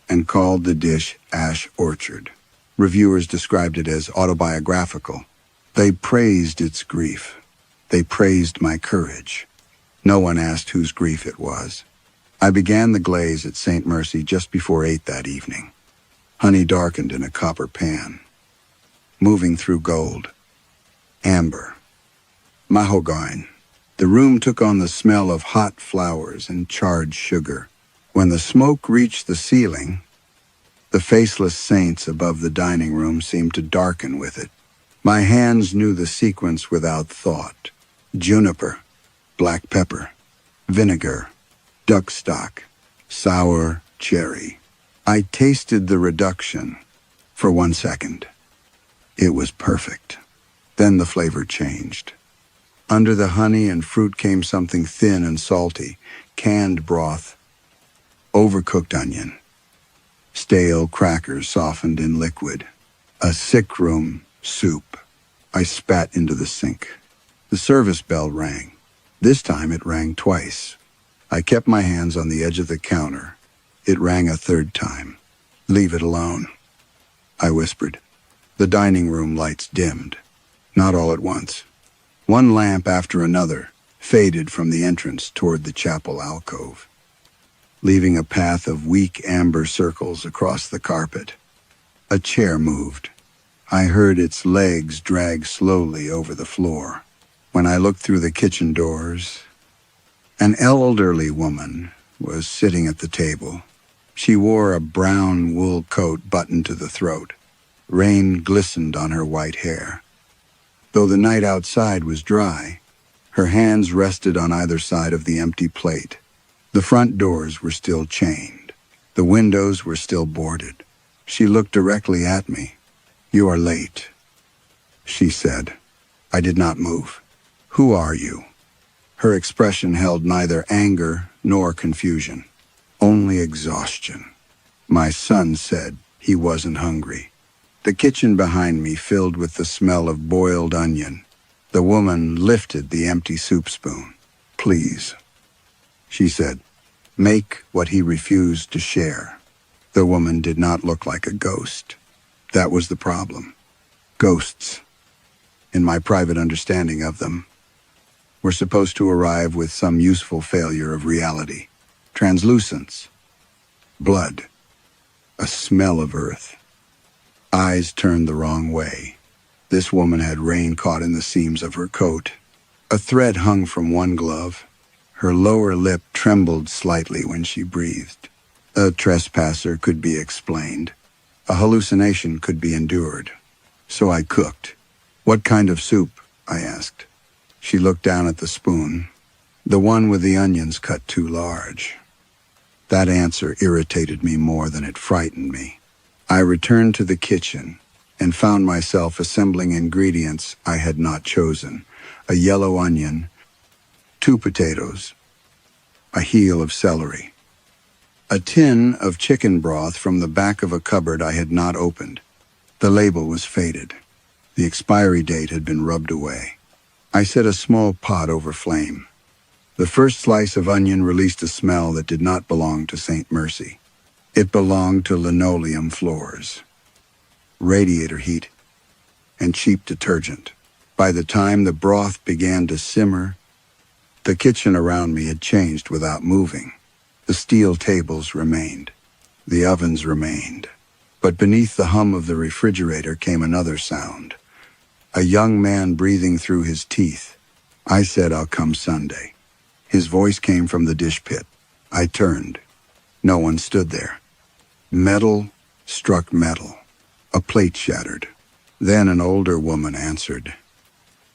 and called the dish Ash Orchard. Reviewers described it as autobiographical. They praised its grief. They praised my courage. No one asked whose grief it was. I began the glaze at St. Mercy just before 8 that evening. Honey darkened in a copper pan, moving through gold, amber, mahogany. The room took on the smell of hot flowers and charred sugar. When the smoke reached the ceiling, the faceless saints above the dining room seemed to darken with it. My hands knew the sequence without thought. Juniper, black pepper, vinegar, duck stock, sour cherry. I tasted the reduction for 1 second. It was perfect. Then the flavor changed. Under the honey and fruit came something thin and salty, canned broth, overcooked onion, stale crackers softened in liquid, a sick room soup. I spat into the sink. The service bell rang. This time it rang twice. I kept my hands on the edge of the counter. It rang a 3rd time. "Leave it alone," I whispered. The dining room lights dimmed, not all at once. One lamp after another faded from the entrance toward the chapel alcove, leaving a path of weak amber circles across the carpet. A chair moved. I heard its legs drag slowly over the floor. When I looked through the kitchen doors, an elderly woman was sitting at the table. She wore a brown wool coat buttoned to the throat. Rain glistened on her white hair. Though the night outside was dry, her hands rested on either side of the empty plate. The front doors were still chained. The windows were still boarded. She looked directly at me. "You are late," she said. I did not move. "Who are you?" Her expression held neither anger nor confusion, only exhaustion. My son said he wasn't hungry. The kitchen behind me filled with the smell of boiled onion. The woman lifted the empty soup spoon. "Please," she said, "make what he refused to share." The woman did not look like a ghost. That was the problem. Ghosts, in my private understanding of them, were supposed to arrive with some useful failure of reality. Translucence. Blood. A smell of earth. Eyes turned the wrong way. This woman had rain caught in the seams of her coat. A thread hung from one glove. Her lower lip trembled slightly when she breathed. A trespasser could be explained. A hallucination could be endured. So I cooked. "What kind of soup?" I asked. She looked down at the spoon, the one with the onions cut too large. That answer irritated me more than it frightened me. I returned to the kitchen and found myself assembling ingredients I had not chosen: a yellow onion, 2 potatoes, a heel of celery, a tin of chicken broth from the back of a cupboard I had not opened. The label was faded. The expiry date had been rubbed away. I set a small pot over flame. The first slice of onion released a smell that did not belong to St. Mercy. It belonged to linoleum floors, radiator heat, and cheap detergent. By the time the broth began to simmer, the kitchen around me had changed without moving. The steel tables remained. The ovens remained. But beneath the hum of the refrigerator came another sound. A young man breathing through his teeth. I said, "I'll come Sunday." His voice came from the dish pit. I turned. No one stood there. Metal struck metal. A plate shattered. Then an older woman answered,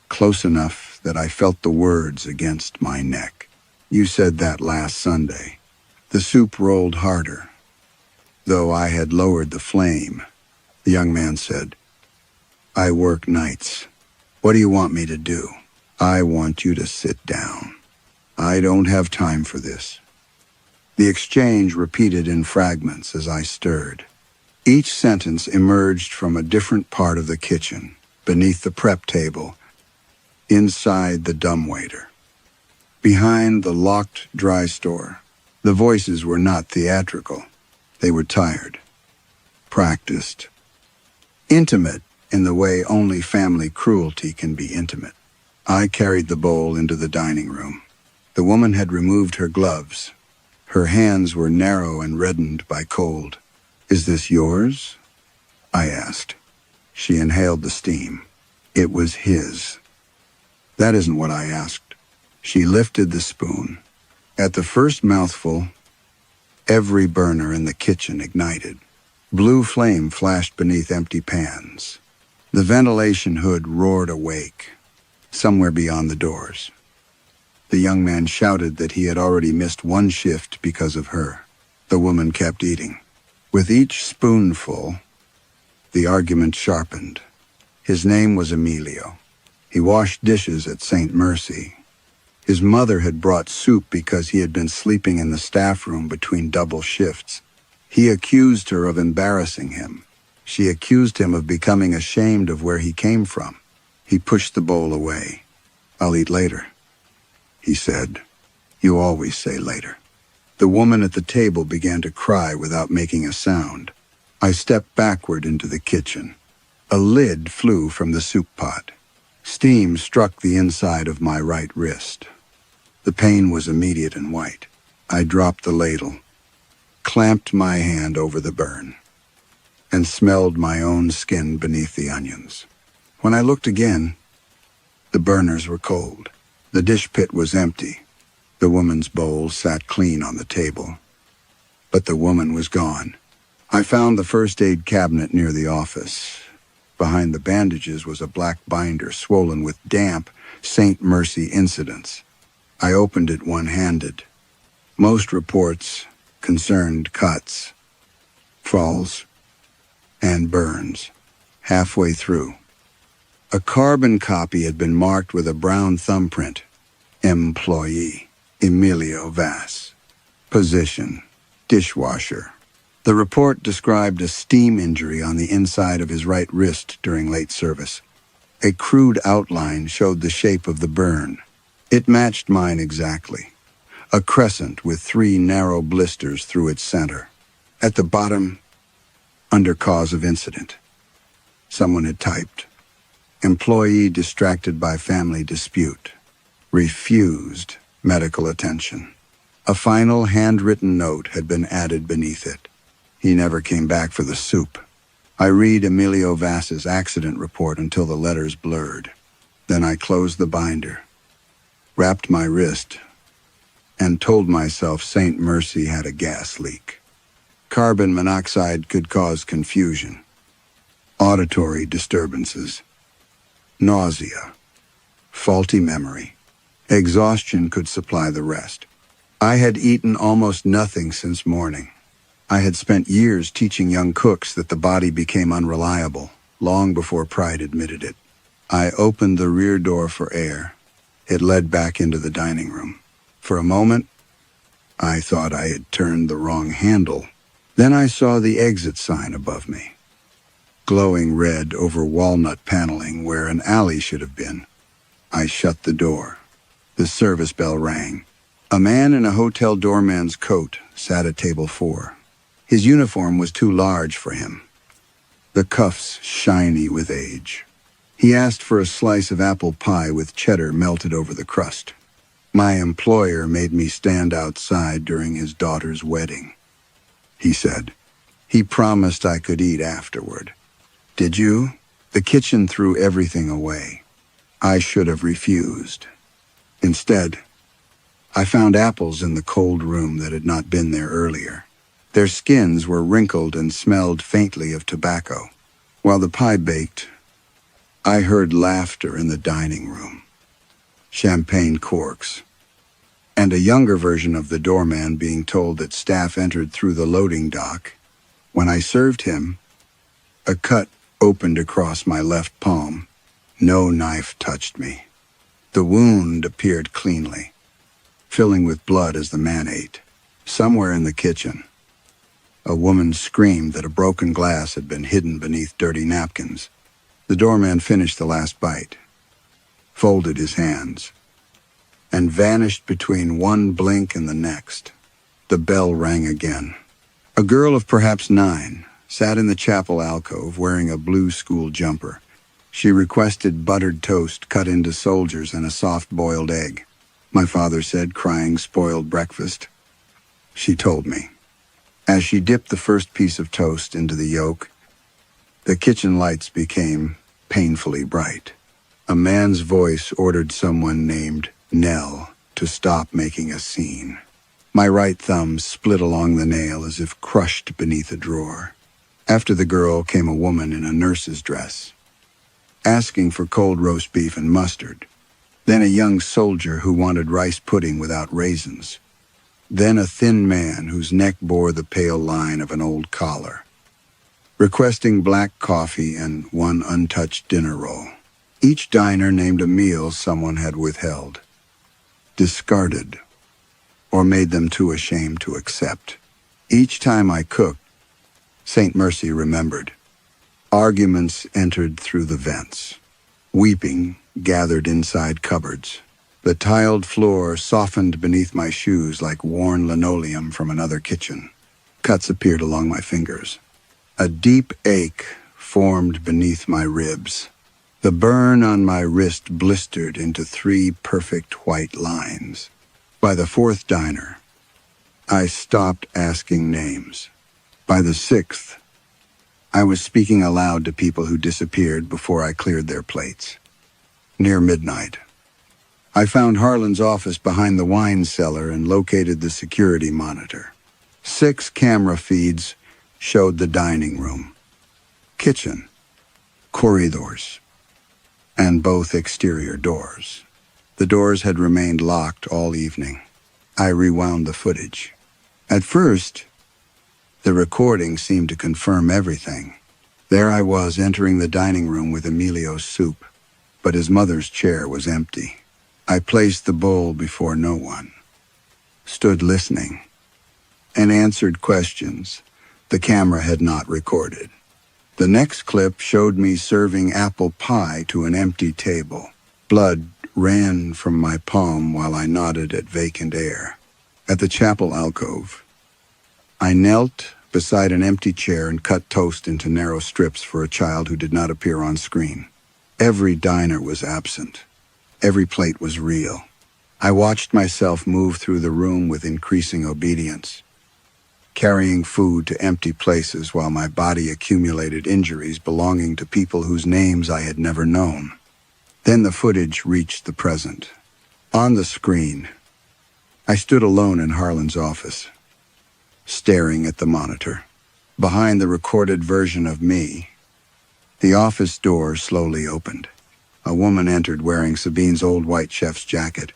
close enough that I felt the words against my neck. "You said that last Sunday." The soup rolled harder. Though I had lowered the flame, the young man said, "I work nights. What do you want me to do?" "I want you to sit down. I don't have time for this." The exchange repeated in fragments as I stirred. Each sentence emerged from a different part of the kitchen, beneath the prep table, inside the dumbwaiter, behind the locked dry store. The voices were not theatrical. They were tired, practiced, intimate in the way only family cruelty can be intimate. I carried the bowl into the dining room. The woman had removed her gloves. Her hands were narrow and reddened by cold. "Is this yours?" I asked. She inhaled the steam. It was his. "That isn't what I asked." She lifted the spoon. At the first mouthful, every burner in the kitchen ignited. Blue flame flashed beneath empty pans. The ventilation hood roared awake, somewhere beyond the doors. The young man shouted that he had already missed one shift because of her. The woman kept eating. With each spoonful, the argument sharpened. His name was Emilio. He washed dishes at St. Mercy. His mother had brought soup because he had been sleeping in the staff room between double shifts. He accused her of embarrassing him. She accused him of becoming ashamed of where he came from. He pushed the bowl away. "I'll eat later," he said. "You always say later." The woman at the table began to cry without making a sound. I stepped backward into the kitchen. A lid flew from the soup pot. Steam struck the inside of my right wrist. The pain was immediate and white. I dropped the ladle, clamped my hand over the burn, and smelled my own skin beneath the onions. When I looked again, the burners were cold. The dish pit was empty. The woman's bowl sat clean on the table. But the woman was gone. I found the first aid cabinet near the office. Behind the bandages was a black binder swollen with damp St. Mercy incidents. I opened it one-handed. Most reports concerned cuts, falls, and burns. Halfway through, a carbon copy had been marked with a brown thumbprint. Employee, Emilio Vass. Position, dishwasher. The report described a steam injury on the inside of his right wrist during late service. A crude outline showed the shape of the burn. It matched mine exactly. A crescent with 3 narrow blisters through its center. At the bottom, under cause of incident. Someone had typed, "Employee distracted by family dispute." refused medical attention. A final handwritten note had been added beneath it. He never came back for the soup. I read Emilio Vass's accident report until the letters blurred. Then I closed the binder, wrapped my wrist, and told myself St. Mercy had a gas leak. Carbon monoxide could cause confusion, auditory disturbances, nausea, faulty memory. Exhaustion could supply the rest. I had eaten almost nothing since morning. I had spent years teaching young cooks that the body became unreliable, long before pride admitted it. I opened the rear door for air. It led back into the dining room. For a moment, I thought I had turned the wrong handle. Then I saw the exit sign above me, glowing red over walnut paneling where an alley should have been. I shut the door. The service bell rang. A man in a hotel doorman's coat sat at table 4. His uniform was too large for him, the cuffs shiny with age. He asked for a slice of apple pie with cheddar melted over the crust. My employer made me stand outside during his daughter's wedding, he said. He promised I could eat afterward. Did you? The kitchen threw everything away. I should have refused. Instead, I found apples in the cold room that had not been there earlier. Their skins were wrinkled and smelled faintly of tobacco. While the pie baked, I heard laughter in the dining room, champagne corks, and a younger version of the doorman being told that staff entered through the loading dock. When I served him, a cut opened across my left palm. No knife touched me. The wound appeared cleanly, filling with blood as the man ate. Somewhere in the kitchen, a woman screamed that a broken glass had been hidden beneath dirty napkins. The doorman finished the last bite, folded his hands, and vanished between one blink and the next. The bell rang again. A girl of perhaps 9 sat in the chapel alcove wearing a blue school jumper. She requested buttered toast cut into soldiers and a soft-boiled egg. My father said, crying spoiled breakfast. She told me. As she dipped the first piece of toast into the yolk, the kitchen lights became painfully bright. A man's voice ordered someone named Nell to stop making a scene. My right thumb split along the nail as if crushed beneath a drawer. After the girl came a woman in a nurse's dress, asking for cold roast beef and mustard. Then a young soldier who wanted rice pudding without raisins. Then a thin man whose neck bore the pale line of an old collar, requesting black coffee and one untouched dinner roll. Each diner named a meal someone had withheld, discarded, or made them too ashamed to accept. Each time I cooked, St. Mercy remembered. Arguments entered through the vents. Weeping gathered inside cupboards. The tiled floor softened beneath my shoes like worn linoleum from another kitchen. Cuts appeared along my fingers. A deep ache formed beneath my ribs. The burn on my wrist blistered into 3 perfect white lines. By the 4th diner, I stopped asking names. By the 6th, I was speaking aloud to people who disappeared before I cleared their plates. Near midnight, I found Harlan's office behind the wine cellar and located the security monitor. 6 camera feeds showed the dining room, kitchen, corridors, and both exterior doors. The doors had remained locked all evening. I rewound the footage. At first, the recording seemed to confirm everything. There I was entering the dining room with Emilio's soup, but his mother's chair was empty. I placed the bowl before no one, stood listening, and answered questions the camera had not recorded. The next clip showed me serving apple pie to an empty table. Blood ran from my palm while I nodded at vacant air. At the chapel alcove, I knelt beside an empty chair and cut toast into narrow strips for a child who did not appear on screen. Every diner was absent. Every plate was real. I watched myself move through the room with increasing obedience, carrying food to empty places while my body accumulated injuries belonging to people whose names I had never known. Then the footage reached the present. On the screen, I stood alone in Harlan's office, staring at the monitor. Behind the recorded version of me, the office door slowly opened. A woman entered wearing Sabine's old white chef's jacket.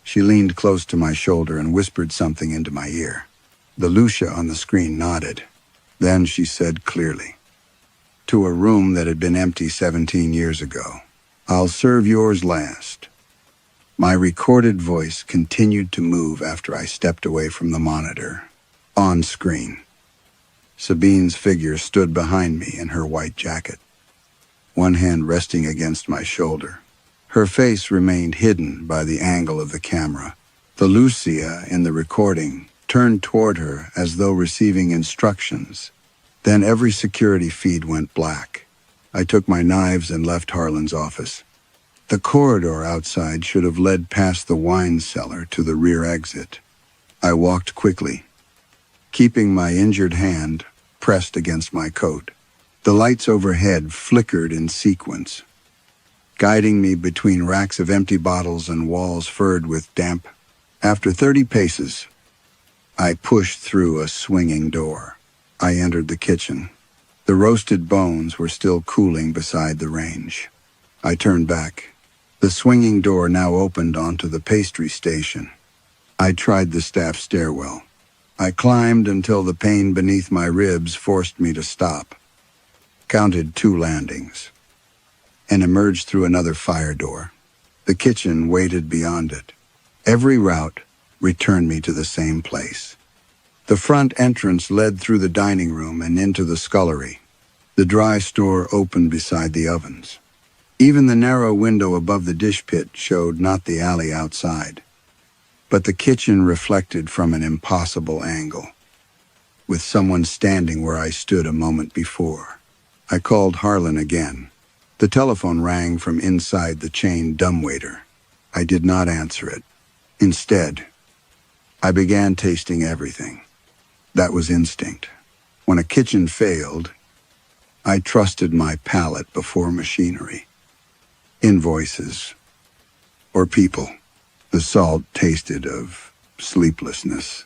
She leaned close to my shoulder and whispered something into my ear. The Lucia on the screen nodded. Then she said clearly, "To a room that had been empty 17 years ago. I'll serve yours last." My recorded voice continued to move after I stepped away from the monitor. On screen, Sabine's figure stood behind me in her white jacket, one hand resting against my shoulder. Her face remained hidden by the angle of the camera. The Lucia in the recording turned toward her as though receiving instructions. Then every security feed went black. I took my knives and left Harlan's office. The corridor outside should have led past the wine cellar to the rear exit. I walked quickly, keeping my injured hand pressed against my coat. The lights overhead flickered in sequence, guiding me between racks of empty bottles and walls furred with damp. After 30 paces, I pushed through a swinging door. I entered the kitchen. The roasted bones were still cooling beside the range. I turned back. The swinging door now opened onto the pastry station. I tried the staff stairwell. I climbed until the pain beneath my ribs forced me to stop, counted 2 landings, and emerged through another fire door. The kitchen waited beyond it. Every route returned me to the same place. The front entrance led through the dining room and into the scullery. The dry store opened beside the ovens. Even the narrow window above the dish pit showed not the alley outside, but the kitchen reflected from an impossible angle, with someone standing where I stood a moment before. I called Harlan again. The telephone rang from inside the chained dumbwaiter. I did not answer it. Instead, I began tasting everything. That was instinct. When a kitchen failed, I trusted my palate before machinery, invoices, or people. The salt tasted of sleeplessness.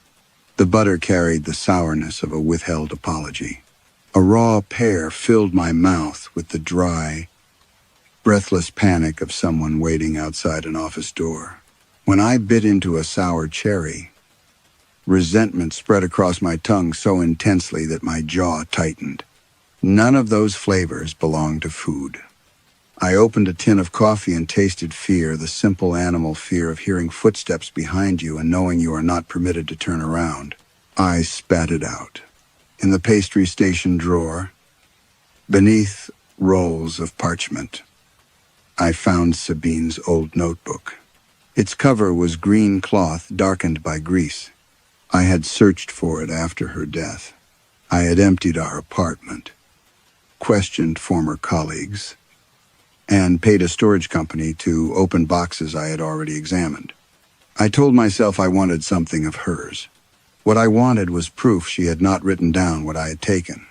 The butter carried the sourness of a withheld apology. A raw pear filled my mouth with the dry, breathless panic of someone waiting outside an office door. When I bit into a sour cherry, resentment spread across my tongue so intensely that my jaw tightened. None of those flavors belonged to food. I opened a tin of coffee and tasted fear, the simple animal fear of hearing footsteps behind you and knowing you are not permitted to turn around. I spat it out. In the pastry station drawer, beneath rolls of parchment, I found Sabine's old notebook. Its cover was green cloth darkened by grease. I had searched for it after her death. I had emptied our apartment, questioned former colleagues, and paid a storage company to open boxes I had already examined. I told myself I wanted something of hers. What I wanted was proof she had not written down what I had taken.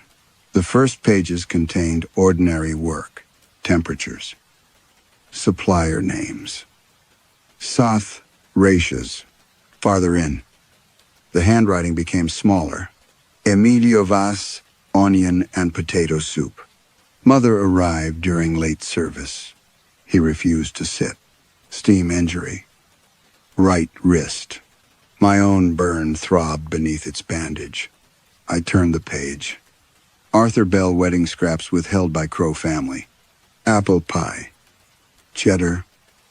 The first pages contained ordinary work, temperatures, supplier names, Soth Ratias. Farther in, the handwriting became smaller. Emilio Vas, onion and potato soup. Mother arrived during late service. He refused to sit. Steam injury. Right wrist. My own burn throbbed beneath its bandage. I turned the page. Arthur Bell wedding scraps withheld by Crow family. Apple pie. Cheddar.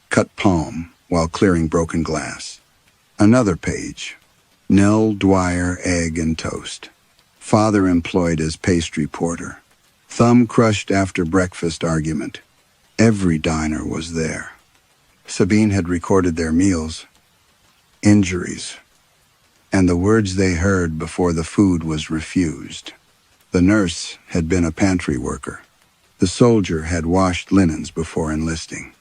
Cut palm while clearing broken glass. Another page. Nell Dwyer egg and toast. Father employed as pastry porter. Thumb crushed after breakfast argument. Every diner was there. Sabine had recorded their meals, injuries, and the words they heard before the food was refused. The nurse had been a pantry worker. The soldier had washed linens before enlisting.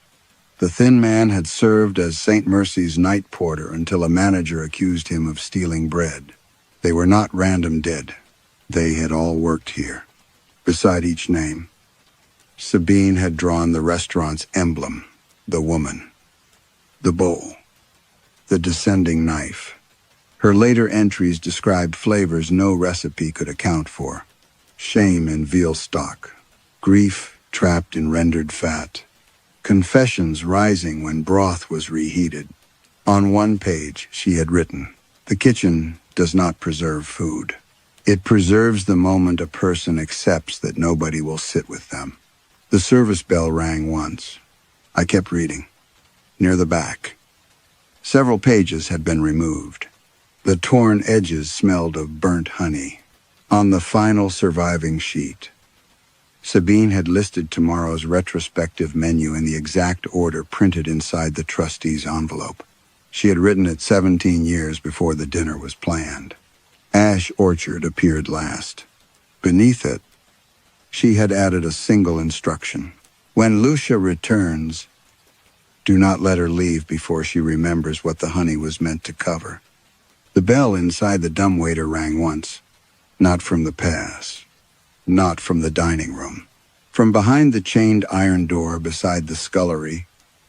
The thin man had served as St. Mercy's night porter until a manager accused him of stealing bread. They were not random dead. They had all worked here. Beside each name, Sabine had drawn the restaurant's emblem, the woman, the bowl, the descending knife. Her later entries described flavors no recipe could account for. Shame in veal stock, grief trapped in rendered fat, confessions rising when broth was reheated. On one page she had written, "The kitchen does not preserve food. It preserves the moment a person accepts that nobody will sit with them." The service bell rang once. I kept reading. Near the back, several pages had been removed. The torn edges smelled of burnt honey. On the final surviving sheet, Sabine had listed tomorrow's retrospective menu in the exact order printed inside the trustee's envelope. She had written it 17 years before the dinner was planned. Ash Orchard appeared last. Beneath it, she had added a single instruction. When Lucia returns, do not let her leave before she remembers what the honey was meant to cover. The bell inside the dumbwaiter rang once. Not from the pass. Not from the dining room. From behind the chained iron door beside the scullery,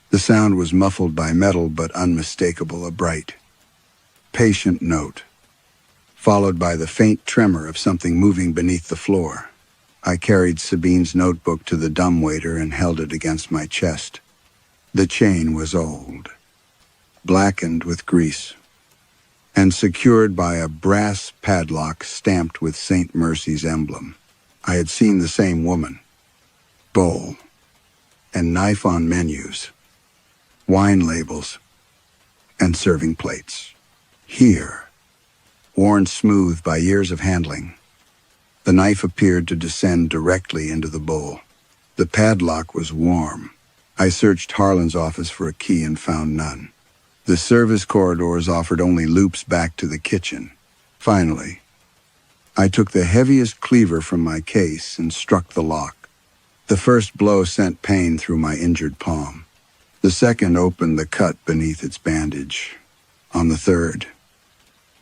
the sound was muffled by metal but unmistakable, a bright, patient note, followed by the faint tremor of something moving beneath the floor. I carried Sabine's notebook to the dumbwaiter and held it against my chest. The chain was old, blackened with grease, and secured by a brass padlock stamped with St. Mercy's emblem. I had seen the same woman, bowl, and knife on menus, wine labels, and serving plates. Here, worn smooth by years of handling, the knife appeared to descend directly into the bowl. The padlock was warm. I searched Harlan's office for a key and found none. The service corridors offered only loops back to the kitchen. Finally, I took the heaviest cleaver from my case and struck the lock. The first blow sent pain through my injured palm. The second opened the cut beneath its bandage. On the third,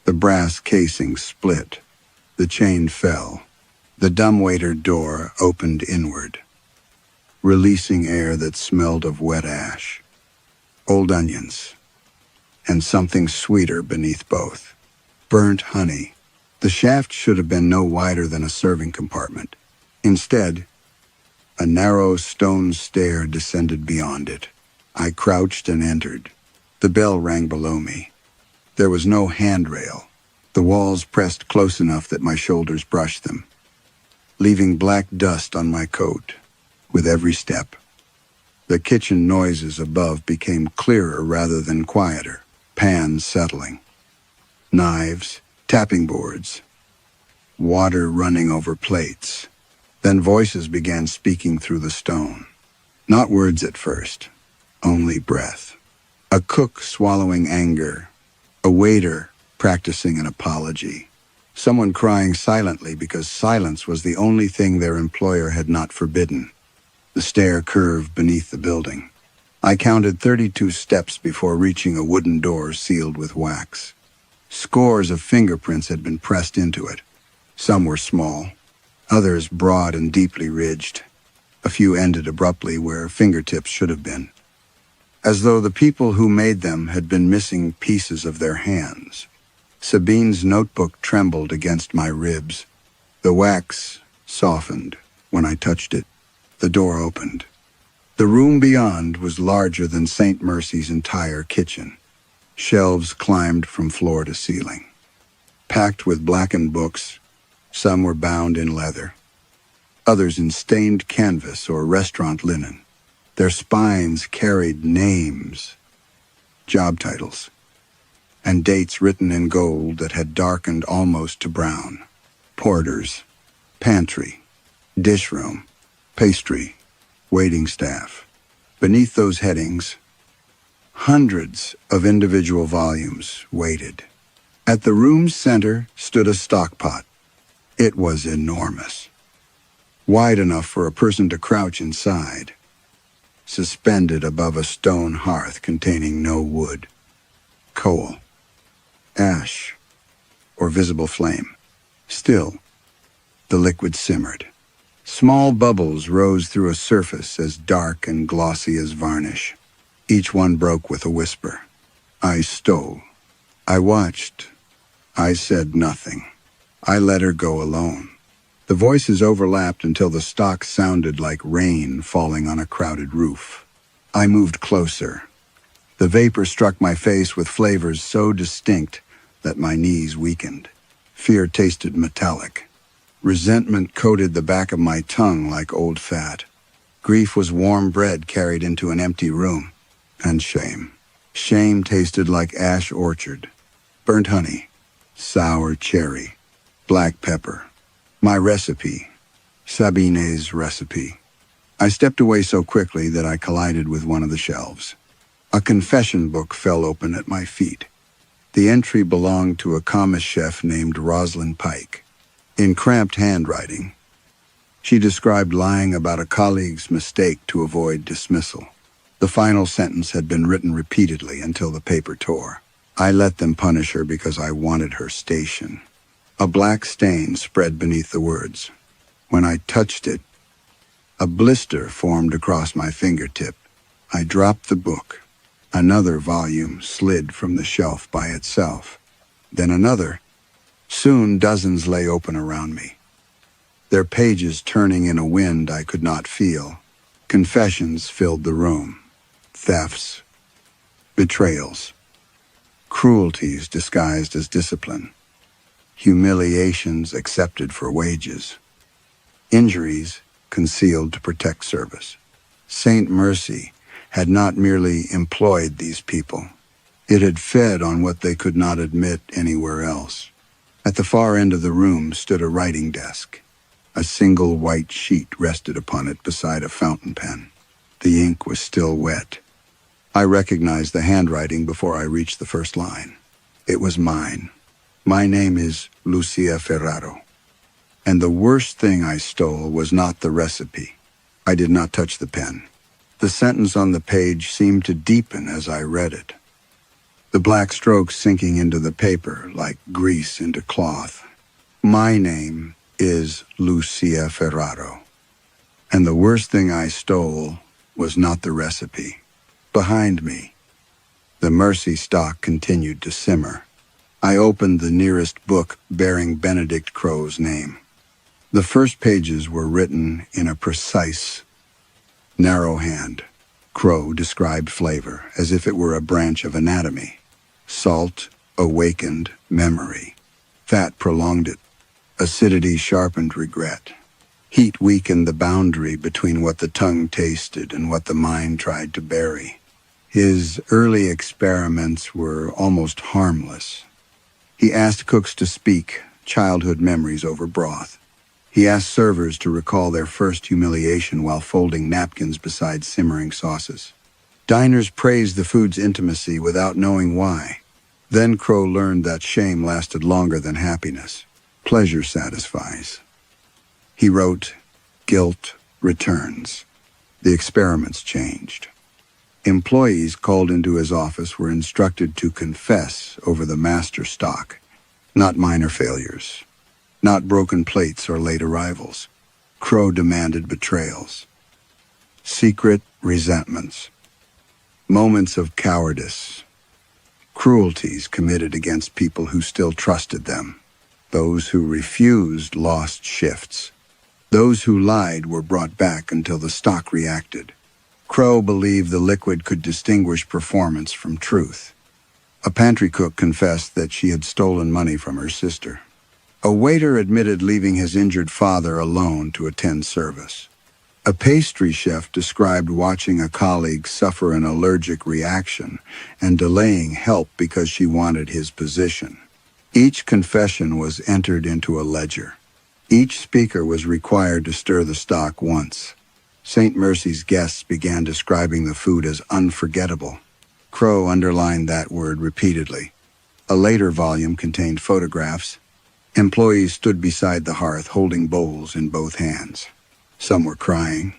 the brass casing split. The chain fell. The dumbwaiter door opened inward, releasing air that smelled of wet ash, old onions, and something sweeter beneath both. Burnt honey. The shaft should have been no wider than a serving compartment. Instead, a narrow stone stair descended beyond it. I crouched and entered. The bell rang below me. There was no handrail. The walls pressed close enough that my shoulders brushed them, leaving black dust on my coat with every step. The kitchen noises above became clearer rather than quieter. Pans settling, knives, tapping boards, water running over plates. Then voices began speaking through the stone. Not words at first, only breath. A cook swallowing anger, a waiter practicing an apology, someone crying silently because silence was the only thing their employer had not forbidden. The stair curved beneath the building. I counted 32 steps before reaching a wooden door sealed with wax. Scores of fingerprints had been pressed into it. Some were small, others broad and deeply ridged. A few ended abruptly where fingertips should have been, as though the people who made them had been missing pieces of their hands. Sabine's notebook trembled against my ribs. The wax softened when I touched it. The door opened. The room beyond was larger than St. Mercy's entire kitchen. Shelves climbed from floor to ceiling, packed with blackened books. Some were bound in leather, others in stained canvas or restaurant linen. Their spines carried names, job titles, and dates written in gold that had darkened almost to brown. Porters, pantry, dish room, pastry, waiting staff. Beneath those headings, hundreds of individual volumes waited. At the room's center stood a stockpot. It was enormous, wide enough for a person to crouch inside. suspended above a stone hearth containing no wood, coal, ash, or visible flame. Still, the liquid simmered. Small bubbles rose through a surface as dark and glossy as varnish. Each one broke with a whisper. I stole. I watched. I said nothing. I let her go alone. The voices overlapped until the stock sounded like rain falling on a crowded roof. I moved closer. The vapor struck my face with flavors so distinct that my knees weakened. Fear tasted metallic. Resentment coated the back of my tongue like old fat. Grief was warm bread carried into an empty room. And shame. Shame tasted like ash orchard. Burnt honey. Sour cherry. Black pepper. My recipe. Sabine's recipe. I stepped away so quickly that I collided with one of the shelves. A confession book fell open at my feet. The entry belonged to a commis chef named Rosalind Pike. In cramped handwriting, she described lying about a colleague's mistake to avoid dismissal. The final sentence had been written repeatedly until the paper tore. I let them punish her because I wanted her station. A black stain spread beneath the words. When I touched it, a blister formed across my fingertip. I dropped the book. Another volume slid from the shelf by itself. Then another. Soon dozens lay open around me, their pages turning in a wind I could not feel. Confessions filled the room. Thefts, betrayals, cruelties disguised as discipline, humiliations accepted for wages, injuries concealed to protect service. Saint Mercy had not merely employed these people. It had fed on what they could not admit anywhere else. At the far end of the room stood a writing desk. A single white sheet rested upon it beside a fountain pen. The ink was still wet. I recognized the handwriting before I reached the first line. It was mine. My name is Lucia Ferraro. And the worst thing I stole was not the recipe. I did not touch the pen. The sentence on the page seemed to deepen as I read it. The black strokes sinking into the paper like grease into cloth. My name is Lucia Ferraro. And the worst thing I stole was not the recipe. Behind me, the Mercy stock continued to simmer. I opened the nearest book bearing Benedict Crow's name. The first pages were written in a precise, narrow hand. Crow described flavor as if it were a branch of anatomy. Salt awakened memory. Fat prolonged it. Acidity sharpened regret. Heat weakened the boundary between what the tongue tasted and what the mind tried to bury. His early experiments were almost harmless. He asked cooks to speak childhood memories over broth. He asked servers to recall their first humiliation while folding napkins beside simmering sauces. Diners praised the food's intimacy without knowing why. Then Crow learned that shame lasted longer than happiness. Pleasure satisfies. He wrote, "Guilt returns." The experiments changed. Employees called into his office were instructed to confess over the master stock, not minor failures, not broken plates or late arrivals. Crow demanded betrayals, secret resentments, moments of cowardice, cruelties committed against people who still trusted them. Those who refused lost shifts. Those who lied were brought back until the stock reacted. Crow believed the liquid could distinguish performance from truth. A pantry cook confessed that she had stolen money from her sister. A waiter admitted leaving his injured father alone to attend service. A pastry chef described watching a colleague suffer an allergic reaction and delaying help because she wanted his position. Each confession was entered into a ledger. Each speaker was required to stir the stock once. St. Mercy's guests began describing the food as unforgettable. Crow underlined that word repeatedly. A later volume contained photographs. Employees stood beside the hearth holding bowls in both hands. Some were crying,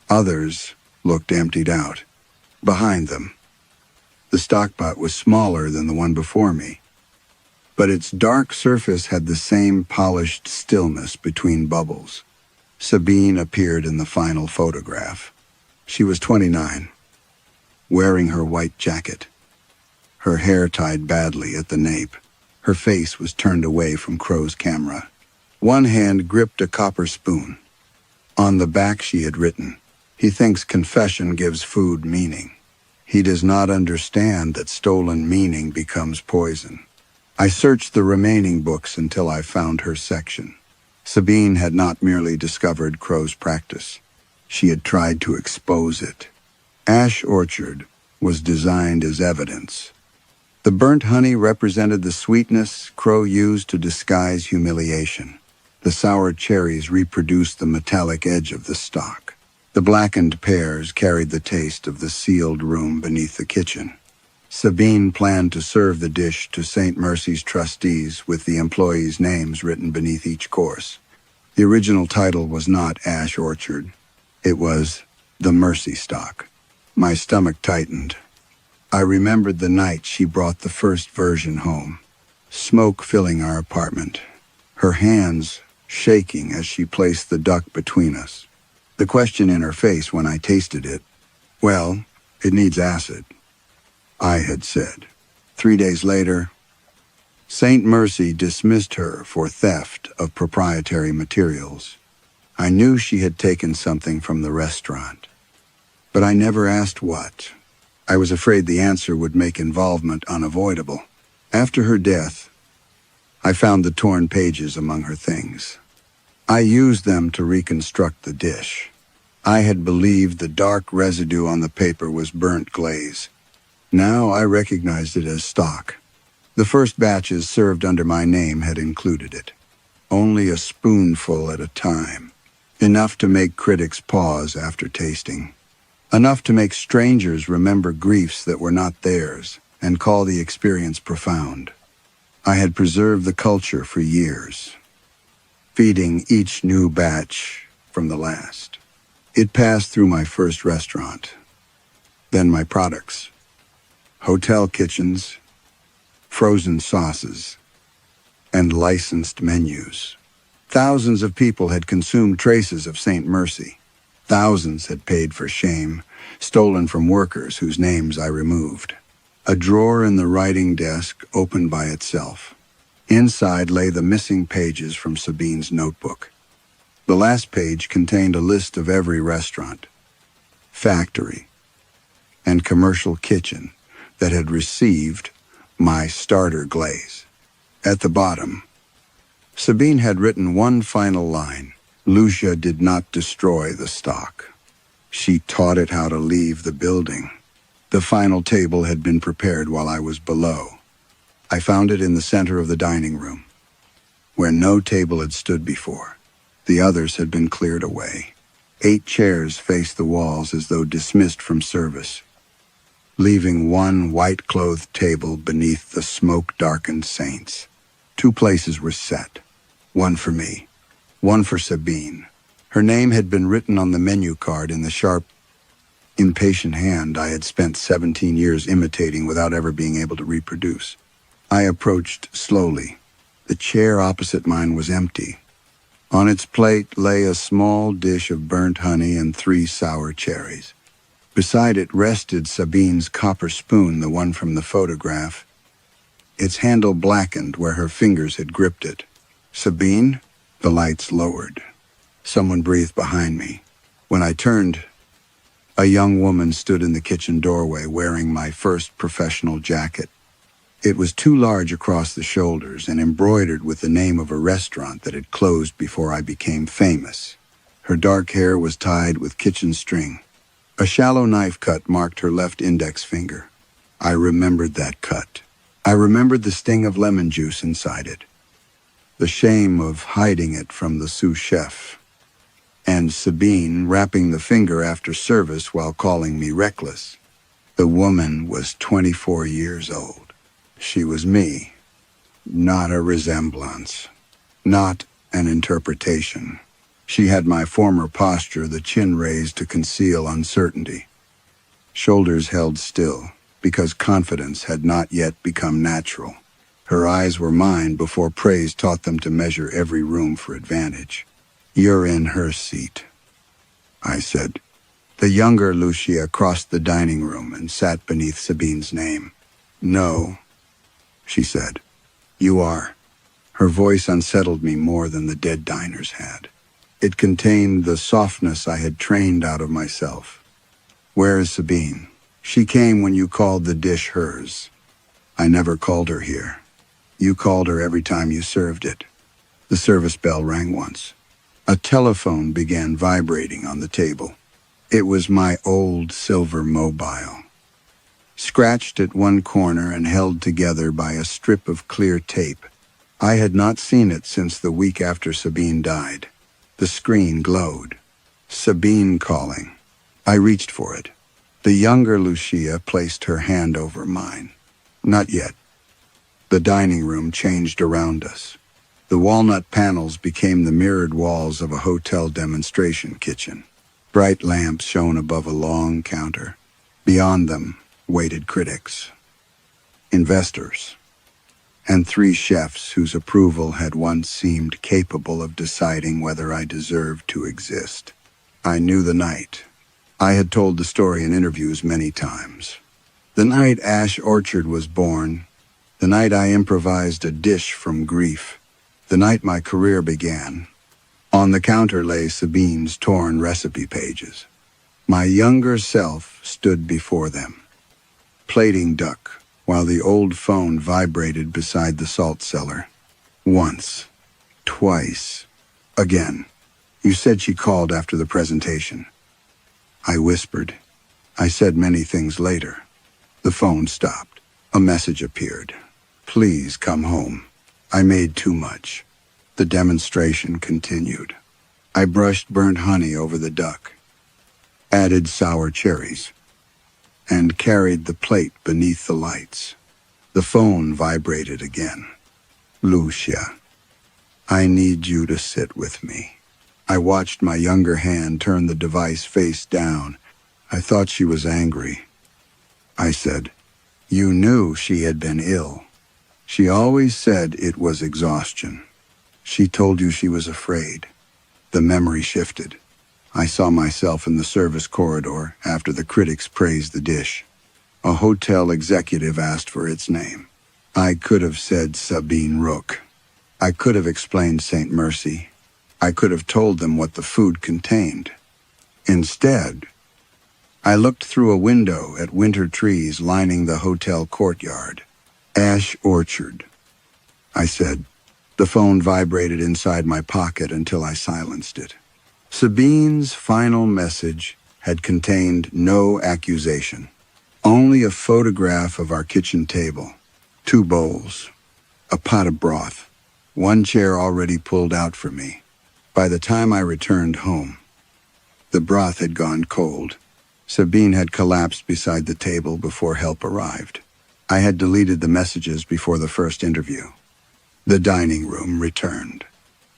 others looked emptied out. Behind them, the stockpot was smaller than the one before me, but its dark surface had the same polished stillness between bubbles. Sabine appeared in the final photograph. She was 29, wearing her white jacket, her hair tied badly at the nape. Her face was turned away from Crow's camera. One hand gripped a copper spoon. On the back she had written, "He thinks confession gives food meaning. He does not understand that stolen meaning becomes poison." I searched the remaining books until I found her section. Sabine had not merely discovered Crow's practice. She had tried to expose it. Ash Orchard was designed as evidence. The burnt honey represented the sweetness Crow used to disguise humiliation. The sour cherries reproduced the metallic edge of the stalk. The blackened pears carried the taste of the sealed room beneath the kitchen. Sabine planned to serve the dish to St. Mercy's trustees with the employees' names written beneath each course. The original title was not Ash Orchard. It was The Mercy Stock. My stomach tightened. I remembered the night she brought the first version home, smoke filling our apartment, her hands shaking as she placed the duck between us. The question in her face when I tasted it, "Well, it needs acid," I had said. 3 days later, St. Mercy dismissed her for theft of proprietary materials. I knew she had taken something from the restaurant, but I never asked what. I was afraid the answer would make involvement unavoidable. After her death, I found the torn pages among her things. I used them to reconstruct the dish. I had believed the dark residue on the paper was burnt glaze. Now I recognized it as stock. The first batches served under my name had included it. Only a spoonful at a time. Enough to make critics pause after tasting. Enough to make strangers remember griefs that were not theirs and call the experience profound. I had preserved the culture for years, feeding each new batch from the last. It passed through my first restaurant, then my products, hotel kitchens, frozen sauces, and licensed menus. Thousands of people had consumed traces of St. Mercy. Thousands had paid for shame, stolen from workers whose names I removed. A drawer in the writing desk opened by itself. Inside lay the missing pages from Sabine's notebook. The last page contained a list of every restaurant, factory, and commercial kitchen that had received my starter glaze. At the bottom, Sabine had written one final line. Lucia did not destroy the stock. She taught it how to leave the building. The final table had been prepared while I was below. I found it in the center of the dining room, where no table had stood before. The others had been cleared away. 8 chairs faced the walls as though dismissed from service, leaving one white-clothed table beneath the smoke-darkened saints. 2 places were set, one for me, one for Sabine. Her name had been written on the menu card in the sharp, impatient hand I had spent 17 years imitating without ever being able to reproduce. I approached slowly. The chair opposite mine was empty. On its plate lay a small dish of burnt honey and 3 sour cherries. Beside it rested Sabine's copper spoon, the one from the photograph, its handle blackened where her fingers had gripped it. "Sabine?" The lights lowered. Someone breathed behind me. When I turned, a young woman stood in the kitchen doorway wearing my first professional jacket. It was too large across the shoulders and embroidered with the name of a restaurant that had closed before I became famous. Her dark hair was tied with kitchen string. A shallow knife cut marked her left index finger. I remembered that cut. I remembered the sting of lemon juice inside it, the shame of hiding it from the sous chef, and Sabine wrapping the finger after service while calling me reckless. The woman was 24 years old. She was me, not a resemblance, not an interpretation. She had my former posture, the chin raised to conceal uncertainty. Shoulders held still, because confidence had not yet become natural. Her eyes were mine before praise taught them to measure every room for advantage. "You're in her seat," I said. The younger Lucia crossed the dining room and sat beneath Sabine's name. "No," she said. "You are." Her voice unsettled me more than the dead diners had. It contained the softness I had trained out of myself. "Where is Sabine?" "She came when you called the dish hers." "I never called her here. You called her every time you served it." The service bell rang once. A telephone began vibrating on the table. It was my old silver mobile, scratched at one corner and held together by a strip of clear tape. I had not seen it since the week after Sabine died. The screen glowed. Sabine calling. I reached for it. The younger Lucia placed her hand over mine. "Not yet." The dining room changed around us. The walnut panels became the mirrored walls of a hotel demonstration kitchen. Bright lamps shone above a long counter. Beyond them waited critics, investors, and 3 chefs whose approval had once seemed capable of deciding whether I deserved to exist. I knew the night. I had told the story in interviews many times. The night Ash Orchard was born, the night I improvised a dish from grief, the night my career began. On the counter lay Sabine's torn recipe pages. My younger self stood before them, plating duck, while the old phone vibrated beside the salt cellar. Once, twice, again. "You said she called after the presentation." I whispered. I said many things later. The phone stopped. A message appeared. "Please come home. I made too much." The demonstration continued. I brushed burnt honey over the duck, added sour cherries, and carried the plate beneath the lights. The phone vibrated again. "Lucia, I need you to sit with me." I watched my younger hand turn the device face down. I thought she was angry. I said, "You knew she had been ill." "She always said it was exhaustion." "She told you she was afraid." The memory shifted. I saw myself in the service corridor after the critics praised the dish. A hotel executive asked for its name. I could have said Sabine Rook. I could have explained St. Mercy. I could have told them what the food contained. Instead, I looked through a window at winter trees lining the hotel courtyard. "Ash Orchard," I said. The phone vibrated inside my pocket until I silenced it. Sabine's final message had contained no accusation, only a photograph of our kitchen table, 2 bowls, a pot of broth, 1 chair already pulled out for me. By the time I returned home, the broth had gone cold. Sabine had collapsed beside the table before help arrived. I had deleted the messages before the first interview. The dining room returned.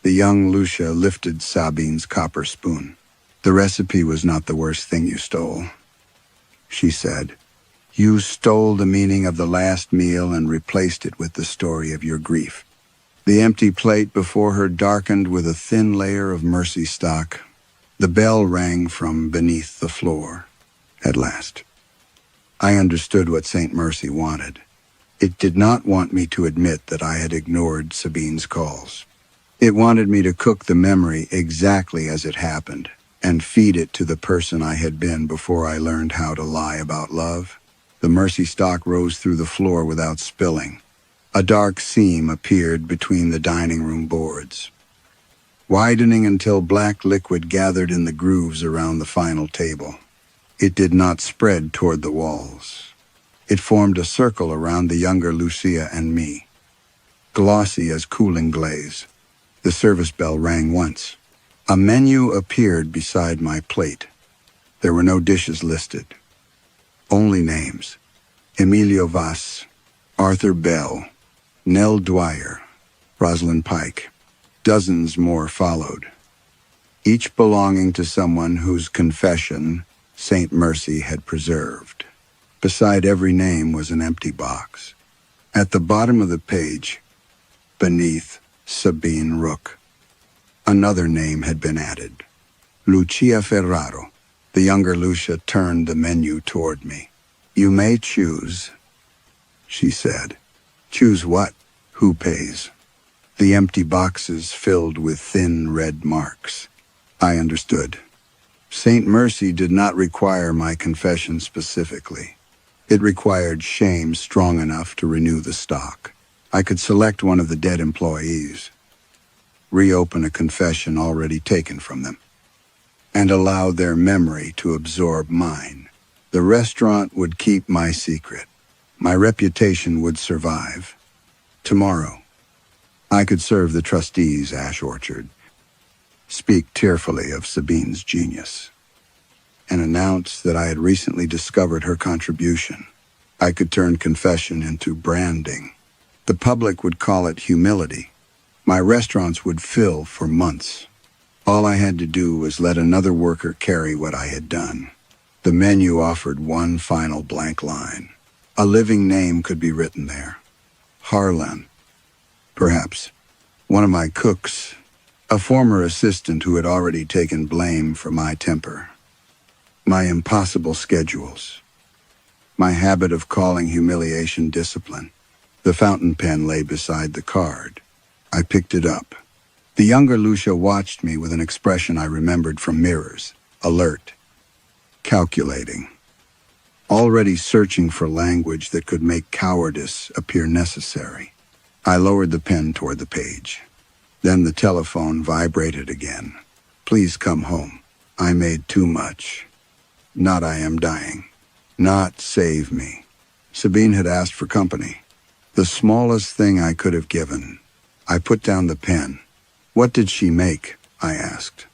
The young Lucia lifted Sabine's copper spoon. "The recipe was not the worst thing you stole," she said. "You stole the meaning of the last meal and replaced it with the story of your grief." The empty plate before her darkened with a thin layer of mercy stock. The bell rang from beneath the floor. At last, I understood what St. Mercy wanted. It did not want me to admit that I had ignored Sabine's calls. It wanted me to cook the memory exactly as it happened and feed it to the person I had been before I learned how to lie about love. The mercy stock rose through the floor without spilling. A dark seam appeared between the dining room boards, widening until black liquid gathered in the grooves around the final table. It did not spread toward the walls. It formed a circle around the younger Lucia and me, glossy as cooling glaze. The service bell rang once. A menu appeared beside my plate. There were no dishes listed, only names. Emilio Vaz, Arthur Bell, Nell Dwyer, Rosalind Pike. Dozens more followed. each belonging to someone whose confession Saint Mercy had preserved. Beside every name was an empty box. At the bottom of the page, beneath Sabine Rook, another name had been added. Lucia Ferraro. The younger Lucia turned the menu toward me. "You may choose," she said. "Choose what? Who pays?" The empty boxes filled with thin red marks. I understood. Saint Mercy did not require my confession specifically. It required shame strong enough to renew the stock. I could select one of the dead employees, reopen a confession already taken from them, and allow their memory to absorb mine. The restaurant would keep my secret. My reputation would survive. Tomorrow, I could serve the trustees' ash orchard, speak tearfully of Sabine's genius, and announce that I had recently discovered her contribution. I could turn confession into branding. The public would call it humility. My restaurants would fill for months. All I had to do was let another worker carry what I had done. The menu offered one final blank line. A living name could be written there. Harlan. Perhaps one of my cooks, a former assistant who had already taken blame for my temper, my impossible schedules, my habit of calling humiliation discipline. The fountain pen lay beside the card. I picked it up. The younger Lucia watched me with an expression I remembered from mirrors, alert, calculating, already searching for language that could make cowardice appear necessary. I lowered the pen toward the page. Then the telephone vibrated again. "Please come home. I made too much. Not I am dying. Not save me." Sabine had asked for company. The smallest thing I could have given. I put down the pen. "What did she make?" I asked.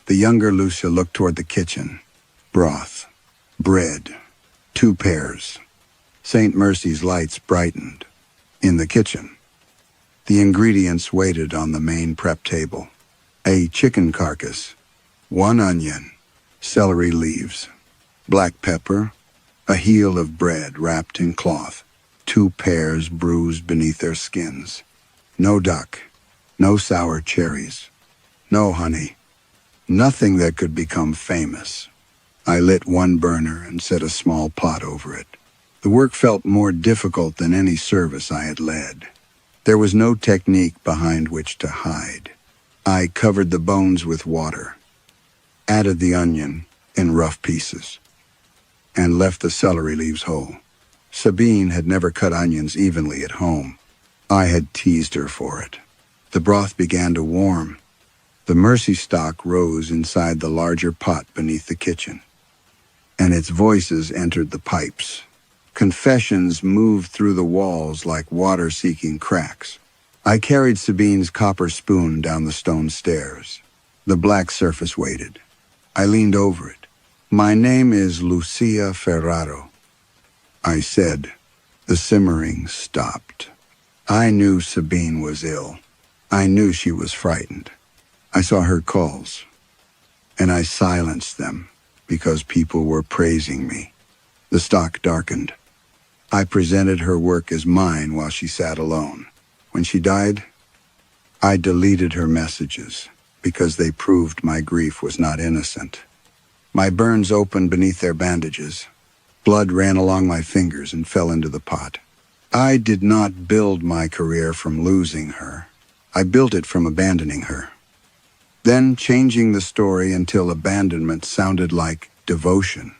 The younger Lucia looked toward the kitchen. Broth. Bread. 2 pears. Saint Mercy's lights brightened. In the kitchen, the ingredients waited on the main prep table. A chicken carcass, 1 onion, celery leaves, black pepper, a heel of bread wrapped in cloth, 2 pears bruised beneath their skins. No duck, no sour cherries, no honey, nothing that could become famous. I lit one burner and set a small pot over it. The work felt more difficult than any service I had led. There was no technique behind which to hide. I covered the bones with water, added the onion in rough pieces, and left the celery leaves whole. Sabine had never cut onions evenly at home. I had teased her for it. The broth began to warm. The Mercy stock rose inside the larger pot beneath the kitchen, and its voices entered the pipes. Confessions moved through the walls like water seeking cracks. I carried Sabine's copper spoon down the stone stairs. The black surface waited. I leaned over it. "My name is Lucia Ferraro," I said. The simmering stopped. I knew Sabine was ill. I knew she was frightened. I saw her calls, and I silenced them because people were praising me. The stock darkened. I presented her work as mine while she sat alone. When she died, I deleted her messages because they proved my grief was not innocent. My burns opened beneath their bandages. Blood ran along my fingers and fell into the pot. I did not build my career from losing her. I built it from abandoning her. Then changing the story until abandonment sounded like devotion.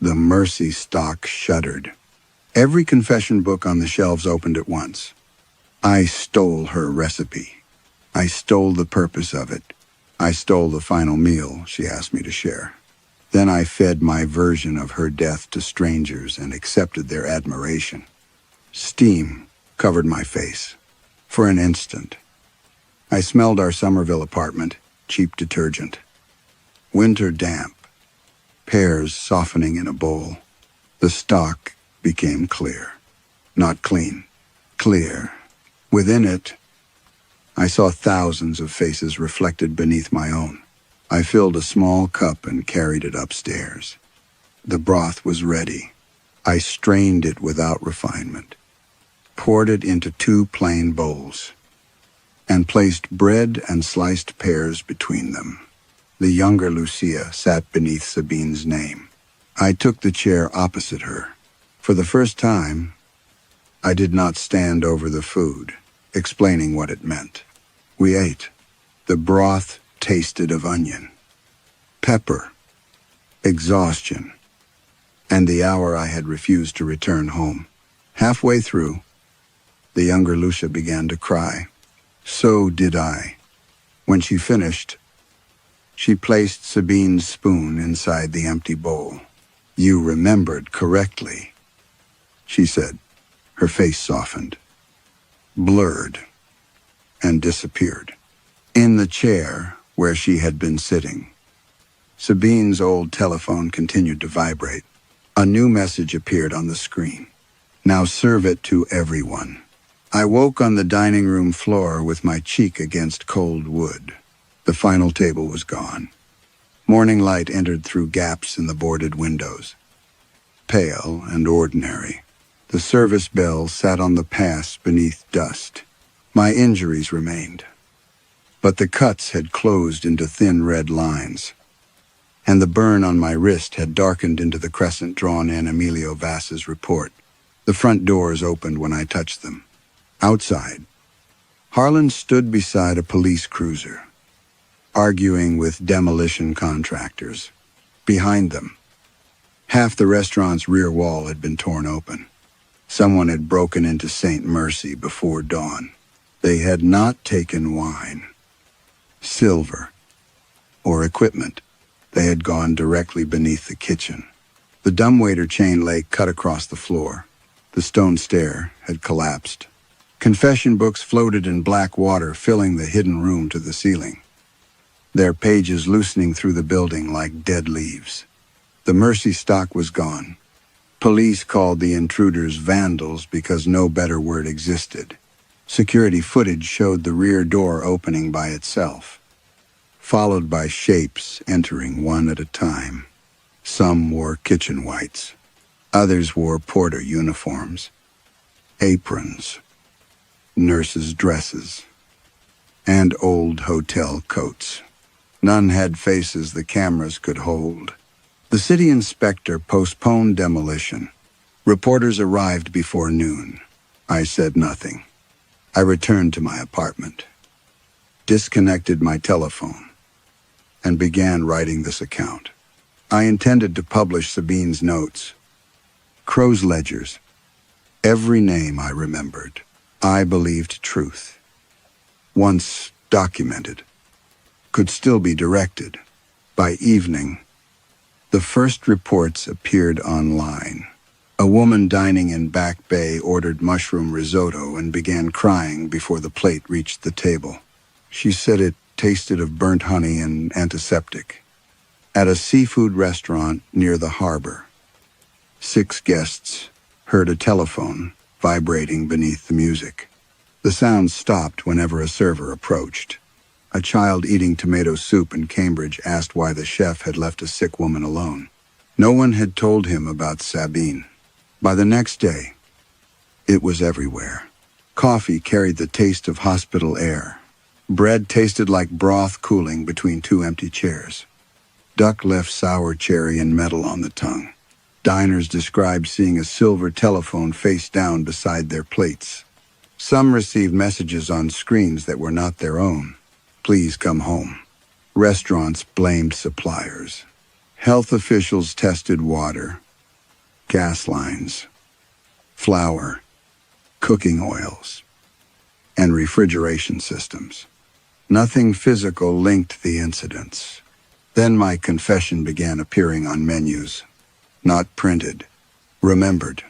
The Mercy stock shuddered. Every confession book on the shelves opened at once. I stole her recipe. I stole the purpose of it. I stole the final meal she asked me to share. Then I fed my version of her death to strangers and accepted their admiration. Steam covered my face. For an instant, I smelled our Somerville apartment, cheap detergent. Winter damp, pears softening in a bowl. The stock became clear. Not clean, clear. Within it, I saw thousands of faces reflected beneath my own. I filled a small cup and carried it upstairs. The broth was ready. I strained it without refinement, poured it into 2 plain bowls, and placed bread and sliced pears between them. The younger Lucia sat beneath Sabine's name. I took the chair opposite her. For the first time, I did not stand over the food, explaining what it meant. We ate. The broth tasted of onion, pepper, exhaustion, and the hour I had refused to return home. Halfway through, the younger Lucia began to cry. So did I. When she finished, she placed Sabine's spoon inside the empty bowl. "You remembered correctly," she said. Her face softened, blurred, and disappeared. In the chair where she had been sitting, Sabine's old telephone continued to vibrate. A new message appeared on the screen. "Now serve it to everyone." I woke on the dining room floor with my cheek against cold wood. The final table was gone. Morning light entered through gaps in the boarded windows. Pale and ordinary, the service bell sat on the pass beneath dust. My injuries remained, but the cuts had closed into thin red lines, and the burn on my wrist had darkened into the crescent drawn in Emilio Vass's report. The front doors opened when I touched them. Outside, Harlan stood beside a police cruiser, arguing with demolition contractors. Behind them, half the restaurant's rear wall had been torn open. Someone had broken into St. Mercy before dawn. They had not taken wine, silver, or equipment. They had gone directly beneath the kitchen. The dumbwaiter chain lay cut across the floor. The stone stair had collapsed. Confession books floated in black water, filling the hidden room to the ceiling, their pages loosening through the building like dead leaves. The mercy stock was gone. Police called the intruders vandals because no better word existed. Security footage showed the rear door opening by itself, followed by shapes entering one at a time. Some wore kitchen whites. Others wore porter uniforms, aprons, nurses' dresses, and old hotel coats. None had faces the cameras could hold. The city inspector postponed demolition. Reporters arrived before noon. I said nothing. I returned to my apartment, disconnected my telephone, and began writing this account. I intended to publish Sabine's notes, Crow's ledgers, every name I remembered. I believed truth, once documented, could still be directed. By evening, the first reports appeared online. A woman dining in Back Bay ordered mushroom risotto and began crying before the plate reached the table. She said it tasted of burnt honey and antiseptic. At a seafood restaurant near the harbor, 6 guests heard a telephone vibrating beneath the music. The sound stopped whenever a server approached. A child eating tomato soup in Cambridge asked why the chef had left a sick woman alone. No one had told him about Sabine. By the next day, it was everywhere. Coffee carried the taste of hospital air. Bread tasted like broth cooling between 2 empty chairs. Duck left sour cherry and metal on the tongue. Diners described seeing a silver telephone face down beside their plates. Some received messages on screens that were not their own. Please come home. Restaurants blamed suppliers. Health officials tested water, gas lines, flour, cooking oils, and refrigeration systems. Nothing physical linked the incidents. Then my confession began appearing on menus. Not printed, remembered.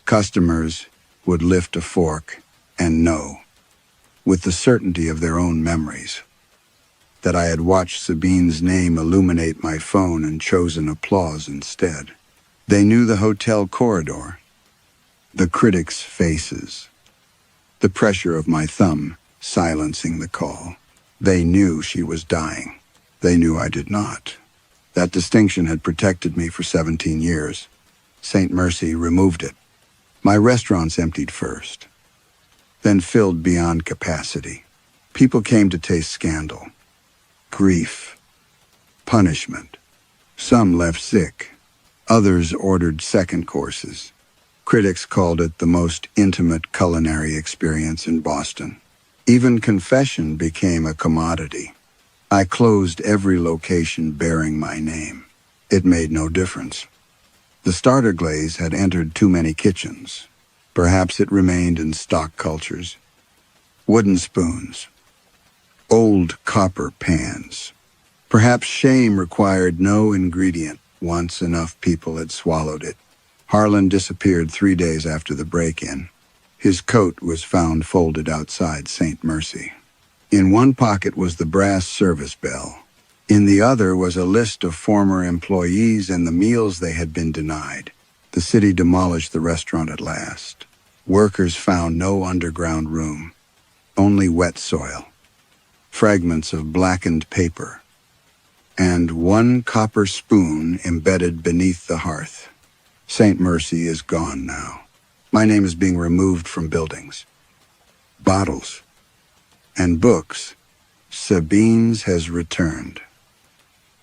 Customers would lift a fork and know, with the certainty of their own memories, that I had watched Sabine's name illuminate my phone and chosen applause instead. They knew the hotel corridor, the critics' faces, the pressure of my thumb silencing the call. They knew she was dying. They knew I did not. That distinction had protected me for 17 years. St. Mercy removed it. My restaurants emptied first, then filled beyond capacity. People came to taste scandal, grief, punishment. Some left sick. Others ordered second courses. Critics called it the most intimate culinary experience in Boston. Even confession became a commodity. I closed every location bearing my name. It made no difference. The starter glaze had entered too many kitchens. Perhaps it remained in stock cultures. Wooden spoons. Old copper pans. Perhaps shame required no ingredient once enough people had swallowed it. Harlan disappeared 3 days after the break-in. His coat was found folded outside St. Mercy. In one pocket was the brass service bell. In the other was a list of former employees and the meals they had been denied. The city demolished the restaurant at last. Workers found no underground room, only wet soil, fragments of blackened paper, and one copper spoon embedded beneath the hearth. St. Mercy is gone now. My name is being removed from buildings, bottles, and books. Sabine's has returned,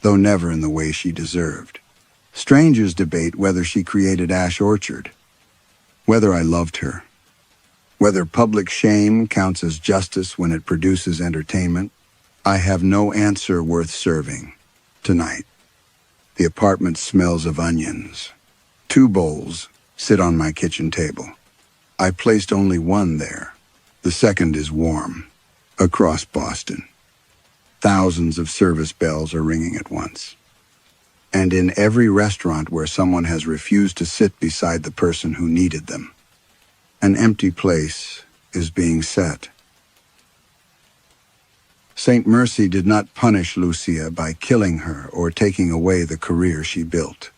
though never in the way she deserved. Strangers debate whether she created Ash Orchard, whether I loved her, whether public shame counts as justice when it produces entertainment. I have no answer worth serving. Tonight, the apartment smells of onions. 2 bowls sit on my kitchen table. I placed only one there. The second is warm. Across Boston, thousands of service bells are ringing at once. And in every restaurant where someone has refused to sit beside the person who needed them, an empty place is being set. St. Mercy did not punish Lucia by killing her or taking away the career she built.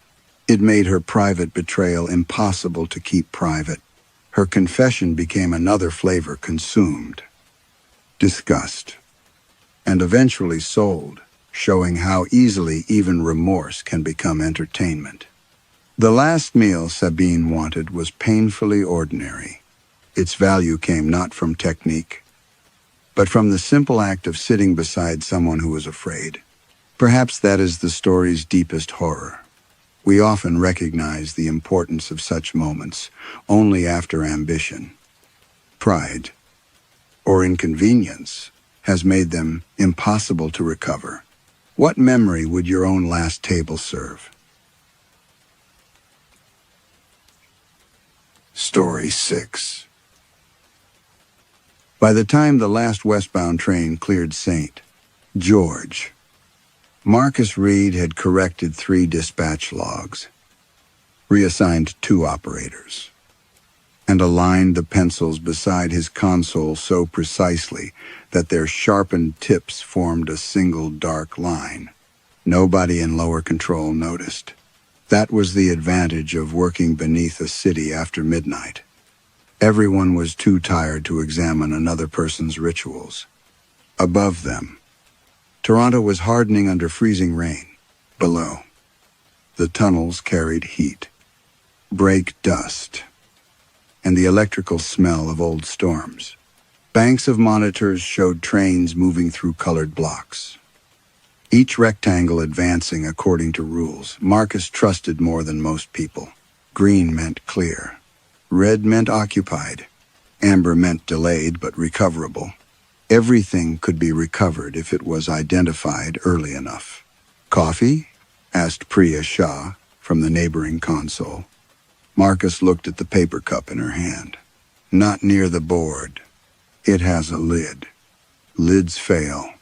It made her private betrayal impossible to keep private. Her confession became another flavor consumed, discussed, and eventually sold, showing how easily even remorse can become entertainment. The last meal Sabine wanted was painfully ordinary. Its value came not from technique, but from the simple act of sitting beside someone who was afraid. Perhaps that is the story's deepest horror. We often recognize the importance of such moments only after ambition, pride, or inconvenience has made them impossible to recover. What memory would your own last table serve? Story 6. By the time the last westbound train cleared St. George, Marcus Reed had corrected 3 dispatch logs, reassigned 2 operators, and aligned the pencils beside his console so precisely that their sharpened tips formed a single dark line. Nobody in lower control noticed. That was the advantage of working beneath a city after midnight. Everyone was too tired to examine another person's rituals. Above them, Toronto was hardening under freezing rain. Below, the tunnels carried heat, brake dust, and the electrical smell of old storms. Banks of monitors showed trains moving through colored blocks, each rectangle advancing according to rules Marcus trusted more than most people. Green meant clear. Red meant occupied. Amber meant delayed but recoverable. Everything could be recovered if it was identified early enough. "Coffee?" asked Priya Shah from the neighboring console. Marcus looked at the paper cup in her hand. "Not near the board. It has a lid. Lids fail."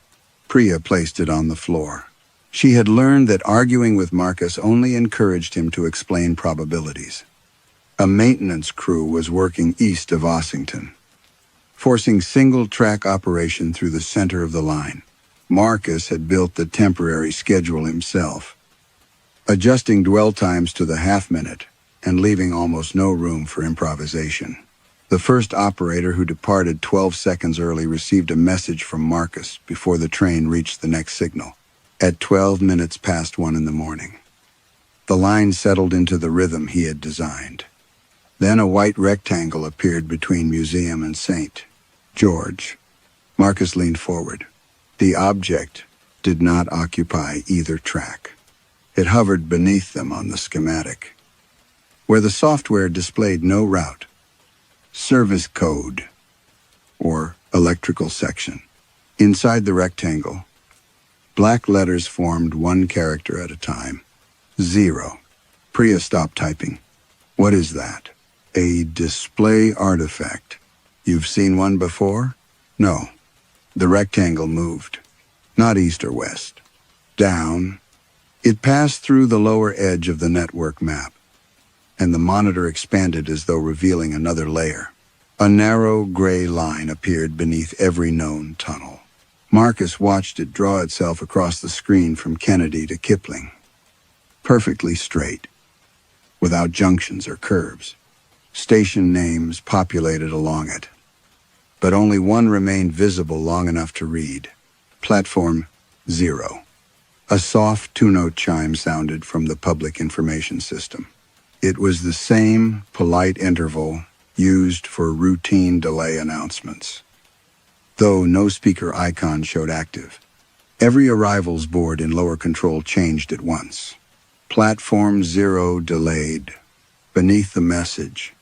Priya placed it on the floor. She had learned that arguing with Marcus only encouraged him to explain probabilities. A maintenance crew was working east of Ossington, forcing single-track operation through the center of the line. Marcus had built the temporary schedule himself, adjusting dwell times to the half-minute and leaving almost no room for improvisation. The first operator, who departed 12 seconds early, received a message from Marcus before the train reached the next signal. at 12 minutes past 1 in the morning. The line settled into the rhythm he had designed. Then a white rectangle appeared between Museum and St. George. Marcus leaned forward. The object did not occupy either track. It hovered beneath them on the schematic, where the software displayed no route, service code, or electrical section. Inside the rectangle, black letters formed one character at a time. 0. Priya stopped typing. What is that? A display artifact. You've seen one before? No. The rectangle moved. Not east or west. Down. It passed through the lower edge of the network map, and the monitor expanded as though revealing another layer. A narrow gray line appeared beneath every known tunnel. Marcus watched it draw itself across the screen from Kennedy to Kipling. Perfectly straight, without junctions or curves. Station names populated along it, but only one remained visible long enough to read. Platform 0. A soft two-note chime sounded from the public information system. It was the same polite interval used for routine delay announcements, though no speaker icon showed active. Every arrivals board in lower control changed at once. Platform 0 delayed. Beneath the message,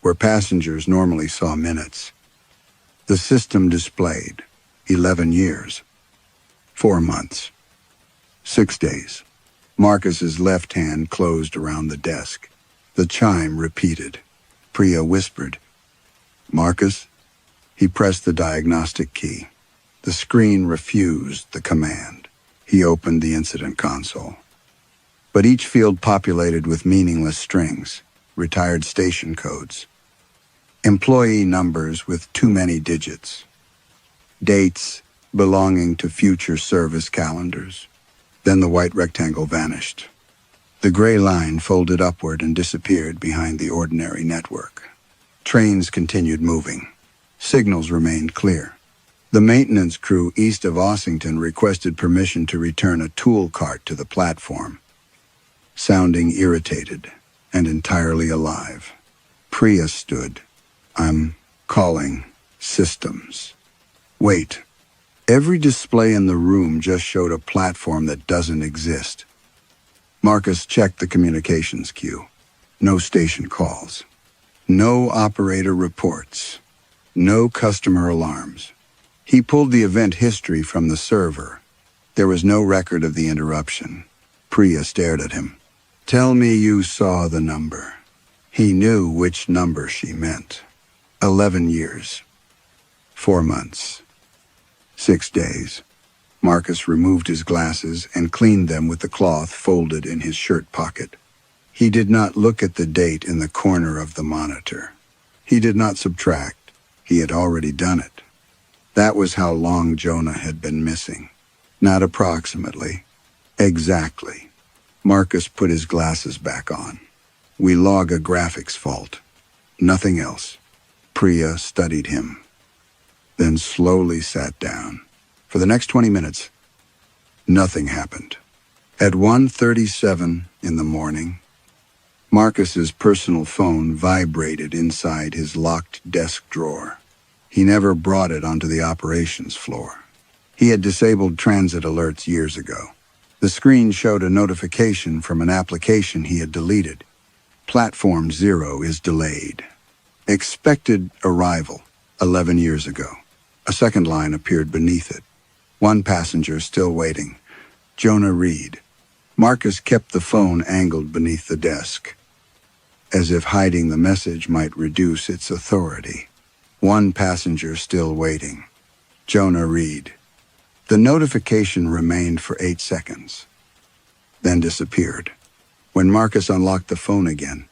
where passengers normally saw minutes, the system displayed 11 years, 4 months, 6 days. Marcus's left hand closed around the desk. The chime repeated. Priya whispered, "Marcus?" He pressed the diagnostic key. The screen refused the command. He opened the incident console. But each field populated with meaningless strings, retired station codes, employee numbers with too many digits, dates belonging to future service calendars. Then the white rectangle vanished. The gray line folded upward and disappeared behind the ordinary network. Trains continued moving. Signals remained clear. The maintenance crew east of Ossington requested permission to return a tool cart to the platform, sounding irritated and entirely alive. Priya stood. "I'm calling systems." "Wait." Every display in the room just showed a platform that doesn't exist. Marcus checked the communications queue. No station calls. No operator reports. No customer alarms. He pulled the event history from the server. There was no record of the interruption. Priya stared at him. "Tell me you saw the number." He knew which number she meant. 11 years. 4 months. 6 days. Marcus removed his glasses and cleaned them with the cloth folded in his shirt pocket. He did not look at the date in the corner of the monitor. He did not subtract. He had already done it. That was how long Jonah had been missing. Not approximately. Exactly. Marcus put his glasses back on. "We log a graphics fault. Nothing else." Priya studied him, then slowly sat down. For the next 20 minutes, nothing happened. At 1:37 in the morning, Marcus's personal phone vibrated inside his locked desk drawer. He never brought it onto the operations floor. He had disabled transit alerts years ago. The screen showed a notification from an application he had deleted. Platform 0 is delayed. Expected arrival 11 years ago. A second line appeared beneath it. One passenger still waiting. Jonah Reed. Marcus kept the phone angled beneath the desk, as if hiding the message might reduce its authority. One passenger still waiting. Jonah Reed. The notification remained for 8 seconds, then disappeared. When Marcus unlocked the phone again,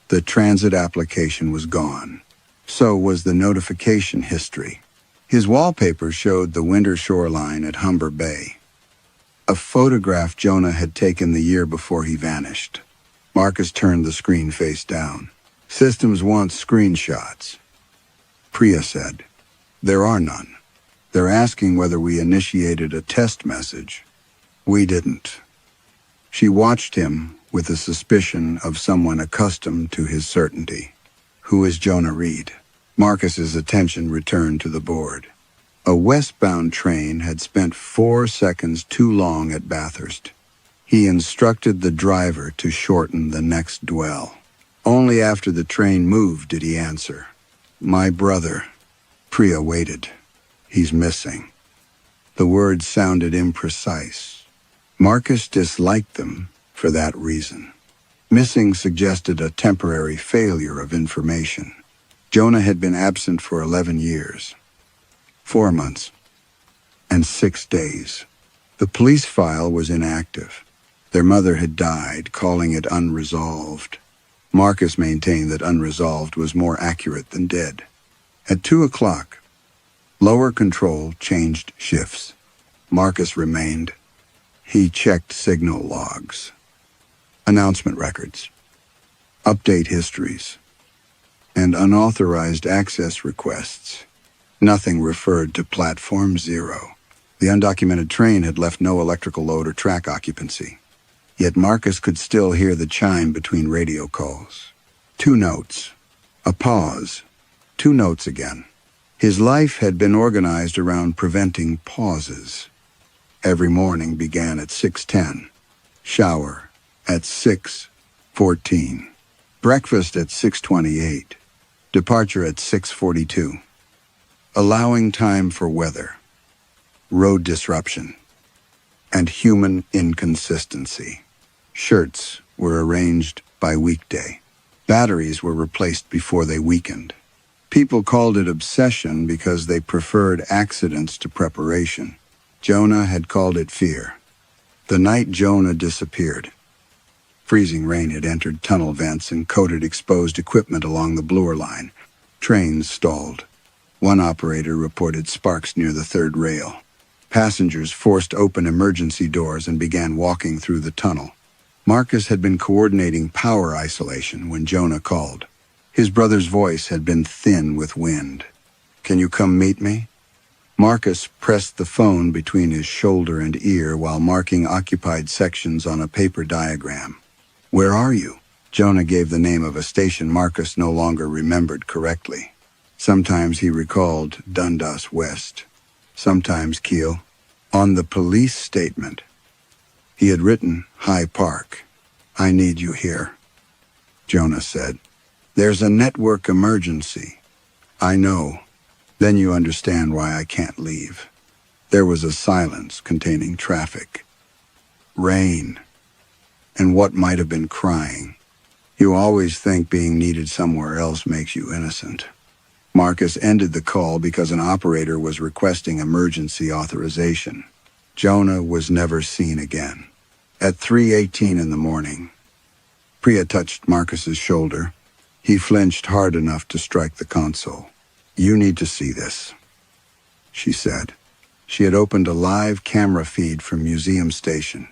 the transit application was gone. So was the notification history. His wallpaper showed the winter shoreline at Humber Bay, a photograph Jonah had taken the year before he vanished. Marcus turned the screen face down. "Systems wants screenshots," Priya said. "There are none. They're asking whether we initiated a test message." We didn't. She watched him with the suspicion of someone accustomed to his certainty. Who is Jonah Reed? Marcus's attention returned to the board. A westbound train had spent 4 seconds too long at Bathurst. He instructed the driver to shorten the next dwell. Only after the train moved did he answer. My brother. Priya waited. He's missing. The words sounded imprecise. Marcus disliked them for that reason. Missing suggested a temporary failure of information. Jonah had been absent for 11 years, 4 months, and 6 days. The police file was inactive. Their mother had died, calling it unresolved. Marcus maintained that unresolved was more accurate than dead. At 2 o'clock, lower control changed shifts. Marcus remained. He checked signal logs, announcement records, update histories, and unauthorized access requests. Nothing referred to Platform 0. The undocumented train had left no electrical load or track occupancy. Yet Marcus could still hear the chime between radio calls. 2 notes. A pause. 2 notes again. His life had been organized around preventing pauses. Every morning began at 6:10. Shower at 6:14. Breakfast at 6:28. Departure at 6:42. Allowing time for weather, road disruption, and human inconsistency. Shirts were arranged by weekday. Batteries were replaced before they weakened. People called it obsession because they preferred accidents to preparation. Jonah had called it fear. The night Jonah disappeared, freezing rain had entered tunnel vents and coated exposed equipment along the Bloor line. Trains stalled. One operator reported sparks near the third rail. Passengers forced open emergency doors and began walking through the tunnel. Marcus had been coordinating power isolation when Jonah called. His brother's voice had been thin with wind. Can you come meet me? Marcus pressed the phone between his shoulder and ear while marking occupied sections on a paper diagram. Where are you? Jonah gave the name of a station Marcus no longer remembered correctly. Sometimes he recalled Dundas West, sometimes Kiel. On the police statement, he had written High Park. I need you here, Jonah said. There's a network emergency. I know. Then you understand why I can't leave. There was a silence containing traffic, rain, and what might have been crying. You always think being needed somewhere else makes you innocent. Marcus ended the call because an operator was requesting emergency authorization. Jonah was never seen again. At 3:18 in the morning, Priya touched Marcus's shoulder. He flinched hard enough to strike the console. You need to see this, she said. She had opened a live camera feed from Museum Station.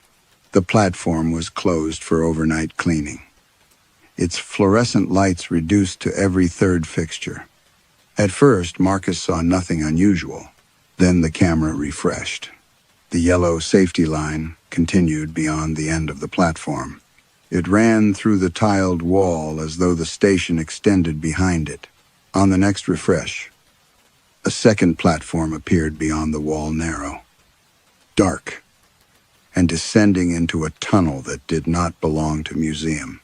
The platform was closed for overnight cleaning. Its fluorescent lights reduced to every third fixture. At first, Marcus saw nothing unusual. Then the camera refreshed. The yellow safety line continued beyond the end of the platform. It ran through the tiled wall as though the station extended behind it. On the next refresh, a second platform appeared beyond the wall narrow, dark, and descending into a tunnel that did not belong to museum.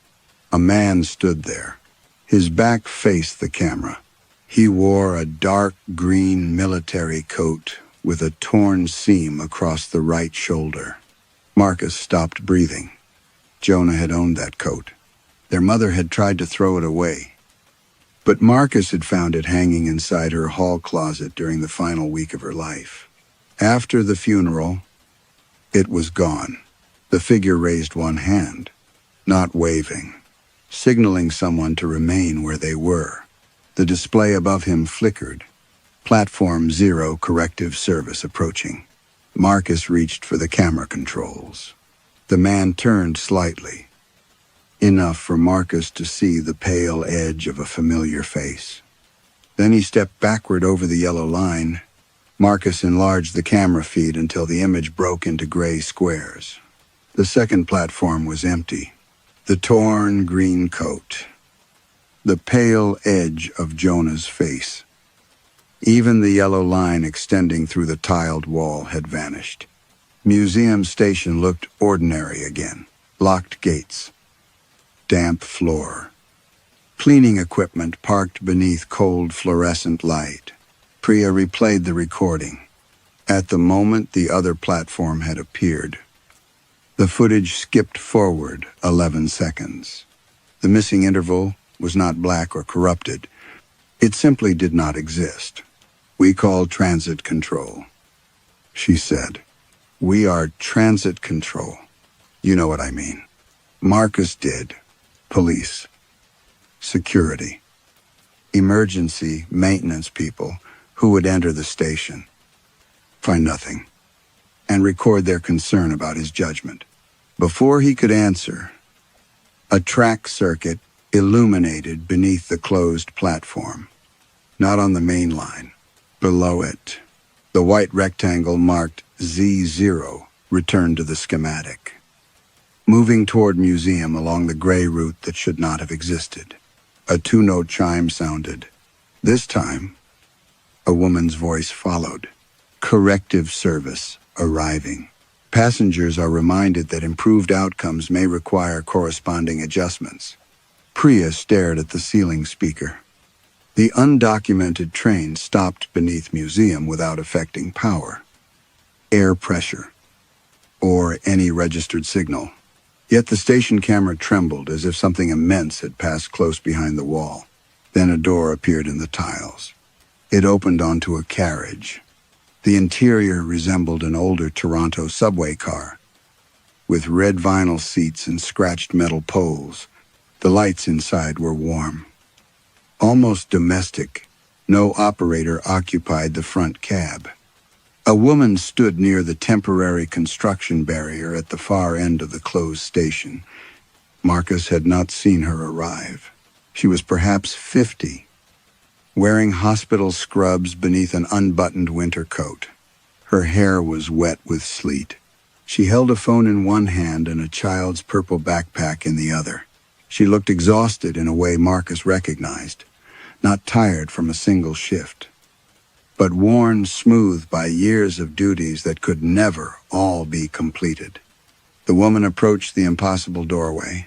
A man stood there. His back faced the camera. He wore a dark green military coat with a torn seam across the right shoulder. Marcus stopped breathing. Jonah had owned that coat. Their mother had tried to throw it away, but Marcus had found it hanging inside her hall closet during the final week of her life. After the funeral, it was gone. The figure raised one hand, not waving, signaling someone to remain where they were. The display above him flickered. Platform 0 corrective service approaching. Marcus reached for the camera controls. The man turned slightly, enough for Marcus to see the pale edge of a familiar face. Then he stepped backward over the yellow line, Marcus enlarged the camera feed until the image broke into gray squares. The second platform was empty. The torn green coat. The pale edge of Jonah's face. Even the yellow line extending through the tiled wall had vanished. Museum Station looked ordinary again. Locked gates. Damp floor. Cleaning equipment parked beneath cold fluorescent light. Priya replayed the recording. At the moment the other platform had appeared. The footage skipped forward 11 seconds. The missing interval was not black or corrupted. It simply did not exist. "We call transit control," she said. "We are transit control. You know what I mean." Marcus did. Police. Security. Emergency maintenance people who would enter the station, find nothing, and record their concern about his judgment. Before he could answer, a track circuit illuminated beneath the closed platform. Not on the main line. Below it, the white rectangle marked Z0 returned to the schematic, moving toward museum along the gray route that should not have existed. A two-note chime sounded. This time, a woman's voice followed. Corrective service arriving. Passengers are reminded that improved outcomes may require corresponding adjustments. Priya stared at the ceiling speaker. The undocumented train stopped beneath museum without affecting power, air pressure, or any registered signal. Yet the station camera trembled as if something immense had passed close behind the wall. Then a door appeared in the tiles. It opened onto a carriage. The interior resembled an older Toronto subway car, with red vinyl seats and scratched metal poles. The lights inside were warm. Almost domestic, no operator occupied the front cab. A woman stood near the temporary construction barrier at the far end of the closed station. Marcus had not seen her arrive. She was perhaps 50, wearing hospital scrubs beneath an unbuttoned winter coat. Her hair was wet with sleet. She held a phone in one hand and a child's purple backpack in the other. She looked exhausted in a way Marcus recognized, not tired from a single shift, but worn smooth by years of duties that could never all be completed. The woman approached the impossible doorway.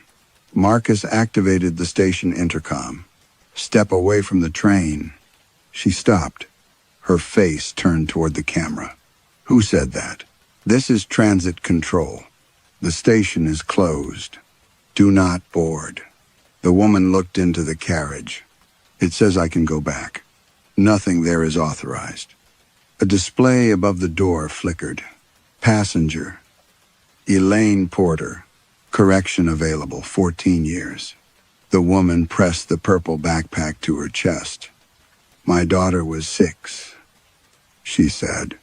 Marcus activated the station intercom. "Step away from the train." She stopped, her face turned toward the camera. "Who said that?" "This is transit control. The station is closed. Do not board." The woman looked into the carriage. "It says I can go back. Nothing there is authorized." A display above the door flickered. "Passenger. Elaine Porter. Correction available, 14 years. The woman pressed the purple backpack to her chest. "My daughter was 6, she said.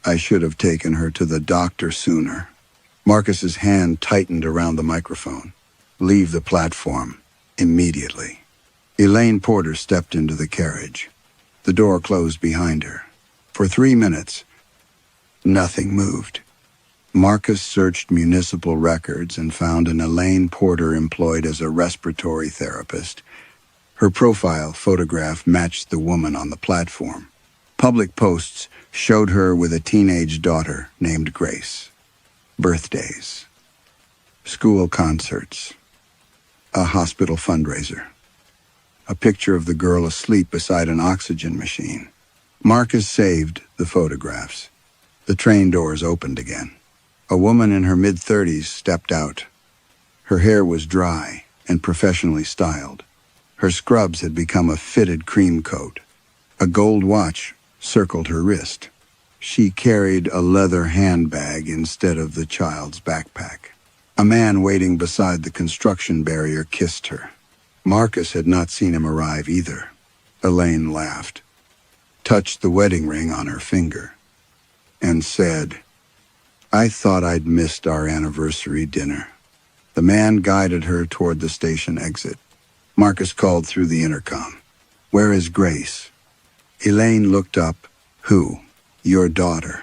"I should have taken her to the doctor sooner." Marcus's hand tightened around the microphone. "Leave the platform immediately." Elaine Porter stepped into the carriage. The door closed behind her. For 3 minutes, nothing moved. Marcus searched municipal records and found an Elaine Porter employed as a respiratory therapist. Her profile photograph matched the woman on the platform. Public posts showed her with a teenage daughter named Grace. Birthdays. School concerts. A hospital fundraiser. A picture of the girl asleep beside an oxygen machine. Marcus saved the photographs. The train doors opened again. A woman in her mid-30s stepped out. Her hair was dry and professionally styled. Her scrubs had become a fitted cream coat. A gold watch circled her wrist. She carried a leather handbag instead of the child's backpack. A man waiting beside the construction barrier kissed her. Marcus had not seen him arrive either. Elaine laughed, touched the wedding ring on her finger, and said, "I thought I'd missed our anniversary dinner." The man guided her toward the station exit. Marcus called through the intercom. "Where is Grace?" Elaine looked up. "Who?" Your daughter.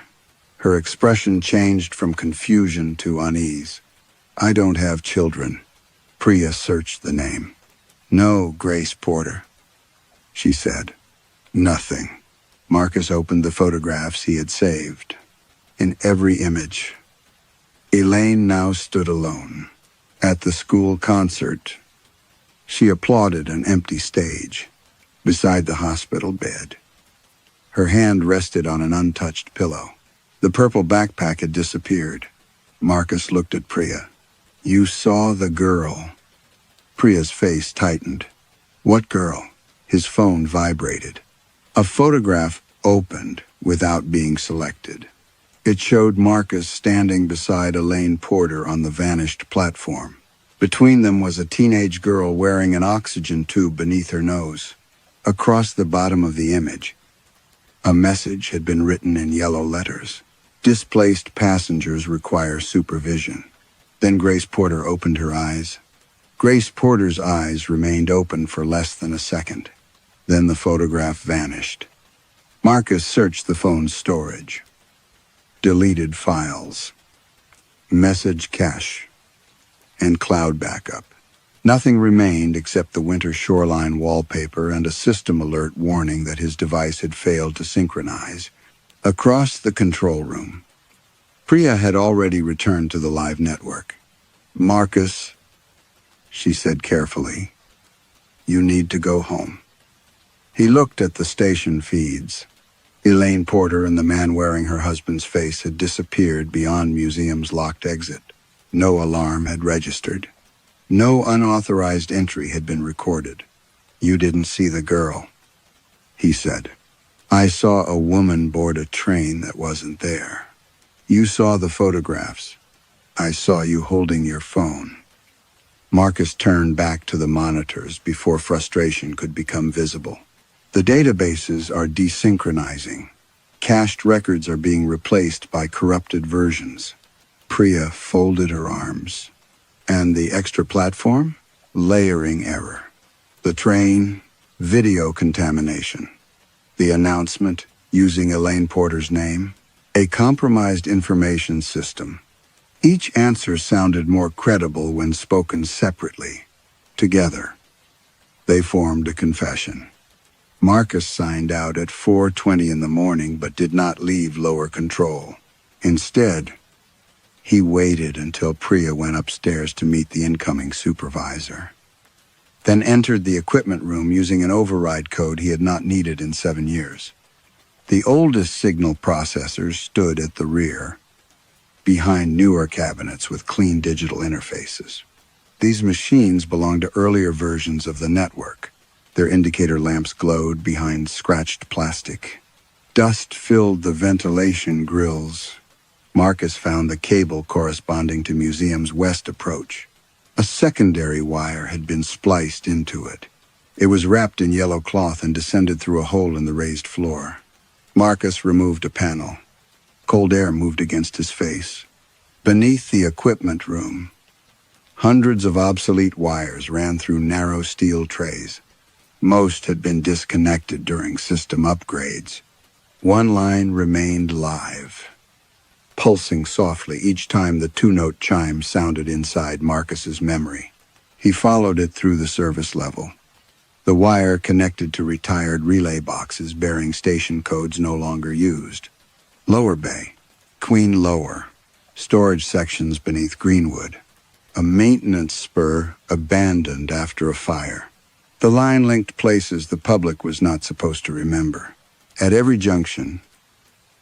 Her expression changed from confusion to unease. I don't have children. Priya searched the name. No, Grace Porter, she said. Nothing. Marcus opened the photographs he had saved. In every image, Elaine now stood alone. At the school concert, she applauded an empty stage beside the hospital bed. Her hand rested on an untouched pillow. The purple backpack had disappeared. Marcus looked at Priya. You saw the girl. Priya's face tightened. What girl? His phone vibrated. A photograph opened without being selected. It showed Marcus standing beside Elaine Porter on the vanished platform. Between them was a teenage girl wearing an oxygen tube beneath her nose. Across the bottom of the image, a message had been written in yellow letters. Displaced passengers require supervision. Then Grace Porter opened her eyes. Grace Porter's eyes remained open for less than a second. Then the photograph vanished. Marcus searched the phone's storage. Deleted files, message cache, and cloud backup. Nothing remained except the winter shoreline wallpaper and a system alert warning that his device had failed to synchronize. Across the control room, Priya had already returned to the live network. Marcus, she said carefully, you need to go home. He looked at the station feeds. Elaine Porter and the man wearing her husband's face had disappeared beyond museum's locked exit. No alarm had registered. No unauthorized entry had been recorded. You didn't see the girl, he said. I saw a woman board a train that wasn't there. You saw the photographs. I saw you holding your phone. Marcus turned back to the monitors before frustration could become visible. The databases are desynchronizing. Cached records are being replaced by corrupted versions. Priya folded her arms. And the extra platform? Layering error. The train? Video contamination. The announcement, using Elaine Porter's name? A compromised information system. Each answer sounded more credible when spoken separately. Together, they formed a confession. Marcus signed out at 4:20 in the morning but did not leave lower control. Instead, he waited until Priya went upstairs to meet the incoming supervisor, then entered the equipment room using an override code he had not needed in 7 years. The oldest signal processors stood at the rear, behind newer cabinets with clean digital interfaces. These machines belonged to earlier versions of the network. Their indicator lamps glowed behind scratched plastic. Dust filled the ventilation grills. Marcus found the cable corresponding to museum's west approach. A secondary wire had been spliced into it. It was wrapped in yellow cloth and descended through a hole in the raised floor. Marcus removed a panel. Cold air moved against his face. Beneath the equipment room, hundreds of obsolete wires ran through narrow steel trays. Most had been disconnected during system upgrades. One line remained live, pulsing softly each time the two-note chime sounded inside Marcus's memory. He followed it through the service level. The wire connected to retired relay boxes bearing station codes no longer used. Lower Bay, Queen Lower, storage sections beneath Greenwood, a maintenance spur abandoned after a fire. The line linked places the public was not supposed to remember. At every junction,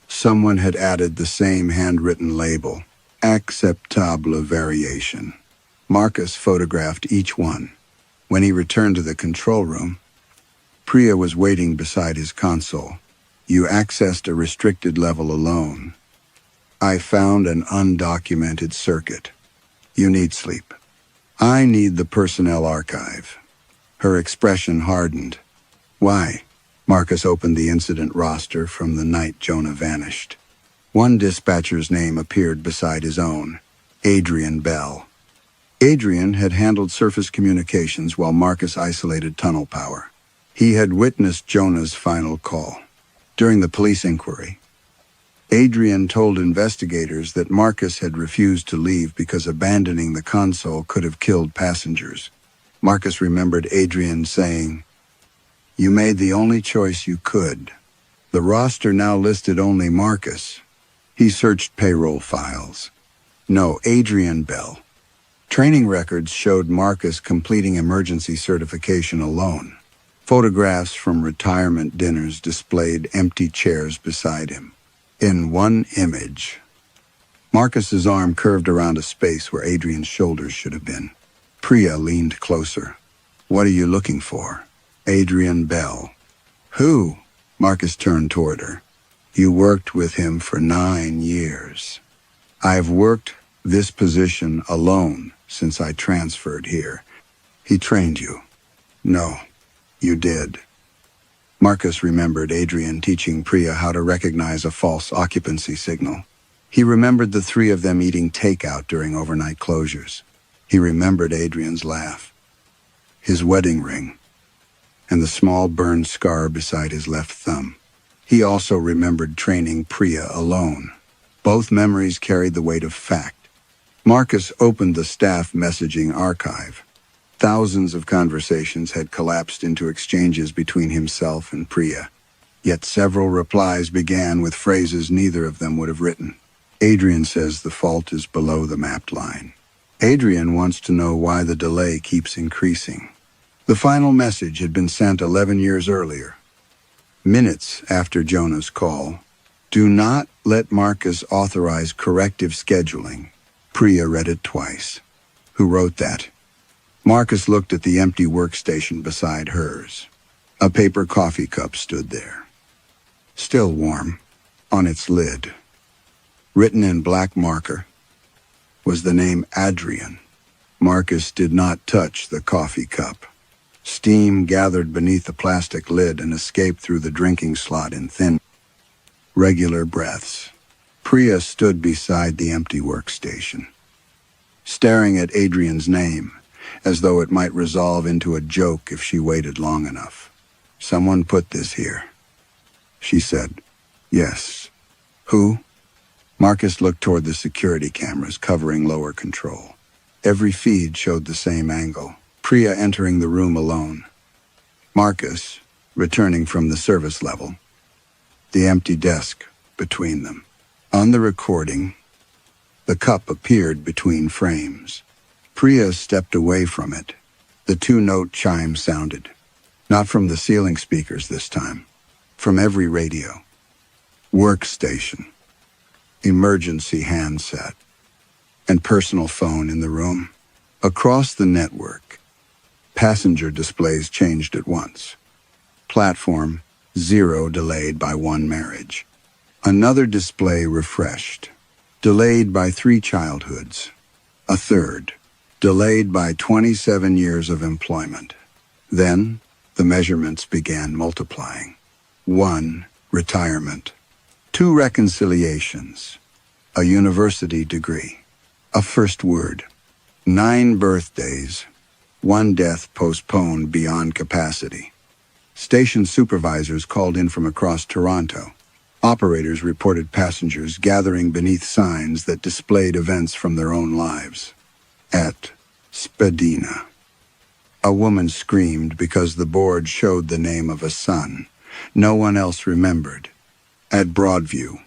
someone had added the same handwritten label, acceptable variation. Marcus photographed each one. When he returned to the control room, Priya was waiting beside his console. You accessed a restricted level alone. I found an undocumented circuit. You need sleep. I need the personnel archive. Her expression hardened. Why? Marcus opened the incident roster from the night Jonah vanished. One dispatcher's name appeared beside his own, Adrian Bell. Adrian had handled surface communications while Marcus isolated tunnel power. He had witnessed Jonah's final call. During the police inquiry, Adrian told investigators that Marcus had refused to leave because abandoning the console could have killed passengers. Marcus remembered Adrian saying, "You made the only choice you could." The roster now listed only Marcus. He searched payroll files. No, Adrian Bell. Training records showed Marcus completing emergency certification alone. Photographs from retirement dinners displayed empty chairs beside him. In one image, Marcus's arm curved around a space where Adrian's shoulders should have been. Priya leaned closer. "What are you looking for?" "Adrian Bell." "Who?" Marcus turned toward her. "You worked with him for 9 years. I've worked this position alone since I transferred here." "He trained you?" "No, you did." Marcus remembered Adrian teaching Priya how to recognize a false occupancy signal. He remembered the three of them eating takeout during overnight closures. He remembered Adrian's laugh, his wedding ring, and the small burned scar beside his left thumb. He also remembered training Priya alone. Both memories carried the weight of fact. Marcus opened the staff messaging archive. Thousands of conversations had collapsed into exchanges between himself and Priya, yet several replies began with phrases neither of them would have written. "Adrian says the fault is below the mapped line. Adrian wants to know why the delay keeps increasing." The final message had been sent 11 years earlier, minutes after Jonah's call. "Do not let Marcus authorize corrective scheduling." Priya read it twice. Who wrote that? Marcus looked at the empty workstation beside hers. A paper coffee cup stood there, still warm, on its lid. Written in black marker was the name Adrian. Marcus did not touch the coffee cup. Steam gathered beneath the plastic lid and escaped through the drinking slot in thin, regular breaths. Priya stood beside the empty workstation, staring at Adrian's name, as though it might resolve into a joke if she waited long enough. "Someone put this here," she said. "Yes." "Who?" Marcus looked toward the security cameras covering lower control. Every feed showed the same angle. Priya entering the room alone. Marcus returning from the service level. The empty desk between them. On the recording, the cup appeared between frames. Priya stepped away from it. The 2-note chime sounded. Not from the ceiling speakers this time. From every radio. Workstation. Emergency handset. And personal phone in the room. Across the network, passenger displays changed at once. Platform 0 delayed by 1 marriage. Another display refreshed. Delayed by 3 childhoods. A third. Delayed by 27 years of employment. Then, the measurements began multiplying. 1, retirement. 2, reconciliations. A university degree. A first word. 9 birthdays. 1 death postponed beyond capacity. Station supervisors called in from across Toronto. Operators reported passengers gathering beneath signs that displayed events from their own lives. At Spadina, a woman screamed because the board showed the name of a son. No one else remembered. At Broadview,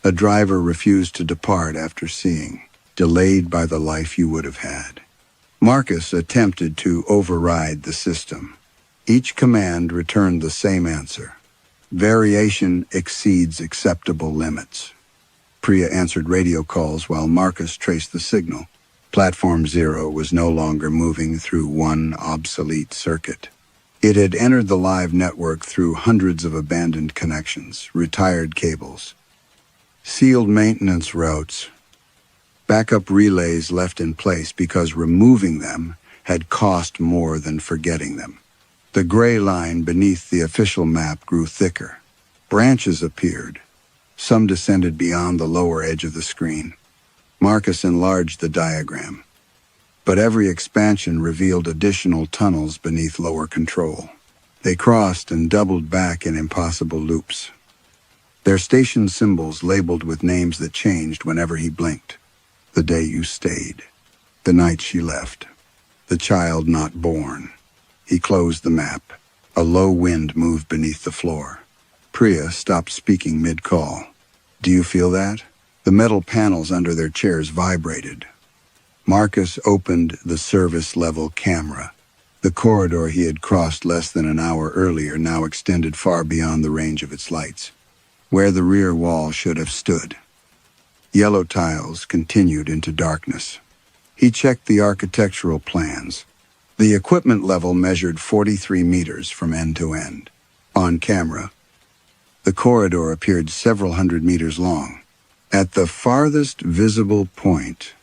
a driver refused to depart after seeing, delayed by the life you would have had. Marcus attempted to override the system. Each command returned the same answer. Variation exceeds acceptable limits. Priya answered radio calls while Marcus traced the signal. Platform 0 was no longer moving through one obsolete circuit. It had entered the live network through hundreds of abandoned connections, retired cables, sealed maintenance routes, backup relays left in place because removing them had cost more than forgetting them. The gray line beneath the official map grew thicker. Branches appeared. Some descended beyond the lower edge of the screen. Marcus enlarged the diagram, but every expansion revealed additional tunnels beneath lower control. They crossed and doubled back in impossible loops. Their station symbols labeled with names that changed whenever he blinked. The day you stayed. The night she left. The child not born. He closed the map. A low wind moved beneath the floor. Priya stopped speaking mid-call. Do you feel that? The metal panels under their chairs vibrated. Marcus opened the service-level camera. The corridor he had crossed less than an hour earlier now extended far beyond the range of its lights, where the rear wall should have stood. Yellow tiles continued into darkness. He checked the architectural plans. The equipment level measured 43 meters from end to end. On camera, the corridor appeared several hundred meters long. At the farthest visible point,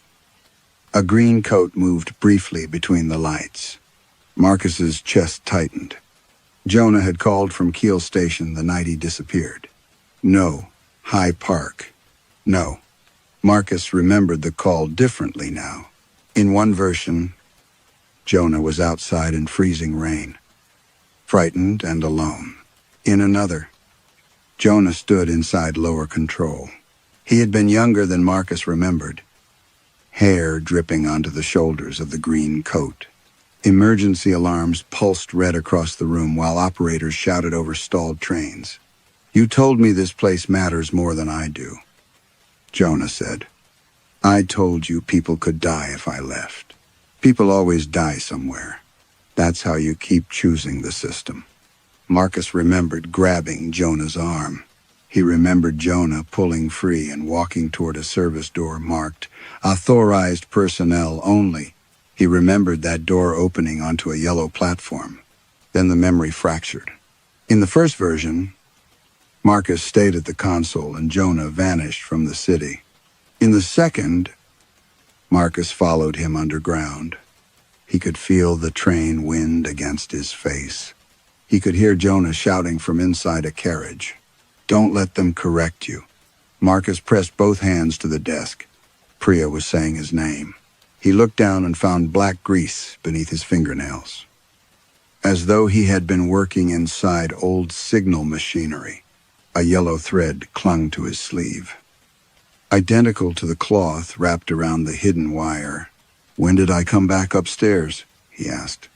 a green coat moved briefly between the lights. Marcus's chest tightened. Jonah had called from Kiel Station the night he disappeared. No, High Park. No. Marcus remembered the call differently now. In one version, Jonah was outside in freezing rain, frightened and alone. In another, Jonah stood inside lower control. He had been younger than Marcus remembered, hair dripping onto the shoulders of the green coat. Emergency alarms pulsed red across the room while operators shouted over stalled trains. You told me this place matters more than I do, Jonah said. I told you people could die if I left. People always die somewhere. That's how you keep choosing the system. Marcus remembered grabbing Jonah's arm. He remembered Jonah pulling free and walking toward a service door marked Authorized Personnel Only. He remembered that door opening onto a yellow platform. Then the memory fractured. In the first version, Marcus stayed at the console and Jonah vanished from the city. In the second, Marcus followed him underground. He could feel the train wind against his face. He could hear Jonah shouting from inside a carriage. Don't let them correct you. Marcus pressed both hands to the desk. Priya was saying his name. He looked down and found black grease beneath his fingernails, as though he had been working inside old signal machinery. A yellow thread clung to his sleeve, identical to the cloth wrapped around the hidden wire. When did I come back upstairs? He asked.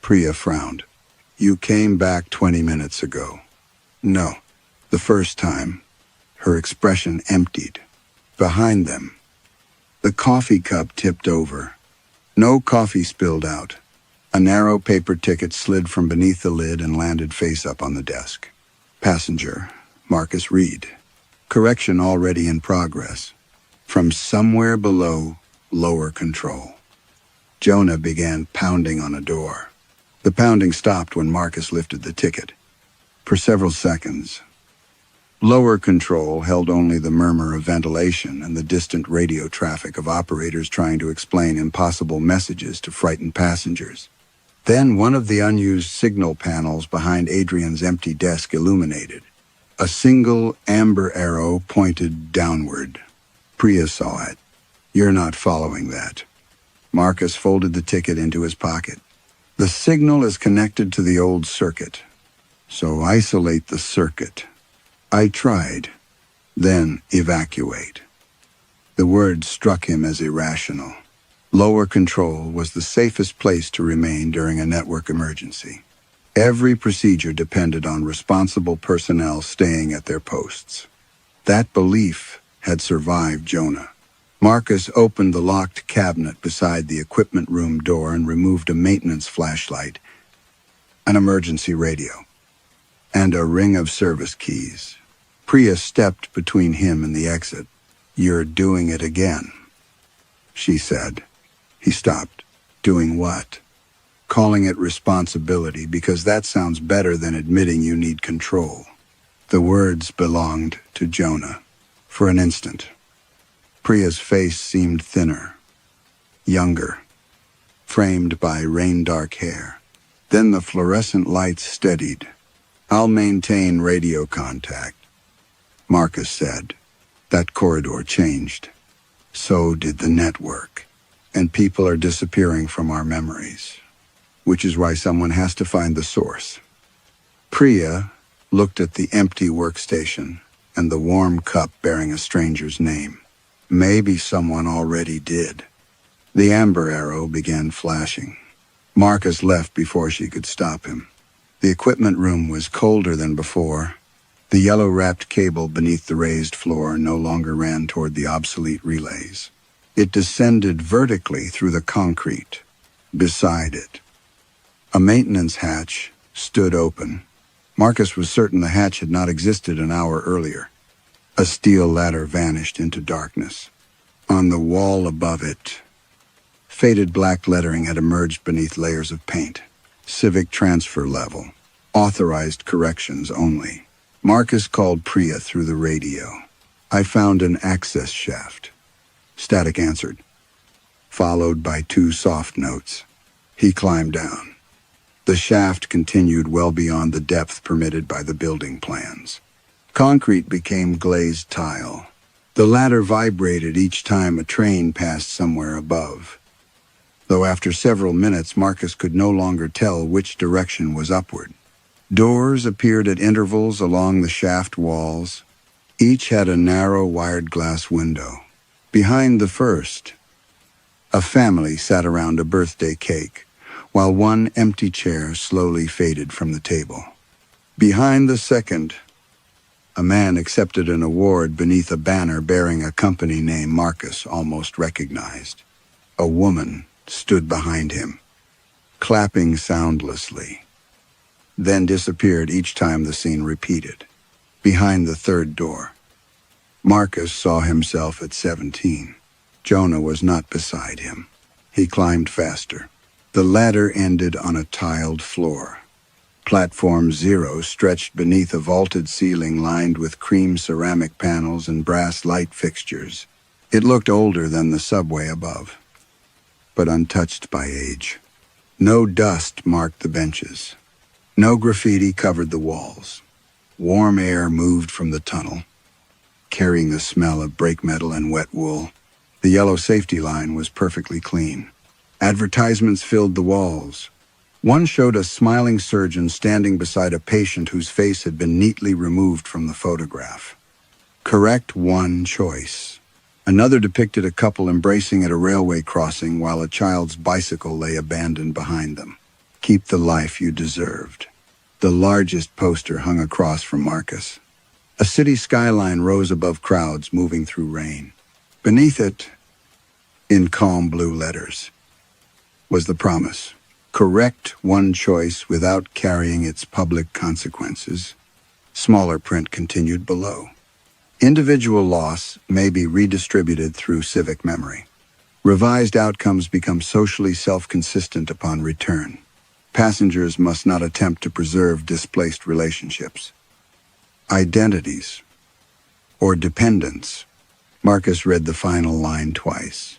Priya frowned. You came back 20 minutes ago. No, the first time. Her expression emptied. Behind them, the coffee cup tipped over. No coffee spilled out. A narrow paper ticket slid from beneath the lid and landed face up on the desk. Passenger, Marcus Reed. Correction already in progress. From somewhere below, lower control. Jonah began pounding on a door. The pounding stopped when Marcus lifted the ticket. For several seconds, lower control held only the murmur of ventilation and the distant radio traffic of operators trying to explain impossible messages to frightened passengers. Then one of the unused signal panels behind Adrian's empty desk illuminated. A single amber arrow pointed downward. Priya saw it. You're not following that. Marcus folded the ticket into his pocket. The signal is connected to the old circuit, so isolate the circuit. I tried. Then evacuate. The word struck him as irrational. Lower control was the safest place to remain during a network emergency. Every procedure depended on responsible personnel staying at their posts. That belief had survived Jonah. Marcus opened the locked cabinet beside the equipment room door and removed a maintenance flashlight, an emergency radio, and a ring of service keys. Priya stepped between him and the exit. You're doing it again, she said. He stopped. Doing what? Calling it responsibility, because that sounds better than admitting you need control. The words belonged to Jonah. For an instant, Priya's face seemed thinner, younger, framed by rain-dark hair. Then the fluorescent lights steadied. I'll maintain radio contact, Marcus said. That corridor changed. So did the network. And people are disappearing from our memories, which is why someone has to find the source. Priya looked at the empty workstation and the warm cup bearing a stranger's name. Maybe someone already did. The amber arrow began flashing. Marcus left before she could stop him. The equipment room was colder than before. The yellow-wrapped cable beneath the raised floor no longer ran toward the obsolete relays. It descended vertically through the concrete. Beside it, a maintenance hatch stood open. Marcus was certain the hatch had not existed an hour earlier. A steel ladder vanished into darkness. On the wall above it, faded black lettering had emerged beneath layers of paint. Civic transfer level. Authorized corrections only. Marcus called Priya through the radio. I found an access shaft. Static answered, followed by 2 soft notes. He climbed down. The shaft continued well beyond the depth permitted by the building plans. Concrete became glazed tile. The ladder vibrated each time a train passed somewhere above. Though after several minutes, Marcus could no longer tell which direction was upward. Doors appeared at intervals along the shaft walls. Each had a narrow wired glass window. Behind the first, a family sat around a birthday cake, while one empty chair slowly faded from the table. Behind the second, a man accepted an award beneath a banner bearing a company name Marcus almost recognized. A woman stood behind him, clapping soundlessly, then disappeared each time the scene repeated. Behind the third door, Marcus saw himself at 17. Jonah was not beside him. He climbed faster. The ladder ended on a tiled floor. Platform 0 stretched beneath a vaulted ceiling lined with cream ceramic panels and brass light fixtures. It looked older than the subway above, but untouched by age. No dust marked the benches. No graffiti covered the walls. Warm air moved from the tunnel, carrying the smell of brake metal and wet wool. The yellow safety line was perfectly clean. Advertisements filled the walls. One showed a smiling surgeon standing beside a patient whose face had been neatly removed from the photograph. Correct one choice. Another depicted a couple embracing at a railway crossing while a child's bicycle lay abandoned behind them. Keep the life you deserved. The largest poster hung across from Marcus. A city skyline rose above crowds moving through rain. Beneath it, in calm blue letters, was the promise. Correct one choice without carrying its public consequences. Smaller print continued below. Individual loss may be redistributed through civic memory. Revised outcomes become socially self-consistent upon return. Passengers must not attempt to preserve displaced relationships. Identities, or dependents. Marcus read the final line twice.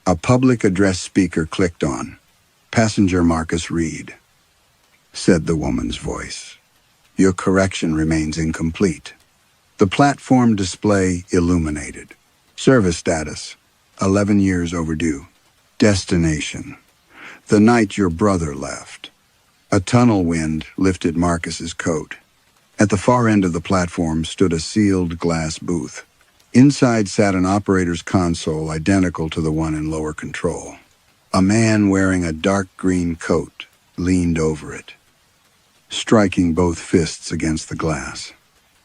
A public address speaker clicked on. Passenger Marcus Reed, said the woman's voice. Your correction remains incomplete. The platform display illuminated. Service status, 11 years overdue. Destination, the night your brother left. A tunnel wind lifted Marcus's coat. At the far end of the platform stood a sealed glass booth. Inside sat an operator's console identical to the one in lower control. A man wearing a dark green coat leaned over it, striking both fists against the glass.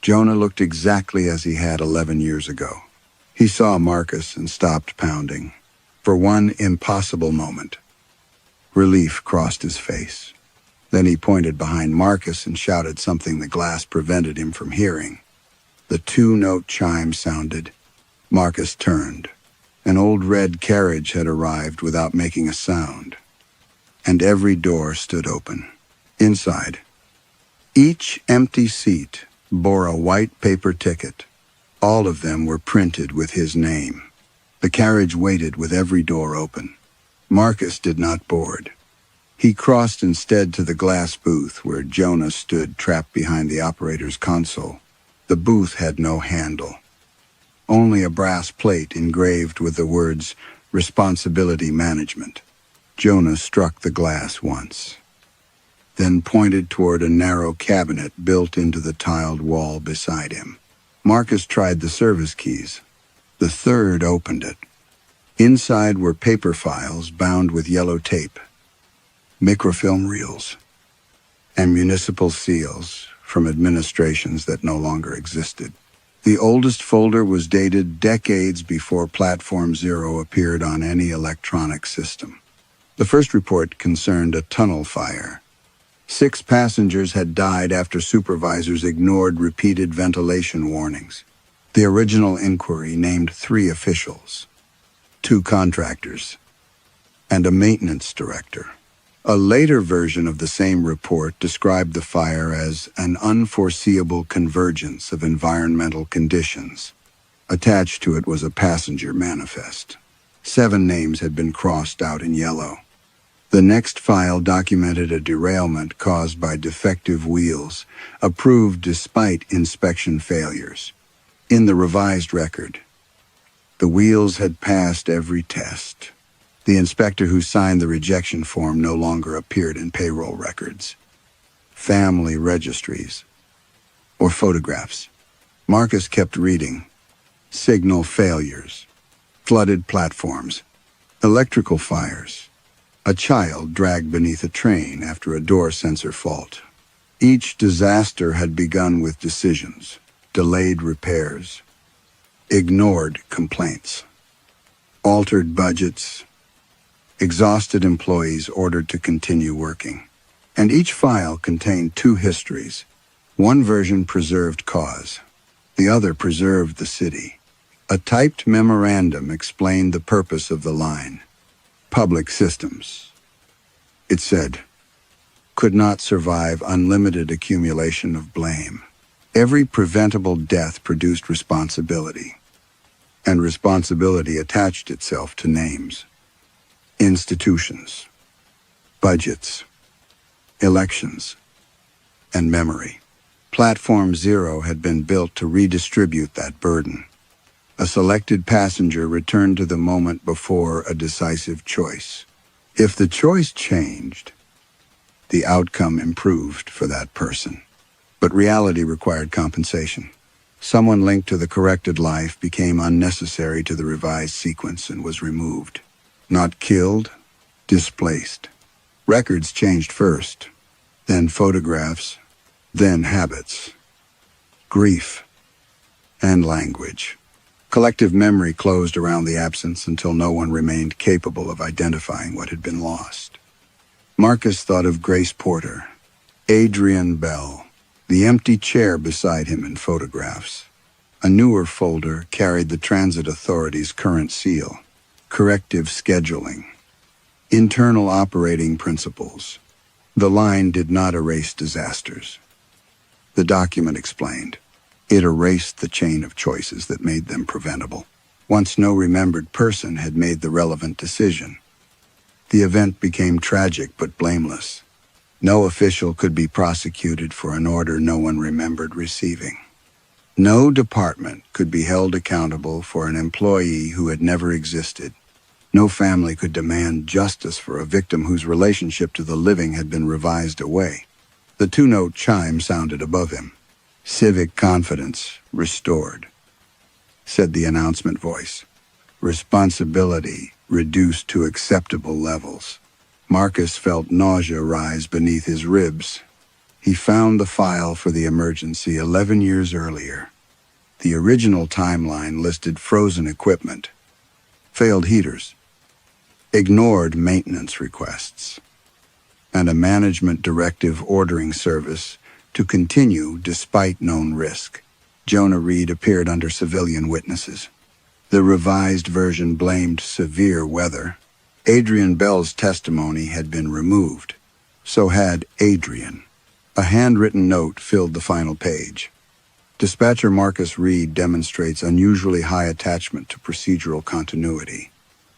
Jonah looked exactly as he had 11 years ago. He saw Marcus and stopped pounding. For one impossible moment, relief crossed his face. Then he pointed behind Marcus and shouted something the glass prevented him from hearing. The 2-note chime sounded. Marcus turned. An old red carriage had arrived without making a sound, and every door stood open. Inside, each empty seat bore a white paper ticket. All of them were printed with his name. The carriage waited with every door open. Marcus did not board. He crossed instead to the glass booth where Jonah stood trapped behind the operator's console. The booth had no handle, only a brass plate engraved with the words Responsibility Management. Jonah struck the glass once, then pointed toward a narrow cabinet built into the tiled wall beside him. Marcus tried the service keys. The third opened it. Inside were paper files bound with yellow tape, microfilm reels, and municipal seals from administrations that no longer existed. The oldest folder was dated decades before Platform Zero appeared on any electronic system. The first report concerned a tunnel fire. 6 passengers had died after supervisors ignored repeated ventilation warnings. The original inquiry named 3 officials, 2 contractors, and a maintenance director. A later version of the same report described the fire as an unforeseeable convergence of environmental conditions. Attached to it was a passenger manifest. 7 names had been crossed out in yellow. The next file documented a derailment caused by defective wheels, approved despite inspection failures. In the revised record, the wheels had passed every test. The inspector who signed the rejection form no longer appeared in payroll records, family registries, or photographs. Marcus kept reading. Signal failures, flooded platforms, electrical fires, a child dragged beneath a train after a door sensor fault. Each disaster had begun with decisions, delayed repairs, ignored complaints, altered budgets, exhausted employees ordered to continue working. And each file contained 2 histories. One version preserved cause. The other preserved the city. A typed memorandum explained the purpose of the line. Public systems, it said, could not survive unlimited accumulation of blame. Every preventable death produced responsibility, and responsibility attached itself to names. Institutions, budgets, elections, and memory. Platform Zero had been built to redistribute that burden. A selected passenger returned to the moment before a decisive choice. If the choice changed, the outcome improved for that person. But reality required compensation. Someone linked to the corrected life became unnecessary to the revised sequence and was removed. Not killed, displaced. Records changed first, then photographs, then habits, grief, and language. Collective memory closed around the absence until no one remained capable of identifying what had been lost. Marcus thought of Grace Porter, Adrian Bell, the empty chair beside him in photographs. A newer folder carried the Transit Authority's current seal. Corrective scheduling, internal operating principles. The line did not erase disasters. The document explained. It erased the chain of choices that made them preventable. Once no remembered person had made the relevant decision. The event became tragic but blameless. No official could be prosecuted for an order no one remembered receiving. No department could be held accountable for an employee who had never existed. No family could demand justice for a victim whose relationship to the living had been revised away. The 2-note chime sounded above him. Civic confidence restored, said the announcement voice. Responsibility reduced to acceptable levels. Marcus felt nausea rise beneath his ribs. He found the file for the emergency 11 years earlier. The original timeline listed frozen equipment, failed heaters, ignored maintenance requests, and a management directive ordering service to continue despite known risk. Jonah Reed appeared under civilian witnesses. The revised version blamed severe weather. Adrian Bell's testimony had been removed. So had Adrian. A handwritten note filled the final page. Dispatcher Marcus Reed demonstrates unusually high attachment to procedural continuity,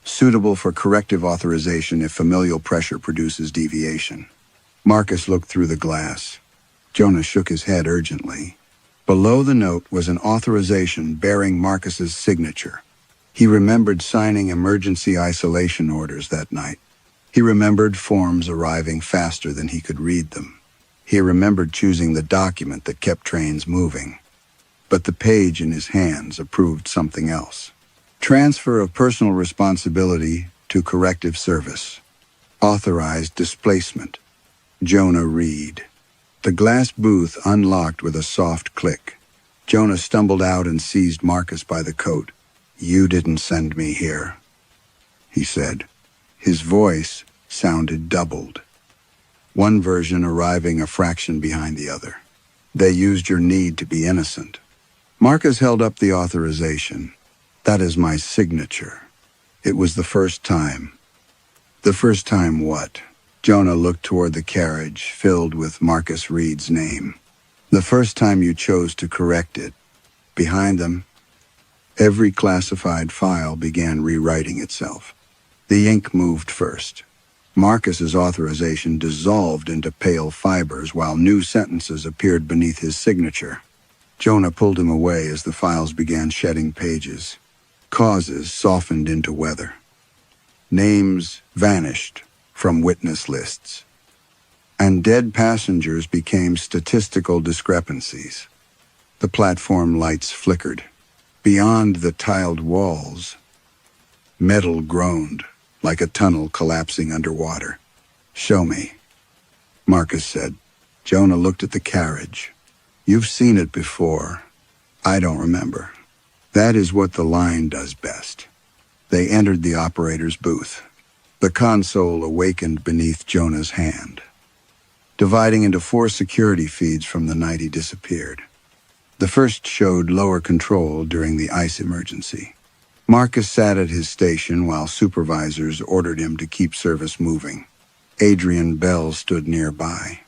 suitable for corrective authorization if familial pressure produces deviation. Marcus looked through the glass. Jonah shook his head urgently. Below the note was an authorization bearing Marcus's signature. He remembered signing emergency isolation orders that night. He remembered forms arriving faster than he could read them. He remembered choosing the document that kept trains moving. but the page in his hands approved something else. Transfer of personal responsibility to corrective service. Authorized displacement. Jonah Reed. The glass booth unlocked with a soft click. Jonah stumbled out and seized Marcus by the coat. "You didn't send me here," he said. His voice sounded doubled, one version arriving a fraction behind the other. "They used your need to be innocent." Marcus held up the authorization. "That is my signature. It was the first time." "The first time what?" Jonah looked toward the carriage filled with Marcus Reed's name. "The first time you chose to correct it." Behind them, every classified file began rewriting itself. The ink moved first. Marcus's authorization dissolved into pale fibers while new sentences appeared beneath his signature. Jonah pulled him away as the files began shedding pages. Causes softened into weather. Names vanished from witness lists. And dead passengers became statistical discrepancies. The platform lights flickered. Beyond the tiled walls, metal groaned like a tunnel collapsing underwater. "Show me," Marcus said. Jonah looked at the carriage. "You've seen it before. I don't remember." That is what the line does best. They entered the operator's booth. The console awakened beneath Jonah's hand, dividing into 4 security feeds from the night he disappeared. The first showed lower control during the ice emergency. Marcus sat at his station while supervisors ordered him to keep service moving. Adrian Bell stood nearby,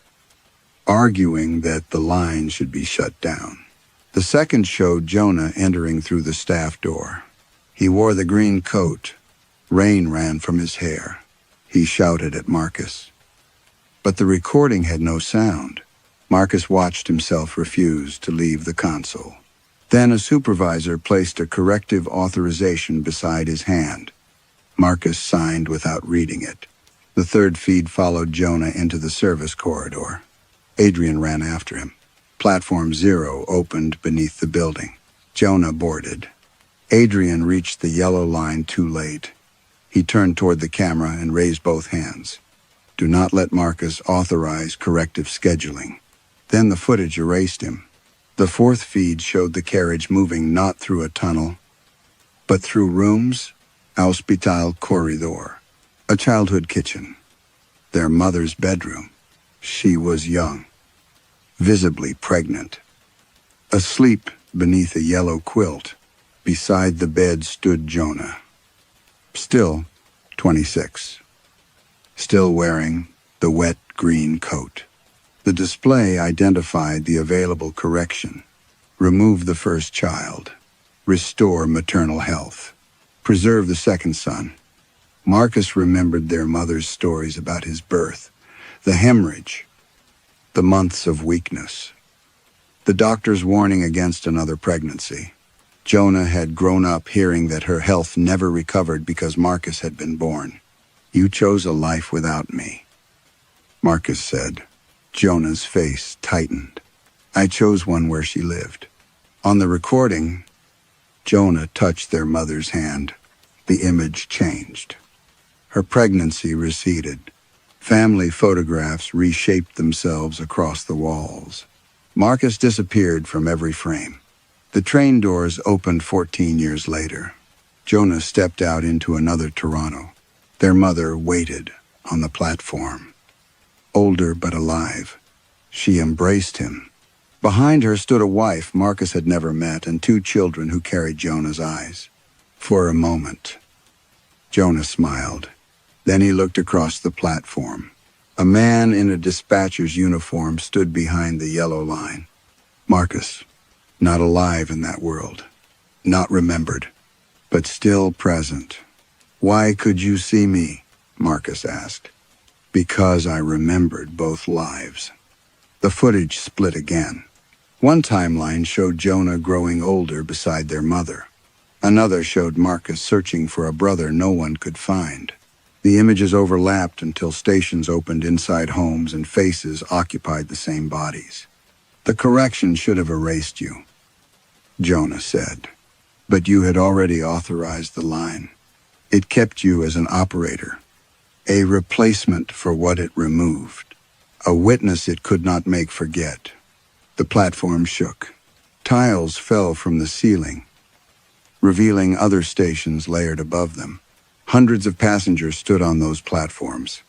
arguing that the line should be shut down. The second showed Jonah entering through the staff door. He wore the green coat. Rain ran from his hair. He shouted at Marcus. But the recording had no sound. Marcus watched himself refuse to leave the console. Then a supervisor placed a corrective authorization beside his hand. Marcus signed without reading it. The third feed followed Jonah into the service corridor. Adrian ran after him. Platform 0 opened beneath the building. Jonah boarded. Adrian reached the yellow line too late. He turned toward the camera and raised both hands. "Do not let Marcus authorize corrective scheduling." Then the footage erased him. The fourth feed showed the carriage moving not through a tunnel, but through rooms, Hospital corridor, a childhood kitchen, their mother's bedroom. She was young, visibly pregnant. Asleep beneath a yellow quilt, beside the bed stood Jonah, still 26, still wearing the wet green coat. The display identified the available correction. Remove the first child. Restore maternal health. Preserve the second son. Marcus remembered their mother's stories about his birth, the hemorrhage, the months of weakness, the doctor's warning against another pregnancy. Jonah had grown up hearing that her health never recovered because Marcus had been born. "You chose a life without me," Marcus said. Jonah's face tightened. "I chose one where she lived." On the recording, Jonah touched their mother's hand. The image changed. Her pregnancy receded. Family photographs reshaped themselves across the walls. Marcus disappeared from every frame. The train doors opened 14 years later. Jonah stepped out into another Toronto. Their mother waited on the platform. Older but alive. She embraced him. Behind her stood a wife Marcus had never met and 2 children who carried Jonah's eyes. For a moment, Jonah smiled. Then he looked across the platform. A man in a dispatcher's uniform stood behind the yellow line. Marcus, not alive in that world, not remembered, but still present. "Why could you see me?" Marcus asked. "Because I remembered both lives." The footage split again. One timeline showed Jonah growing older beside their mother. Another showed Marcus searching for a brother no one could find. The images overlapped until stations opened inside homes and faces occupied the same bodies. "The correction should have erased you," Jonah said. But you had already authorized the line. It kept you as an operator, a replacement for what it removed, a witness it could not make forget. The platform shook. Tiles fell from the ceiling, revealing other stations layered above them. Hundreds of passengers stood on those platforms,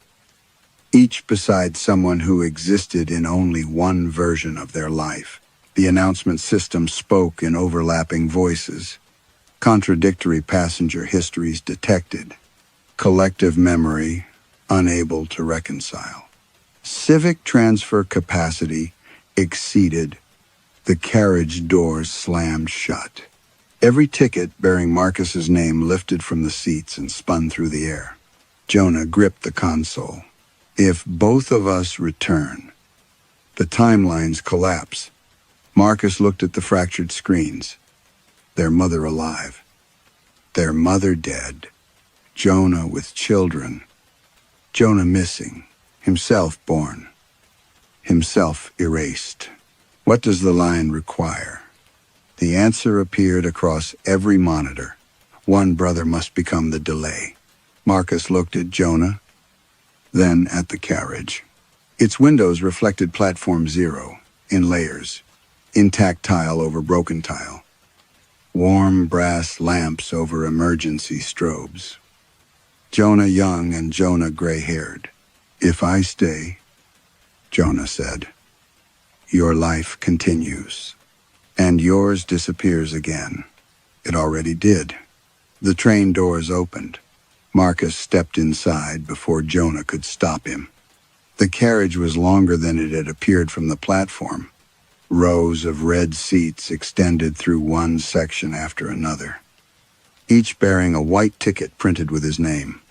each beside someone who existed in only one version of their life. The announcement system spoke in overlapping voices. Contradictory passenger histories detected. Collective memory unable to reconcile. Civic transfer capacity exceeded. The carriage doors slammed shut. Every ticket bearing Marcus's name lifted from the seats and spun through the air. Jonah gripped the console. If both of us return, the timelines collapse. Marcus looked at the fractured screens. Their mother alive. Their mother dead. Jonah with children. Jonah missing. Himself born. Himself erased. What does the line require? The answer appeared across every monitor. One brother must become the delay. Marcus looked at Jonah, then at the carriage. Its windows reflected Platform 0, in layers, intact tile over broken tile, warm brass lamps over emergency strobes. Jonah young and Jonah gray-haired. If I stay, Jonah said, your life continues, and yours disappears again. It already did. The train doors opened. Marcus stepped inside before Jonah could stop him. The carriage was longer than it had appeared from the platform. Rows of red seats extended through one section after another, each bearing a white ticket printed with his name.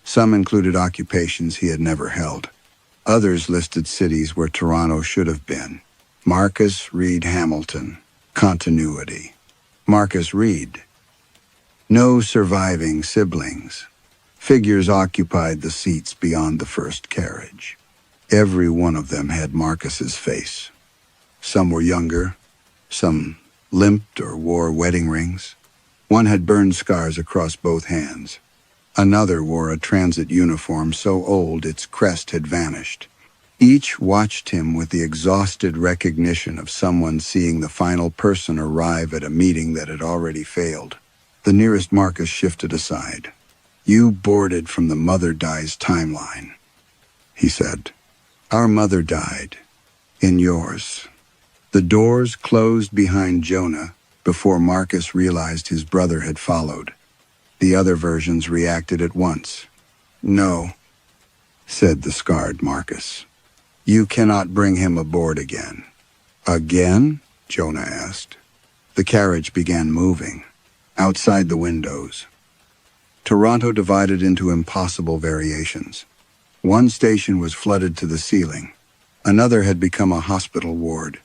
Some included occupations he had never held. Others listed cities where Toronto should have been. Marcus Reed Hamilton, continuity. Marcus Reed. No surviving siblings. Figures occupied the seats beyond the first carriage. Every one of them had Marcus's face. Some were younger, some limped or wore wedding rings. One had burn scars across both hands. Another wore a transit uniform so old its crest had vanished. Each watched him with the exhausted recognition of someone seeing the final person arrive at a meeting that had already failed. The nearest Marcus shifted aside. You boarded from the mother dies timeline, he said. Our mother died. In yours. The doors closed behind Jonah before Marcus realized his brother had followed. The other versions reacted at once. No, said the scarred Marcus. You cannot bring him aboard again. Again? Jonah asked. The carriage began moving. Outside the windows, Toronto divided into impossible variations. One station was flooded to the ceiling. Another had become a hospital ward.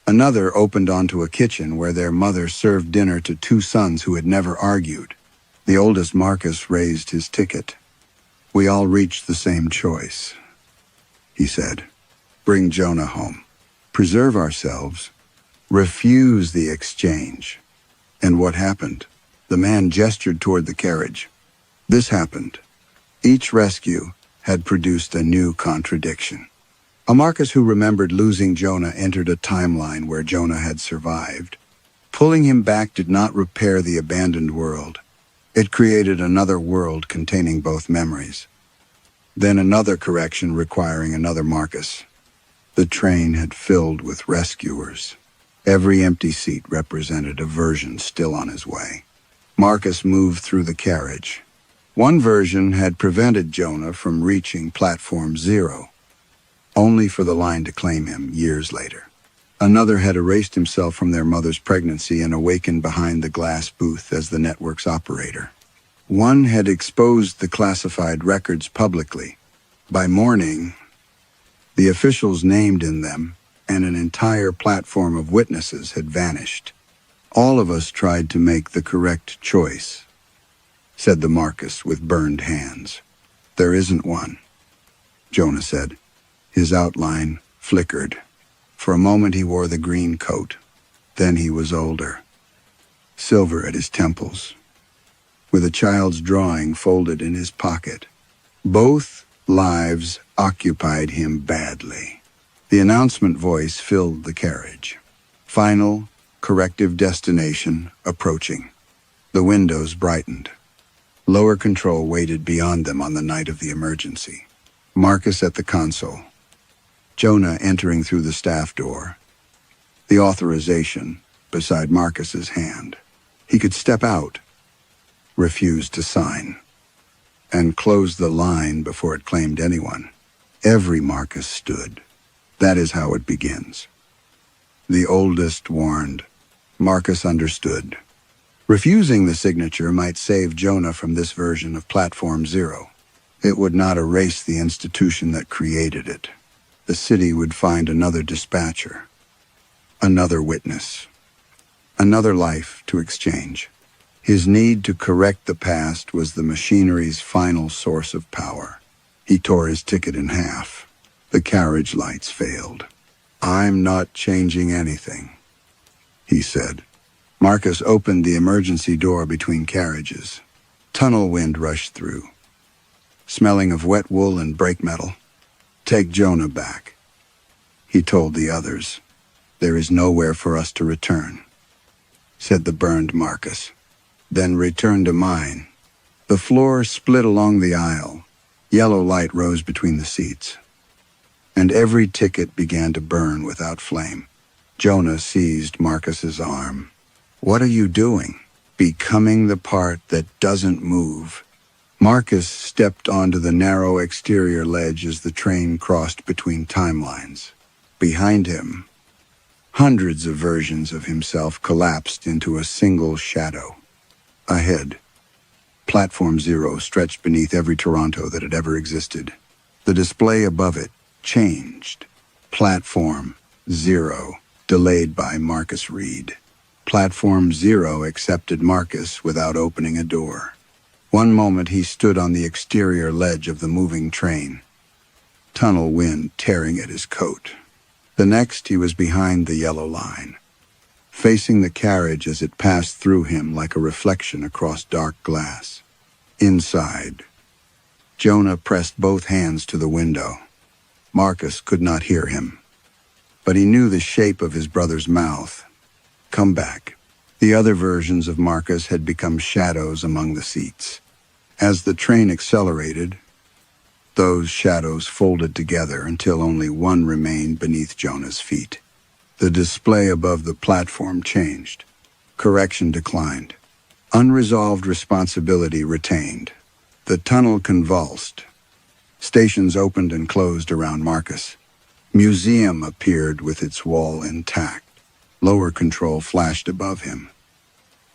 Another opened onto a kitchen where their mother served dinner to two sons who had never argued. The oldest Marcus raised his ticket. We all reached the same choice, he said. Bring Jonah home. Preserve ourselves. Refuse the exchange. And what happened? The man gestured toward the carriage. This happened. Each rescue had produced a new contradiction. A Marcus who remembered losing Jonah entered a timeline where Jonah had survived. Pulling him back did not repair the abandoned world. It created another world containing both memories. Then another correction requiring another Marcus. The train had filled with rescuers. Every empty seat represented a version still on his way. Marcus moved through the carriage. One version had prevented Jonah from reaching Platform 0, only for the line to claim him years later. Another had erased himself from their mother's pregnancy and awakened behind the glass booth as the network's operator. One had exposed the classified records publicly. By morning, the officials named in them and an entire platform of witnesses had vanished. All of us tried to make the correct choice, said the Marcus with burned hands. There isn't one, Jonah said. His outline flickered. For a moment he wore the green coat. Then he was older. silver at his temples, with a child's drawing folded in his pocket. Both lives occupied him badly. The announcement voice filled the carriage. Final, corrective destination approaching. The windows brightened. Lower control waited beyond them on the night of the emergency. Marcus at the console. Jonah entering through the staff door. The authorization beside Marcus's hand. He could step out, refused to sign, and close the line before it claimed anyone. Every Marcus stood. That is how it begins. The oldest warned. Marcus understood. Refusing the signature might save Jonah from this version of Platform Zero. It would not erase the institution that created it. The city would find another dispatcher, another witness, another life to exchange. His need to correct the past was the machinery's final source of power. He tore his ticket in half. The carriage lights failed. "I'm not changing anything," he said. Marcus opened the emergency door between carriages. Tunnel wind rushed through, smelling of wet wool and brake metal. "Take Jonah back," he told the others. "There is nowhere for us to return," said the burned Marcus. "Then return to mine." The floor split along the aisle. Yellow light rose between the seats, and every ticket began to burn without flame. Jonah seized Marcus's arm. "What are you doing?" "Becoming the part that doesn't move." Marcus stepped onto the narrow exterior ledge as the train crossed between timelines. Behind him, hundreds of versions of himself collapsed into a single shadow. Ahead, Platform Zero stretched beneath every Toronto that had ever existed. The display above it changed. Platform Zero, delayed by Marcus Reed. Platform Zero accepted Marcus without opening a door. One moment he stood on the exterior ledge of the moving train, tunnel wind tearing at his coat. The next he was behind the yellow line, facing the carriage as it passed through him like a reflection across dark glass. Inside, Jonah pressed both hands to the window. Marcus could not hear him, but he knew the shape of his brother's mouth. "Come back." The other versions of Marcus had become shadows among the seats. As the train accelerated, those shadows folded together until only one remained beneath Jonah's feet. The display above the platform changed. Correction declined. Unresolved responsibility retained. The tunnel convulsed. Stations opened and closed around Marcus. Museum appeared with its wall intact. Lower control flashed above him.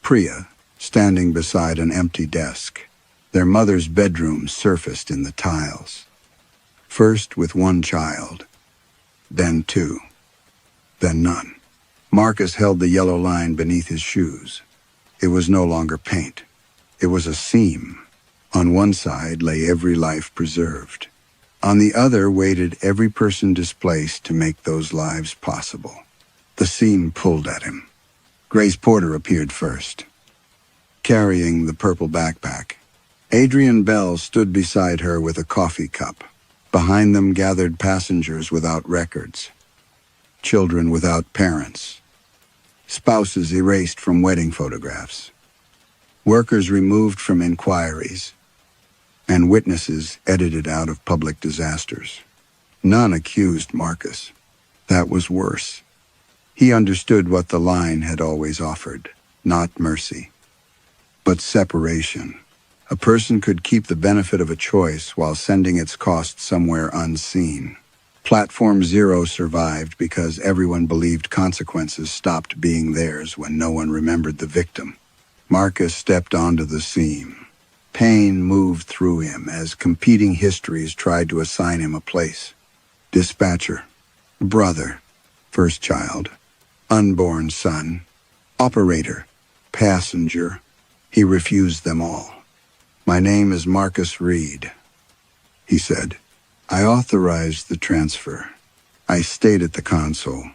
Priya, standing beside an empty desk. Their mother's bedroom surfaced in the tiles. First with one child, then two, then none. Marcus held the yellow line beneath his shoes. It was no longer paint. It was a seam. On one side lay every life preserved. On the other waited every person displaced to make those lives possible. The seam pulled at him. Grace Porter appeared first, carrying the purple backpack. Adrian Bell stood beside her with a coffee cup. Behind them gathered passengers without records, children without parents, spouses erased from wedding photographs, workers removed from inquiries, and witnesses edited out of public disasters. None accused Marcus. That was worse. He understood what the line had always offered, not mercy, but separation. A person could keep the benefit of a choice while sending its cost somewhere unseen. Platform Zero survived because everyone believed consequences stopped being theirs when no one remembered the victim. Marcus stepped onto the seam. Pain moved through him as competing histories tried to assign him a place. Dispatcher, brother, first child, unborn son, operator, passenger. He refused them all. "My name is Marcus Reed," he said. "I authorized the transfer. I stayed at the console.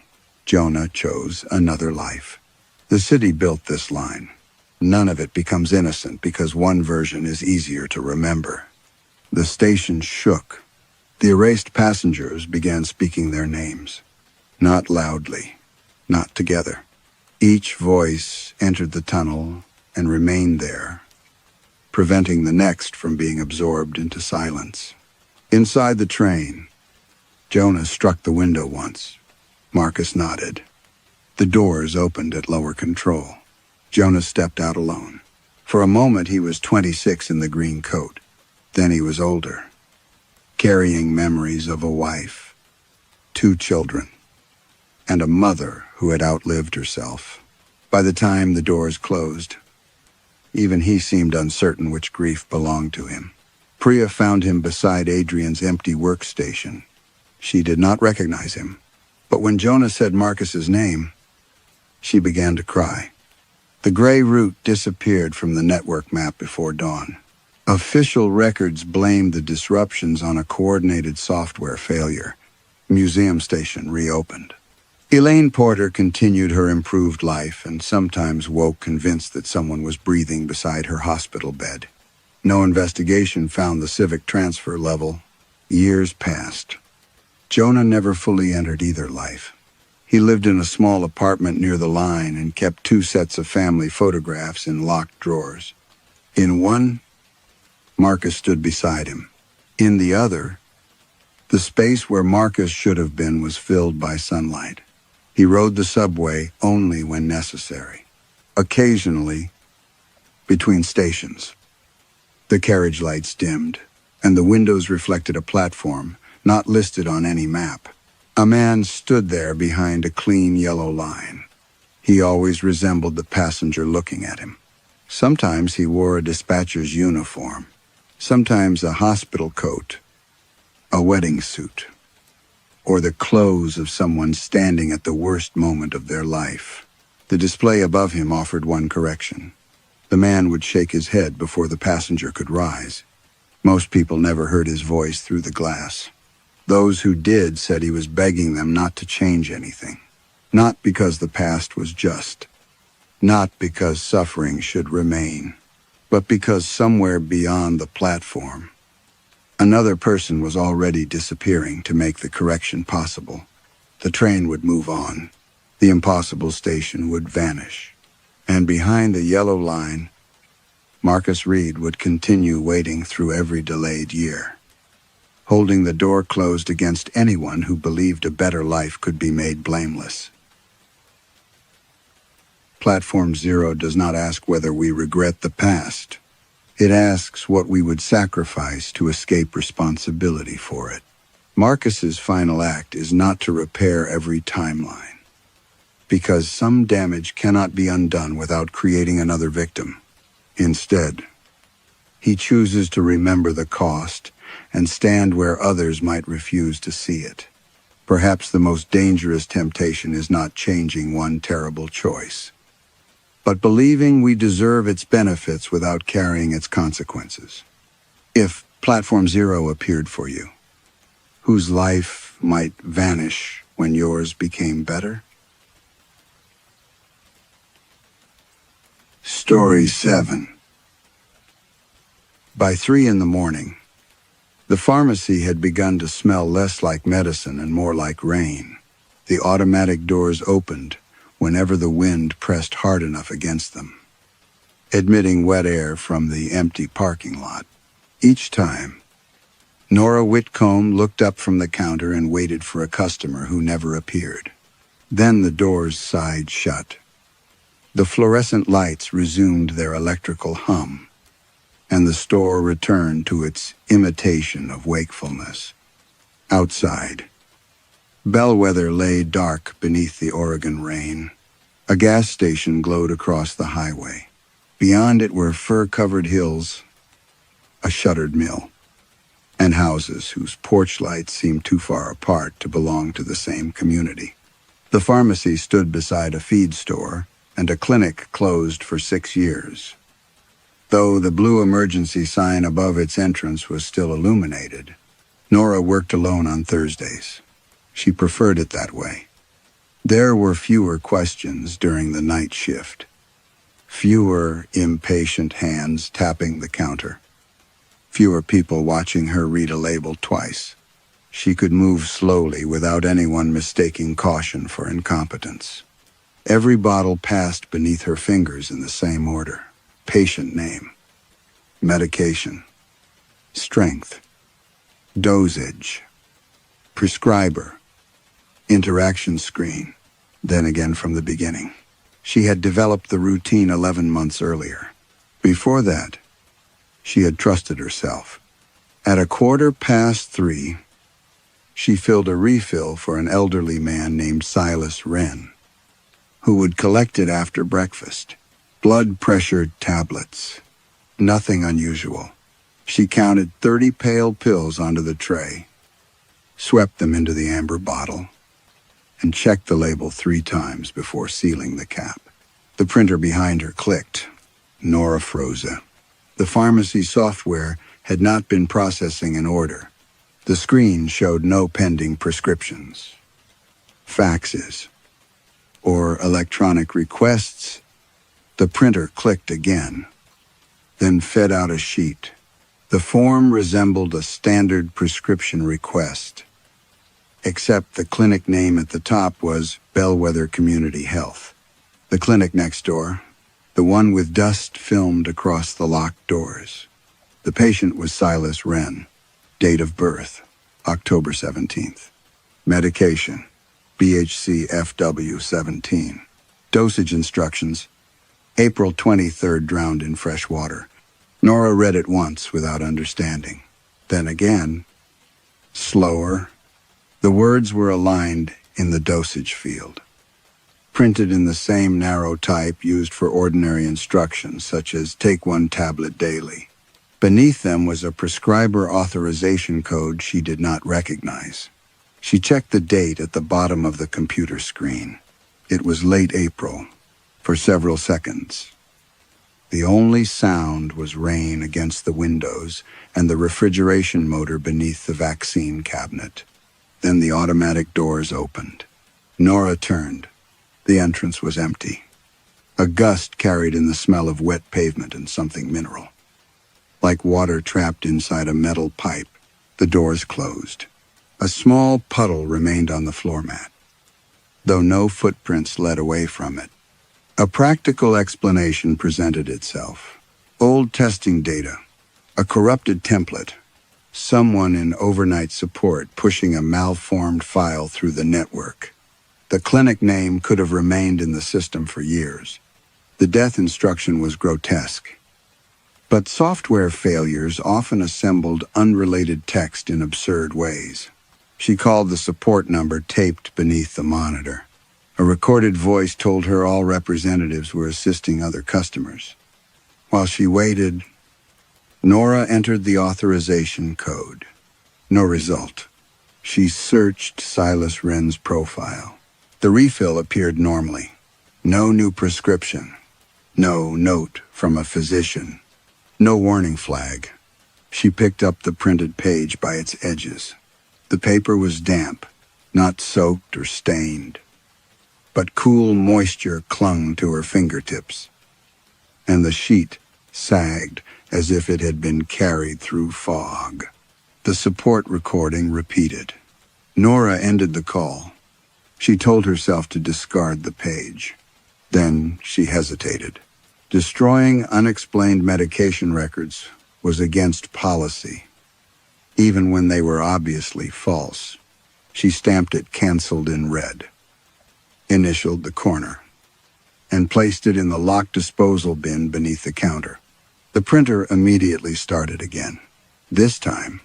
Jonah chose another life. The city built this line. none of it becomes innocent because one version is easier to remember. The station shook. The erased passengers began speaking their names. Not loudly, not together. Each voice entered the tunnel and remained there, preventing the next from being absorbed into silence. Inside the train, Jonah struck the window once. Marcus nodded. The doors opened at lower control. Jonah stepped out alone. For a moment he was 26 in the green coat. Then he was older, carrying memories of a wife, 2 children, and a mother who had outlived herself. By the time the doors closed, even he seemed uncertain which grief belonged to him. Priya found him beside Adrian's empty workstation. She did not recognize him, but when Jonah said Marcus's name, she began to cry. The gray route disappeared from the network map before dawn. Official records blamed the disruptions on a coordinated software failure. Museum station reopened. Elaine Porter continued her improved life and sometimes woke convinced that someone was breathing beside her hospital bed. No investigation found the civic transfer level. Years passed. Jonah never fully entered either life. He lived in a small apartment near the Leanh and kept 2 sets of family photographs in locked drawers. In one, Marcus stood beside him. In the other, the space where Marcus should have been was filled by sunlight. He rode the subway only when necessary. Occasionally, between stations. The carriage lights dimmed, and the windows reflected a platform not listed on any map. A man stood there behind a clean yellow line. He always resembled the passenger looking at him. Sometimes he wore a dispatcher's uniform, sometimes a hospital coat, a wedding suit, or the clothes of someone standing at the worst moment of their life. The display above him offered one correction. The man would shake his head before the passenger could rise. Most people never heard his voice through the glass. Those who did said he was begging them not to change anything. Not because the past was just. Not because suffering should remain. But because somewhere beyond the platform, another person was already disappearing to make the correction possible. The train would move on. The impossible station would vanish. And behind the yellow line, Marcus Reed would continue waiting through every delayed year, holding the door closed against anyone who believed a better life could be made blameless. Platform Zero does not ask whether we regret the past. It asks what we would sacrifice to escape responsibility for it. Marcus's final act is not to repair every timeline, because some damage cannot be undone without creating another victim. Instead, he chooses to remember the cost and stand where others might refuse to see it. Perhaps the most dangerous temptation is not changing one terrible choice, but believing we deserve its benefits without carrying its consequences. If Platform Zero appeared for you, whose life might vanish when yours became better? Story 7. By 3 in the morning, the pharmacy had begun to smell less like medicine and more like rain. The automatic doors opened whenever the wind pressed hard enough against them, admitting wet air from the empty parking lot. Each time, Nora Whitcomb looked up from the counter and waited for a customer who never appeared. Then the doors sighed shut. The fluorescent lights resumed their electrical hum, and the store returned to its imitation of wakefulness. Outside, Bellwether lay dark beneath the Oregon rain. A gas station glowed across the highway. Beyond it were fir-covered hills, a shuttered mill, and houses whose porch lights seemed too far apart to belong to the same community. The pharmacy stood beside a feed store, and a clinic closed for 6 years. Though the blue emergency sign above its entrance was still illuminated, Nora worked alone on Thursdays. She preferred it that way. There were fewer questions during the night shift, Fewer impatient hands tapping the counter. Fewer people watching her read a label twice. She could move slowly without anyone mistaking caution for incompetence. Every bottle passed beneath her fingers in the same order. Patient name. Medication. Strength. Dosage. Prescriber. Interaction screen. Then again from the beginning. She had developed the routine 11 months earlier. Before that, she had trusted herself. At 3:15, she filled a refill for an elderly man named Silas Wren, who would collect it after breakfast. Blood pressure tablets. Nothing unusual. She counted 30 pale pills onto the tray, swept them into the amber bottle, and checked the label 3 times before sealing the cap. The printer behind her clicked. Nora froze. The pharmacy software had not been processing an order. The screen showed no pending prescriptions, faxes, or electronic requests. The printer clicked again, then fed out a sheet. The form resembled a standard prescription request, except the clinic name at the top was Bellwether Community Health. The clinic next door, the one with dust filmed across the locked doors. The patient was Silas Wren. Date of birth, October 17th. Medication, BHC FW17. Dosage instructions, April 23rd, drowned in fresh water. Nora read it once without understanding. Then again, slower. The words were aligned in the dosage field, printed in the same narrow type used for ordinary instructions, such as take 1 tablet daily. Beneath them was a prescriber authorization code she did not recognize. She checked the date at the bottom of the computer screen. It was late April. For several seconds, the only sound was rain against the windows and the refrigeration motor beneath the vaccine cabinet. Then the automatic doors opened. Nora turned. The entrance was empty. A gust carried in the smell of wet pavement and something mineral. Like water trapped inside a metal pipe, the doors closed. A small puddle remained on the floor mat, though no footprints led away from it. A practical explanation presented itself. Old testing data, a corrupted template, someone in overnight support pushing a malformed file through the network. The clinic name could have remained in the system for years. The death instruction was grotesque. But software failures often assembled unrelated text in absurd ways. She called the support number taped beneath the monitor. A recorded voice told her all representatives were assisting other customers. While she waited, Nora entered the authorization code. No result. She searched Silas Wren's profile. The refill appeared normally. No new prescription. No note from a physician. No warning flag. She picked up the printed page by its edges. The paper was damp, not soaked or stained, but cool moisture clung to her fingertips, and the sheet sagged as if it had been carried through fog. The support recording repeated. Nora ended the call. She told herself to discard the page. Then she hesitated. Destroying unexplained medication records was against policy, even when they were obviously false. She stamped it canceled in red, initialed the corner, and placed it in the locked disposal bin beneath the counter. The printer immediately started again. This time,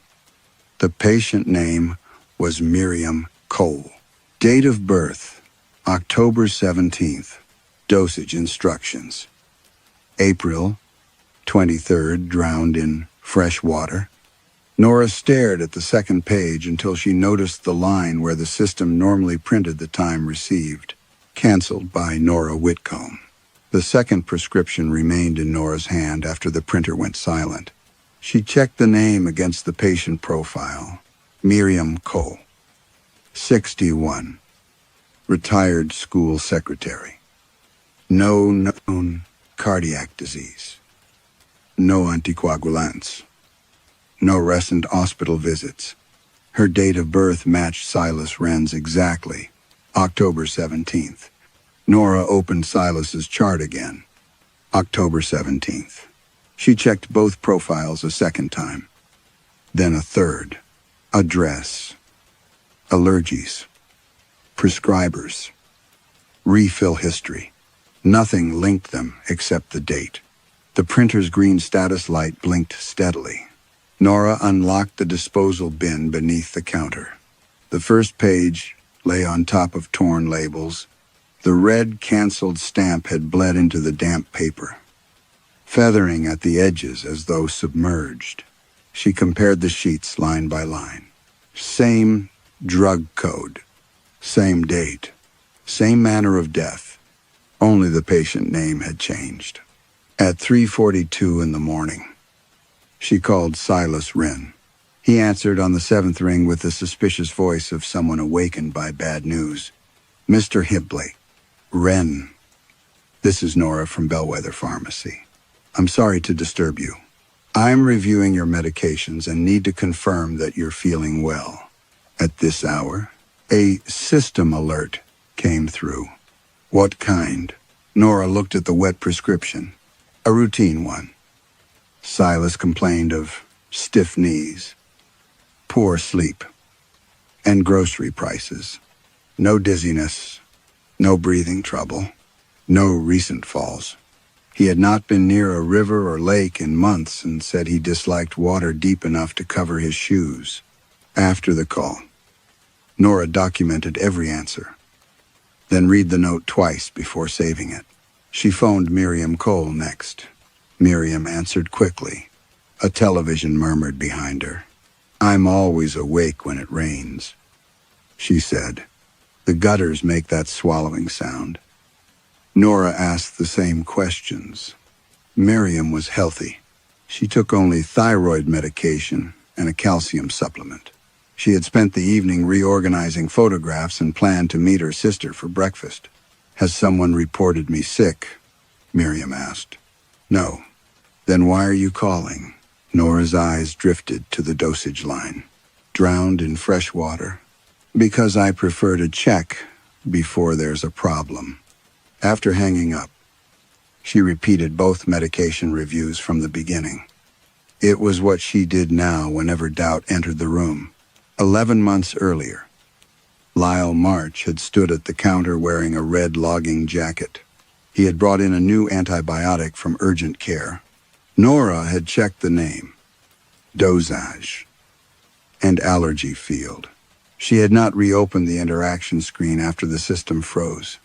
the patient name was Miriam Cole. Date of birth, October 17th. Dosage instructions. April 23rd, drowned in fresh water. Nora stared at the second page until she noticed the line where the system normally printed the time received. Canceled by Nora Whitcomb. The second prescription remained in Nora's hand after the printer went silent. She checked the name against the patient profile. Miriam Cole. 61. Retired school secretary. No known cardiac disease. No anticoagulants. No recent hospital visits. Her date of birth matched Silas Wren's exactly, October 17th. Nora opened Silas's chart again, October 17th. She checked both profiles a second time, then a third. Address, allergies, prescribers, refill history. Nothing linked them except the date. The printer's green status light blinked steadily. Nora unlocked the disposal bin beneath the counter. The first page lay on top of torn labels. The red canceled stamp had bled into the damp paper, feathering at the edges as though submerged. She compared the sheets line by line. Same drug code, same date, same manner of death. Only the patient name had changed. At 3:42 in the morning, she called Silas Wren. He answered on the seventh ring with the suspicious voice of someone awakened by bad news. "Mr. Hibley, Wren, this is Nora from Bellwether Pharmacy. I'm sorry to disturb you. I'm reviewing your medications and need to confirm that you're feeling well." At this hour, a system alert came through. "What kind?" Nora looked at the wet prescription. "A routine one." Silas complained of stiff knees, poor sleep, and grocery prices. No dizziness, no breathing trouble, no recent falls. He had not been near a river or lake in months and said he disliked water deep enough to cover his shoes. After the call, Nora documented every answer, then read the note twice before saving it. She phoned Miriam Cole next. Miriam answered quickly. A television murmured behind her. "I'm always awake when it rains," she said. "The gutters make that swallowing sound." Nora asked the same questions. Miriam was healthy. She took only thyroid medication and a calcium supplement. She had spent the evening reorganizing photographs and planned to meet her sister for breakfast. "Has someone reported me sick?" Miriam asked. "No." "Then why are you calling?" Nora's eyes drifted to the dosage line. "Drowned in fresh water?" "Because I prefer to check before there's a problem." After hanging up, she repeated both medication reviews from the beginning. It was what she did now whenever doubt entered the room. 11 months earlier, Lyle March had stood at the counter wearing a red logging jacket. He had brought in a new antibiotic from urgent care. Nora had checked the name, dosage, and allergy field. She had not reopened the interaction screen after the system froze.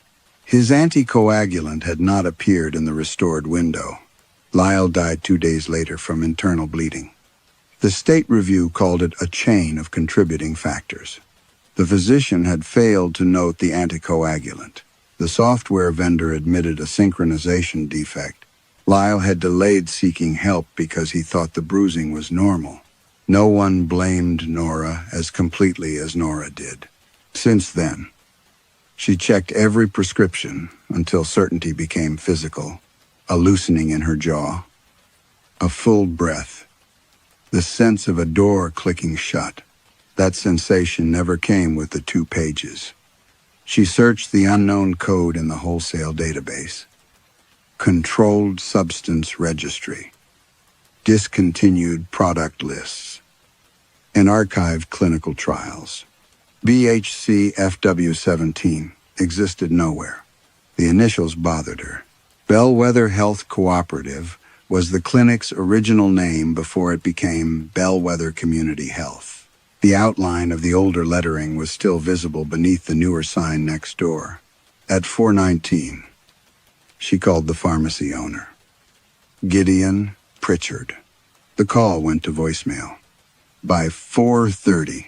His anticoagulant had not appeared in the restored window. Lyle died 2 days later from internal bleeding. The state review called it a chain of contributing factors. The physician had failed to note the anticoagulant. The software vendor admitted a synchronization defect. Lyle had delayed seeking help because he thought the bruising was normal. No one blamed Nora as completely as Nora did. Since then, she checked every prescription until certainty became physical, a loosening in her jaw, a full breath, the sense of a door clicking shut. That sensation never came with the 2 pages. She searched the unknown code in the wholesale database. Controlled Substance Registry, discontinued product lists, and archived clinical trials. BHC FW17 existed nowhere. The initials bothered her. Bellwether Health Cooperative was the clinic's original name before it became Bellwether Community Health. The outline of the older lettering was still visible beneath the newer sign next door. At 4:19, she called the pharmacy owner, Gideon Pritchard. The call went to voicemail. By 4:30,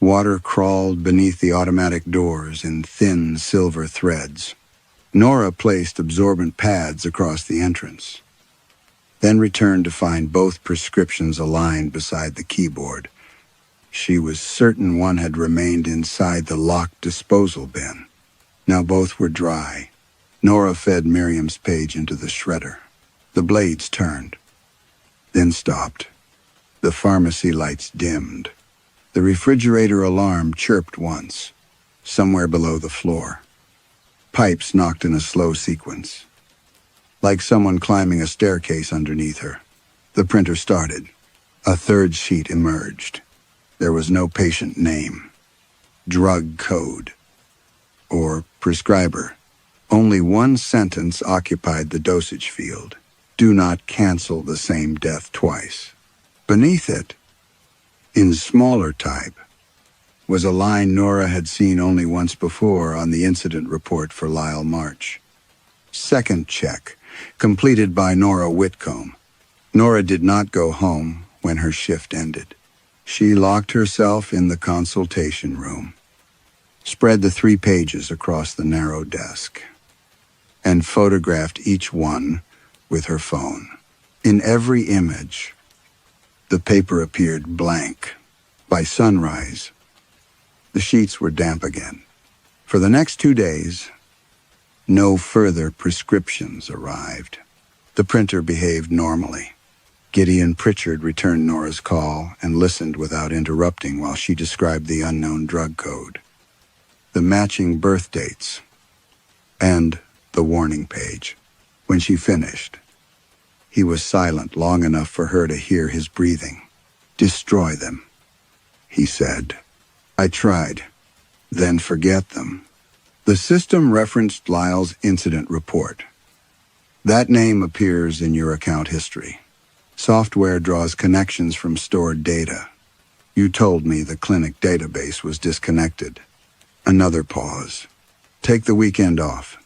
water crawled beneath the automatic doors in thin silver threads. Nora placed absorbent pads across the entrance, then returned to find both prescriptions aligned beside the keyboard. She was certain one had remained inside the locked disposal bin. Now both were dry, Nora fed Miriam's page into the shredder. The blades turned, then stopped. The pharmacy lights dimmed. The refrigerator alarm chirped once, somewhere below the floor. Pipes knocked in a slow sequence, like someone climbing a staircase underneath her. The printer started. A third sheet emerged. There was no patient name, drug code, or prescriber. Only one sentence occupied the dosage field. Do not cancel the same death twice. Beneath it, in smaller type, was a line Nora had seen only once before on the incident report for Lyle March. Second check, completed by Nora Whitcomb. Nora did not go home when her shift ended. She locked herself in the consultation room, spread the 3 pages across the narrow desk, and photographed each one with her phone. In every image, the paper appeared blank. By sunrise, the sheets were damp again. For the next 2 days, no further prescriptions arrived. The printer behaved normally. Gideon Pritchard returned Nora's call and listened without interrupting while she described the unknown drug code, the matching birth dates, and the warning page. When she finished, he was silent long enough for her to hear his breathing. Destroy them, he said. I tried. Then forget them. The system referenced Lyle's incident report. That name appears in your account history. Software draws connections from stored data. You told me the clinic database was disconnected. Another pause. Take the weekend off.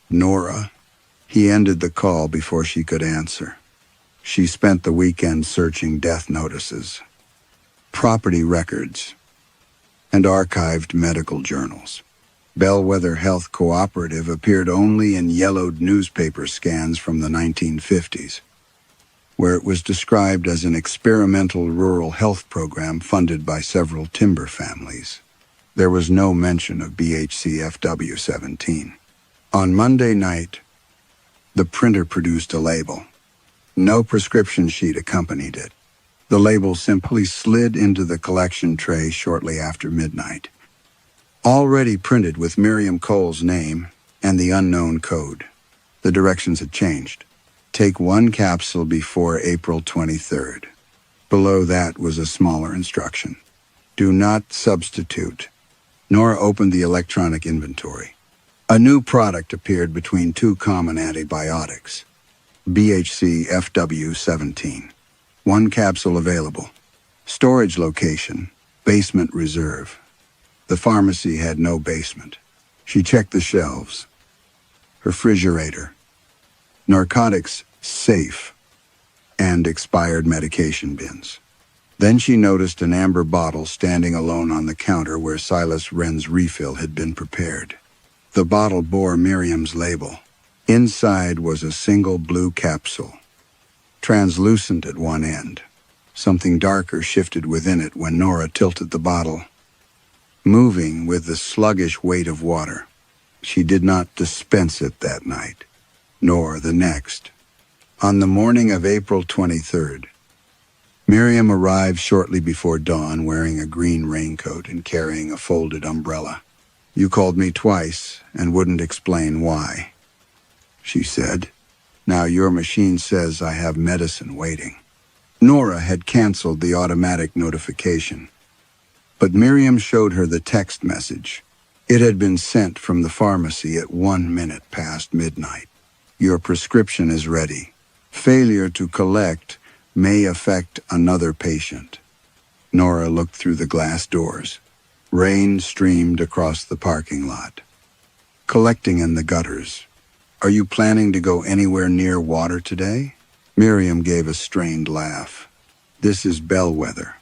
Nora. He ended the call before she could answer. She spent the weekend searching death notices, property records, and archived medical journals. Bellwether Health Cooperative appeared only in yellowed newspaper scans from the 1950s, where it was described as an experimental rural health program funded by several timber families. There was no mention of BHCFW-17. On Monday night, the printer produced a label. No prescription sheet accompanied it. The label simply slid into the collection tray shortly after midnight, already printed with Miriam Cole's name and the unknown code. The directions had changed. Take 1 capsule before April 23rd. Below that was a smaller instruction. Do not substitute. Nora opened the electronic inventory. A new product appeared between 2 common antibiotics. BHCFW-17. 1 capsule available. Storage location, basement reserve. The pharmacy had no basement. She checked the shelves. Refrigerator, narcotics safe, and expired medication bins. Then she noticed an amber bottle standing alone on the counter where Silas Wren's refill had been prepared. The bottle bore Miriam's label. Inside was a single blue capsule, translucent at one end. Something darker shifted within it when Nora tilted the bottle, moving with the sluggish weight of water. She did not dispense it that night, nor the next. On the morning of April 23rd, Miriam arrived shortly before dawn wearing a green raincoat and carrying a folded umbrella. You called me twice and wouldn't explain why, she said. Now your machine says I have medicine waiting. Nora had canceled the automatic notification, but Miriam showed her the text message. It had been sent from the pharmacy at 1 minute past midnight. Your prescription is ready. Failure to collect may affect another patient. Nora looked through the glass doors. Rain streamed across the parking lot, collecting in the gutters. Are you planning to go anywhere near water today? Miriam gave a strained laugh. This is Bellwether.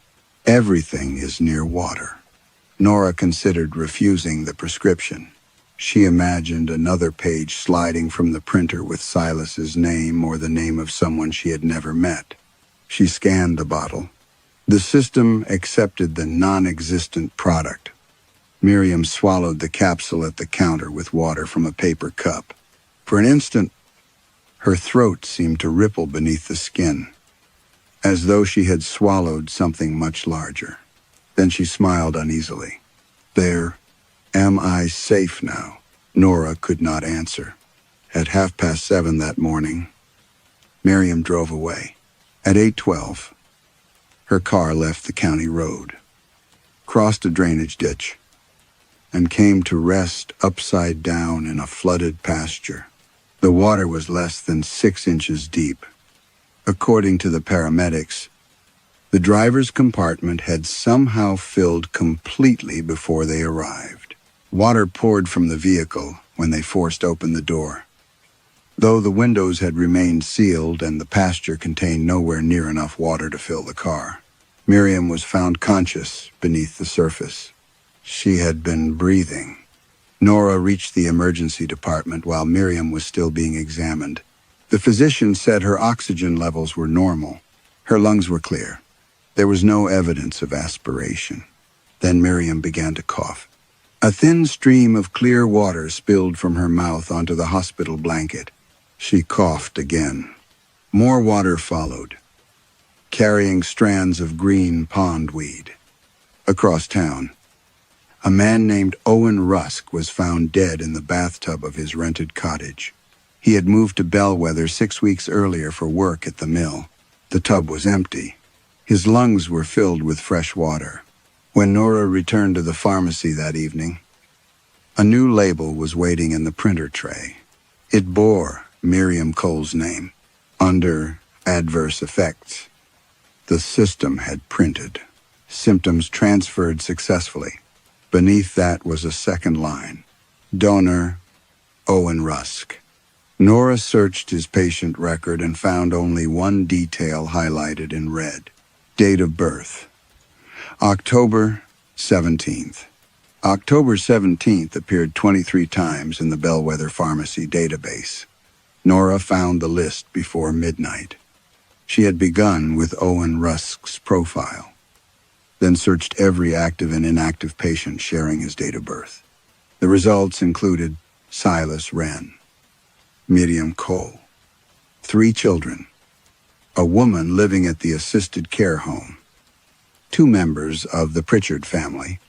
Everything is near water. Nora considered refusing the prescription. She imagined another page sliding from the printer with Silas's name or the name of someone she had never met. She scanned the bottle. The system accepted the non-existent product. Miriam swallowed the capsule at the counter with water from a paper cup. For an instant, her throat seemed to ripple beneath the skin, as though she had swallowed something much larger. Then she smiled uneasily. "There, am I safe now?" Nora could not answer. At 7:30 that morning, Miriam drove away. At 8:12, her car left the county road, crossed a drainage ditch, and came to rest upside down in a flooded pasture. The water was less than 6 inches deep. According to the paramedics, the driver's compartment had somehow filled completely before they arrived. Water poured from the vehicle when they forced open the door. Though the windows had remained sealed and the pasture contained nowhere near enough water to fill the car, Miriam was found conscious beneath the surface. She had been breathing. Nora reached the emergency department while Miriam was still being examined. The physician said her oxygen levels were normal. Her lungs were clear. There was no evidence of aspiration. Then Miriam began to cough. A thin stream of clear water spilled from her mouth onto the hospital blanket. She coughed again. More water followed, carrying strands of green pondweed. Across town, a man named Owen Rusk was found dead in the bathtub of his rented cottage. He had moved to Bellwether 6 weeks earlier for work at the mill. The tub was empty. His lungs were filled with fresh water. When Nora returned to the pharmacy that evening, a new label was waiting in the printer tray. It bore Miriam Cole's name. Under adverse effects, the system had printed. Symptoms transferred successfully. Beneath that was a second line. Donor, Owen Rusk. Nora searched his patient record and found only one detail highlighted in red. Date of birth, October 17th. October 17th appeared 23 times in the Bellwether Pharmacy database. Nora found the list before midnight. She had begun with Owen Rusk's profile, then searched every active and inactive patient sharing his date of birth. The results included Silas Wren, Miriam Cole, 3 children, a woman living at the assisted care home, 2 members of the Pritchard family,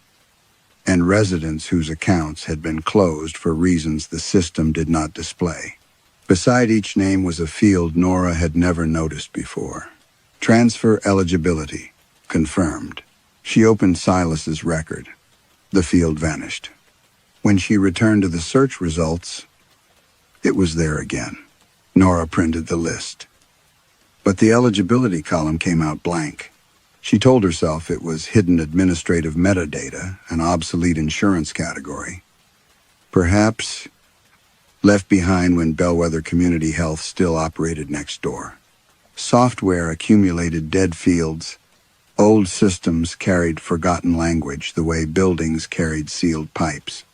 and residents whose accounts had been closed for reasons the system did not display. Beside each name was a field Nora had never noticed before. Transfer eligibility, confirmed. She opened Silas's record. The field vanished. When she returned to the search results, it was there again. Nora printed the list, but the eligibility column came out blank. She told herself it was hidden administrative metadata, an obsolete insurance category. Perhaps left behind when Bellwether Community Health still operated next door. Software accumulated dead fields. Old systems carried forgotten language the way buildings carried sealed pipes.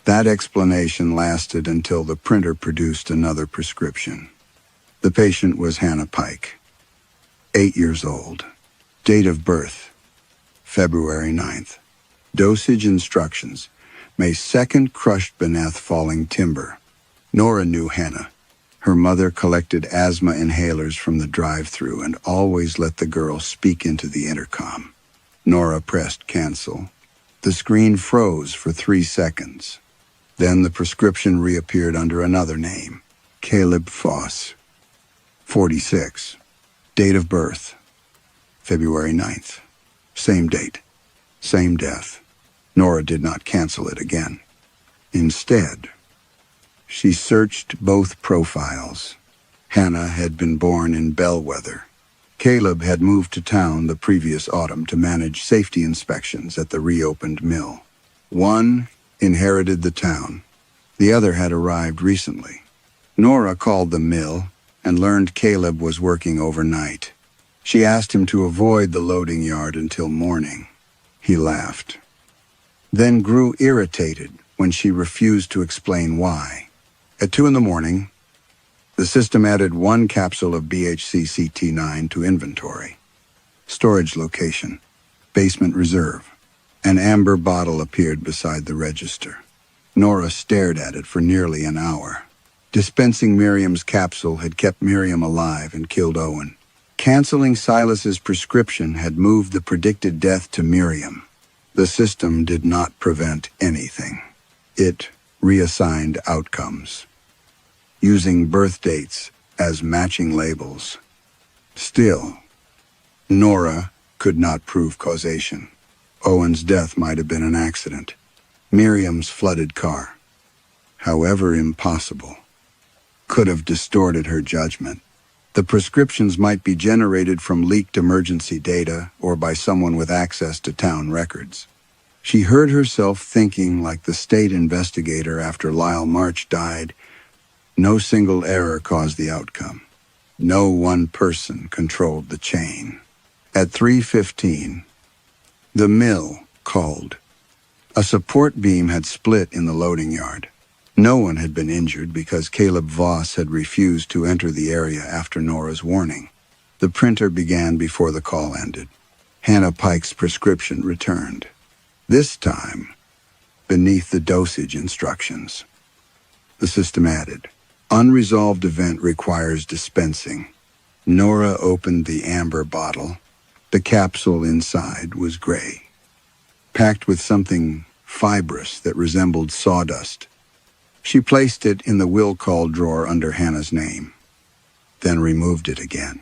That explanation lasted until the printer produced another prescription. The patient was Hannah Pike, 8 years old. Date of birth, February 9th. Dosage instructions, May 2nd, crushed beneath falling timber. Nora knew Hannah. Her mother collected asthma inhalers from the drive-thru and always let the girl speak into the intercom. Nora pressed cancel. The screen froze for 3 seconds. Then the prescription reappeared under another name, Caleb Foss, 46. Date of birth, February 9th. Same date, same death. Nora did not cancel it again. Instead, she searched both profiles. Hannah had been born in Bellwether. Caleb had moved to town the previous autumn to manage safety inspections at the reopened mill. One inherited the town. The other had arrived recently. Nora called the mill and learned Caleb was working overnight. She asked him to avoid the loading yard until morning. He laughed, then grew irritated when she refused to explain why. At 2 a.m, the system added 1 capsule of BHC-CT9 to inventory. Storage location, basement reserve. An amber bottle appeared beside the register. Nora stared at it for nearly an hour. Dispensing Miriam's capsule had kept Miriam alive and killed Owen. Canceling Silas's prescription had moved the predicted death to Miriam. The system did not prevent anything. It reassigned outcomes, using birth dates as matching labels. Still, Nora could not prove causation. Owen's death might have been an accident. Miriam's flooded car, however impossible, could have distorted her judgment. The prescriptions might be generated from leaked emergency data or by someone with access to town records. She heard herself thinking like the state investigator after Lyle March died. No single error caused the outcome. No one person controlled the chain. At 3:15, the mill called. A support beam had split in the loading yard. No one had been injured because Caleb Voss had refused to enter the area after Nora's warning. The printer began before the call ended. Hannah Pike's prescription returned. This time, beneath the dosage instructions. The system added, "Unresolved event requires dispensing." Nora opened the amber bottle. The capsule inside was gray, packed with something fibrous that resembled sawdust. She placed it in the will call drawer under Hannah's name, then removed it again.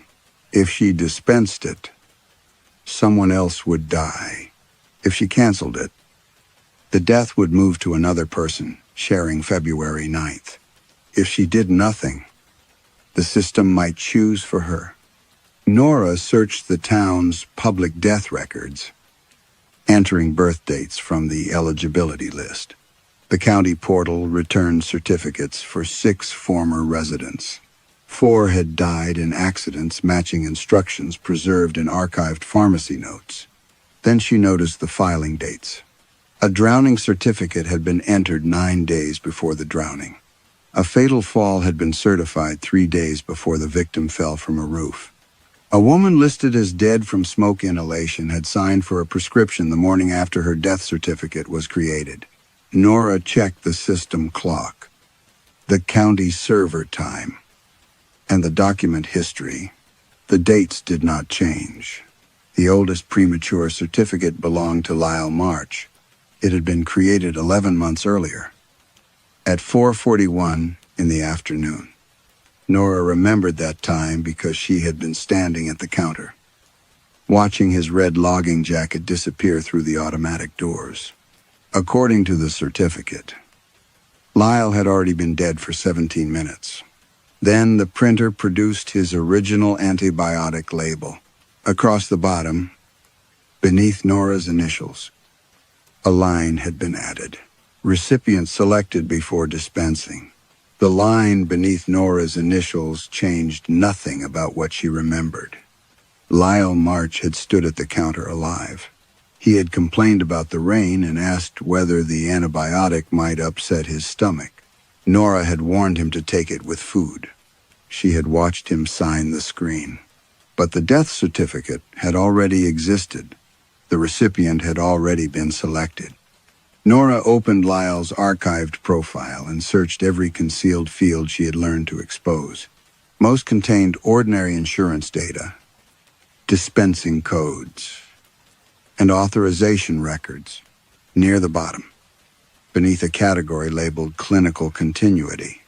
If she dispensed it, someone else would die. If she canceled it, the death would move to another person, sharing February 9th. If she did nothing, the system might choose for her. Nora searched the town's public death records, entering birth dates from the eligibility list. The county portal returned certificates for 6 former residents. 4 had died in accidents matching instructions preserved in archived pharmacy notes. Then she noticed the filing dates. A drowning certificate had been entered 9 days before the drowning. A fatal fall had been certified 3 days before the victim fell from a roof. A woman listed as dead from smoke inhalation had signed for a prescription the morning after her death certificate was created. Nora checked the system clock, the county server time, and the document history. The dates did not change. The oldest premature certificate belonged to Lyle March. It had been created 11 months earlier. At 4:41 in the afternoon. Nora remembered that time because she had been standing at the counter, watching his red logging jacket disappear through the automatic doors. According to the certificate, Lyle had already been dead for 17 minutes. Then the printer produced his original antibiotic label. Across the bottom, beneath Nora's initials, a line had been added. Recipient selected before dispensing. The line beneath Nora's initials changed nothing about what she remembered. Lyle March had stood at the counter alive. He had complained about the rain and asked whether the antibiotic might upset his stomach. Nora had warned him to take it with food. She had watched him sign the screen. But the death certificate had already existed. The recipient had already been selected. Nora opened Lyle's archived profile and searched every concealed field she had learned to expose. Most contained ordinary insurance data, dispensing codes, and authorization records. Near the bottom, beneath a category labeled clinical continuity,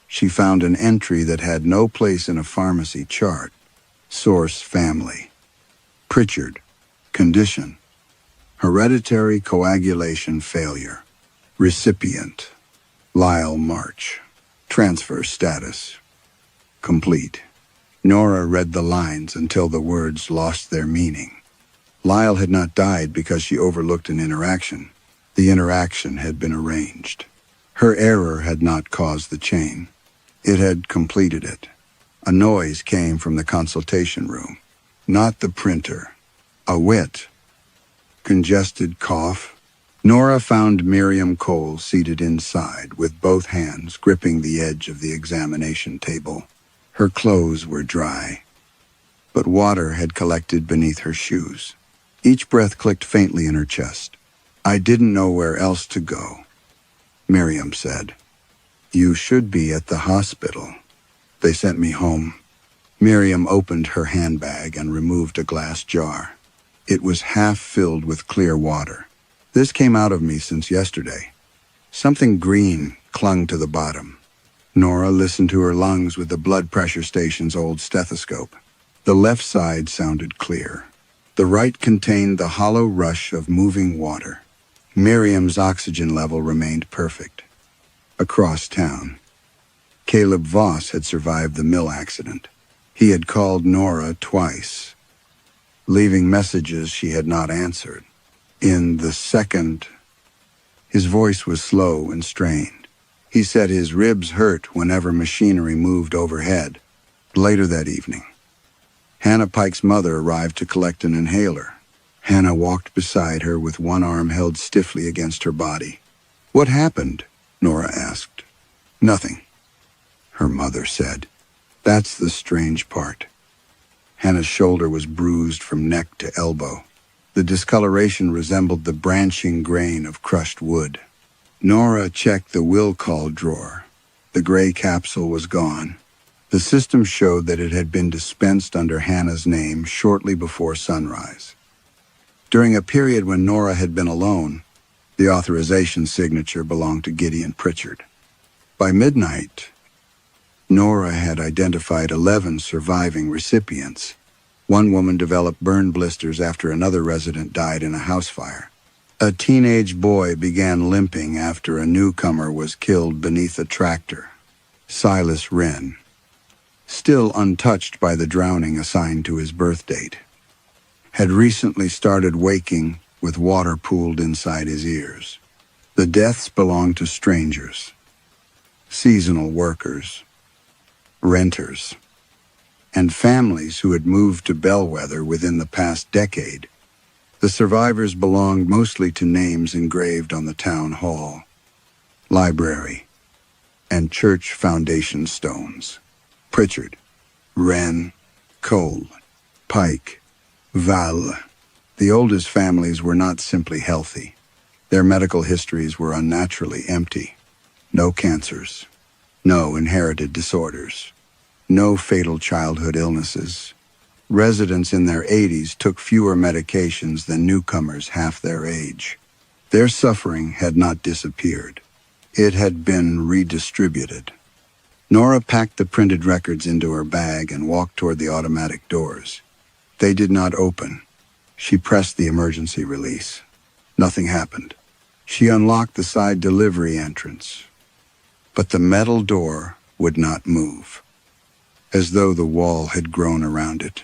she found an entry that had no place in a pharmacy chart. Source: family. Pritchard. Condition: hereditary coagulation failure. Recipient: Lyle March. Transfer status: complete. Nora read the lines until the words lost their meaning. Lyle had not died because she overlooked an interaction. The interaction had been arranged. Her error had not caused the chain. It had completed it. A noise came from the consultation room. Not the printer. A wit. Congested cough. Nora found Miriam Cole seated inside with both hands gripping the edge of the examination table. Her clothes were dry, but water had collected beneath her shoes. Each breath clicked faintly in her chest. "I didn't know where else to go," Miriam said. You should be at the hospital. They sent me home. Miriam opened her handbag and removed a glass jar. It was half filled with clear water. This came out of me since yesterday. Something green clung to the bottom. Nora listened to her lungs with the blood pressure station's old stethoscope. The left side sounded clear. The right contained the hollow rush of moving water. Miriam's oxygen level remained perfect. Across town, Caleb Voss had survived the mill accident. He had called Nora twice, leaving messages she had not answered. In the second, his voice was slow and strained. He said his ribs hurt whenever machinery moved overhead. Later that evening, Hannah Pike's mother arrived to collect an inhaler. Hannah walked beside her with one arm held stiffly against her body. "What happened?" Nora asked. "Nothing," her mother said. "That's the strange part." Hannah's shoulder was bruised from neck to elbow. The discoloration resembled the branching grain of crushed wood. Nora checked the will call drawer. The gray capsule was gone. The system showed that it had been dispensed under Hannah's name shortly before sunrise. During a period when Nora had been alone, the authorization signature belonged to Gideon Pritchard. By midnight, Nora had identified 11 surviving recipients. One woman developed burn blisters after another resident died in a house fire. A teenage boy began limping after a newcomer was killed beneath a tractor. Silas Wren, still untouched by the drowning assigned to his birth date, had recently started waking with water pooled inside his ears. The deaths belonged to strangers, seasonal workers, renters, and families who had moved to Bellwether within the past decade. The survivors belonged mostly to names engraved on the town hall, library, and church foundation stones. Pritchard, Wren, Cole, Pike, Val. The oldest families were not simply healthy. Their medical histories were unnaturally empty. No cancers, no inherited disorders, no fatal childhood illnesses. Residents in their 80s took fewer medications than newcomers half their age. Their suffering had not disappeared. It had been redistributed. Nora packed the printed records into her bag and walked toward the automatic doors. They did not open. She pressed the emergency release. Nothing happened. She unlocked the side delivery entrance, but the metal door would not move, as though the wall had grown around it.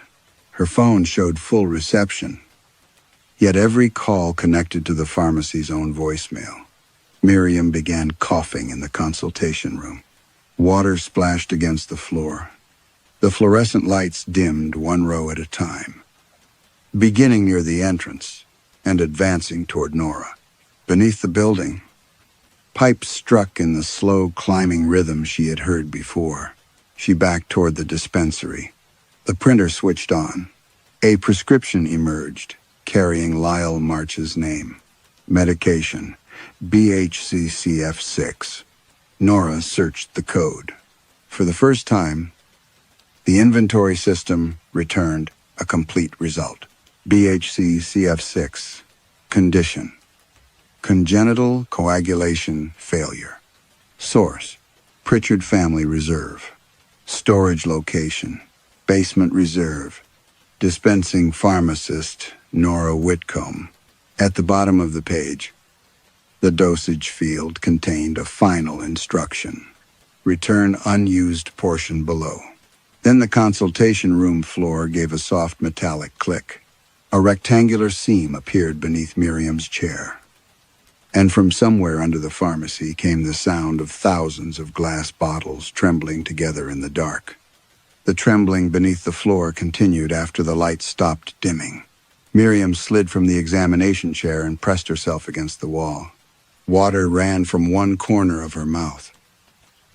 Her phone showed full reception, yet every call connected to the pharmacy's own voicemail. Miriam began coughing in the consultation room. Water splashed against the floor. The fluorescent lights dimmed one row at a time, beginning near the entrance and advancing toward Nora. Beneath the building, pipes struck in the slow climbing rhythm she had heard before. She backed toward the dispensary. The printer switched on. A prescription emerged, carrying Lyle March's name. Medication, BHCCF6. Nora searched the code. For the first time, the inventory system returned a complete result. BHCCF6. Condition: congenital coagulation failure. Source: Pritchard Family Reserve. Storage location: basement reserve. Dispensing pharmacist Nora Whitcomb. At the bottom of the page, the dosage field contained a final instruction: return unused portion below. Then the consultation room floor gave a soft metallic click. A rectangular seam appeared beneath Miriam's chair, and from somewhere under the pharmacy came the sound of thousands of glass bottles trembling together in the dark. The trembling beneath the floor continued after the lights stopped dimming. Miriam slid from the examination chair and pressed herself against the wall. Water ran from one corner of her mouth,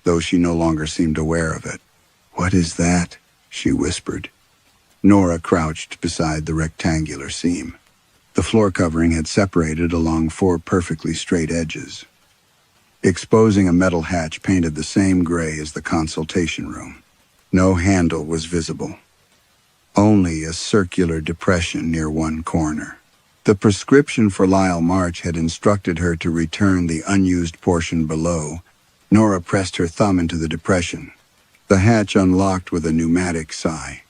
though she no longer seemed aware of it. "What is that?" she whispered. Nora crouched beside the rectangular seam. The floor covering had separated along 4 perfectly straight edges. exposing a metal hatch painted the same gray as the consultation room. No handle was visible, only a circular depression near one corner. The prescription for Lyle March had instructed her to return the unused portion below. Nora pressed her thumb into the depression. The hatch unlocked with a pneumatic sigh.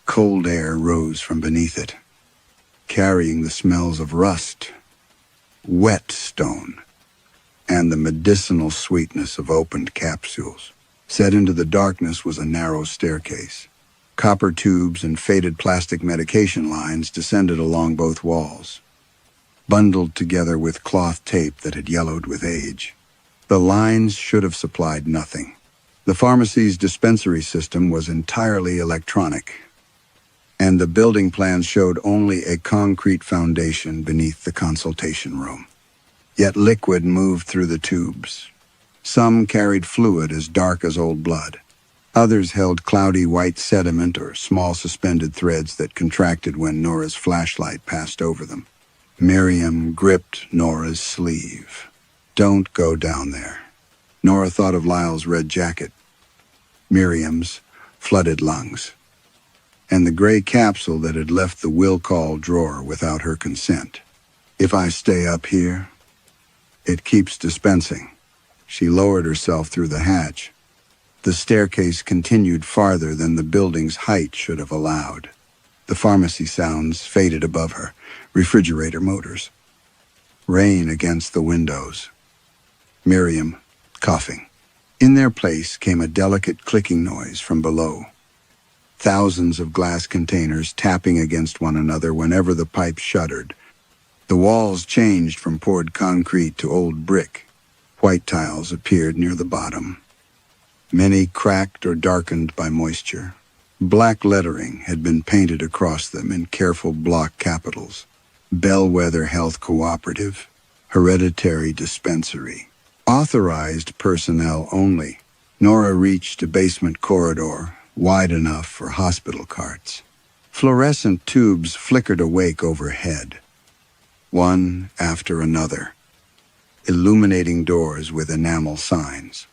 Cold air rose from beneath it, carrying the smells of rust, wet stone, and the medicinal sweetness of opened capsules. Set into the darkness was a narrow staircase. Copper tubes and faded plastic medication lines descended along both walls, bundled together with cloth tape that had yellowed with age. The lines should have supplied nothing. The pharmacy's dispensary system was entirely electronic, and the building plans showed only a concrete foundation beneath the consultation room. Yet liquid moved through the tubes. Some carried fluid as dark as old blood. Others held cloudy white sediment or small suspended threads that contracted when Nora's flashlight passed over them. Miriam gripped Nora's sleeve. "Don't go down there." Nora thought of Lyle's red jacket, Miriam's flooded lungs, and the gray capsule that had left the will call drawer without her consent. "If I stay up here, it keeps dispensing." She lowered herself through the hatch. The staircase continued farther than the building's height should have allowed. The pharmacy sounds faded above her, refrigerator motors, rain against the windows. Miriam, coughing. In their place came a delicate clicking noise from below. Thousands of glass containers tapping against one another whenever the pipe shuddered. The walls changed from poured concrete to old brick. White tiles appeared near the bottom, many cracked or darkened by moisture. Black lettering had been painted across them in careful block capitals. Bellwether Health Cooperative, Hereditary Dispensary. Authorized personnel only. Nora reached a basement corridor, wide enough for hospital carts. Fluorescent tubes flickered awake overhead, one after another, illuminating doors with enamel signs.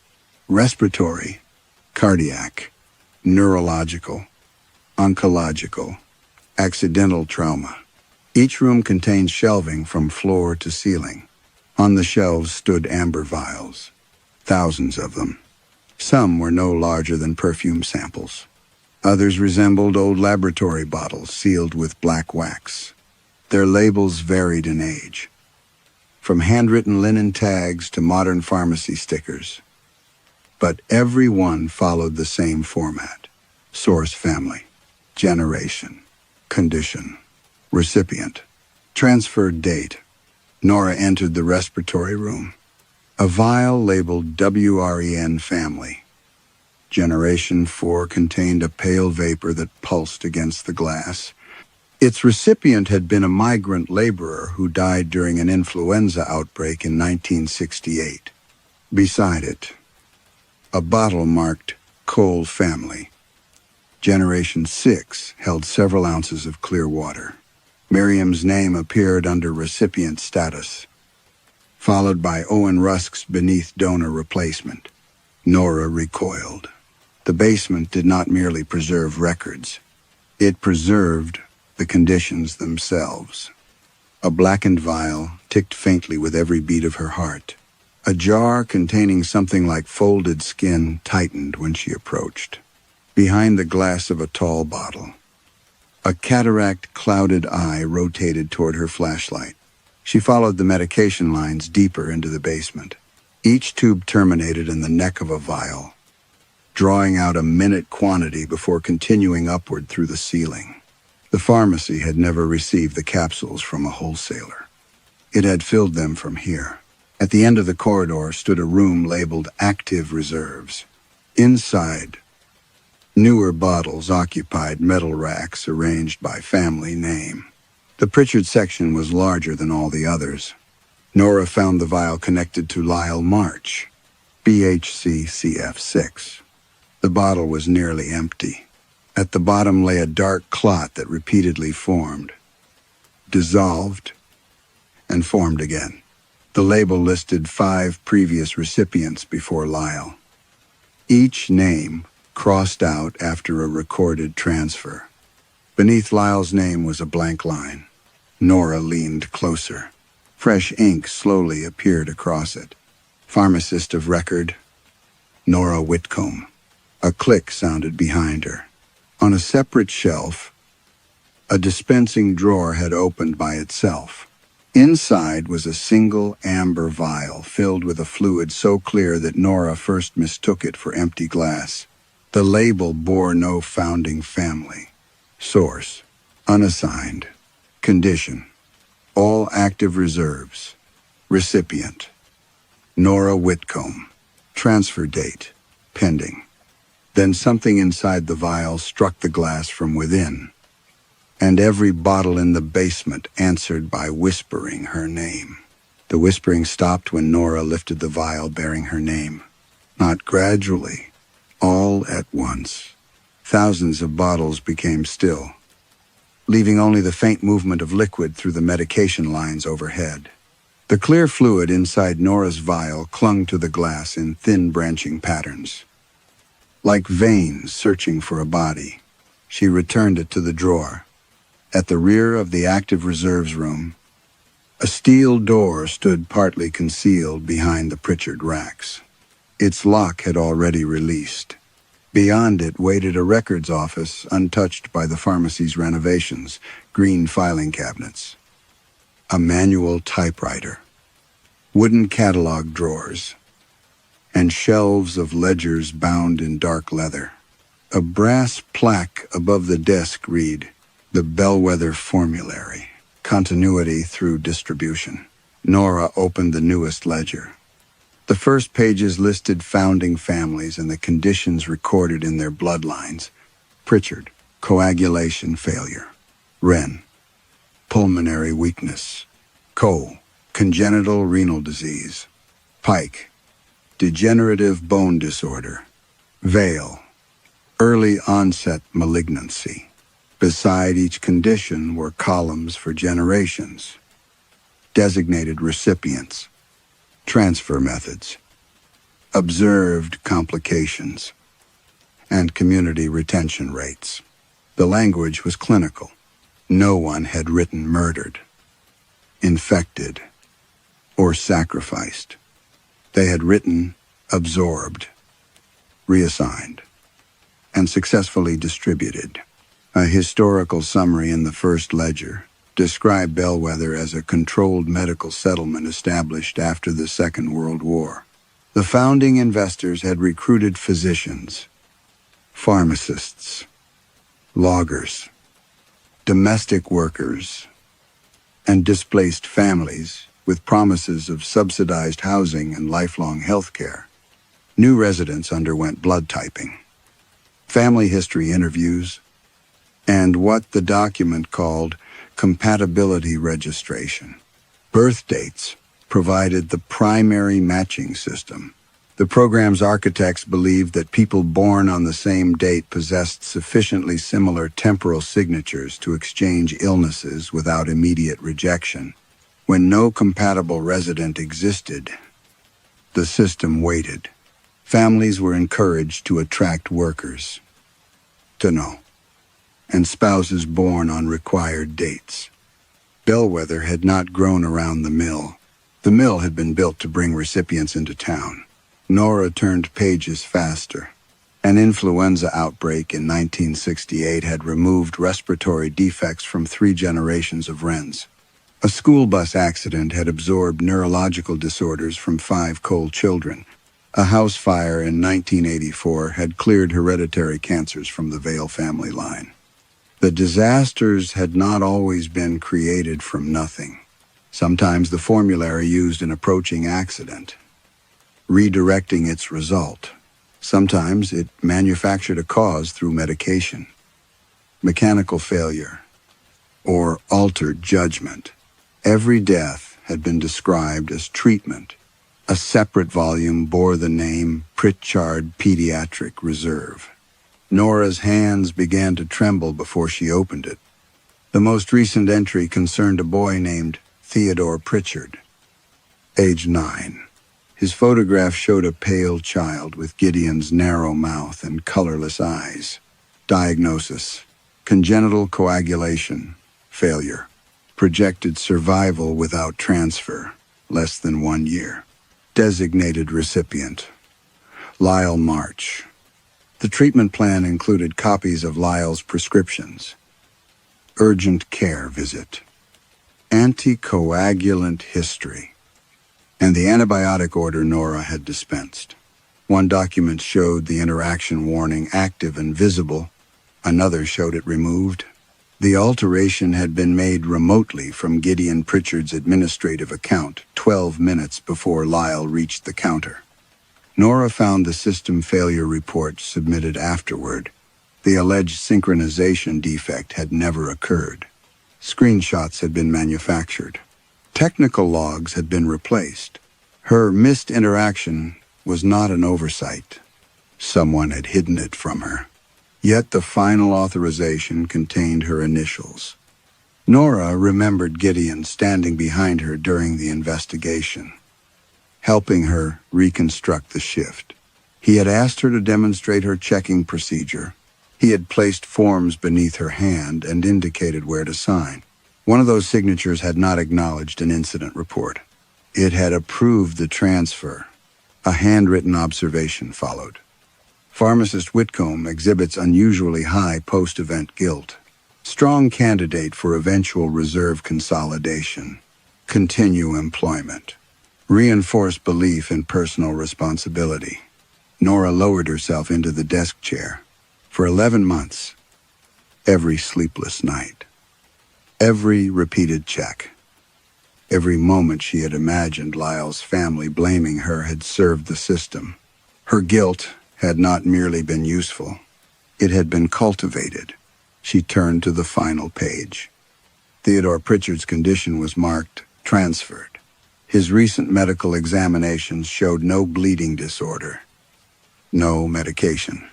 Respiratory, cardiac, neurological, oncological, accidental trauma. Each room contained shelving from floor to ceiling. On the shelves stood amber vials, thousands of them. Some were no larger than perfume samples. Others resembled old laboratory bottles sealed with black wax. Their labels varied in age, from handwritten linen tags to modern pharmacy stickers. But every one followed the same format: source family, generation, condition, recipient, transferred date. Nora entered the respiratory room. A vial labeled WREN family. Generation 4 contained a pale vapor that pulsed against the glass. Its recipient had been a migrant laborer who died during an influenza outbreak in 1968. Beside it, a bottle marked Cole Family. Generation 6 held several ounces of clear water. Miriam's name appeared under recipient status, followed by Owen Rusk's beneath donor replacement. Nora recoiled. The basement did not merely preserve records. It preserved the conditions themselves. A blackened vial ticked faintly with every beat of her heart. A jar containing something like folded skin tightened when she approached. Behind the glass of a tall bottle, a cataract-clouded eye rotated toward her flashlight. She followed the medication lines deeper into the basement. Each tube terminated in the neck of a vial, drawing out a minute quantity before continuing upward through the ceiling. The pharmacy had never received the capsules from a wholesaler. It had filled them from here. At the end of the corridor stood a room labeled Active Reserves. Inside, newer bottles occupied metal racks arranged by family name. The Pritchard section was larger than all the others. Nora found the vial connected to Lyle March, BHCCF6. The bottle was nearly empty. At the bottom lay a dark clot that repeatedly formed, dissolved, and formed again. The label listed 5 previous recipients before Lyle. Each name crossed out after a recorded transfer. Beneath Lyle's name was a blank line. Nora leaned closer. Fresh ink slowly appeared across it. Pharmacist of record, Nora Whitcomb. A click sounded behind her. On a separate shelf, a dispensing drawer had opened by itself. Inside was a single amber vial filled with a fluid so clear that Nora first mistook it for empty glass. The label bore no founding family. Source: unassigned. Condition: all active reserves. Recipient: Nora Whitcomb. Transfer date: pending. Then something inside the vial struck the glass from within, and every bottle in the basement answered by whispering her name. The whispering stopped when Nora lifted the vial bearing her name. Not gradually, all at once. Thousands of bottles became still, leaving only the faint movement of liquid through the medication lines overhead. The clear fluid inside Nora's vial clung to the glass in thin branching patterns. Like veins searching for a body, she returned it to the drawer. At the rear of the active reserves room, a steel door stood partly concealed behind the Pritchard racks. Its lock had already released. Beyond it waited a records office untouched by the pharmacy's renovations, green filing cabinets, a manual typewriter, wooden catalog drawers, and shelves of ledgers bound in dark leather. A brass plaque above the desk read, "The Bellwether Formulary, Continuity through Distribution." Nora opened the newest ledger. The first pages listed founding families and the conditions recorded in their bloodlines. Pritchard, coagulation failure. Wren, pulmonary weakness. Cole, congenital renal disease. Pike, degenerative bone disorder. Vale, early onset malignancy. Beside each condition were columns for generations, designated recipients, transfer methods, observed complications, and community retention rates. The language was clinical. No one had written murdered, infected, or sacrificed. They had written absorbed, reassigned, and successfully distributed. A historical summary in the first ledger described Bellwether as a controlled medical settlement established after the Second World War. The founding investors had recruited physicians, pharmacists, loggers, domestic workers, and displaced families with promises of subsidized housing and lifelong health care. New residents underwent blood typing, family history interviews, and what the document called compatibility registration. Birth dates provided the primary matching system. The program's architects believed that people born on the same date possessed sufficiently similar temporal signatures to exchange illnesses without immediate rejection. When no compatible resident existed, the system waited. Families were encouraged to attract workers, to know, and spouses born on required dates. Bellwether had not grown around the mill. The mill had been built to bring recipients into town. Nora turned pages faster. An influenza outbreak in 1968 had removed respiratory defects from 3 generations of Wrens. A school bus accident had absorbed neurological disorders from 5 Cole children. A house fire in 1984 had cleared hereditary cancers from the Vale family line. The disasters had not always been created from nothing. Sometimes the formulary used an approaching accident, redirecting its result. Sometimes it manufactured a cause through medication, mechanical failure, or altered judgment. Every death had been described as treatment. A separate volume bore the name Pritchard Pediatric Reserve. Nora's hands began to tremble before she opened it. The most recent entry concerned a boy named Theodore Pritchard. age 9. His photograph showed a pale child with Gideon's narrow mouth and colorless eyes. Diagnosis: congenital coagulation, failure. Projected survival without transfer, less than 1 year. Designated recipient: Lyle March. The treatment plan included copies of Lyle's prescriptions. Urgent care visit. Anticoagulant history. And the antibiotic order Nora had dispensed. One document showed the interaction warning active and visible. Another showed it removed. The alteration had been made remotely from Gideon Pritchard's administrative account 12 minutes before Lyle reached the counter. Nora found the system failure report submitted afterward. The alleged synchronization defect had never occurred. Screenshots had been manufactured. Technical logs had been replaced. Her missed interaction was not an oversight. Someone had hidden it from her. Yet the final authorization contained her initials. Nora remembered Gideon standing behind her during the investigation, helping her reconstruct the shift. He had asked her to demonstrate her checking procedure. He had placed forms beneath her hand and indicated where to sign. One of those signatures had not acknowledged an incident report. It had approved the transfer. A handwritten observation followed. Pharmacist Whitcomb exhibits unusually high post-event guilt. Strong candidate for eventual reserve consolidation. Continue employment. Reinforce belief in personal responsibility. Nora lowered herself into the desk chair. For 11 months, every sleepless night, every repeated check, every moment she had imagined Lyle's family blaming her had served the system. Her guilt had not merely been useful, it had been cultivated. She turned to the final page. Theodore Pritchard's condition was marked transferred. His recent medical examinations showed no bleeding disorder, no medication,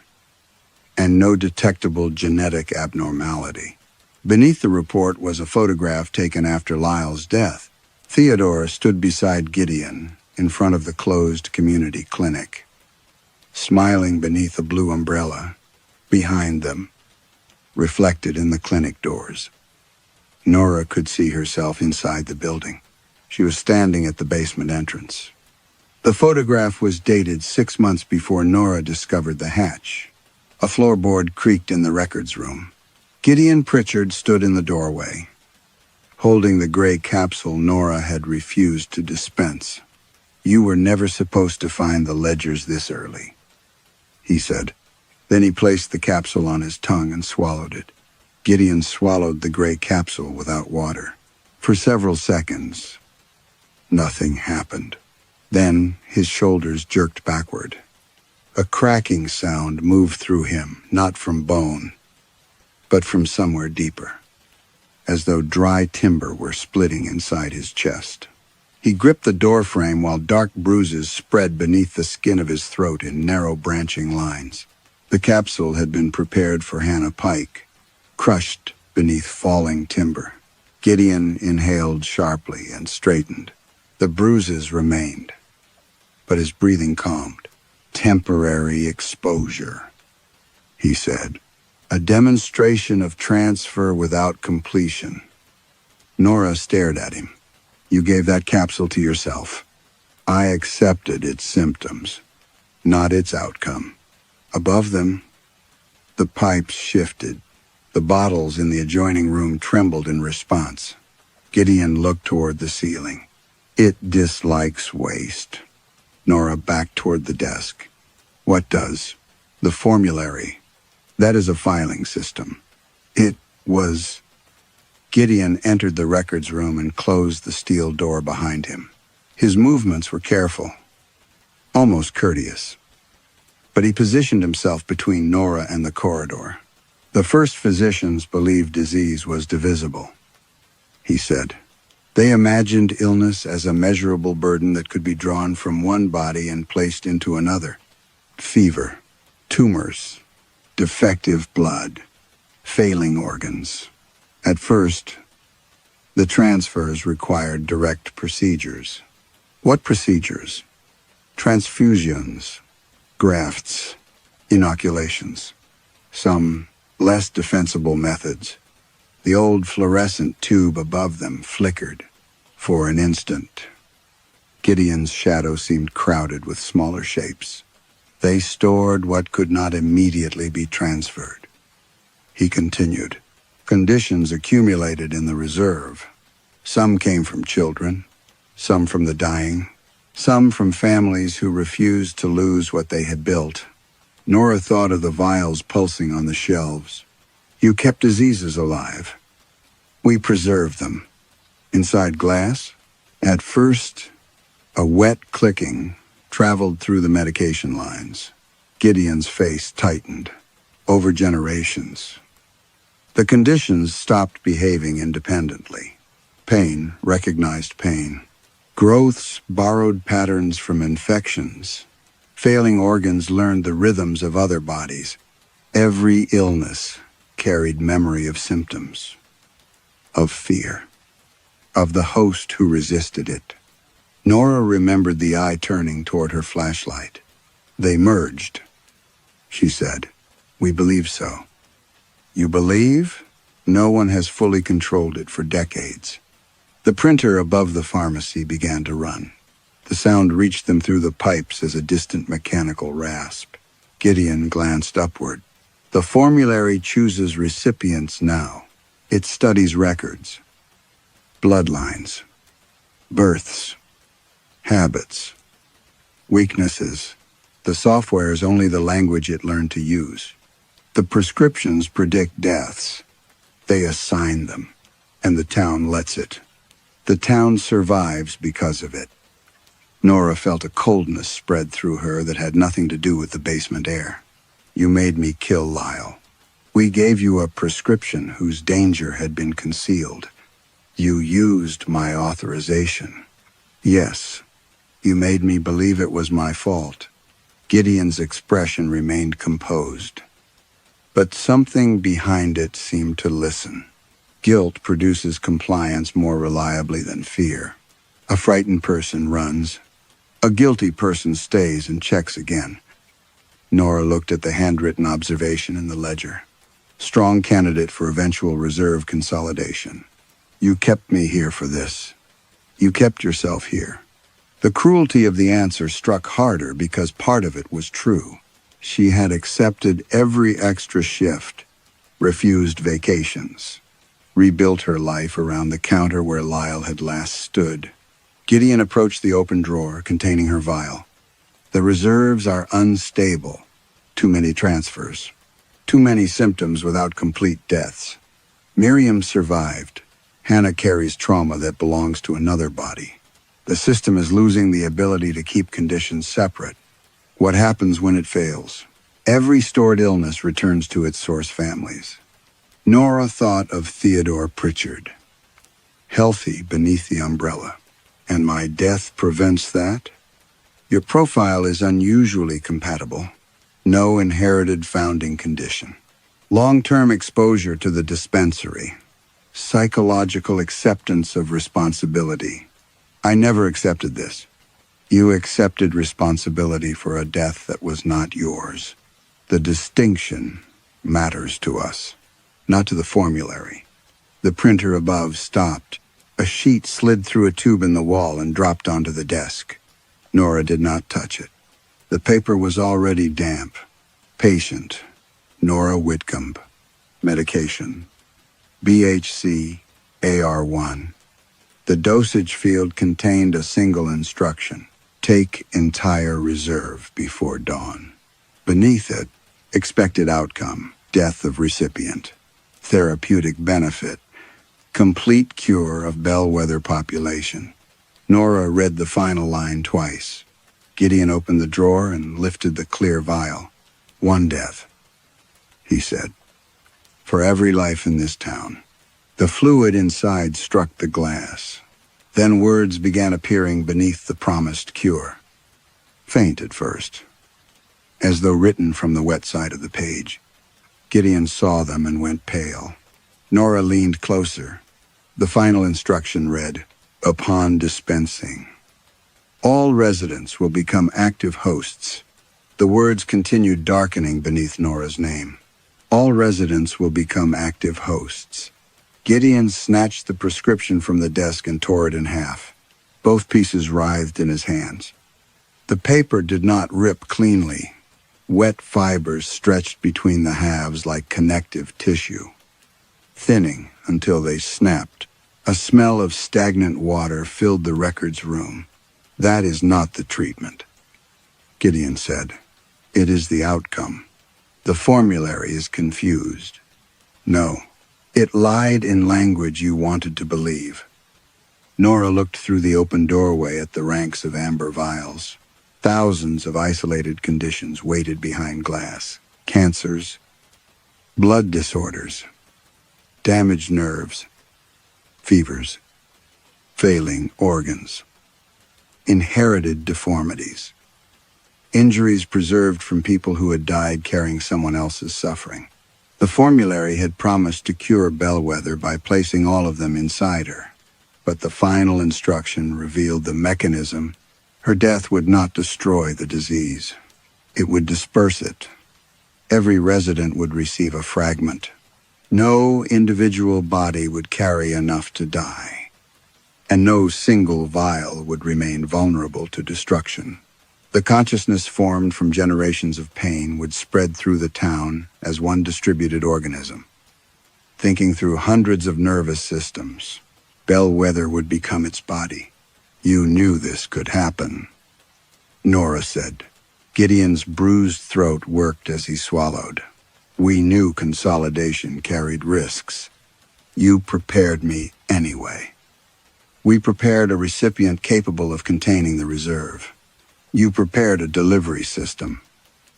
and no detectable genetic abnormality. Beneath the report was a photograph taken after Lyle's death. Theodore stood beside Gideon in front of the closed community clinic, smiling beneath a blue umbrella. Behind them, reflected in the clinic doors, Nora could see herself inside the building. She was standing at the basement entrance. The photograph was dated 6 months before Nora discovered the hatch. A floorboard creaked in the records room. Gideon Pritchard stood in the doorway, holding the gray capsule Nora had refused to dispense. "You were never supposed to find the ledgers this early," he said. Then he placed the capsule on his tongue and swallowed it. Gideon swallowed the gray capsule without water. For several seconds, nothing happened. Then his shoulders jerked backward. A cracking sound moved through him, not from bone, but from somewhere deeper, as though dry timber were splitting inside his chest. He gripped the doorframe while dark bruises spread beneath the skin of his throat in narrow branching lines. The capsule had been prepared for Hannah Pike, crushed beneath falling timber. Gideon inhaled sharply and straightened. The bruises remained, but his breathing calmed. "Temporary exposure," he said. "A demonstration of transfer without completion." Nora stared at him. "You gave that capsule to yourself. I accepted its symptoms, not its outcome." Above them, the pipes shifted. The bottles in the adjoining room trembled in response. Gideon looked toward the ceiling. "It dislikes waste." Nora backed toward the desk. "What does?" "The formulary. That is a filing system." It was... Gideon entered the records room and closed the steel door behind him. His movements were careful, almost courteous. But he positioned himself between Nora and the corridor. "The first physicians believed disease was divisible," he said. "They imagined illness as a measurable burden that could be drawn from one body and placed into another. Fever, tumors, defective blood, failing organs. At first, the transfers required direct procedures. What procedures? Transfusions, grafts, inoculations. Some less defensible methods. The old fluorescent tube above them flickered. For an instant, Gideon's shadow seemed crowded with smaller shapes. They stored what could not immediately be transferred. He continued. Conditions accumulated in the reserve. Some came from children, some from the dying, some from families who refused to lose what they had built. Nora thought of the vials pulsing on the shelves. You kept diseases alive. We preserved them. Inside glass? At first, a wet clicking traveled through the medication lines. Gideon's face tightened. Over generations. The conditions stopped behaving independently. Pain recognized pain. Growths borrowed patterns from infections. Failing organs learned the rhythms of other bodies. Every illness carried memory of symptoms. Of fear. Of the host who resisted it. Nora remembered the eye turning toward her flashlight. They merged. She said, "We believe so." You believe? No one has fully controlled it for decades. The printer above the pharmacy began to run. The sound reached them through the pipes as a distant mechanical rasp. Gideon glanced upward. The formulary chooses recipients now. It studies records, bloodlines, births, habits, weaknesses. The software is only the language it learned to use. The prescriptions predict deaths. They assign them, and the town lets it. The town survives because of it. Nora felt a coldness spread through her that had nothing to do with the basement air. You made me kill Lyle. We gave you a prescription whose danger had been concealed. You used my authorization. Yes, you made me believe it was my fault. Gideon's expression remained composed. But something behind it seemed to listen. Guilt produces compliance more reliably than fear. A frightened person runs. A guilty person stays and checks again. Nora looked at the handwritten observation in the ledger. Strong candidate for eventual reserve consolidation. You kept me here for this. You kept yourself here. The cruelty of the answer struck harder because part of it was true. She had accepted every extra shift, refused vacations, rebuilt her life around the counter where Lyle had last stood. Gideon approached the open drawer containing her vial. The reserves are unstable. Too many transfers. Too many symptoms without complete deaths. Miriam survived. Hannah carries trauma that belongs to another body. The system is losing the ability to keep conditions separate. What happens when it fails? Every stored illness returns to its source families. Nora thought of Theodore Pritchard. Healthy beneath the umbrella. And my death prevents that? Your profile is unusually compatible. No inherited founding condition. Long-term exposure to the dispensary. Psychological acceptance of responsibility. I never accepted this. You accepted responsibility for a death that was not yours. The distinction matters to us, not to the formulary. The printer above stopped. A sheet slid through a tube in the wall and dropped onto the desk. Nora did not touch it. The paper was already damp. Patient, Nora Whitcomb. Medication, BHC AR1. The dosage field contained a single instruction. Take entire reserve before dawn. Beneath it, expected outcome, death of recipient. Therapeutic benefit, complete cure of bellwether population. Nora read the final line twice. Gideon opened the drawer and lifted the clear vial. One death, he said, for every life in this town. The fluid inside struck the glass. Then words began appearing beneath the promised cure. Faint at first, as though written from the wet side of the page. Gideon saw them and went pale. Nora leaned closer. The final instruction read, upon dispensing. All residents will become active hosts. The words continued darkening beneath Nora's name. All residents will become active hosts. Gideon snatched the prescription from the desk and tore it in half. Both pieces writhed in his hands. The paper did not rip cleanly. Wet fibers stretched between the halves like connective tissue, thinning until they snapped. A smell of stagnant water filled the record's room. "That is not the treatment," Gideon said. "It is the outcome. The formulary is confused. No, it lied in language you wanted to believe." Nora looked through the open doorway at the ranks of amber vials. Thousands of isolated conditions waited behind glass. Cancers, blood disorders, damaged nerves, fevers, failing organs, inherited deformities, injuries preserved from people who had died carrying someone else's suffering. The formulary had promised to cure Bellwether by placing all of them inside her, but the final instruction revealed the mechanism. Her death would not destroy the disease. It would disperse it. Every resident would receive a fragment. No individual body would carry enough to die, and no single vial would remain vulnerable to destruction. The consciousness formed from generations of pain would spread through the town as one distributed organism. Thinking through hundreds of nervous systems, Bellwether would become its body. "You knew this could happen," Nora said. Gideon's bruised throat worked as he swallowed. "We knew consolidation carried risks. You prepared me anyway. We prepared a recipient capable of containing the reserve. You prepared a delivery system."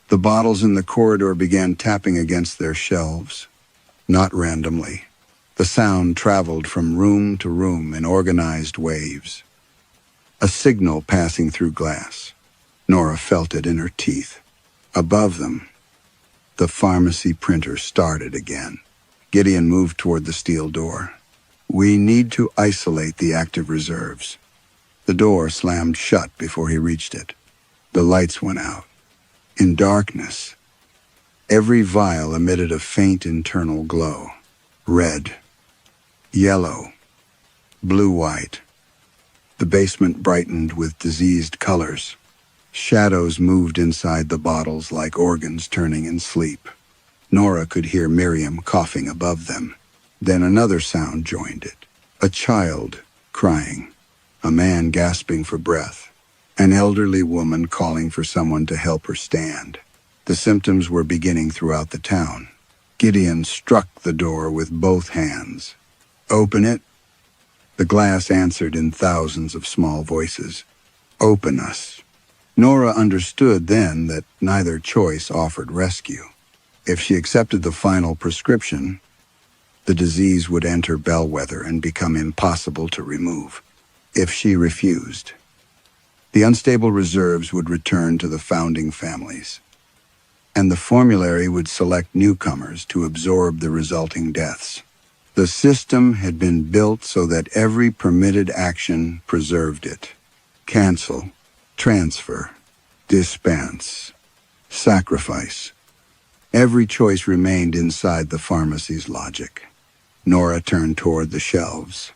The bottles in the corridor began tapping against their shelves, not randomly. The sound traveled from room to room in organized waves. A signal passing through glass. Nora felt it in her teeth. Above them, the pharmacy printer started again. Gideon moved toward the steel door. "We need to isolate the active reserves." The door slammed shut before he reached it. The lights went out. In darkness, every vial emitted a faint internal glow. Red, yellow, blue-white. The basement brightened with diseased colors. Shadows moved inside the bottles like organs turning in sleep. Nora could hear Miriam coughing above them. Then another sound joined it. A child crying, a man gasping for breath, an elderly woman calling for someone to help her stand. The symptoms were beginning throughout the town. Gideon struck the door with both hands. "Open it." The glass answered in thousands of small voices. "Open us." Nora understood then that neither choice offered rescue. If she accepted the final prescription, the disease would enter Bellwether and become impossible to remove. If she refused, the unstable reserves would return to the founding families, and the formulary would select newcomers to absorb the resulting deaths. The system had been built so that every permitted action preserved it. Cancel, transfer, dispense, sacrifice. Every choice remained inside the pharmacy's logic. Nora turned toward the shelves.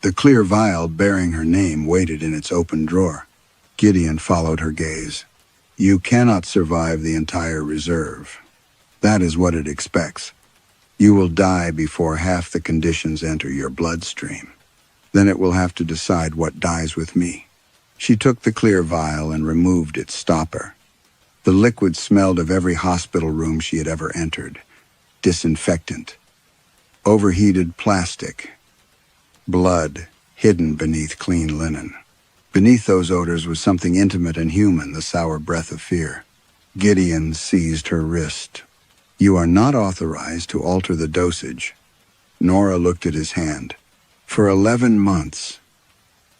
The clear vial bearing her name waited in its open drawer. Gideon followed her gaze. "You cannot survive the entire reserve. That is what it expects. You will die before half the conditions enter your bloodstream. Then it will have to decide what dies with me." She took the clear vial and removed its stopper. The liquid smelled of every hospital room she had ever entered. Disinfectant, overheated plastic, blood hidden beneath clean linen. Beneath those odors was something intimate and human, the sour breath of fear. Gideon seized her wrist. "You are not authorized to alter the dosage." Nora looked at his hand. For 11 months,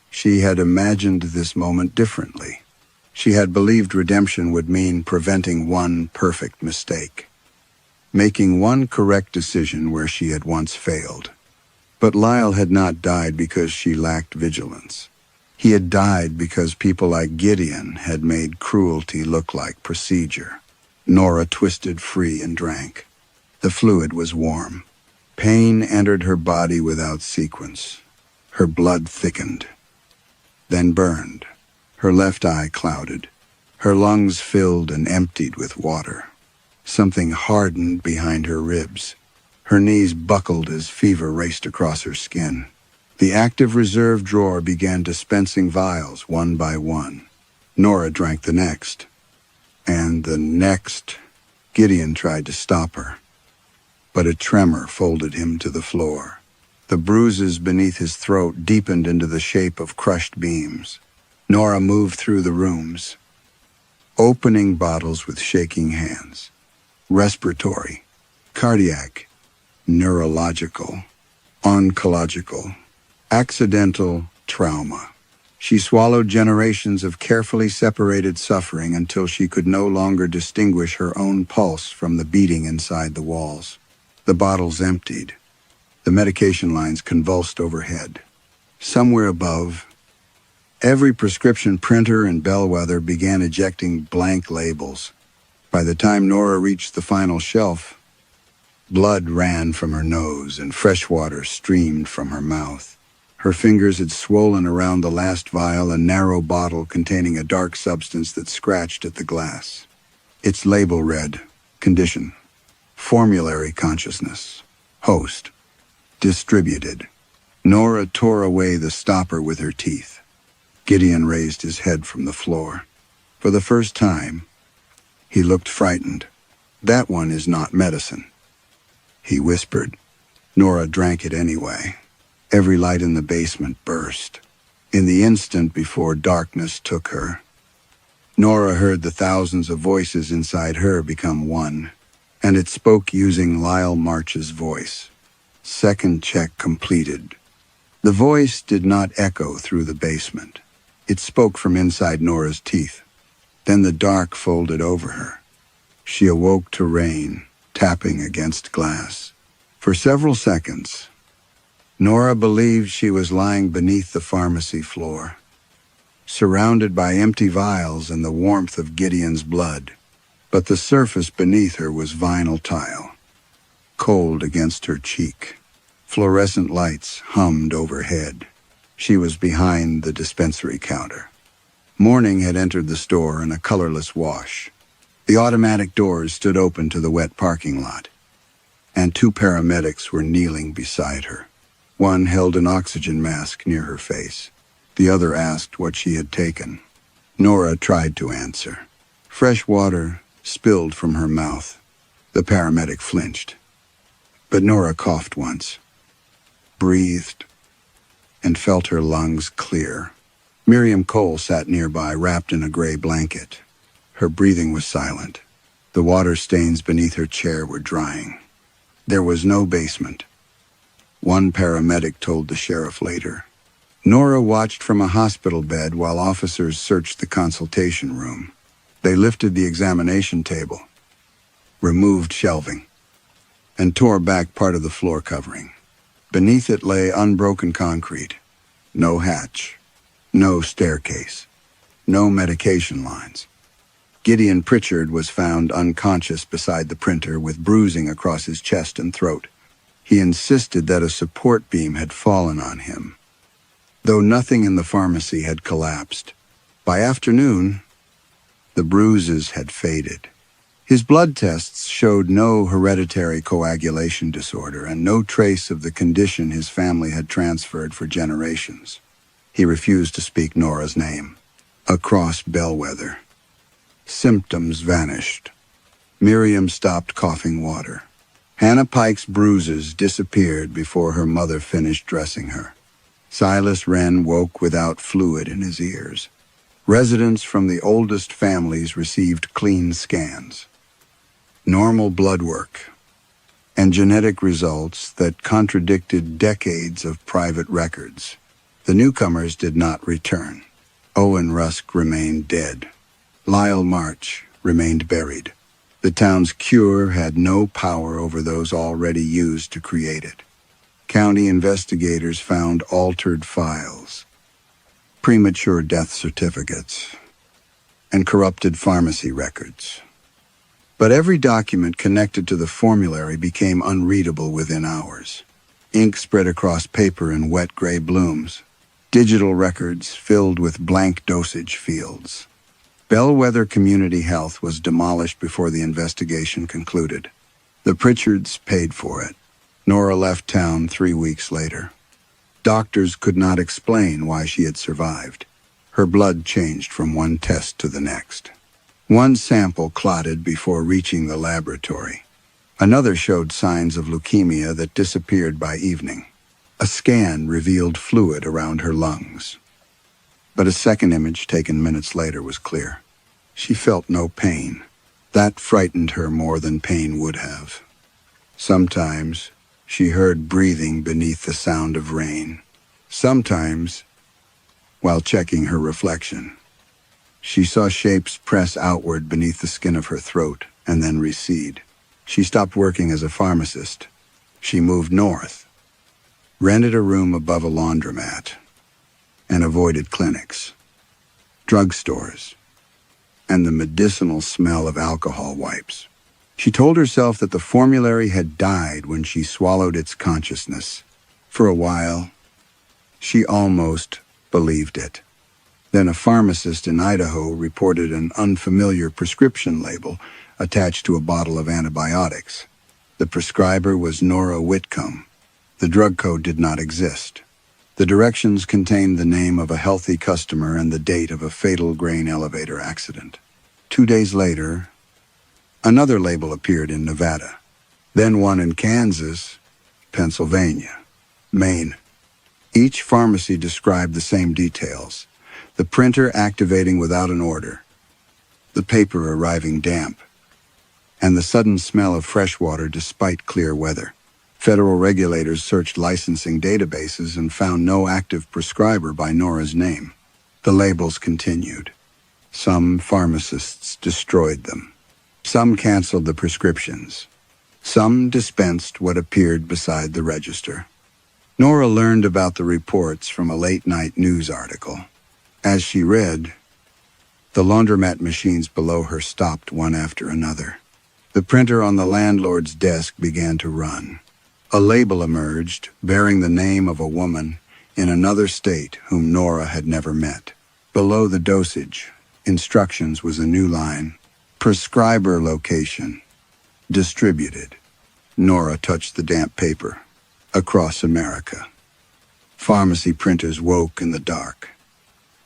she had imagined this moment differently. She had believed redemption would mean preventing one perfect mistake, making one correct decision where she had once failed. But Lyle had not died because she lacked vigilance. He had died because people like Gideon had made cruelty look like procedure. Nora twisted free and drank. The fluid was warm. Pain entered her body without sequence. Her blood thickened, then burned. Her left eye clouded. Her lungs filled and emptied with water. Something hardened behind her ribs. Her knees buckled as fever raced across her skin. The active reserve drawer began dispensing vials one by one. Nora drank the next. And the next. Gideon tried to stop her, but a tremor folded him to the floor. The bruises beneath his throat deepened into the shape of crushed beams. Nora moved through the rooms, opening bottles with shaking hands. Respiratory, cardiac, neurological, oncological, accidental trauma. She swallowed generations of carefully separated suffering until she could no longer distinguish her own pulse from the beating inside the walls. The bottles emptied. The medication lines convulsed overhead. Somewhere above, every prescription printer and bellwether began ejecting blank labels. By the time Nora reached the final shelf, blood ran from her nose and fresh water streamed from her mouth. Her fingers had swollen around the last vial, a narrow bottle containing a dark substance that scratched at the glass. Its label read, Condition, Formulary Consciousness, Host, Distributed. Nora tore away the stopper with her teeth. Gideon raised his head from the floor. For the first time, he looked frightened. That one is not medicine, he whispered. Nora drank it anyway. Every light in the basement burst. In the instant before darkness took her, Nora heard the thousands of voices inside her become one, and it spoke using Lyle March's voice. Second check completed. The voice did not echo through the basement. It spoke from inside Nora's teeth. Then the dark folded over her. She awoke to rain, tapping against glass. For several seconds, Nora believed she was lying beneath the pharmacy floor, surrounded by empty vials and the warmth of Gideon's blood. But the surface beneath her was vinyl tile, cold against her cheek. Fluorescent lights hummed overhead. She was behind the dispensary counter. Morning had entered the store in a colorless wash. The automatic doors stood open to the wet parking lot, and two paramedics were kneeling beside her. One held an oxygen mask near her face. The other asked what she had taken. Nora tried to answer. Fresh water spilled from her mouth. The paramedic flinched. But Nora coughed once, breathed, and felt her lungs clear. Miriam Cole sat nearby, wrapped in a gray blanket. Her breathing was silent. The water stains beneath her chair were drying. There was no basement. One paramedic told the sheriff later. Nora watched from a hospital bed while officers searched the consultation room. They lifted the examination table, removed shelving, and tore back part of the floor covering. Beneath it lay unbroken concrete. No hatch, no staircase, no medication lines. Gideon Pritchard was found unconscious beside the printer with bruising across his chest and throat. He insisted that a support beam had fallen on him, though nothing in the pharmacy had collapsed. By afternoon, the bruises had faded. His blood tests showed no hereditary coagulation disorder and no trace of the condition his family had transferred for generations. He refused to speak Nora's name. Across Bellwether, symptoms vanished. Miriam stopped coughing water. Hannah Pike's bruises disappeared before her mother finished dressing her. Silas Wren woke without fluid in his ears. Residents from the oldest families received clean scans, normal blood work, and genetic results that contradicted decades of private records. The newcomers did not return. Owen Rusk remained dead. Lyle March remained buried. The town's cure had no power over those already used to create it. County investigators found altered files, premature death certificates, and corrupted pharmacy records. But every document connected to the formulary became unreadable within hours. Ink spread across paper in wet gray blooms, digital records filled with blank dosage fields. Bellwether Community Health was demolished before the investigation concluded. The Pritchards paid for it. Nora left town 3 weeks later. Doctors could not explain why she had survived. Her blood changed from one test to the next. One sample clotted before reaching the laboratory. Another showed signs of leukemia that disappeared by evening. A scan revealed fluid around her lungs. But a second image taken minutes later was clear. She felt no pain. That frightened her more than pain would have. Sometimes she heard breathing beneath the sound of rain. Sometimes, while checking her reflection, she saw shapes press outward beneath the skin of her throat and then recede. She stopped working as a pharmacist. She moved north, rented a room above a laundromat, and avoided clinics, drugstores, and the medicinal smell of alcohol wipes. She told herself that the formulary had died when she swallowed its consciousness. For a while, she almost believed it. Then a pharmacist in Idaho reported an unfamiliar prescription label attached to a bottle of antibiotics. The prescriber was Nora Whitcomb. The drug code did not exist. The directions contained the name of a healthy customer and the date of a fatal grain elevator accident. 2 days later, another label appeared in Nevada, then one in Kansas, Pennsylvania, Maine. Each pharmacy described the same details: the printer activating without an order, the paper arriving damp, and the sudden smell of fresh water despite clear weather. Federal regulators searched licensing databases and found no active prescriber by Nora's name. The labels continued. Some pharmacists destroyed them. Some canceled the prescriptions. Some dispensed what appeared beside the register. Nora learned about the reports from a late-night news article. As she read, the laundromat machines below her stopped one after another. The printer on the landlord's desk began to run. A label emerged bearing the name of a woman in another state whom Nora had never met. Below the dosage, instructions was a new line: prescriber location, distributed. Nora touched the damp paper. Across America. Pharmacy printers woke in the dark,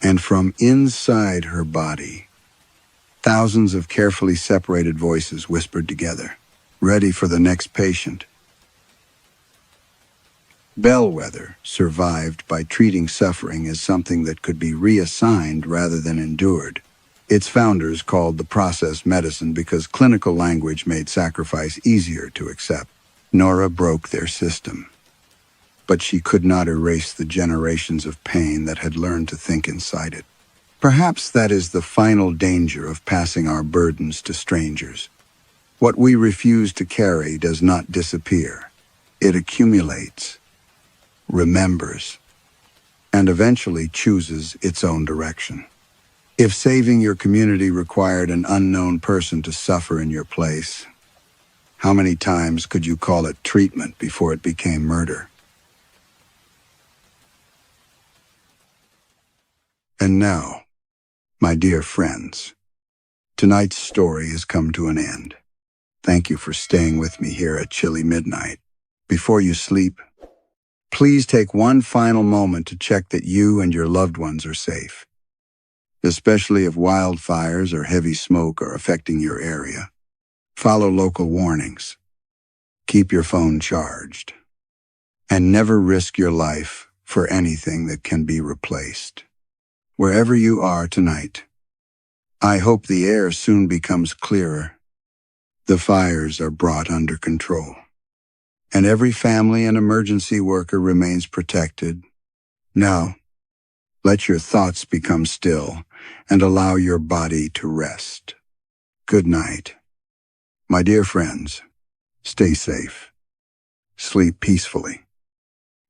and from inside her body, thousands of carefully separated voices whispered together, ready for the next patient. Bellwether survived by treating suffering as something that could be reassigned rather than endured. Its founders called the process medicine because clinical language made sacrifice easier to accept. Nora broke their system, but she could not erase the generations of pain that had learned to think inside it. Perhaps that is the final danger of passing our burdens to strangers. What we refuse to carry does not disappear. It accumulates, remembers, and eventually chooses its own direction. If saving your community required an unknown person to suffer in your place, how many times could you call it treatment before it became murder? And now, my dear friends, tonight's story has come to an end. Thank you for staying with me here at Chilly Midnight. Before you sleep, please take one final moment to check that you and your loved ones are safe, especially if wildfires or heavy smoke are affecting your area. Follow local warnings. Keep your phone charged. And never risk your life for anything that can be replaced. Wherever you are tonight, I hope the air soon becomes clearer, the fires are brought under control, and every family and emergency worker remains protected. Now, let your thoughts become still and allow your body to rest. Good night. My dear friends, stay safe, sleep peacefully,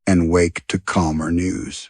and wake to calmer news.